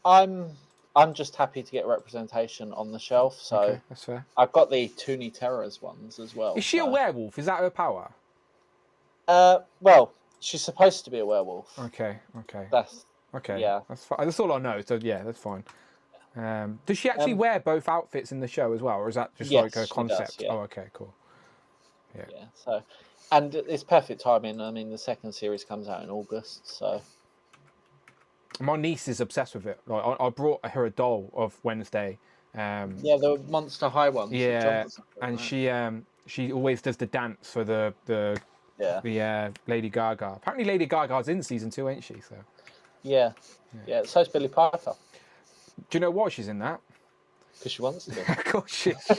I'm just happy to get representation on the shelf. So Okay, that's fair. I've got the Toonie Terrors ones as well. Is she a werewolf? Is that her power? Well, she's supposed to be a werewolf. Okay. That's Okay. Yeah. That's fine. That's all I know. So yeah, that's fine. Does she actually wear both outfits in the show as well, or is that just Yes, like a she concept? does, yeah. Oh, okay, cool. Yeah. So, and it's perfect timing. I mean, the second series comes out in August, so. My niece is obsessed with it. Like, I brought her a doll of Wednesday. Yeah, the Monster High ones. Yeah, and she always does the dance for the Lady Gaga. Apparently, Lady Gaga's in season 2, ain't she? So. Yeah. So's Billy Piper. Do you know why she's in that? Because she wants to. Of course she is.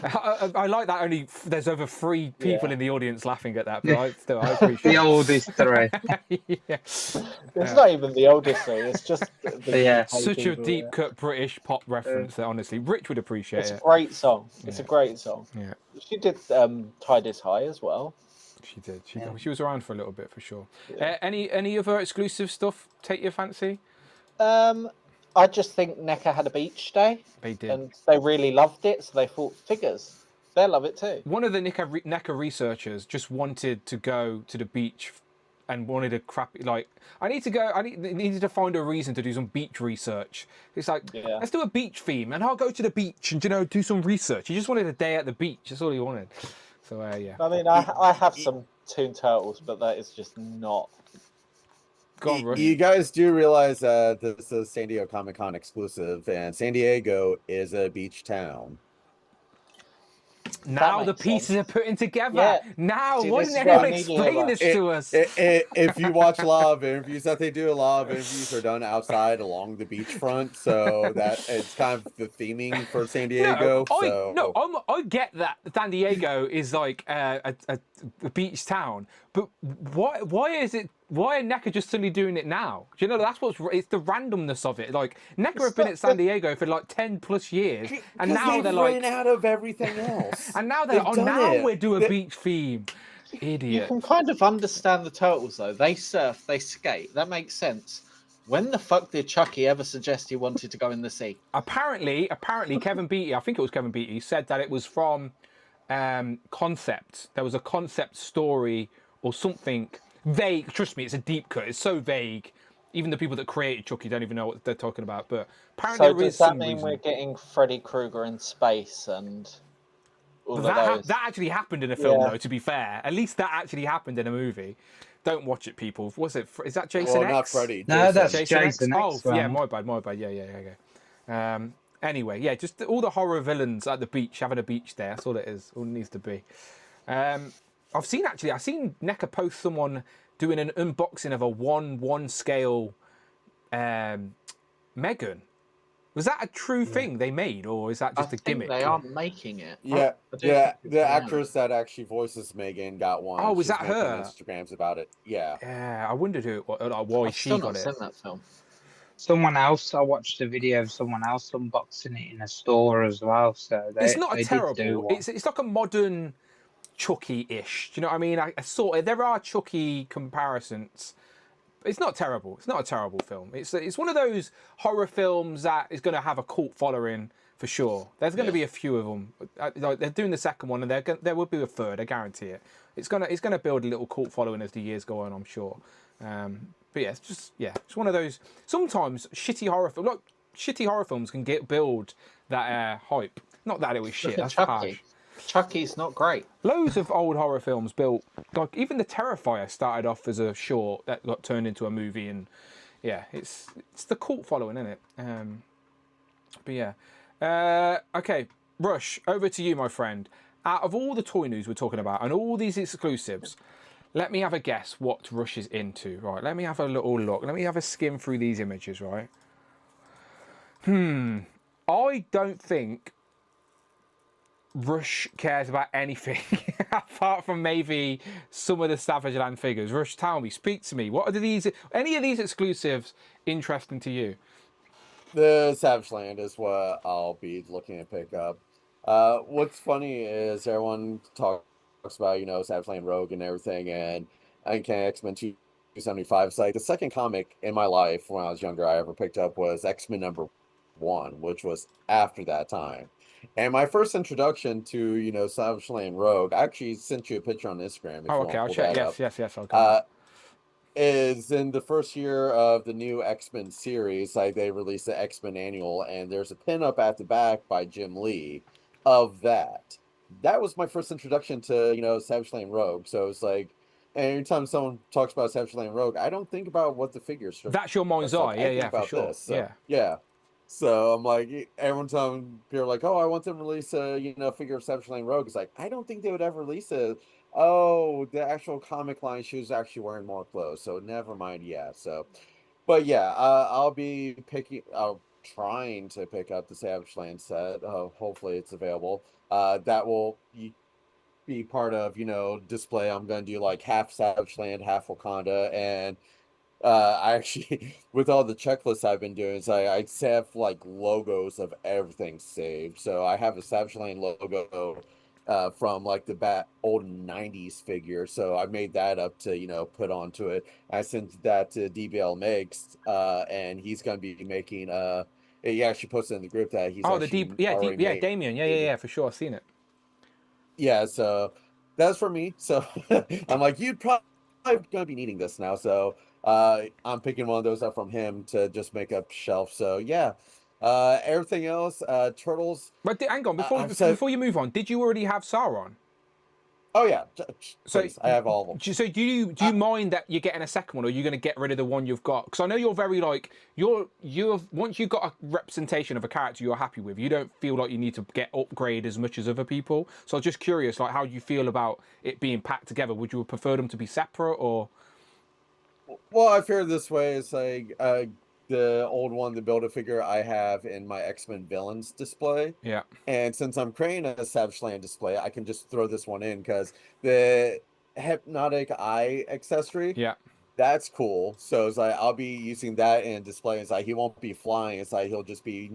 I like that. Only there's over 3 people in the audience laughing at that, but I appreciate The oldest 3. It's not even the oldest 3. It's just such a deep cut British pop reference that honestly Rich would appreciate it's it. a great song. It's a great song. Yeah. She did Tide is High as well. She did. She was around for a little bit for sure. Any other exclusive stuff take your fancy? I just think NECA had a beach day. They did. And they really loved it, so they thought figures. They love it too. One of the NECA researchers just wanted to go to the beach and wanted a crappy, like, I needed to find a reason to do some beach research. It's like, let's do a beach theme and I'll go to the beach and, do some research. He just wanted a day at the beach. That's all he wanted. So, yeah. I mean, I have some Toon Turtles, but that is just not. You guys do realize this is a San Diego Comic-Con exclusive, and San Diego is a beach town. Now the pieces are putting together. Yeah. Now, See, why this didn't is what anyone I need you explain to this to us? If you watch a lot of interviews that they do, a lot of interviews are done outside along the beachfront, so that it's kind of the theming for San Diego. I get that San Diego is like a beach town, but why is it? Why are NECA just suddenly doing it now? Do you know that's it's the randomness of it. Like NECA have been at San Diego for like 10+ years, and now they're like out of everything else. And now they're we're doing a beach theme. Idiot. You can kind of understand the Turtles though. They surf, they skate. That makes sense. When the fuck did Chucky ever suggest he wanted to go in the sea? Apparently, Kevin Beatty, I think it was Kevin Beatty, said that it was from concept. There was a concept story or something vague. Trust me, it's a deep cut. It's so vague. even the people that created Chucky don't even know what they're talking about. But apparently So there does is that some mean reason. we're getting Freddy Krueger in space and all But of those? that actually happened in a film, Yeah. though. To be fair, at least that actually happened in a movie. Don't watch it, people. Was it? Is that Jason Well, X? not Freddy. No, Jason. that's Jason Jason X. X. Oh, yeah, one. my bad. Yeah. Anyway, yeah, just all the horror villains at the beach, having a beach there. That's all it is. All it needs to be. I've seen NECA post someone doing an unboxing of a 1/1 scale Megan. Was that a true thing they made, or is that just a gimmick? They are making it. Yeah, I don't yeah. think it's The real. actress that actually voices Megan got one. Oh, was She's that making her? Instagrams about it. Yeah. Yeah, I wondered why I've she still got not it. seen that film. Someone else, I watched a video of someone else unboxing it in a store as well. So It's not they a did do terrible. one. It's like a modern Chucky-ish. Do you know what I mean? I sort of, there are Chucky comparisons. It's not terrible. It's not a terrible film. It's one of those horror films that is going to have a cult following for sure. There's going to be a few of them. They're doing the second one, and there will be a third. I guarantee it. It's gonna build a little cult following as the years go on, I'm sure. But yeah, it's one of those. Sometimes shitty horror films can build that hype. Not that it was shit. That's harsh. Chucky's not great. Loads of old horror films built, like even the Terrifier started off as a short that got turned into a movie, and yeah, it's the cult following, isn't it? But yeah, okay, Rush, over to you, my friend. Out of all the toy news we're talking about and all these exclusives, let me have a guess what Rush is into. Right, let me have a little look. Let me have a skim through these images. Right. I don't think Rush cares about anything apart from maybe some of the Savage Land figures. Rush, tell me, speak to me. What are any of these exclusives interesting to you? The Savage Land is what I'll be looking to pick up. What's funny is everyone talks about, Savage Land Rogue and everything, and X-Men 275. It's like the second comic in my life when I was younger I ever picked up was X-Men #1, which was after that time. And my first introduction to, Savage Land Rogue, I actually sent you a picture on Instagram. If Okay, I'll check. Yes, I'll come. Is in the first year of the new X-Men series, like they released the X-Men annual, and there's a pin up at the back by Jim Lee of that. That was my first introduction to, Savage Land Rogue. So it's like, anytime someone talks about Savage Land Rogue, I don't think about what the figures. That's your mind's eye. Like, Yeah, for sure. Yeah. So I'm like, every time people are like, oh, I want them to release a, figure of Savage Land Rogue. It's like, I don't think they would ever release a, oh, the actual comic line, she was actually wearing more clothes. So never mind. Yeah. So, but yeah, I'll be trying to pick up the Savage Land set. Hopefully it's available. That will be part of, display. I'm going to do like half Savage Land, half Wakanda. And I actually, with all the checklists I've been doing, I have like logos of everything saved. So I have a Savage Land logo from like the old 90s figure. So I made that up to, put onto it. I sent that to DBL Makes, and he's going to be making, he actually posted in the group that he's Damien. Yeah, for sure. I've seen it. Yeah, so that's for me. So I'm like, you'd probably going to be needing this now. So I'm picking one of those up from him to just make up shelf. So yeah, everything else, Turtles. But hang on, before you move on, did you already have Sauron? Oh yeah, so I have all of them. So do you mind that you're getting a second one, or are you going to get rid of the one you've got? Because I know you're very like once you've got a representation of a character you're happy with, you don't feel like you need to upgrade as much as other people. So I'm just curious, like how do you feel about it being packed together? Would you prefer them to be separate, or? Well, I feel this way. It's like the old one, the Build-A-Figure I have in my X-Men Villains display. Yeah. And since I'm creating a Savage Land display, I can just throw this one in because the Hypnotic Eye accessory, that's cool. So it's like I'll be using that in display. It's like he won't be flying. It's like he'll just be,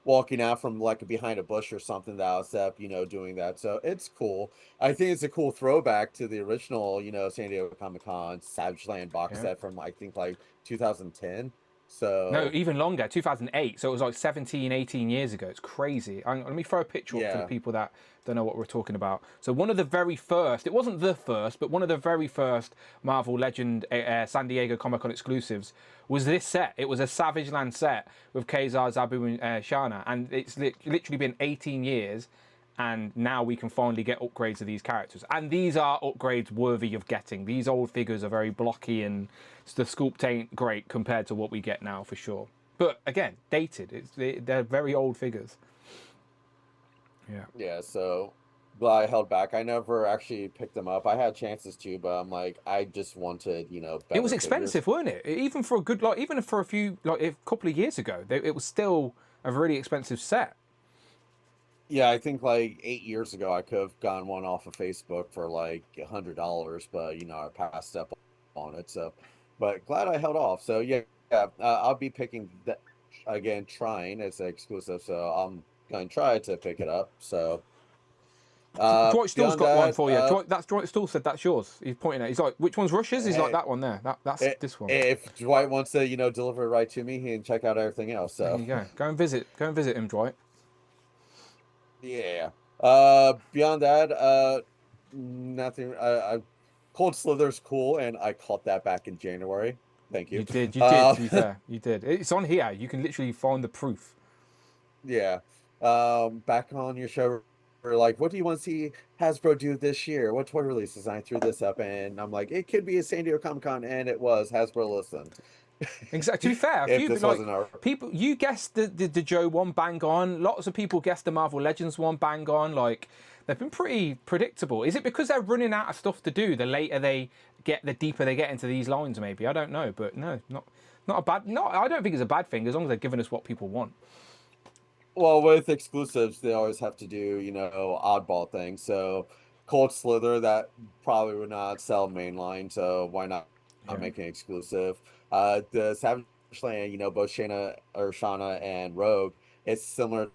walking out from like behind a bush or something that I'll set up, doing that. So it's cool. I think it's a cool throwback to the original, San Diego Comic-Con Savage Land box set from I think like 2010. So No, even longer, 2008. So it was like 17, 18 years ago. It's crazy. Let me throw a picture up for the people that don't know what we're talking about. So one of the very first, it wasn't the first, but one of the very first Marvel Legend San Diego Comic-Con exclusives was this set. It was a Savage Land set with Kazar, Zabu, and Shana. And it's literally been 18 years. And now we can finally get upgrades of these characters. And these are upgrades worthy of getting. These old figures are very blocky and the sculpt ain't great compared to what we get now for sure. But again, dated. They're very old figures. Yeah. Yeah, so glad I held back. I never actually picked them up. I had chances to, but I'm like, I just wanted, better It was expensive, figures. weren't it? Even for a good, even for a few, a couple of years ago, it was still a really expensive set. Yeah, I think like 8 years ago, I could have gotten one off of Facebook for like $100, but I passed up on it. So, but glad I held off. So yeah, I'll be picking that again, trying. It's an exclusive, so I'm going to try to pick it up. So, Dwight Still's beyond got one that, for you. Dwight Still said that's yours. He's pointing at. He's like, which one's Russia's? He's like that one there. That's this one. If Dwight wants to, deliver it right to me, he can check out everything else. So There you go. Go and visit him, Dwight. yeah. Beyond that, nothing. Cold Slither's cool, and I caught that back in January. Thank you. You did. To be fair, you did. It's on here. You can literally find the proof. Yeah. Back on your show, we're like, what do you want to see Hasbro do this year? What toy releases? And I threw this up, and I'm like, it could be a San Diego Comic-Con, and it was. Hasbro listened. Exactly. To be fair, If this wasn't our... people, you guessed the Joe one bang on. Lots of people guessed the Marvel Legends one bang on. Like, they've been pretty predictable. Is it because they're running out of stuff to do? The later they get, the deeper they get into these lines. Maybe, I don't know, but no, not a bad. No, I don't think it's a bad thing as long as they're giving us what people want. Well, with exclusives, they always have to do, oddball things. So, Cold Slither, that probably would not sell mainline, so why not make an exclusive? The Savage Land, both Shana and Rogue, it's similar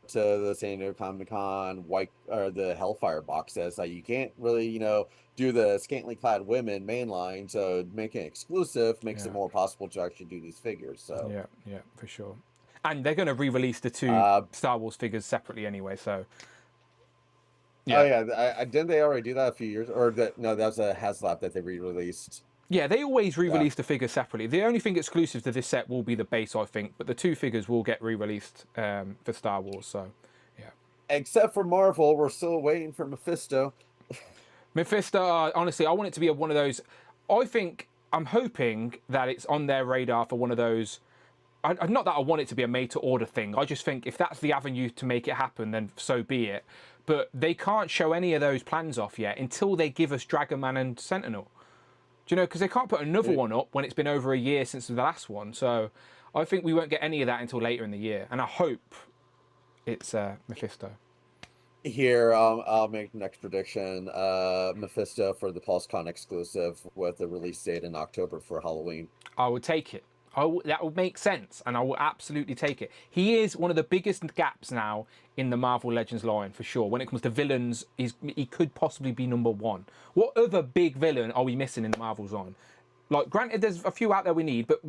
to the San Diego Comic-Con white or the Hellfire boxes. You can't really, do the scantily clad women mainline, so making it exclusive makes it more possible to actually do these figures. So yeah, for sure. And they're going to re-release the two Star Wars figures separately anyway, so... Yeah. Oh, yeah. Didn't they already do that a few years? Or no, that was a HasLab that they re-released. Yeah, they always re-release the figures separately. The only thing exclusive to this set will be the base, I think, but the two figures will get re-released for Star Wars, so, yeah. Except for Marvel, we're still waiting for Mephisto. Mephisto, honestly, I want it to be one of those... I'm hoping that it's on their radar for one of those... not that I want it to be a made-to-order thing. I just think if that's the avenue to make it happen, then so be it. But they can't show any of those plans off yet until they give us Dragon Man and Sentinel. Do you know? Because they can't put another one up when it's been over a year since the last one. So I think we won't get any of that until later in the year. And I hope it's Mephisto. Here, I'll make the next prediction. Mephisto for the PulseCon exclusive with the release date in October for Halloween. I would take it. That would make sense, and I will absolutely take it. He is one of the biggest gaps now in the Marvel Legends line, for sure. When it comes to villains, he could possibly be number one. What other big villain are we missing in the Marvel line? Like, granted, there's a few out there we need, but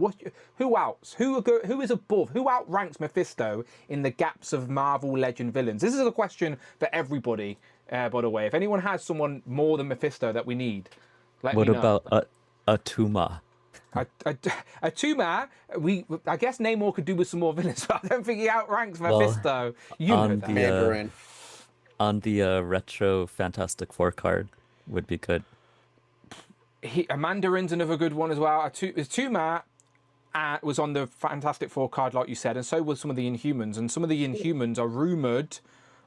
who else? Who is above? Who outranks Mephisto in the gaps of Marvel Legend villains? This is a question for everybody, by the way. If anyone has someone more than Mephisto that we need, let me know. What about a Tuma? A Tuma, I guess Namor could do with some more villains, but I don't think he outranks Mephisto. Mandarin. On the retro Fantastic Four card would be good. A Mandarin's another good one as well. Tuma was on the Fantastic Four card, like you said, and so was some of the Inhumans. And some of the Inhumans are rumoured,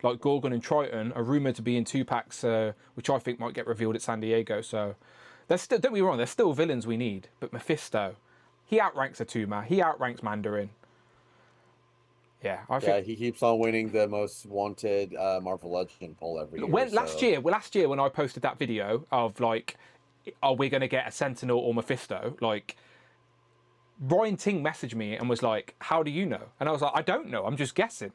like Gorgon and Triton, are rumoured to be in 2-packs, which I think might get revealed at San Diego. So... don't be wrong, there's still villains we need, but Mephisto, he outranks Atuma, he outranks Mandarin. Yeah, I think he keeps on winning the most wanted Marvel Legend poll every year. Last year when I posted that video of like, are we going to get a Sentinel or Mephisto? Like, Ryan Ting messaged me and was like, how do you know? And I was like, I don't know, I'm just guessing.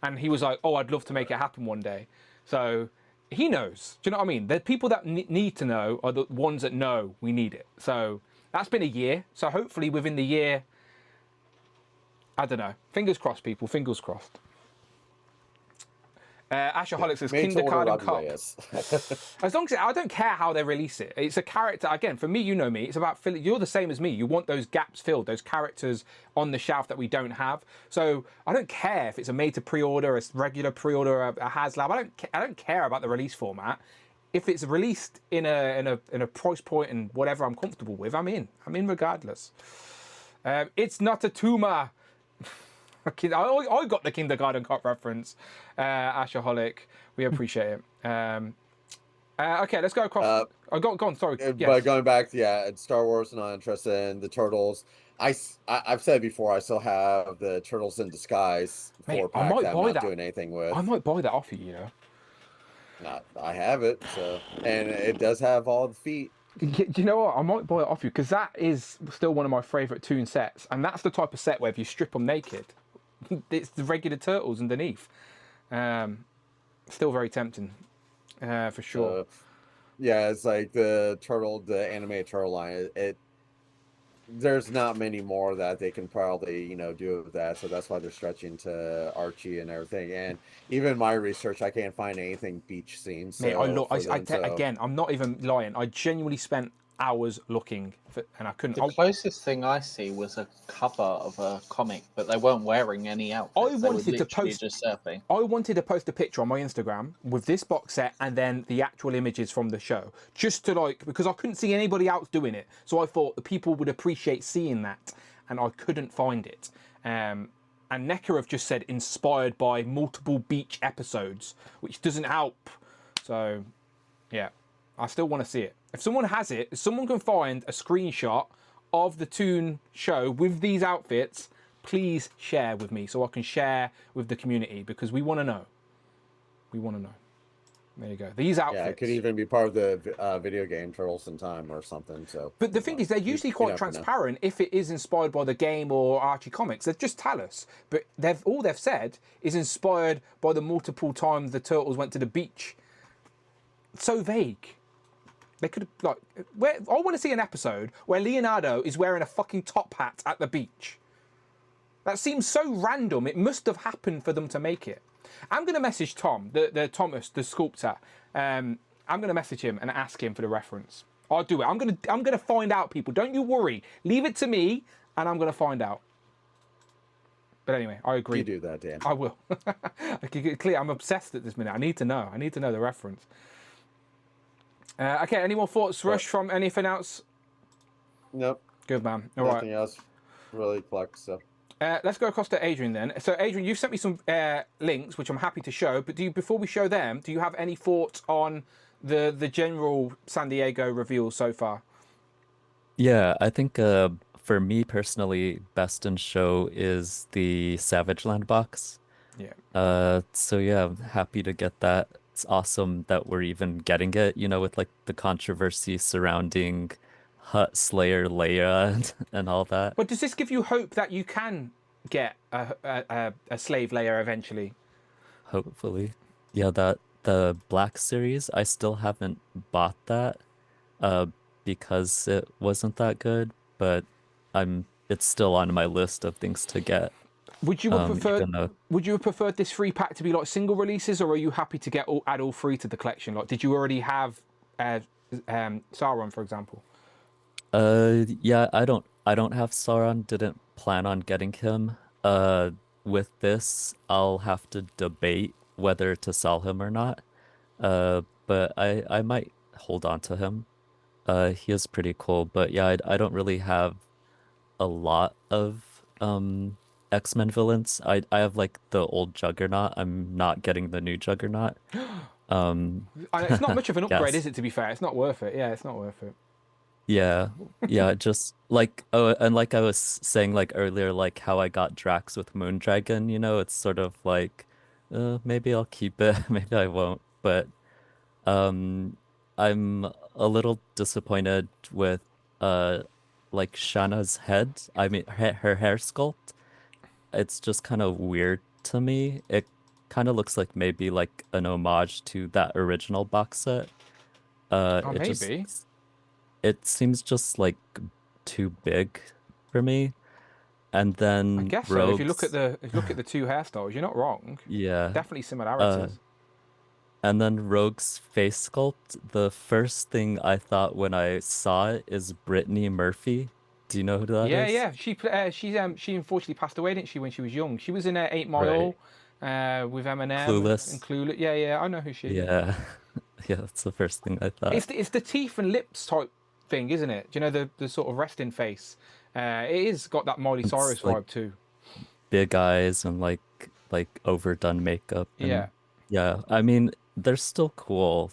And he was like, oh, I'd love to make it happen one day. So... he knows. Do you know what I mean? The people that need to know are the ones that know we need it. So that's been a year. So hopefully within the year, I don't know. Fingers crossed, people. Fingers crossed. Ashaholic says Made to order Kindergarten Robbie Cup. Reyes. As long as I don't care how they release it. It's a character. Again, for me, you know me. It's about filling. You're the same as me. You want those gaps filled, those characters on the shelf that we don't have. So I don't care if it's a made to pre-order, a regular pre-order, a HasLab. I don't care about the release format. If it's released in a price point and whatever I'm comfortable with, I'm in. I'm in regardless. It's not a tumor. I got the Kindergarten Cop reference, Ashaholic. We appreciate it. Okay, let's go across. Go on, sorry. Yes. But going back, Star Wars, not interested in the Turtles. I've said before, I still have the Turtles in Disguise Mate, 4-pack that I'm not doing anything with. I might buy that off you, you know. I have it, so, and it does have all the feet. Do you know what? I might buy it off you because that is still one of my favourite Toon sets, and that's the type of set where if you strip them naked, it's the regular Turtles underneath. Still very tempting, for sure. It's like the animated turtle line. There's not many more that they can probably do with that, so that's why they're stretching to Archie and everything. And even my research, I can't find anything beach scenes. Mate, again, I'm not even lying. I genuinely spent hours looking and I couldn't. The closest thing I see was a cover of a comic, but they weren't wearing any outfits. I wanted to post just surfing. I wanted to post a picture on my Instagram with this box set and then the actual images from the show, just to because I couldn't see anybody else doing it. So I thought the people would appreciate seeing that, and I couldn't find it. And NECA have just said inspired by multiple beach episodes, which doesn't help. So, yeah, I still want to see it. If someone has it, if someone can find a screenshot of the Toon show with these outfits, please share with me so I can share with the community, because we want to know. We want to know. There you go. These outfits. Yeah, it could even be part of the video game Turtles in Time or something. So, but the thing is, they're usually quite transparent if it is inspired by the game or Archie comics. They just tell us. But all they've said is inspired by the multiple times the Turtles went to the beach. It's so vague. They could have, I want to see an episode where Leonardo is wearing a fucking top hat at the beach. That seems so random. It must have happened for them to make it. I'm going to message Tom, the Thomas, the sculptor. I'm going to message him and ask him for the reference. I'll do it. I'm going to find out, people. Don't you worry. Leave it to me, and I'm going to find out. But anyway, I agree. You do that, Dan. I will. Clear. I'm obsessed at this minute. I need to know. I need to know the reference. Okay, any more thoughts, Rush, from anything else? Nope. Good, man. All Nothing else really collect, so. Let's go across to Adrian then. So, Adrian, you've sent me some links, which I'm happy to show. But before we show them, do you have any thoughts on the general San Diego reveal so far? Yeah, I think for me personally, best in show is the Savage Land box. Yeah. So yeah, I'm happy to get that. It's awesome that we're even getting it, with like the controversy surrounding Hut Slayer Leia and all that. But does this give you hope that you can get a slave Leia eventually? Hopefully. Yeah, the Black series, I still haven't bought that because it wasn't that good, but it's still on my list of things to get. Would you have preferred this 3-pack to be like single releases, or are you happy to add all 3 to the collection? Like, did you already have Sauron, for example? Yeah, I don't have Sauron. Didn't plan on getting him. With this, I'll have to debate whether to sell him or not. But I might hold on to him. He is pretty cool. But yeah, I don't really have a lot of X-Men villains. I have like the old Juggernaut. I'm not getting the new Juggernaut. It's not much of an upgrade, Yes. is it, to be fair? It's not worth it. Yeah, it's not worth it. Yeah, just like and like I was saying like earlier, like how I got Drax with Moondragon, it's sort of like maybe I'll keep it, maybe I won't. But I'm a little disappointed with like Shanna's head. I mean her hair sculpt. It's just kind of weird to me. It kind of looks like maybe like an homage to that original box set. Maybe. It seems just like too big for me. And I then guess so. If you look at Rogue's, the two hairstyles, you're not wrong. yeah. Definitely similarities. And then Rogue's face sculpt, the first thing I thought when I saw it is Brittany Murphy. Do you know who that Yeah, is? yeah. She unfortunately passed away, didn't she, when she was young? She was in 8 Right. Mile with Eminem and Clueless. Clueless. Yeah, yeah. I know who she is. Yeah. Yeah, that's the first thing I thought. It's the teeth and lips type thing, isn't it? Do you know the sort of resting face? It is got that Miley Cyrus It's like vibe too. big eyes and like overdone makeup and Yeah. yeah, I mean they're still cool.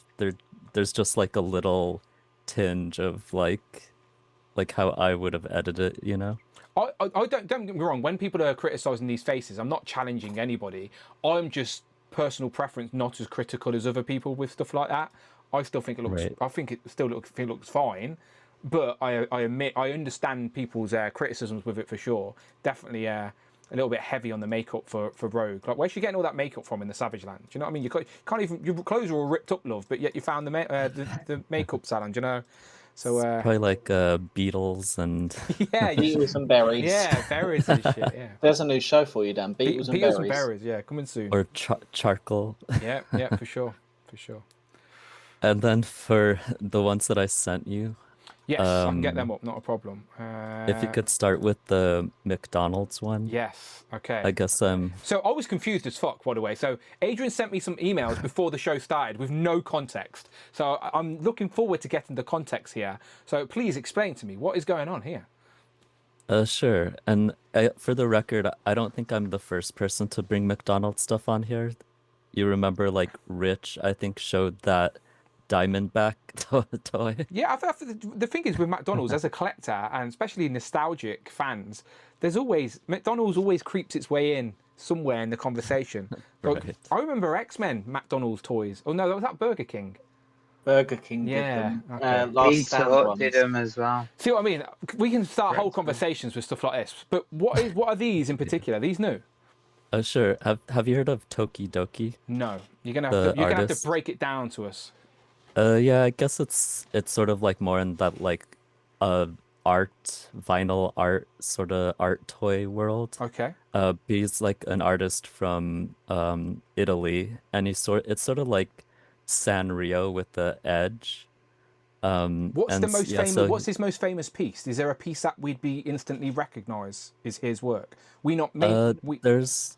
There's just like a little tinge of like how I would have edited it, you know? I don't get me wrong. When people are criticizing these faces, I'm not challenging anybody. I'm just personal preference, not as critical as other people with stuff like that. I still think it looks. Right. I think it still looks fine, but I admit I understand people's criticisms with it for sure. Definitely a little bit heavy on the makeup for Rogue. Like, where's she getting all that makeup from in the Savage Land? Do you know what I mean? You can't even, your clothes are all ripped up, love, but yet you found the makeup salon. Do you know? So Probably like Beatles and yeah, Beetles and berries. yeah, berries and shit. Yeah, There's a new show for you, Dan. Beetles and Beatles berries. and berries. Yeah, coming soon. or charcoal. Yeah, yeah, for sure, for sure. And then for the ones that I sent you, Yes, I can get them up, not a problem. if you could start with the McDonald's one. Yes, okay. I guess So I was confused as fuck, by the way. So Adrian sent me some emails before the show started with no context. So I'm looking forward to getting the context here. So please explain to me what is going on here. Sure. And for the record, I don't think I'm the first person to bring McDonald's stuff on here. You remember, like, Rich, I think, showed that Diamondback toy. Yeah, the thing is with McDonald's as a collector, and especially nostalgic fans, McDonald's always creeps its way in somewhere in the conversation. Like, Right. I remember X-Men McDonald's toys. Oh no, that was that Burger King. Burger King Yeah, did them. okay. Last Pizza Stand Hut ones. did them as well. See what I mean? We can start whole conversations with stuff like this. But what are these in particular? These new? Sure. Have you heard of Toki Doki? No. You're gonna The have to artist? break it down to us. Yeah, I guess it's sort of like more in that like vinyl art sort of art toy world. Okay. He's like an artist from Italy, and it's sort of like Sanrio with the edge. What's and the most yeah, famous? so What's his most famous piece? Is there a piece that we'd be instantly recognise is his work? We not made. there's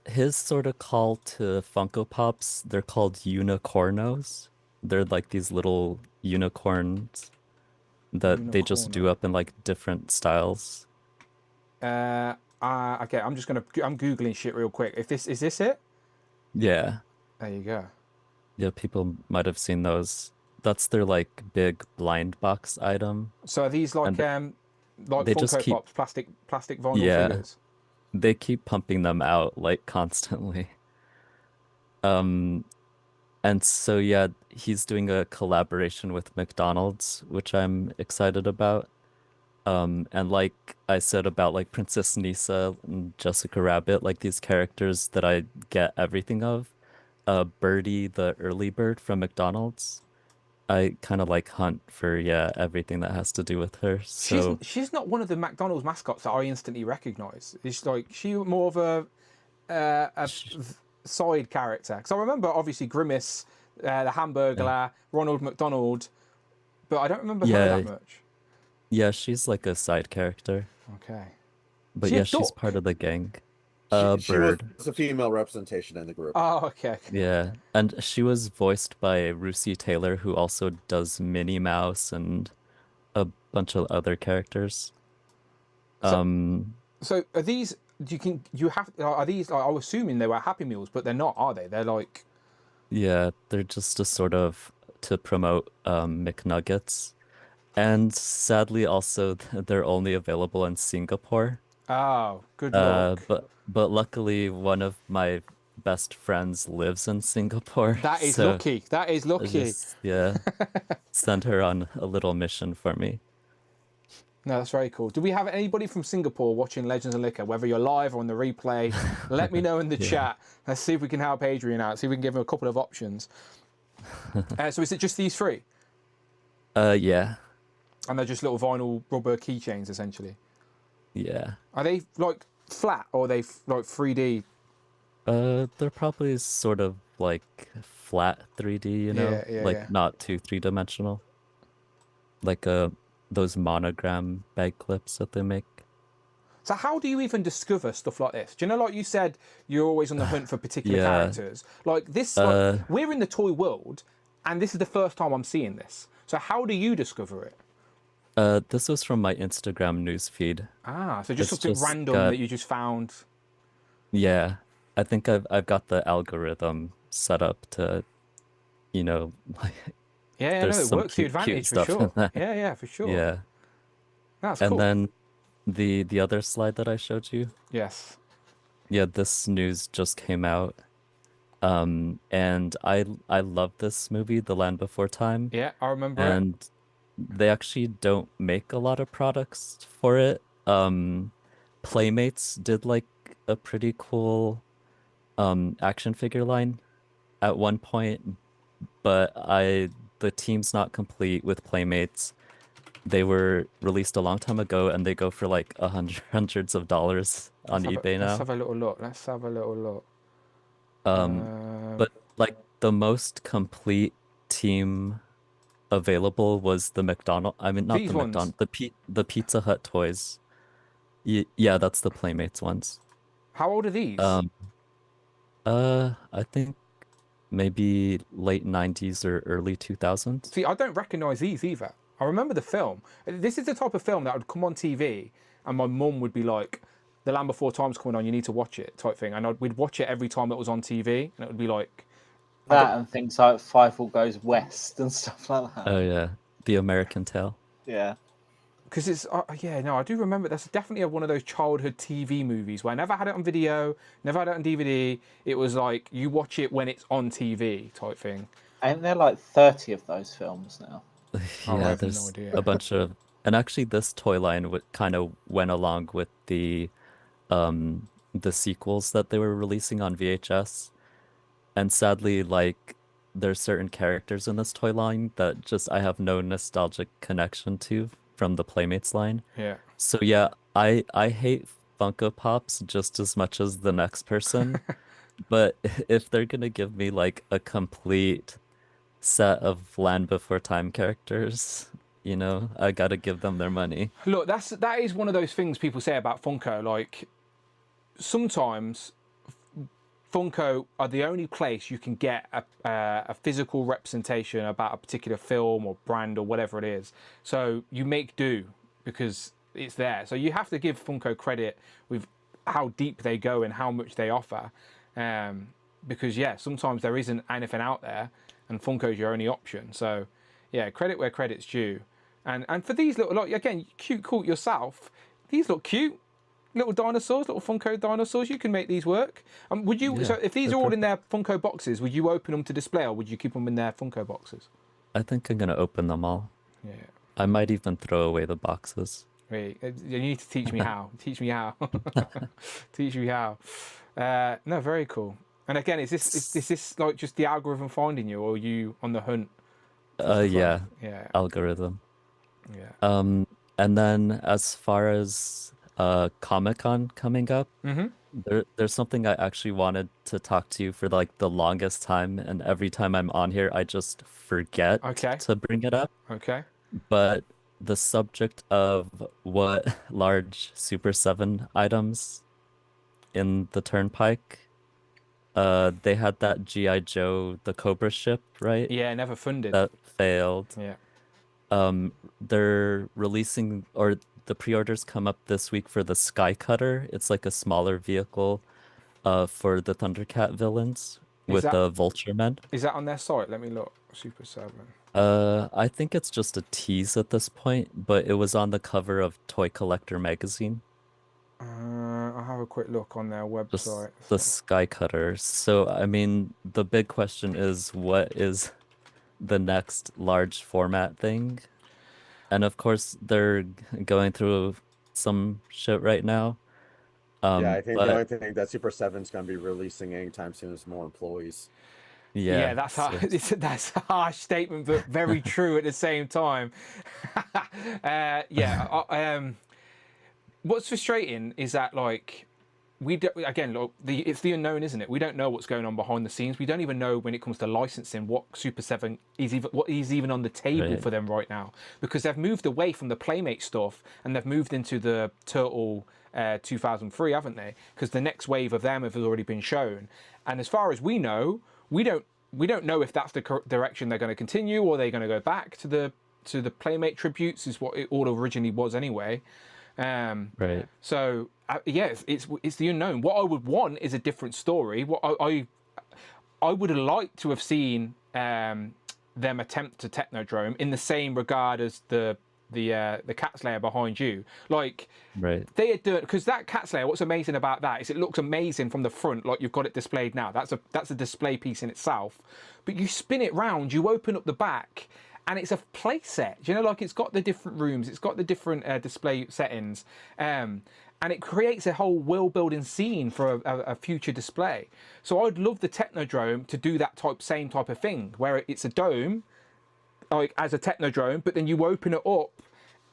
his sort of call to Funko Pops. They're called unicornos. They're like these little unicorns that they just do up in like different styles. Okay, I'm googling shit real quick. Is this it? Yeah. There you go. Yeah, people might have seen those. That's their like big blind box item. So are these like they just Funko keep Pops, plastic vinyl figures? They keep pumping them out like constantly. And so yeah, he's doing a collaboration with McDonald's, which I'm excited about. And like I said about like Princess Nisa and Jessica Rabbit, like these characters that I get everything of. Birdie, the early bird from McDonald's. I kind of like hunt for everything that has to do with her. So She's not one of the McDonald's mascots that I instantly recognise. It's like she more of a side character. Because I remember obviously Grimace, the Hamburglar, Ronald McDonald, but I don't remember her that much. Yeah, she's like a side character. Okay. But She a she's duck? part of the gang. She Bird. was a female representation in the group. Oh, okay. Yeah, and she was voiced by Russi Taylor, who also does Minnie Mouse and a bunch of other characters. So are these? Are these? I'm assuming they were Happy Meals, but they're not, are they? They're like. Yeah, they're just a sort of to promote McNuggets, and sadly also they're only available in Singapore. Oh, good luck. But luckily one of my best friends lives in Singapore. That is so lucky. That is I lucky. just, sent her on a little mission for me. No, that's very cool. Do we have anybody from Singapore watching Legends of Liquor, whether you're live or on the replay? Let me know in the chat. Let's see if we can help Adrian out. See if we can give him a couple of options. So is it just these three? Yeah. And they're just little vinyl rubber keychains, essentially. Yeah. Are they like flat or are they like 3D? They're probably sort of like flat 3D, you know, Yeah, like yeah. not too three-dimensional. Like those monogram bag clips that they make. So how do you even discover stuff like this? Do you know, like you said, you're always on the hunt for particular Yeah. characters. Like this, like, we're in the toy world, and this is the first time I'm seeing this. So how do you discover it? This was from my Instagram newsfeed. Ah, so just It's something just random got, that you just found. yeah. I think I've got the algorithm set up to, you know, like Yeah, there's no, it some works to your cute advantage for stuff in sure. that. Yeah, for sure. Yeah. That's And cool. then the other slide that I showed you, Yes. yeah, this news just came out. And I love this movie, The Land Before Time. Yeah, I remember it. And they actually don't make a lot of products for it. Playmates did like a pretty cool action figure line at one point, but the team's not complete with Playmates. They were released a long time ago, and they go for like hundreds of dollars on eBay Let's now. have a little look. Let's have a little look. But like the most complete team available was the McDonald. I mean, not These the ones? McDonald. The Pizza Hut toys. Yeah, that's the Playmates ones. How old are these? I think maybe late 90s or early 2000s. See, I don't recognise these either. I remember the film. This is the type of film that would come on TV, and my mum would be like, "The Land Before Time's coming on. You need to watch it," type thing. And we'd watch it every time it was on TV, and it would be like that and things like Fievel Goes West and stuff like that. Oh yeah, The American Tale. Yeah. Because it's yeah, no, I do remember. That's definitely one of those childhood TV movies where I never had it on video, never had it on DVD. It was like you watch it when it's on TV type thing. Ain't there like 30 of those films now? Yeah, there's a bunch of, and actually this toy line kind of went along with the sequels that they were releasing on VHS, and sadly, like there's certain characters in this toy line that just I have no nostalgic connection to from the Playmates line. Yeah. So yeah, I hate Funko Pops just as much as the next person, but if they're gonna give me like a complete set of Land Before Time characters, you know, I gotta give them their money. Look, that is one of those things people say about Funko. Like sometimes Funko are the only place you can get a physical representation about a particular film or brand or whatever it is. So you make do because it's there. So you have to give Funko credit with how deep they go and how much they offer. Because yeah, sometimes there isn't anything out there, and Funko's your only option. So yeah, credit where credit's due. And for these little, like again, cute, cool yourself. These look cute. Little dinosaurs, little Funko dinosaurs. You can make these work. Would you? Yeah, so if these they're are all in their Funko boxes, would you open them to display, or would you keep them in their Funko boxes? I think I'm gonna open them all. Yeah. I might even throw away the boxes. Wait, you need to teach me how. Teach me how. Teach me how. No, very cool. And again, is this like just the algorithm finding you, or are you on the hunt? Yeah. Yeah. Algorithm. Yeah. And then as far as Comic-Con coming up, there's something I actually wanted to talk to you for like the longest time, and every time I'm on here, I just forget to bring it up. Okay. But the subject of what large Super 7 items in the Turnpike, they had that G.I. Joe, the Cobra ship, right? Yeah, never funded. That failed. Yeah. They're releasing, or the pre-orders come up this week for the Sky Cutter. It's like a smaller vehicle for the Thundercat villains with the Vulture Men. Is that on their site? Let me look. Super 7. I think it's just a tease at this point, but it was on the cover of Toy Collector magazine. I'll have a quick look on their website. Just the Sky Cutter. So, I mean, the big question is, what is the next large format thing? And of course, they're going through some shit right now. Yeah, I think the only thing that Super 7's going to be releasing anytime soon is more employees. Yeah, that's that's a harsh statement, but very true at the same time. what's frustrating is that like we do, again, look, it's the unknown, isn't it? We don't know what's going on behind the scenes. We don't even know when it comes to licensing what Super 7 is even what is even on the table for them right now, because they've moved away from the Playmate stuff and they've moved into the Turtle 2003, haven't they? Because the next wave of them have already been shown, and as far as we know, we don't know if that's the direction they're going to continue or they're going to go back to the Playmate tributes, is what it all originally was anyway. Right. So yeah, it's the unknown. What I would want is a different story. What I would have liked to have seen them attempt to Technodrome in the same regard as the Cat Slayer behind you. Like, right. They had done, because that Cat Slayer, what's amazing about that is it looks amazing from the front, like you've got it displayed now. That's a display piece in itself. But you spin it round, you open up the back, and it's a play set. You know, like it's got the different rooms, it's got the different display settings, and it creates a whole world-building scene for a future display. So I'd love the Technodrome to do that same type of thing, where it's a dome, like as a Technodrome, but then you open it up,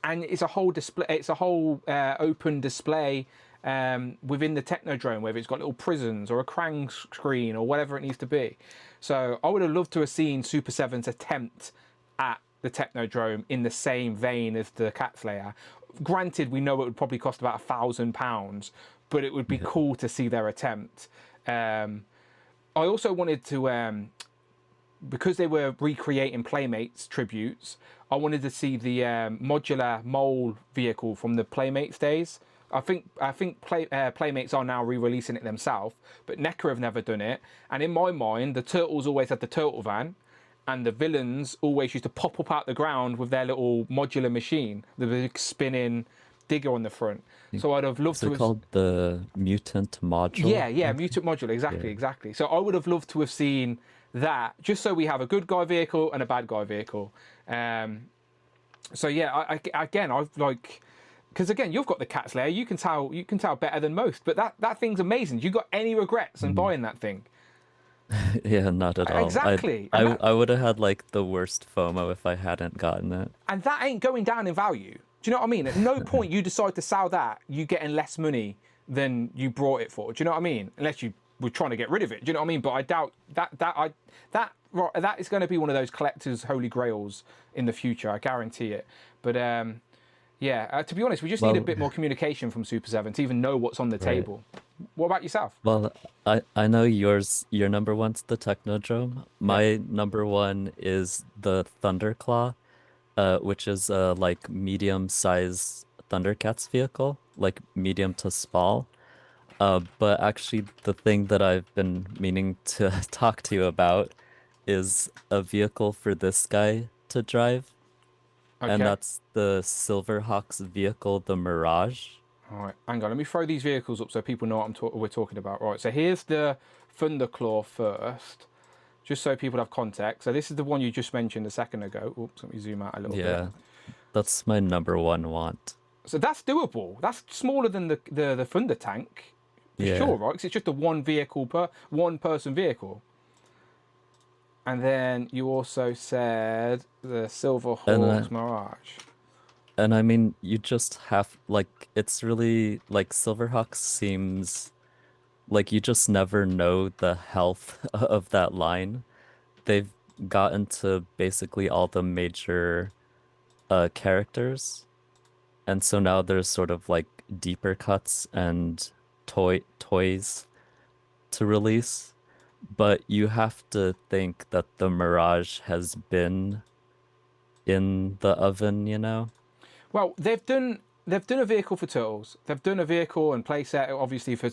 and it's a whole display. It's a whole open display within the Technodrome, whether it's got little prisons or a Krang screen or whatever it needs to be. So I would have loved to have seen Super 7's attempt at the Technodrome in the same vein as the Cat Slayer. Granted, we know it would probably cost about £1,000, but it would be cool to see their attempt. I also wanted to, because they were recreating Playmates tributes, I wanted to see the modular mole vehicle from the Playmates days. I think Playmates are now re-releasing it themselves, but NECA have never done it. And in my mind, the Turtles always had the Turtle van, and the villains always used to pop up out the ground with their little modular machine, the big spinning digger on the front. So I'd have loved to have... called the Mutant Module? Yeah, Mutant Module, exactly. So I would have loved to have seen that, just so we have a good guy vehicle and a bad guy vehicle. So yeah, I've like... Because again, you've got the Cat Slayer, you can tell better than most, but that thing's amazing. You got any regrets in buying that thing? Yeah, not at all. Exactly. I would have had like the worst FOMO if I hadn't gotten it. And that ain't going down in value. Do you know what I mean? At no point you decide to sell that, you getting less money than you brought it for. Do you know what I mean? Unless you were trying to get rid of it. Do you know what I mean? But I doubt that is going to be one of those collectors' holy grails in the future. I guarantee it. But yeah, to be honest, we just need a bit more communication from Super 7 to even know what's on the table. What about yourself? Well, I know your number one's the Technodrome. My number one is the Thunderclaw, which is a like medium-size Thundercats vehicle, like medium to small. But actually, the thing that I've been meaning to talk to you about is a vehicle for this guy to drive. Okay. And that's the Silverhawks vehicle, the Mirage. All right, hang on. Let me throw these vehicles up so people know what we're talking about. All right, so here's the Thunderclaw first, just so people have context. So this is the one you just mentioned a second ago. Oops, let me zoom out a little bit. Yeah, that's my number one want. So that's doable. That's smaller than the Thunder Tank, for sure, right? Because it's just a one person vehicle. And then you also said the Silverhawks Mirage. And I mean, you just have, like, it's really, like, Silverhawks seems like you just never know the health of that line. They've gotten to basically all the major characters. And so now there's sort of, like, deeper cuts and toys to release. But you have to think that the Mirage has been in the oven, you know? Well, they've done a vehicle for Turtles. They've done a vehicle and playset, obviously, for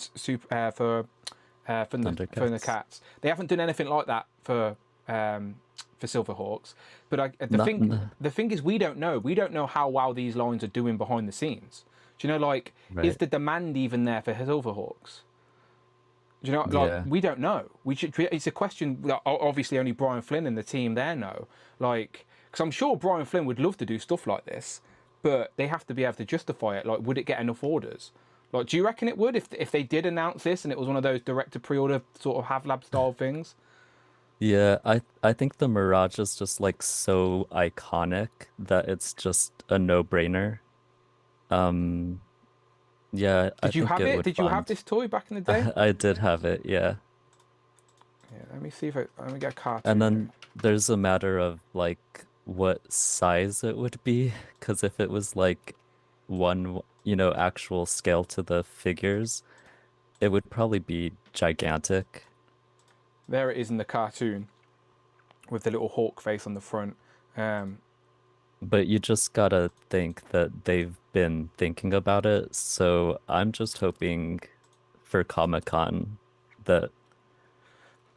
Thundercats. They haven't done anything like that for Silverhawks. But the thing is, we don't know. We don't know how well these lines are doing behind the scenes. Do you know, like, is the demand even there for Silverhawks? Do you know, like, we don't know. It's a question that obviously only Brian Flynn and the team there know. Like, because I'm sure Brian Flynn would love to do stuff like this, but they have to be able to justify it. Like, would it get enough orders? Like, do you reckon it would if they did announce this and it was one of those direct to pre-order sort of HavLab style things? Yeah, I think the Mirage is just like so iconic that it's just a no-brainer. Yeah, I Did you think have it it? would Did you have bond. this toy back in the day? I did have it, yeah. Yeah, let me see if let me get a cartoon. And then there's a matter of like what size it would be, because if it was like one, actual scale to the figures, it would probably be gigantic. There it is in the cartoon with the little hawk face on the front. But you just gotta think that they've been thinking about it, so I'm just hoping for Comic-Con that,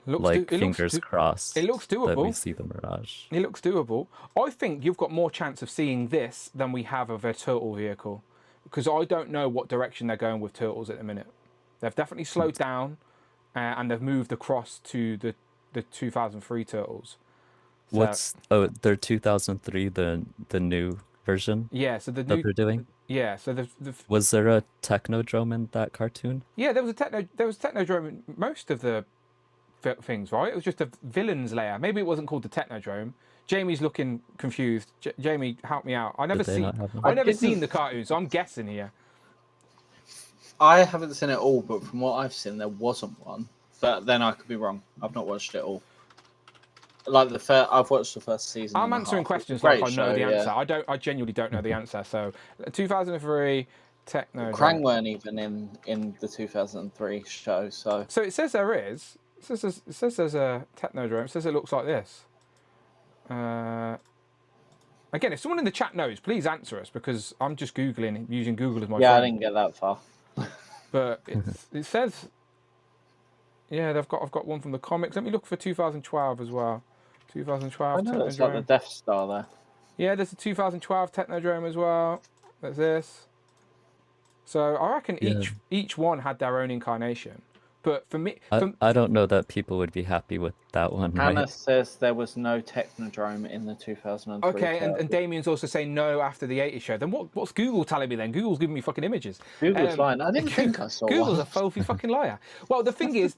like, fingers crossed, It looks that we doable. see the Mirage. It looks doable. I think you've got more chance of seeing this than we have of a turtle vehicle, because I don't know what direction they're going with turtles at the minute. They've definitely slowed down, and they've moved across to the 2003 turtles. So, They're 2003, the new version yeah, so that they're doing? Yeah, so Was there a Technodrome in that cartoon? yeah, there was Technodrome in most of the things, right? It was just a villains layer. Maybe it wasn't called the Technodrome. Jamie's looking confused. Jamie, help me out. I never seen the cartoon, so I'm guessing here. I haven't seen it all, but from what I've seen, there wasn't one. But then I could be wrong. I've not watched it all. Like I've watched the first season. I'm answering questions like I know the answer. I genuinely don't know the answer. So, 2003 Technodrome. Krang weren't even in the 2003 show. So it says there is. It says there's a Technodrome. It says it looks like this. Again, if someone in the chat knows, please answer us, because I'm just googling, using Google as my yeah, friend. I didn't get that far. But it says, yeah, I've got one from the comics. Let me look for 2012 as well. 2012 I know Technodrome. it's like the Death Star there. Yeah, there's a 2012 Technodrome as well. There's this. So I reckon each one had their own incarnation. But for me, I don't know that people would be happy with that one. Hannah Right? says there was no Technodrome in the 2003. Okay, and Damien's also saying no after the 80s show. Then what's Google telling me then? Google's giving me fucking images. Google's lying. I didn't think I saw Google's one. a filthy fucking liar. Well, the thing is,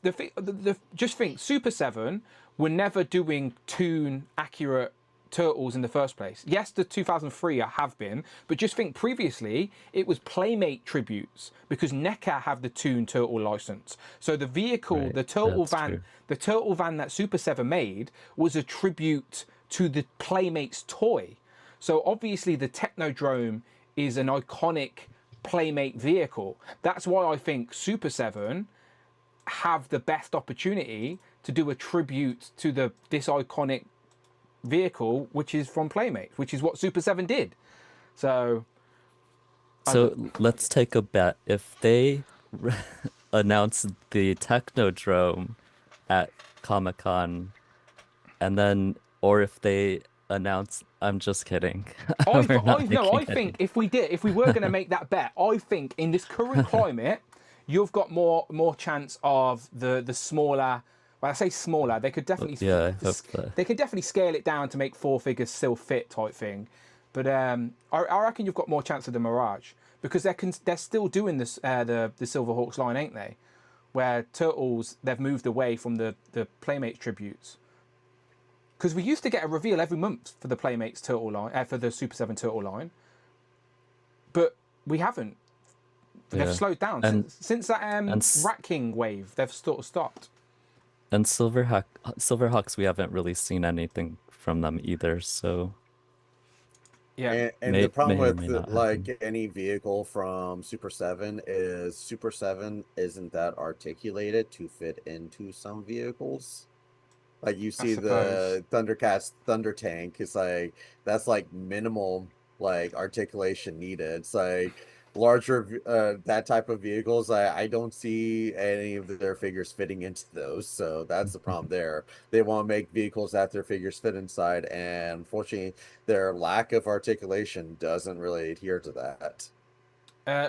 just think, Super 7 were never doing toon accurate turtles in the first place. Yes, the 2003 have been, but just think previously it was Playmate tributes, because NECA have the toon turtle license. So the vehicle, Right, the turtle that's van, true. the turtle van that Super 7 made was a tribute to the Playmates toy. So obviously the Technodrome is an iconic Playmate vehicle. That's why I think Super 7 have the best opportunity to do a tribute to this iconic vehicle, which is from Playmates, which is what Super 7 did. So let's take a bet. If they announce the Technodrome at Comic-Con, and then, or if they announce, I'm just kidding. I think if we were going to make that bet, I think in this current climate, you've got more chance of the smaller. When I say smaller, they could definitely they could definitely scale it down to make 4 figures still fit type thing. But I reckon you've got more chance of the Mirage, because they're still doing this the Silverhawks line, ain't they? Where Turtles, they've moved away from the Playmates tributes. Because we used to get a reveal every month for the Playmates turtle line, for the Super 7 turtle line, but we haven't. They've slowed down since that Rat King wave. They've sort of stopped. And Silverhawks, we haven't really seen anything from them either, so yeah. And the problem with like any vehicle from Super 7 is Super 7 isn't that articulated to fit into some vehicles. Like you see the Thundercats Thunder Tank, it's like that's like minimal like articulation needed. It's like larger that type of vehicles, I don't see any of their figures fitting into those, so that's the problem there. They want to make vehicles that their figures fit inside, and unfortunately their lack of articulation doesn't really adhere to that.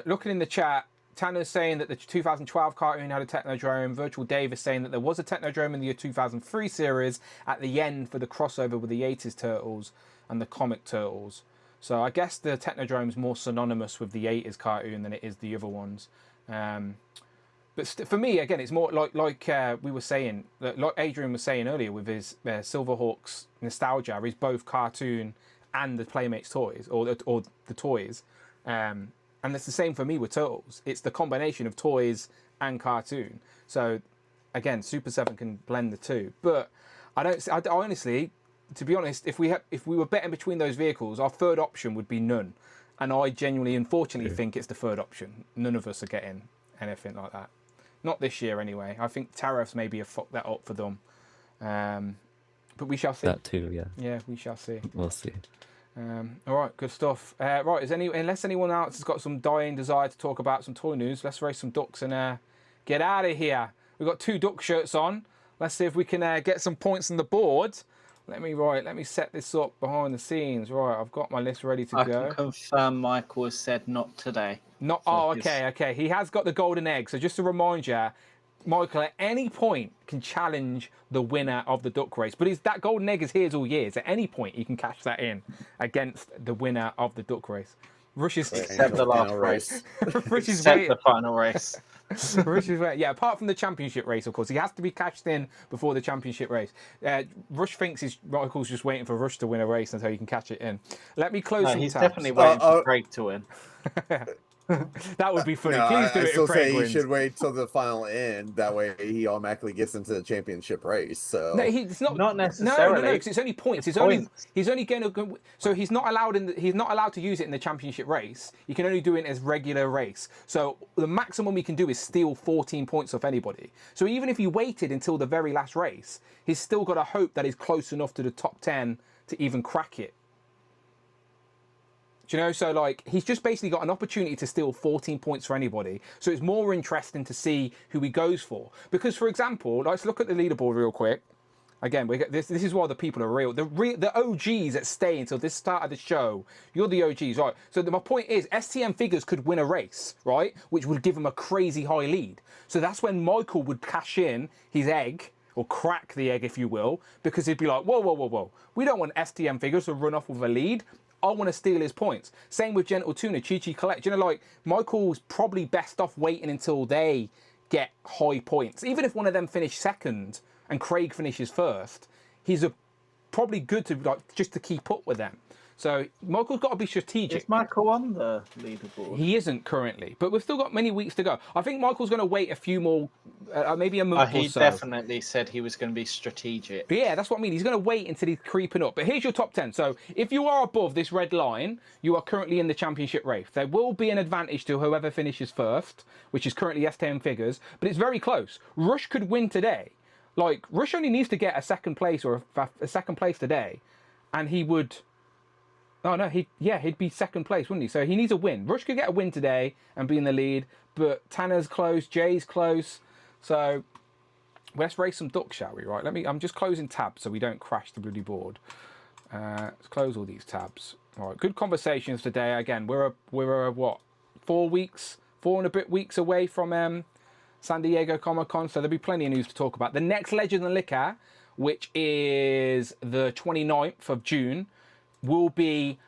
Looking in the chat, Tanner's saying that the 2012 cartoon had a Technodrome. Virtual Dave is saying that there was a Technodrome in the 2003 series at the end for the crossover with the 80s Turtles and the comic Turtles. So I guess the Technodrome's more synonymous with the 80s cartoon than it is the other ones. But for me, again, it's more like we were saying, like Adrian was saying earlier with his Silverhawks nostalgia. He's both cartoon and the Playmates toys, or the toys. And it's the same for me with Turtles. It's the combination of toys and cartoon. So again, Super 7 can blend the two. But I honestly, to be honest, if we were betting between those vehicles, our third option would be none. And I genuinely, unfortunately, think it's the third option. None of us are getting anything like that. Not this year, anyway. I think tariffs maybe have fucked that up for them. But we shall see. That too, yeah. Yeah, we shall see. We'll see. All right, good stuff. Right, unless anyone else has got some dying desire to talk about some toy news, let's race some ducks and get out of here. We've got 2 duck shirts on. Let's see if we can get some points on the board. Let me set this up behind the scenes. Right, I've got my list ready to go. I can confirm Michael has said not today. Not. Oh, okay. He has got the golden egg. So just to remind you, Michael at any point can challenge the winner of the duck race. But that golden egg is his all years. At any point, he can cash that in against the winner of the duck race. Rush is except the last race. Rush is except the final race. Rush is yeah. Apart from the championship race, of course, he has to be cashed in before the championship race. Rush thinks Michael's just waiting for Rush to win a race until he can catch it in. Let me close. He's definitely waiting for Craig to win. That would be funny. No, Please do I it. still if Craig say wins. he should wait till the final end. That way, he automatically gets into the championship race. So no, he's not necessarily. No, because it's only points. He's only going to. So he's not allowed he's not allowed to use it in the championship race. You can only do it as regular race. So the maximum he can do is steal 14 points off anybody. So even if he waited until the very last race, he's still got to hope that he's close enough to the top 10 to even crack it. Do you know? So, like, he's just basically got an opportunity to steal 14 points for anybody. So it's more interesting to see who he goes for. Because, for example, let's look at the leaderboard real quick. Again, this is why the people are real. The OGs that stay until this start of the show, you're the OGs, right? So my point is, STM figures could win a race, right? Which would give him a crazy high lead. So that's when Michael would cash in his egg, or crack the egg, if you will, because he'd be like, whoa. We don't want STM figures to run off with a lead. I want to steal his points. Same with Gentle Tuna, Chi Collect. You know, like, Michael's probably best off waiting until they get high points. Even if one of them finished second and Craig finishes first, he's probably good to, like, just to keep up with them. So Michael's got to be strategic. Is Michael on the leaderboard? He isn't currently, but we've still got many weeks to go. I think Michael's going to wait a few more, maybe a month or so. He definitely said he was going to be strategic. But yeah, that's what I mean. He's going to wait until he's creeping up. But here's your top 10. So if you are above this red line, you are currently in the championship race. There will be an advantage to whoever finishes first, which is currently STM figures, but it's very close. Rush could win today. Like, Rush only needs to get a second place or a second place today, and he would... Oh, no, he'd be second place, wouldn't he? So he needs a win. Rush could get a win today and be in the lead, but Tanner's close, Jay's close. So let's race some ducks, shall we? Right, I'm just closing tabs so we don't crash the bloody board. Let's close all these tabs. All right, good conversations today. Again, we're what, 4 and a bit weeks away from San Diego Comic-Con, so there'll be plenty of news to talk about. The next Legend and Liquor, which is the 29th of June, will be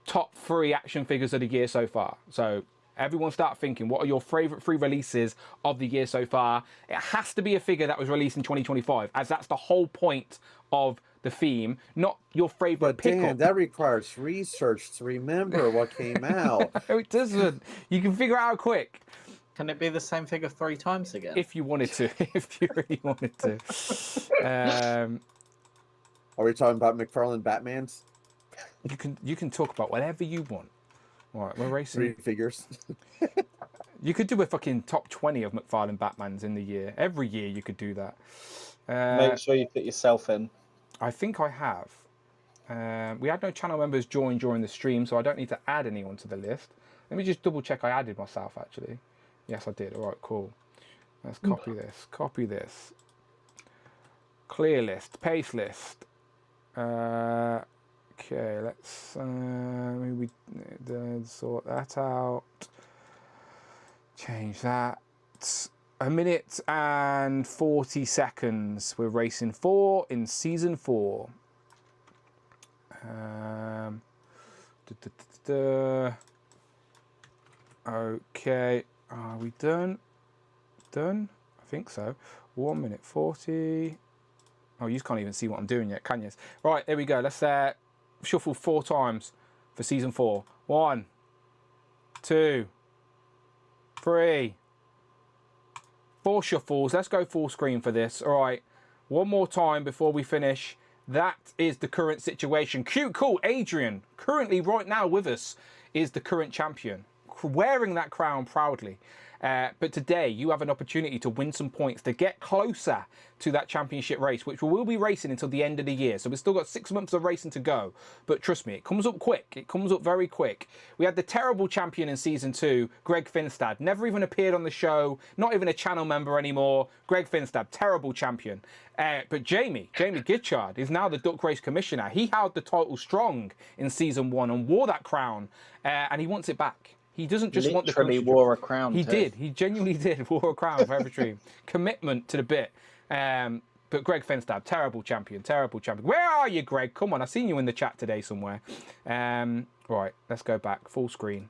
top 3 action figures of the year so far. So everyone start thinking, what are your favourite 3 releases of the year so far? It has to be a figure that was released in 2025, as that's the whole point of the theme, not your favourite pickup. Dan, that requires research to remember what came out. No, it doesn't. You can figure it out quick. Can it be the same figure 3 times again? If you wanted to. If you really wanted to. Are we talking about McFarlane Batmans? You can talk about whatever you want. All right, we're racing 3 figures. You could do a fucking top 20 of McFarlane Batmans in the year. Every year you could do that. Make sure you put yourself in. I think I have. We had no channel members join during the stream, so I don't need to add anyone to the list. Let me just double check I added myself, actually. Yes, I did. All right, cool. Let's copy this. Copy this. Clear list. Paste list. Okay, let's maybe sort that out. Change that. 1 minute and 40 seconds. We're racing 4 in season 4. Okay, are we done? Done? I think so. 1 minute 40. Oh, you can't even see what I'm doing yet, can you? Right, there we go. Let's shuffle 4 times for season 4. 1, 2, 3, 4 shuffles. Let's go full screen for this. All right. One more time before we finish. That is the current situation. Cute, cool. Adrian, currently right now with us, is the current champion, wearing that crown proudly. But today you have an opportunity to win some points to get closer to that championship race, which we will be racing until the end of the year. So we've still got 6 months of racing to go. But trust me, it comes up quick. It comes up very quick. We had the terrible champion in season 2, Greg Finstad. Never even appeared on the show. Not even a channel member anymore. Greg Finstad, terrible champion. But Jamie Gitchard is now the Duck Race Commissioner. He held the title strong in season 1 and wore that crown. And he wants it back. He doesn't just want the literally wore a crown. He did. He genuinely did. Wore a crown for every stream. Commitment to the bit. But Greg Finstad, terrible champion. Terrible champion. Where are you, Greg? Come on. I've seen you in the chat today somewhere. Right. Let's go back. Full screen.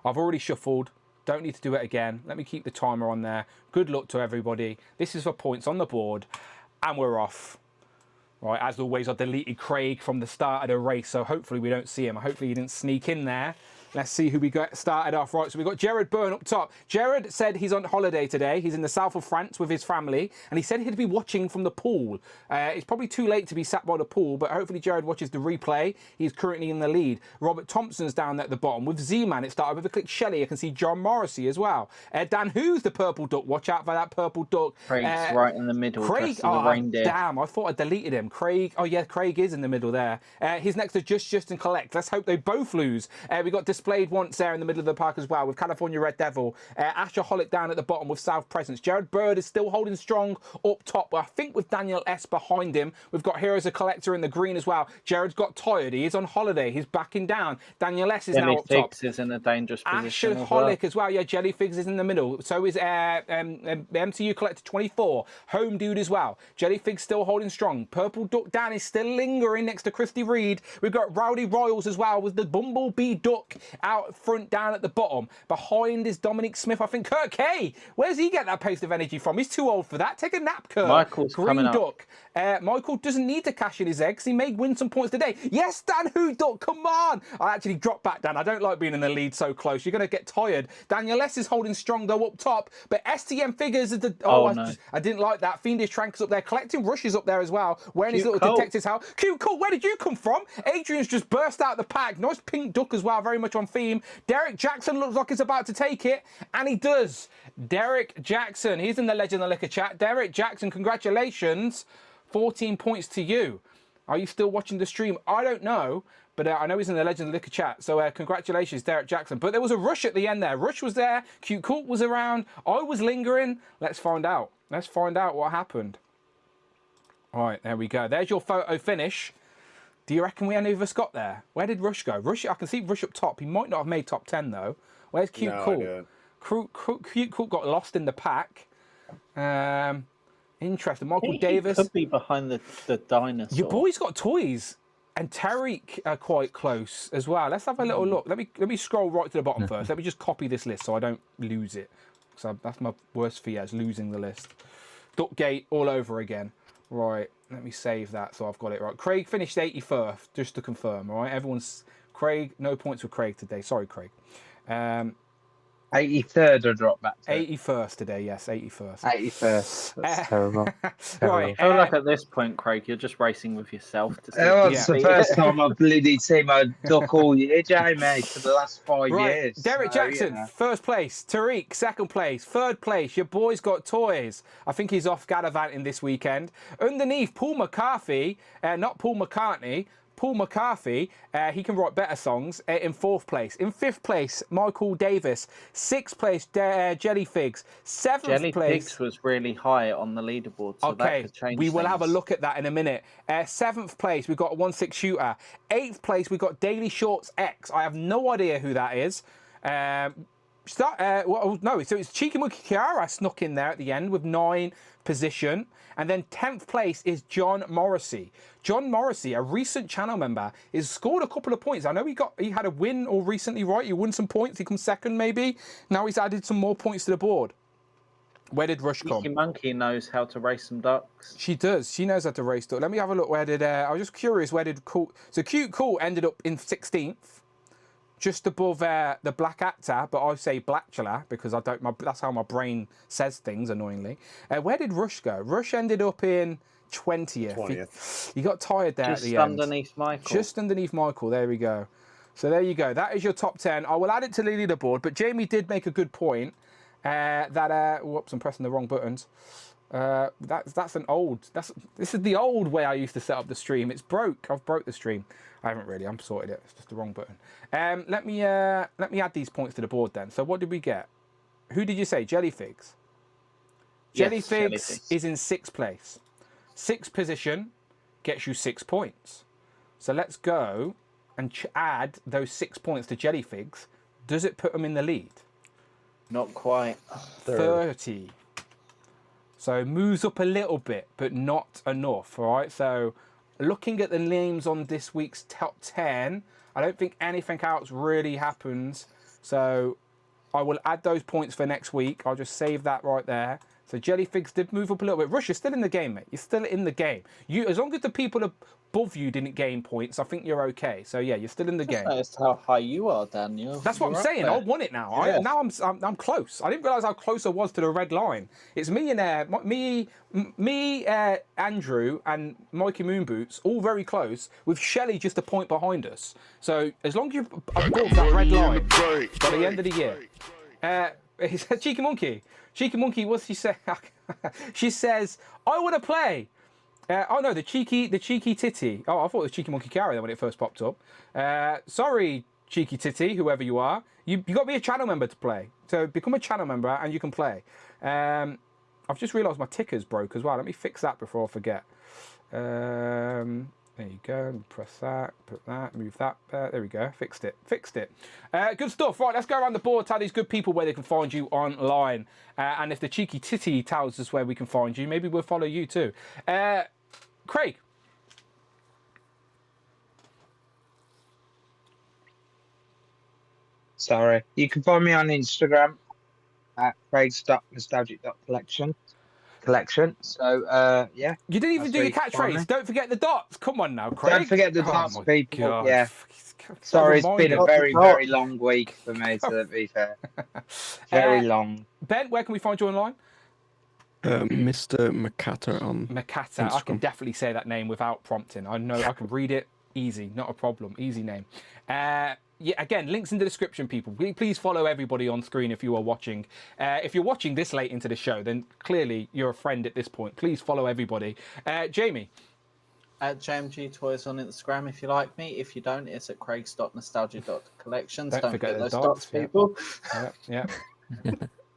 I've already shuffled. Don't need to do it again. Let me keep the timer on there. Good luck to everybody. This is for points on the board. And we're off. Right. As always, I deleted Craig from the start of the race. So hopefully we don't see him. Hopefully he didn't sneak in there. Let's see who we got started off. Right, so we've got Jared Byrne up top. Jared said he's on holiday today. He's in the south of France with his family. And he said he'd be watching from the pool. It's probably too late to be sat by the pool, but hopefully Jared watches the replay. He's currently in the lead. Robert Thompson's down there at the bottom. With Z-Man, it started with a click Shelley. I can see John Morrissey as well. Dan, who's the purple duck? Watch out for that purple duck. Craig's right in the middle. Craig, the reindeer. Damn, I thought I deleted him. Craig, oh yeah, Craig is in the middle there. He's next to Just and Collect. Let's hope they both lose. We got displayed once there in the middle of the park as well with California Red Devil. Asher Holic down at the bottom with South Presence. Jared Bird is still holding strong up top, but I think with Daniel S behind him. We've got Heroes of Collector in the green as well. Jared's got tired. He is on holiday. He's backing down. Daniel S is now up top. Jellyfigs is in a dangerous position. Asher Holic as well. Yeah, Jellyfigs is in the middle. So is MTU Collector 24. Home Dude as well. Jellyfigs still holding strong. Purple Duck Dan is still lingering next to Christy Reed. We've got Rowdy Royals as well with the Bumblebee Duck out front down at the bottom. Behind is Dominic Smith. I think Kurt K. Where's he get that pace of energy from? He's too old for that. Take a nap, Kurt. Michael's Green coming Duck. Michael doesn't need to cash in his eggs. He may win some points today. Yes, Dan Who Duck, come on. I actually dropped back, Dan. I don't like being in the lead so close. You're going to get tired. Daniel S is holding strong, though, up top. But STM Figures is the... I didn't like that. Fiendish Trank is up there. Collecting Rushes up there as well. Wearing his little detective's hat. Cute, cool. Where did you come from? Adrian's just burst out the pack. Nice pink duck as well. Very much on theme. Derek Jackson looks like he's about to take it. And he does. Derek Jackson. He's in the Legend of Liquor chat. Derek Jackson, congratulations. 14 points to you. Are you still watching the stream? I don't know. But I know he's in the Legend of Liquor chat. So congratulations, Derek Jackson. But there was a Rush at the end there. Rush was there. Cute Court was around. I was lingering. Let's find out. Let's find out what happened. All right, there we go. There's your photo finish. Do you reckon any of us got there? Where did Rush go? Rush, I can see Rush up top. He might not have made top 10, though. Where's Cute Court? Cute Court got lost in the pack. Interesting. Michael Davis. Could be behind the dinosaur. Your boy's got toys. And Tariq are quite close as well. Let's have a little look. Let me scroll right to the bottom first. Let me just copy this list so I don't lose it. So that's my worst fear, is losing the list. Duckgate all over again. Right, let me save that so I've got it right. Craig finished 81st, just to confirm, all right? Everyone's... Craig, no points with Craig today. Sorry, Craig. 83rd or drop back to 81st today, yes, 81st. 81st. That's terrible. Right. I feel like at this point, Craig, you're just racing with yourself. To see it's the first time I've bloody seen my duck all year, Jamie, for the last 5 years. Derek Jackson, first place. Tariq, second place. Third place, your boy's got toys. I think he's off gallivanting this weekend. Underneath, Paul McCarthy, not Paul McCartney, Paul McCarthy, he can write better songs, in fourth place. In fifth place, Michael Davis. Sixth place, Jellyfigs. Seventh place... Jellyfigs was really high on the leaderboard, so that could change we will things. have a look at that in a minute. Seventh place, we've got a 1-6 shooter. Eighth place, we've got Daily Shorts X. I have no idea who that is. So it's Cheeky Monkey Kiara snuck in there at the end with 9th position. And then 10th place is John Morrissey. John Morrissey, a recent channel member, has scored a couple of points. I know he had a win all recently, right? He won some points. He comes second, maybe. Now he's added some more points to the board. Where did Rush come? Cheeky Monkey knows how to race some ducks. She does. She knows how to race ducks. Let me have a look. Where did... I was just curious, where did Cool... So Cute Cool ended up in 16th. just above the black actor, but I say Blacula because I don't. That's how my brain says things. Annoyingly, where did Rush go? Rush ended up in 20th. He got tired there Just at the end. underneath Michael. Just underneath Michael. There we go. So there you go. That is your top 10. I will add it to the leaderboard. But Jamie did make a good point. Whoops! I'm pressing the wrong buttons. That's an old. This is the old way I used to set up the stream. It's broke. I've broke the stream. I haven't really. I'm sorted it. It's just the wrong button. Let me add these points to the board then. So what did we get? Who did you say? Jellyfigs. Jellyfigs is in 6th place. 6th position gets you 6 points. So let's go and add those 6 points to Jellyfigs. Does it put them in the lead? Not quite. 30. So moves up a little bit, but not enough. All right. So looking at the names on this week's top 10, I don't think anything else really happens. So I will add those points for next week. I'll just save that right there. So Jellyfigs did move up a little bit. Rush, you're still in the game, mate. You're still in the game. As long as the people above you didn't gain points, I think you're okay. So yeah, you're still in the game. That's how high you are, Daniel. That's what I'm saying. I won it now. Yeah. Now I'm close. I didn't realise how close I was to the red line. It's me and Andrew and Mikey Moonboots all very close, with Shelley just a point behind us. So as long as you're above that red line by the end of the year, he said, Cheeky Monkey, what's she say? She says, I want to play. Oh no, the cheeky titty. Oh, I thought it was Cheeky Monkey Carrier when it first popped up. Sorry, cheeky titty, whoever you are. You got to be a channel member to play. So become a channel member and you can play. I've just realised my ticker's broke as well. Let me fix that before I forget. There you go. Press that. Put that. Move that. There we go. Fixed it. Good stuff. Right, let's go around the board. Tell these good people where they can find you online. And if the cheeky titty tells us where we can find you, maybe we'll follow you too. Craig. Sorry. You can find me on Instagram at craigs.nostalgic.collection. So, yeah. You didn't even do your catchphrase. Don't forget the dots. Come on now, Craig. Don't forget the dots, people. God. Yeah. Sorry, it's been a very, very long week for me, to be fair. Very long. Ben, where can we find you online? Mr. Makata on Makata. I can definitely say that name without prompting. I know I can read it easy, not a problem. Easy name. Yeah, again, links in the description, people. Please follow everybody on screen if you are watching. If you're watching this late into the show, then clearly you're a friend at this point. Please follow everybody. Jamie. At JMG Toys on Instagram if you like me. If you don't, it's at craigs.nostalgia.collections. Don't forget those dots, people. Yeah.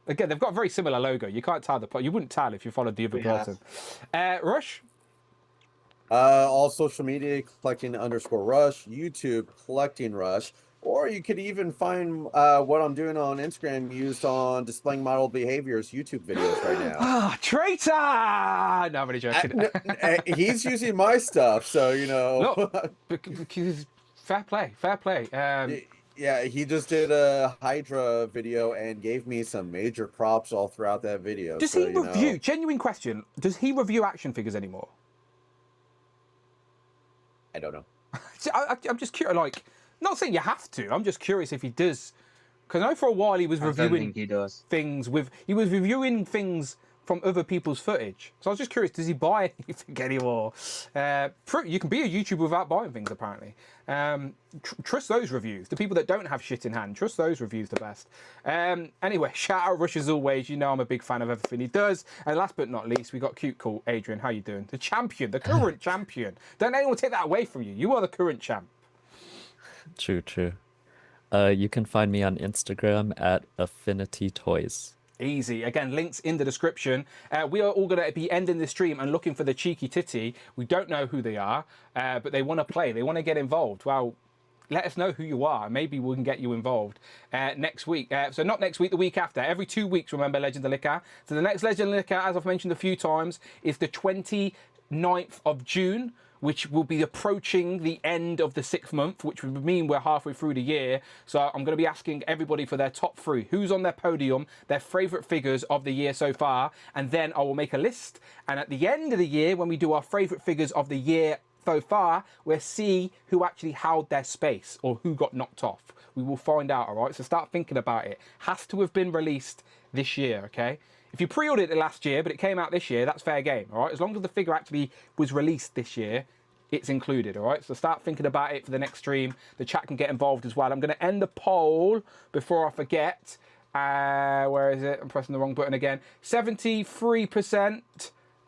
Again, they've got a very similar logo. You can't tell you wouldn't tell if you followed the other person. Rush? All social media, collecting_Rush, YouTube, collecting Rush, or you could even find what I'm doing on Instagram used on displaying model behaviors YouTube videos right now. Ah, traitor! No, I'm really joking. He's using my stuff, so you know. Look, fair play. Yeah, he just did a Hydra video and gave me some major props all throughout that video. Does he review? Genuine question. Does he review action figures anymore? I don't know. I'm just curious. Like, not saying you have to. I'm just curious if he does, because I know for a while he was reviewing things with. He was reviewing things from other people's footage. So I was just curious. Does he buy anything anymore? You can be a YouTuber without buying things, apparently. Trust those reviews. The people that don't have shit in hand, trust those reviews the best. Anyway, shout out Rush as always. You know I'm a big fan of everything he does. And last but not least, we got cute, cool Adrian. How you doing? The champion, the current champion. Don't anyone take that away from you. You are the current champ. True. You can find me on Instagram at Affinity Toys. Easy. Again, links in the description. We are all going to be ending the stream and looking for the cheeky titty. We don't know who they are, but they want to play. They want to get involved. Well, let us know who you are. Maybe we can get you involved next week. So not next week, the week after. Every 2 weeks, remember, Legend of Liquor. So the next Legend of Liquor, as I've mentioned a few times, is the 29th of June, which will be approaching the end of the 6th month, which would mean we're halfway through the year. So I'm going to be asking everybody for their top 3, who's on their podium, their favourite figures of the year so far, and then I will make a list. And at the end of the year, when we do our favourite figures of the year so far, we'll see who actually held their space or who got knocked off. We will find out, all right? So start thinking about it. Has to have been released this year, okay? If you pre-ordered it last year, but it came out this year, that's fair game, all right? As long as the figure actually was released this year, it's included, all right? So start thinking about it for the next stream. The chat can get involved as well. I'm going to end the poll before I forget. Where is it? I'm pressing the wrong button again. 73%.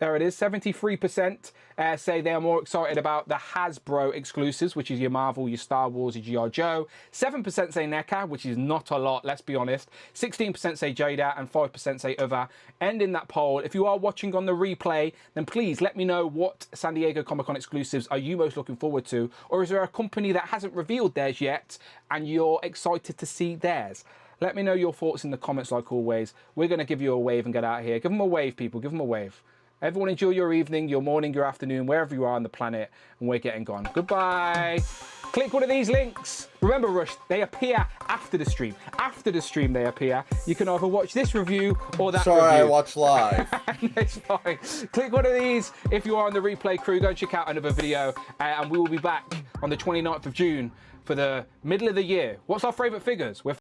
There it is. 73% say they are more excited about the Hasbro exclusives, which is your Marvel, your Star Wars, your G.I. Joe. 7% say NECA, which is not a lot, let's be honest. 16% say Jada and 5% say other. Ending that poll. If you are watching on the replay, then please let me know what San Diego Comic-Con exclusives are you most looking forward to? Or is there a company that hasn't revealed theirs yet and you're excited to see theirs? Let me know your thoughts in the comments like always. We're going to give you a wave and get out of here. Give them a wave, people. Give them a wave. Everyone enjoy your evening, your morning, your afternoon, wherever you are on the planet, and we're getting gone. Goodbye. Click one of these links. Remember, Rush, they appear after the stream. After the stream, they appear. You can either watch this review or that Sorry, review. I watch live. It's fine. Click one of these if you are on the replay crew. Go and check out another video, and we will be back on the 29th of June for the middle of the year. What's our favourite figures? We're